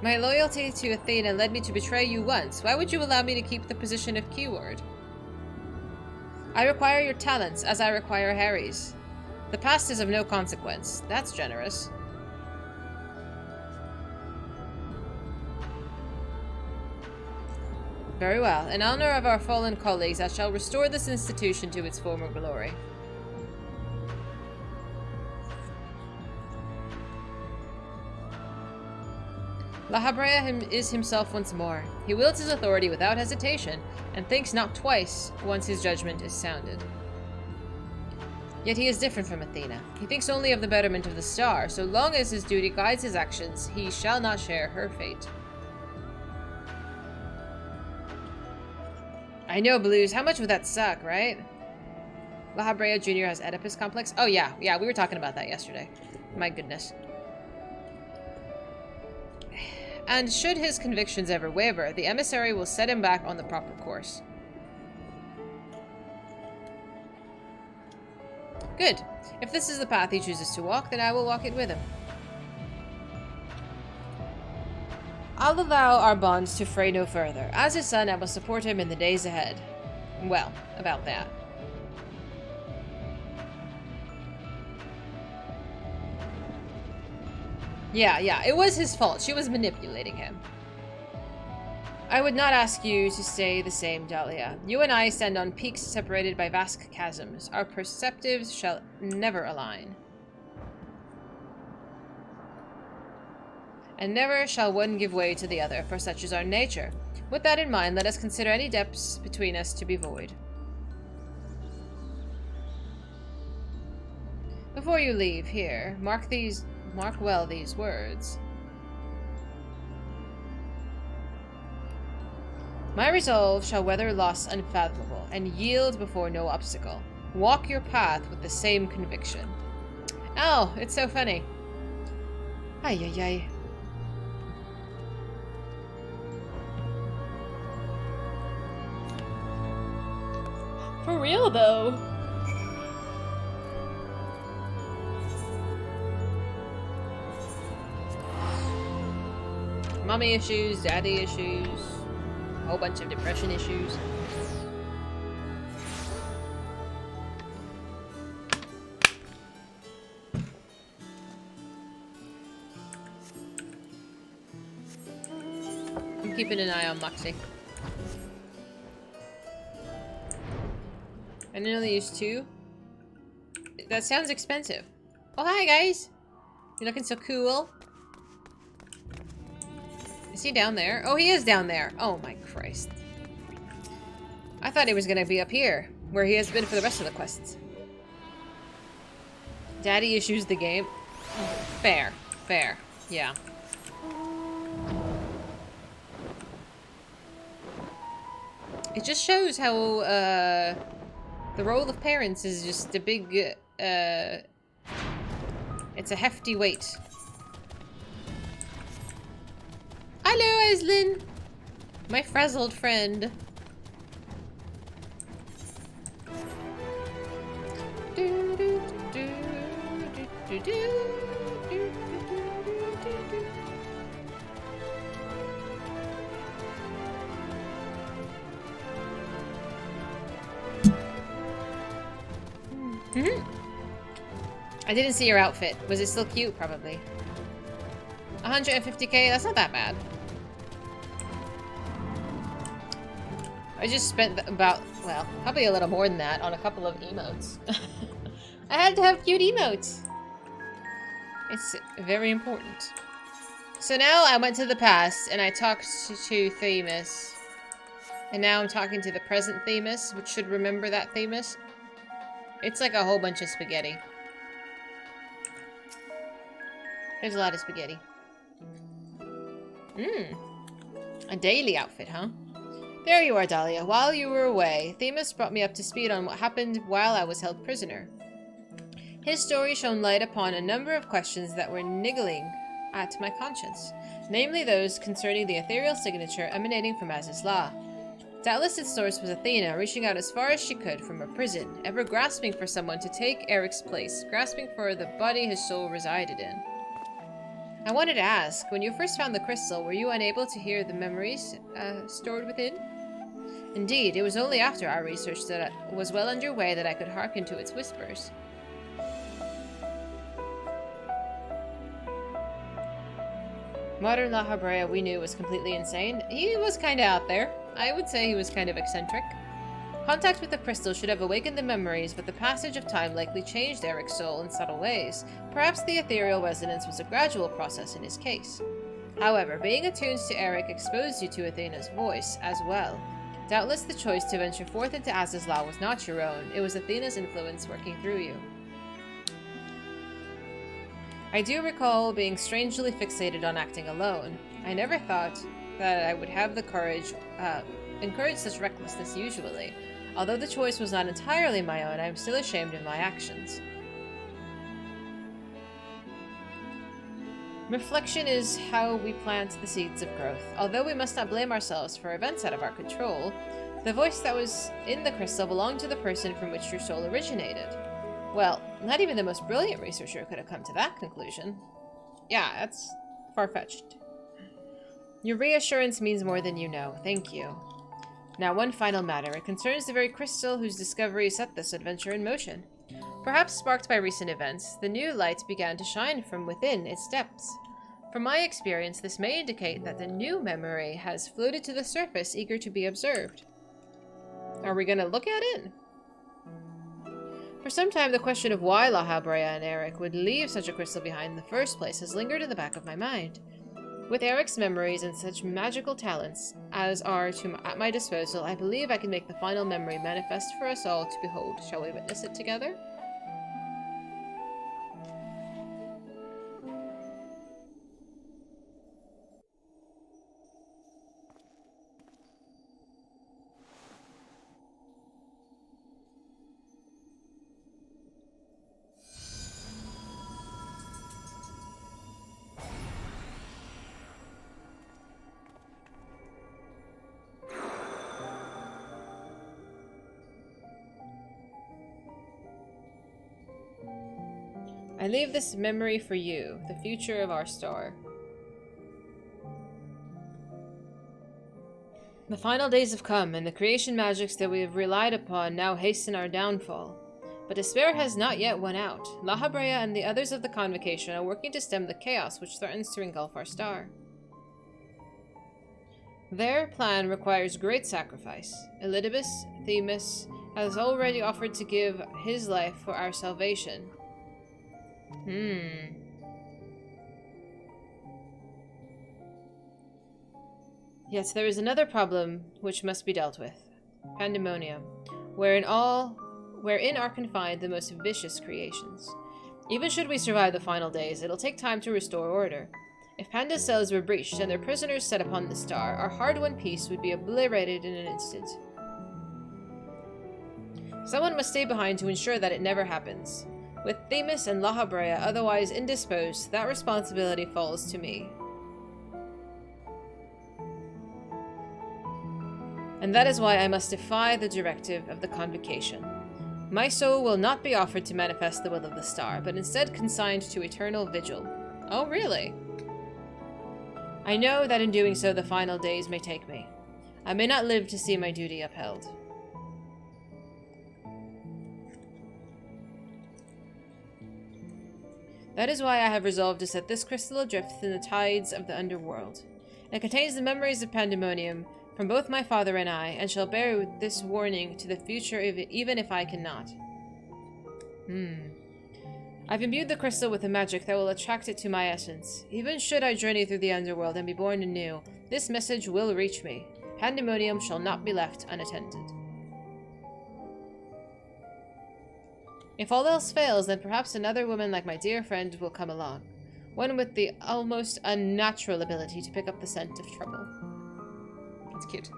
My loyalty to Athena led me to betray you once. Why would you allow me to keep the position of keyword? I require your talents, as I require Harry's. The past is of no consequence. That's generous. Very well. In honor of our fallen colleagues, I shall restore this institution to its former glory. La Habrea is himself once more. He wields his authority without hesitation, and thinks not twice once his judgment is sounded. Yet he is different from Athena. He thinks only of the betterment of the star. So long as his duty guides his actions, he shall not share her fate. I know, Blues. How much would that suck, right? La Habrea Jr. has Oedipus complex? Oh yeah, we were talking about that yesterday. My goodness. And should his convictions ever waver, the emissary will set him back on the proper course. Good. If this is the path he chooses to walk, then I will walk it with him. I'll allow our bonds to fray no further. As his son, I will support him in the days ahead. Well, about that. Yeah, it was his fault. She was manipulating him. I would not ask you to say the same, Dahlia. You and I stand on peaks separated by vast chasms. Our perceptives shall never align. And never shall one give way to the other, for such is our nature. With that in mind, let us consider any depths between us to be void. Before you leave, here, mark these Mark well these words. My resolve shall weather loss unfathomable, and yield before no obstacle. Walk your path with the same conviction. Oh, it's so funny. Ay, ay, ay. For real, though. Mommy issues, daddy issues, a whole bunch of depression issues. I'm keeping an eye on Moxie. I only use 2. That sounds expensive. Oh, hi, guys. You're looking so cool. Is he down there? Oh, he is down there. Oh, my Christ. I thought he was going to be up here, where he has been for the rest of the quests. Daddy issues the game. Fair. Fair. Yeah. It just shows how, the role of parents is just a big, it's a hefty weight. Hello, Aislinn! My frazzled friend. I didn't see your outfit. Was it still cute? Probably. 150k? That's not that bad. I just spent about, well, probably a little more than that on a couple of emotes. I had to have cute emotes. It's very important. So now I went to the past and I talked to Themis. And now I'm talking to the present Themis, which should remember that Themis. It's like a whole bunch of spaghetti. There's a lot of spaghetti. A daily outfit, huh? There you are, Dahlia. While you were away, Themis brought me up to speed on what happened while I was held prisoner. His story shone light upon a number of questions that were niggling at my conscience, namely those concerning the ethereal signature emanating from Az's Law. Doubtless its source was Athena, reaching out as far as she could from her prison, ever grasping for someone to take Eric's place, grasping for the body his soul resided in. I wanted to ask, when you first found the crystal, were you unable to hear the memories stored within? Indeed, it was only after our research that was well underway that I could hearken to its whispers. Modern La Habrea we knew was completely insane. He was kinda out there. I would say he was kind of eccentric. Contact with the crystal should have awakened the memories, but the passage of time likely changed Eric's soul in subtle ways. Perhaps the ethereal resonance was a gradual process in his case. However, being attuned to Eric exposed you to Athena's voice as well. Doubtless the choice to venture forth into Az's Law was not your own. It was Athena's influence working through you. I do recall being strangely fixated on acting alone. I never thought that I would have the courage, encourage such recklessness usually. Although the choice was not entirely my own, I am still ashamed of my actions. Reflection is how we plant the seeds of growth. Although we must not blame ourselves for events out of our control, the voice that was in the crystal belonged to the person from which your soul originated. Well, not even the most brilliant researcher could have come to that conclusion. Yeah, that's far-fetched. Your reassurance means more than you know. Thank you. Now, one final matter. It concerns the very crystal whose discovery set this adventure in motion. Perhaps sparked by recent events, the new light began to shine from within its depths. From my experience, this may indicate that the new memory has floated to the surface, eager to be observed. Are we gonna look at it? For some time, the question of why La Habrea and Eric would leave such a crystal behind in the first place has lingered in the back of my mind. With Eric's memories and such magical talents as are at my disposal, I believe I can make the final memory manifest for us all to behold. Shall we witness it together? I leave this memory for you, the future of our star. The final days have come, and the creation magics that we have relied upon now hasten our downfall. But despair has not yet won out. La Habrea and the others of the Convocation are working to stem the chaos which threatens to engulf our star. Their plan requires great sacrifice. Elidibus, Themis, has already offered to give his life for our salvation. Yet there is another problem which must be dealt with. Pandemonium, wherein are confined the most vicious creations. Even should we survive the final days, it'll take time to restore order. If Panda's cells were breached and their prisoners set upon the star, our hard-won peace would be obliterated in an instant. Someone must stay behind to ensure that it never happens. With Themis and La Habrea otherwise indisposed, that responsibility falls to me. And that is why I must defy the directive of the Convocation. My soul will not be offered to manifest the will of the star, but instead consigned to eternal vigil. Oh, really? I know that in doing so the final days may take me. I may not live to see my duty upheld. That is why I have resolved to set this crystal adrift in the tides of the underworld. It contains the memories of Pandemonium from both my father and I, and shall bear this warning to the future even if I cannot. I've imbued the crystal with a magic that will attract it to my essence. Even should I journey through the underworld and be born anew, this message will reach me. Pandemonium shall not be left unattended. If all else fails, then perhaps another woman like my dear friend will come along. One with the almost unnatural ability to pick up the scent of trouble. That's cute.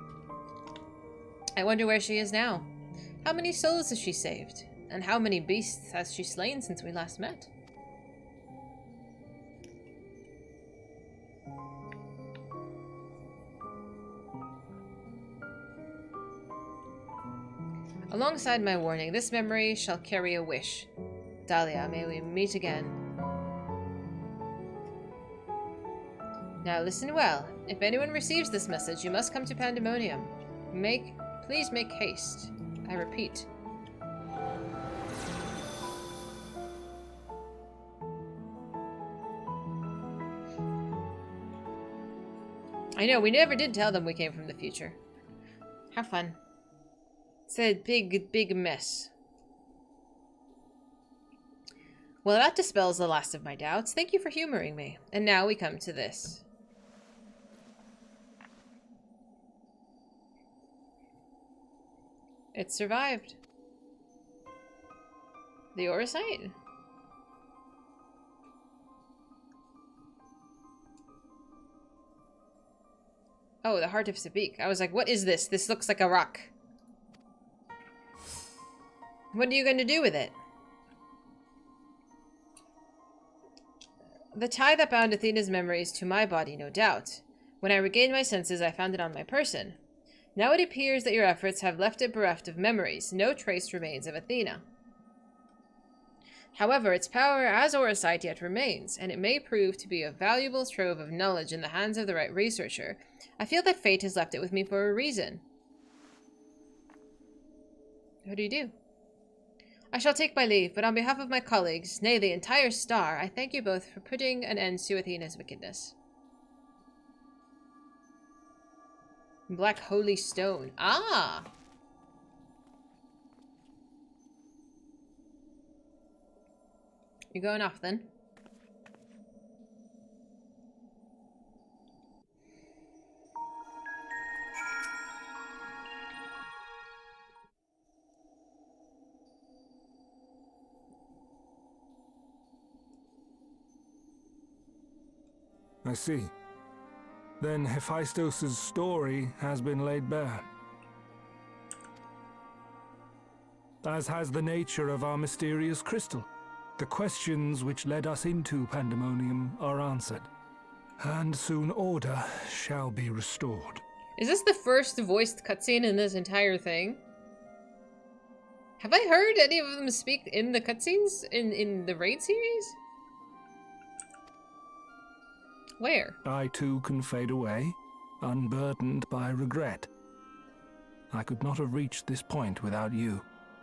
I wonder where she is now. How many souls has she saved? And how many beasts has she slain since we last met? Alongside my warning, this memory shall carry a wish. Dahlia, may we meet again. Now listen well. If anyone receives this message, you must come to Pandemonium. Please make haste. I repeat. I know, we never did tell them we came from the future. How fun. It's a big mess. Well, that dispels the last of my doubts. Thank you for humoring me. And now we come to this. It survived. The Orosite? Oh, the Heart of Sabik. I was like, what is this? This looks like a rock. What are you going to do with it? The tie that bound Athena's memories to my body, no doubt. When I regained my senses, I found it on my person. Now it appears that your efforts have left it bereft of memories. No trace remains of Athena. However, its power as Orosite yet remains, and it may prove to be a valuable trove of knowledge in the hands of the right researcher. I feel that fate has left it with me for a reason. What do you do? I shall take my leave, but on behalf of my colleagues, nay, the entire star, I thank you both for putting an end to Athena's wickedness. Black Holy Stone. Ah! You're going off then? I see. Then Hephaestus' story has been laid bare. As has the nature of our mysterious crystal. The questions which led us into Pandemonium are answered. And soon order shall be restored. Is this the first voiced cutscene in this entire thing? Have I heard any of them speak in the cutscenes in the Raid series? Where? I too can fade away, unburdened by regret. I could not have reached this point without you,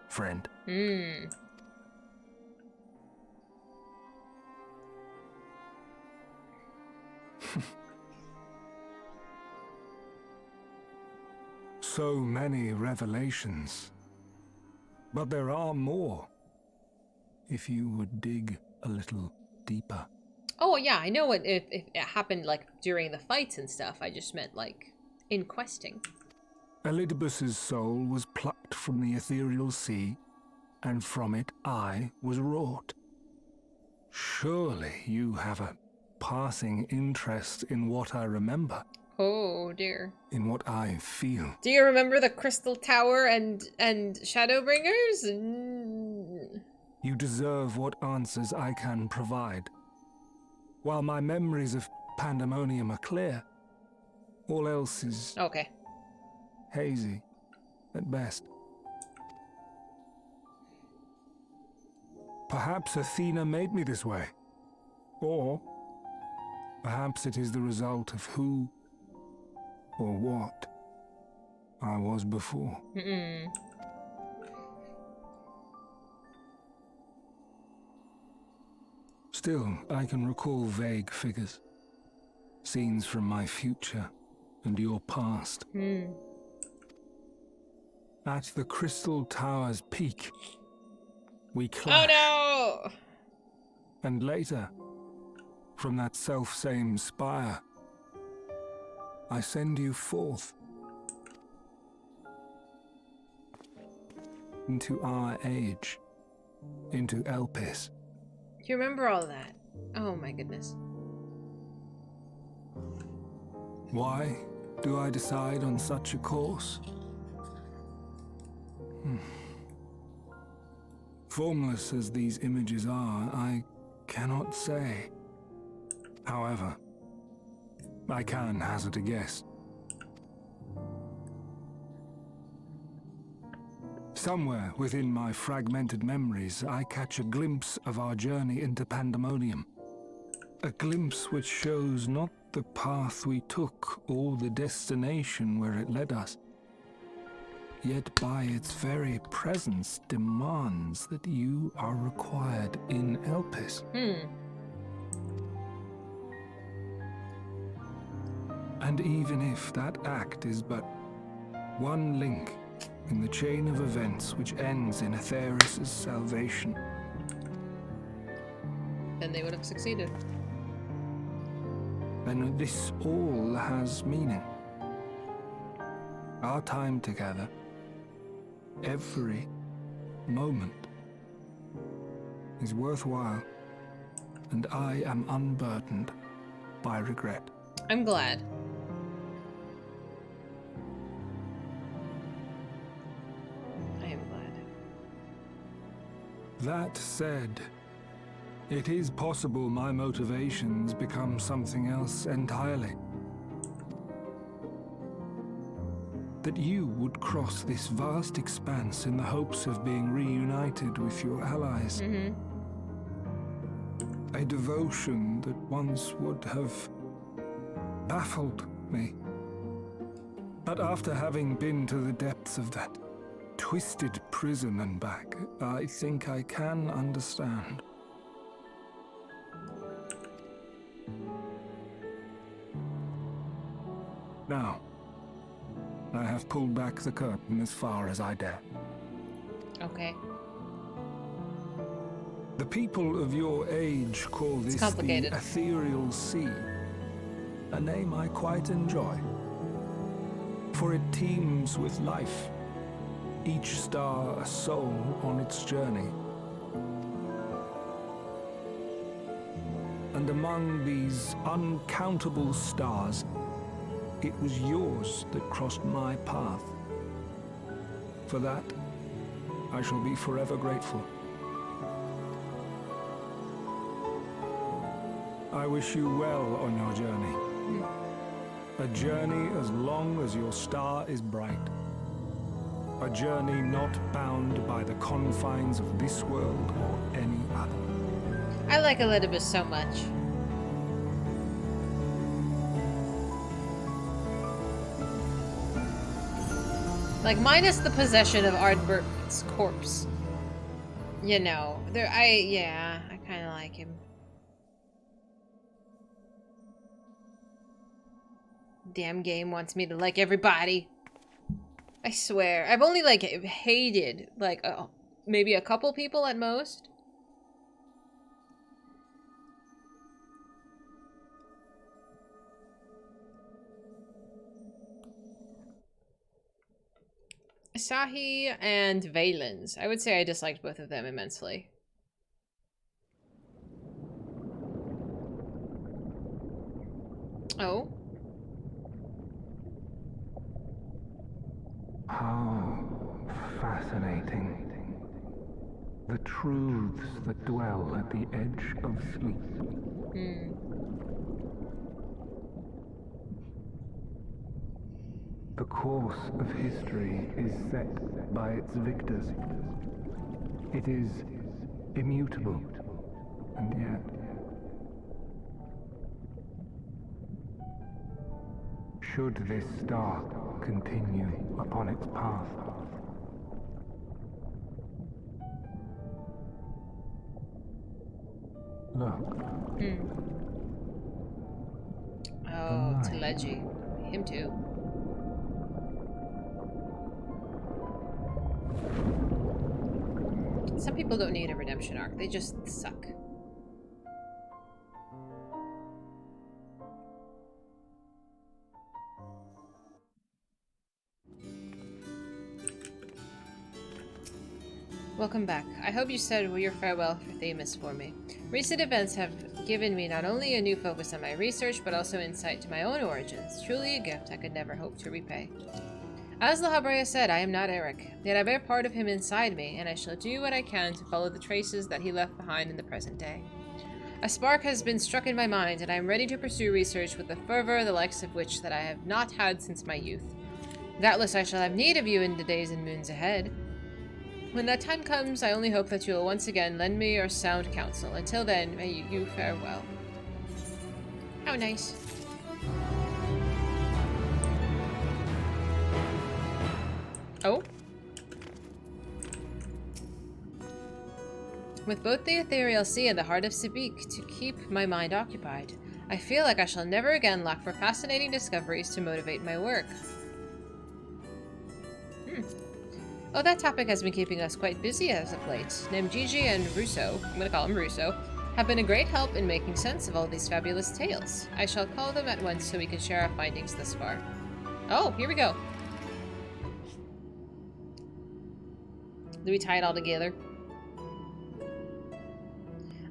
friend. Hmm. So many revelations. But there are more. If you would dig a little deeper. Oh yeah, I know if it happened like during the fights and stuff. I just meant like in questing. Elidibus's soul was plucked from the ethereal sea, and from it I was wrought. Surely you have a passing interest in what I remember. Oh dear. In what I feel. Do you remember the Crystal Tower and Shadowbringers? You deserve what answers I can provide. While my memories of Pandemonium are clear, all else is Okay. hazy at best. Perhaps Athena made me this way. Or perhaps it is the result of who or what I was before. Still, I can recall vague figures. Scenes from my future and your past. At the Crystal Tower's peak, we clashed. Oh no! And later, from that self-same spire, I send you forth into our age, into Elpis. Do you remember all that? Oh my goodness. Why do I decide on such a course? Formless as these images are, I cannot say. However, I can hazard a guess. Somewhere within my fragmented memories, I catch a glimpse of our journey into Pandemonium. A glimpse which shows not the path we took or the destination where it led us, yet by its very presence demands that you are required in Elpis. And even if that act is but one link in the chain of events which ends in Atheris' salvation, Then they would have succeeded. then this all has meaning. Our time together, every moment, is worthwhile, and I am unburdened by regret. I'm glad. I am glad. That said, it is possible my motivations become something else entirely. That you would cross this vast expanse in the hopes of being reunited with your allies. A devotion that once would have baffled me. But after having been to the depths of that twisted prison and back, I think I can understand. Now, I have pulled back the curtain as far as I dare. Okay. The people of your age call this the complicated. ethereal sea, a name I quite enjoy, for it teems with life, each star a soul on its journey. And among these uncountable stars, it was yours that crossed my path. For that, I shall be forever grateful. I wish you well on your journey. A journey as long as your star is bright. A journey not bound by the confines of this world or any other. I like Elidibus so much. Like, minus the possession of Ardbert's corpse. You know, I kind of like him. Damn game wants me to like everybody. I swear. I've only, like, hated, like, maybe a couple people at most. Asahi and Valens. I would say I disliked both of them immensely. Oh? How fascinating. The truths that dwell at the edge of sleep. The course of history is set by its victors. It is immutable, and yet... should this star continue upon its path, look. Oh, Teleji. Him too. Some people don't need a redemption arc, they just suck. Welcome back. I hope you said your farewell for Themis for me. Recent events have given me not only a new focus on my research, but also insight to my own origins. Truly a gift I could never hope to repay. As La Habrea said, I am not Eric, yet I bear part of him inside me, and I shall do what I can to follow the traces that he left behind in the present day. A spark has been struck in my mind, and I am ready to pursue research with the fervor the likes of which that I have not had since my youth. Doubtless I shall have need of you in the days and moons ahead. When that time comes, I only hope that you will once again lend me your sound counsel. Until then, may you fare well. How nice. Oh? With both the Ethereal Sea and the Heart of Sabik to keep my mind occupied, I feel like I shall never again lack for fascinating discoveries to motivate my work. Oh, that topic has been keeping us quite busy as of late. Namgigi and Russo, I'm gonna call him Russo, have been a great help in making sense of all these fabulous tales. I shall call them at once so we can share our findings thus far. Oh, here we go. Do we tie it all together?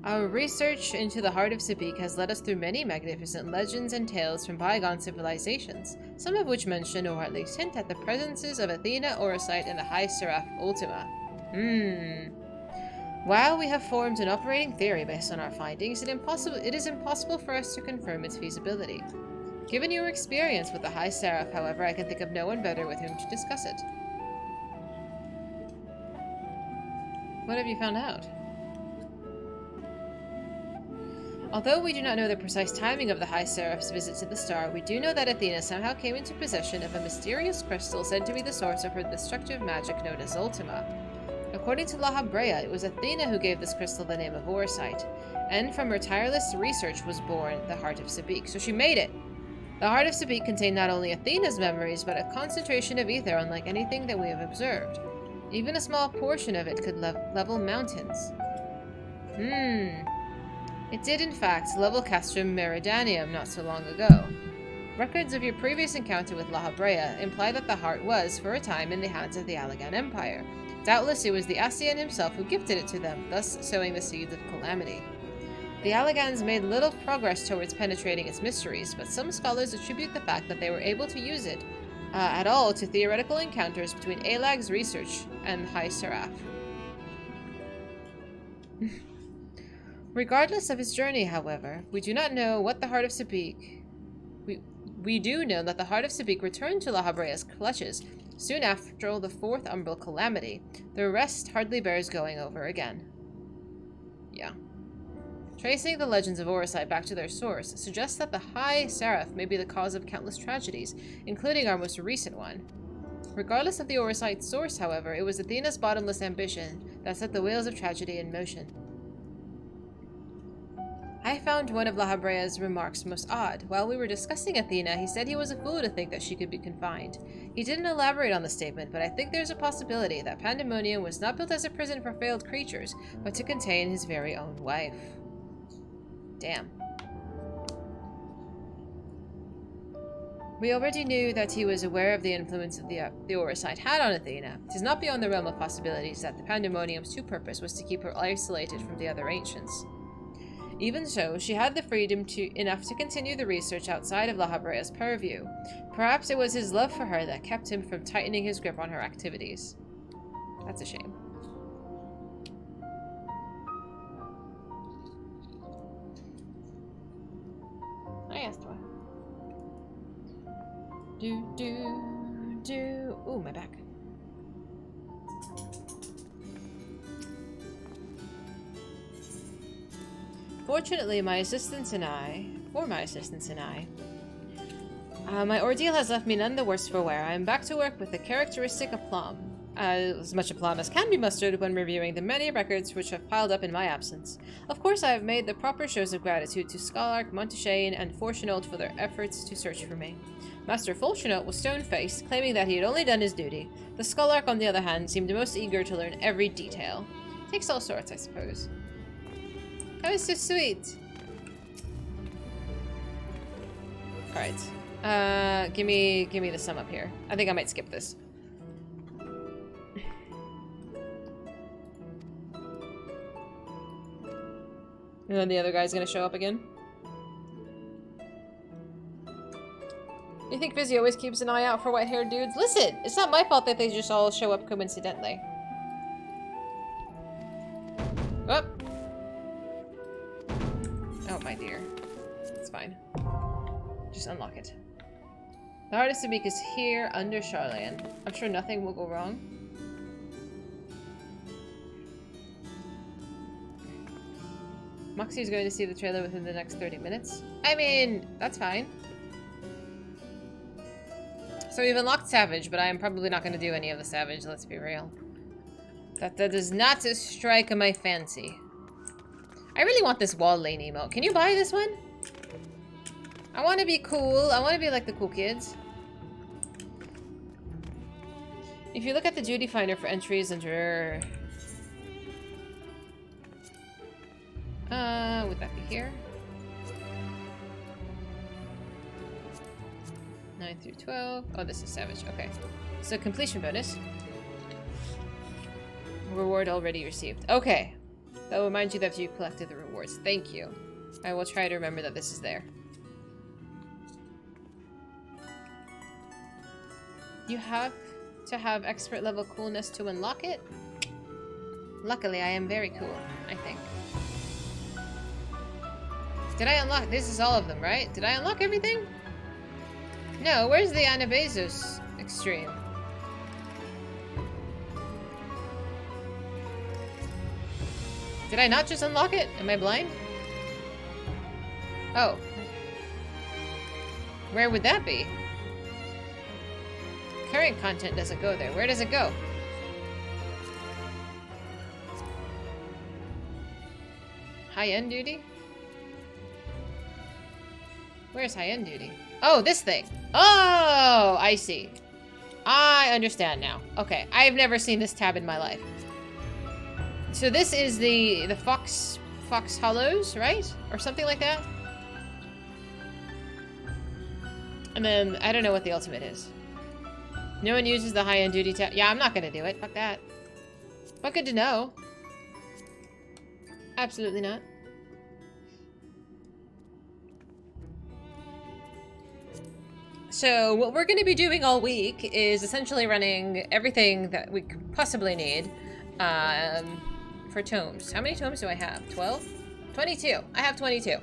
Our research into the heart of Sabik has led us through many magnificent legends and tales from bygone civilizations, some of which mention or at least hint at the presences of Athena, Orosite, and the High Seraph Ultima. While we have formed an operating theory based on our findings, it is impossible for us to confirm its feasibility. Given your experience with the High Seraph, however, I can think of no one better with whom to discuss it. What have you found out? Although we do not know the precise timing of the High Seraph's visit to the star, we do know that Athena somehow came into possession of a mysterious crystal said to be the source of her destructive magic known as Ultima. According to La Habrea, it was Athena who gave this crystal the name of Orosite, and from her tireless research was born the Heart of Sabik. So she made it! The Heart of Sabik contained not only Athena's memories, but a concentration of ether unlike anything that we have observed. Even a small portion of it could level mountains. It did, in fact, level Castrum Meridanium not so long ago. Records of your previous encounter with La Habrea imply that the heart was, for a time, in the hands of the Allagan Empire. Doubtless it was the Ascian himself who gifted it to them, thus sowing the seeds of calamity. The Allagans made little progress towards penetrating its mysteries, but some scholars attribute the fact that they were able to use it at all to theoretical encounters between Alag's research and the High Seraph. Regardless of his journey, however, we do not know what the Heart of Sabik... We do know that the Heart of Sabik returned to La Habrea's clutches Soon after the fourth umbral calamity, the rest hardly bears going over again. Yeah. Tracing the legends of Orisite back to their source suggests that the High Seraph may be the cause of countless tragedies, including our most recent one. Regardless of the Orisite's source, however, it was Athena's bottomless ambition that set the wheels of tragedy in motion. I found one of La Habrea's remarks most odd. While we were discussing Athena, he said he was a fool to think that she could be confined. He didn't elaborate on the statement, but I think there's a possibility that Pandemonium was not built as a prison for failed creatures, but to contain his very own wife. Damn. We already knew that he was aware of the influence of the Orisite had on Athena. It is not beyond the realm of possibilities that the Pandemonium's true purpose was to keep her isolated from the other ancients. Even so, she had the freedom enough to continue the research outside of La Habrea's purview. Perhaps it was his love for her that kept him from tightening his grip on her activities. That's a shame. I asked one. Ooh, my back. Fortunately, my assistants and I, my ordeal has left me none the worse for wear. I am back to work with the characteristic aplomb. As much aplomb as can be mustered when reviewing the many records which have piled up in my absence. Of course, I have made the proper shows of gratitude to Scholark, Montaigne, and Fortunault for their efforts to search for me. Master Fortunault was stone-faced, claiming that he had only done his duty. The Scholark, on the other hand, seemed most eager to learn every detail. Takes all sorts, I suppose. That was so sweet. Alright. Give me the sum up here. I think I might skip this. And then the other guy's gonna show up again. You think Fizy always keeps an eye out for white-haired dudes? Listen, it's not my fault that they just all show up coincidentally. Oh! Oh, my dear. It's fine. Just unlock it. The hardest to make is here, under Charlane. I'm sure nothing will go wrong. Moxie's going to see the trailer within the next 30 minutes. I mean, that's fine. So we've unlocked Savage, but I am probably not going to do any of the Savage, let's be real. That does not strike my fancy. I really want this wall lane emote. Can you buy this one? I want to be cool. I want to be like the cool kids. If you look at the duty finder for entries under... would that be here? 9 through 12. Oh, this is Savage. Okay. So completion bonus. Reward already received. Okay. That will remind you that you collected the rewards. Thank you. I will try to remember that this is there. You have to have expert level coolness to unlock it. Luckily, I am very cool, I think. Did I unlock? This is all of them, right? Did I unlock everything? No, where's the Anabazos extreme? Did I not just unlock it? Am I blind? Oh. Where would that be? Current content doesn't go there. Where does it go? High-end duty? Where's high-end duty? Oh, this thing. Oh, I see. I understand now. Okay, I've never seen this tab in my life. So this is the Fox Hollows, right? Or something like that? And then, I don't know what the ultimate is. No one uses the high-end duty tab. Yeah, I'm not gonna do it. Fuck that. But good to know. Absolutely not. So what we're going to be doing all week is essentially running everything that we could possibly need for tomes. How many tomes do I have? 12? 22. I have 22.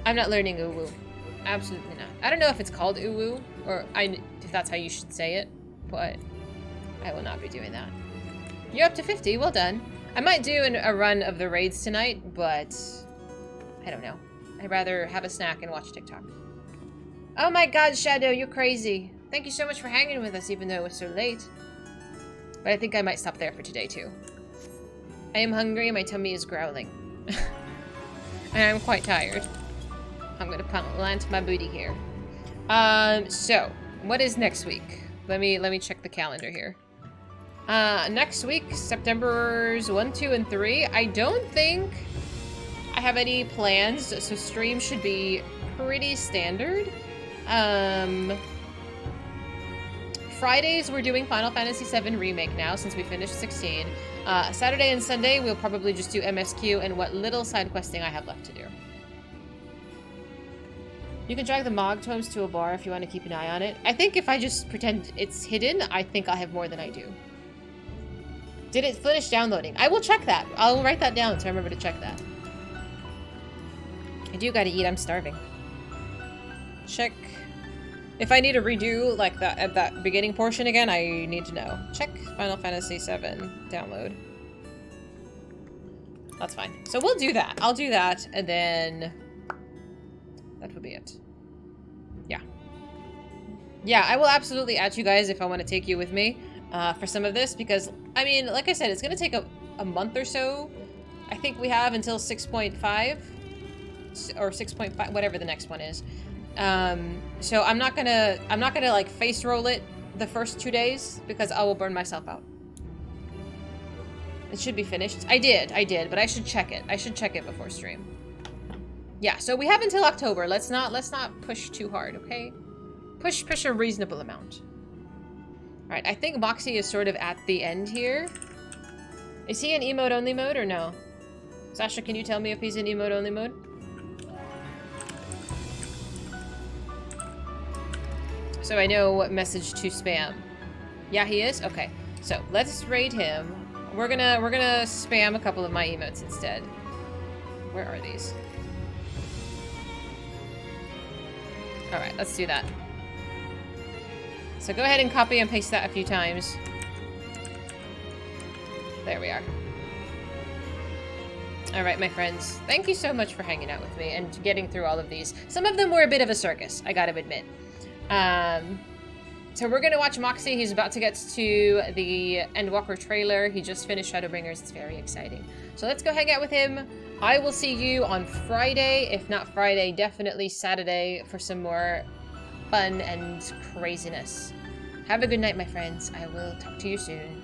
I'm not learning Uwu. Absolutely not. I don't know if it's called Uwu, or if that's how you should say it. but I will not be doing that. You're up to 50. Well done. I might do a run of the raids tonight, but I don't know. I'd rather have a snack and watch TikTok. Oh my god, Shadow, you're crazy. Thank you so much for hanging with us, even though it was so late. But I think I might stop there for today, too. I am hungry and my tummy is growling. And I'm quite tired. I'm gonna plant my booty here. So, what is next week? Let me check the calendar here. Next week, September's 1, 2, and 3. I don't think I have any plans, so stream should be pretty standard. Fridays, we're doing Final Fantasy VII Remake now, since we finished 16. Saturday and Sunday, we'll probably just do MSQ and what little side questing I have left to do. You can drag the Mog Tomes to a bar if you want to keep an eye on it. I think if I just pretend it's hidden, I think I'll have more than I do. Did it finish downloading? I will check that. I'll write that down so I remember to check that. I do gotta eat, I'm starving. Check. If I need to redo like that beginning portion again, I need to know. Check Final Fantasy VII download. That's fine. So we'll do that. I'll do that, and then that will be it. Yeah. Yeah, I will absolutely add you guys if I want to take you with me for some of this, because, I mean, like I said, it's going to take a month or so. I think we have until 6.5 or 6.5, whatever the next one is. So I'm not gonna like face roll it the first 2 days because I will burn myself out. It should be finished. I did, but I should check it. I should check it before stream. Yeah, so we have until October. Let's not push too hard, okay? Push a reasonable amount. All right, I think Moxie is sort of at the end here. Is he in emote only mode or no? Sasha, can you tell me if he's in emote only mode? So I know what message to spam. Yeah, he is? Okay. So let's raid him. We're gonna spam a couple of my emotes instead. Where are these? Alright, let's do that. So go ahead and copy and paste that a few times. There we are. Alright, my friends. Thank you so much for hanging out with me and getting through all of these. Some of them were a bit of a circus, I gotta admit. So we're gonna watch Moxie. He's about to get to the Endwalker trailer. He just finished Shadowbringers. It's very exciting. So let's go hang out with him. I will see you on Friday. If not Friday, definitely Saturday for some more fun and craziness. Have a good night, my friends. I will talk to you soon.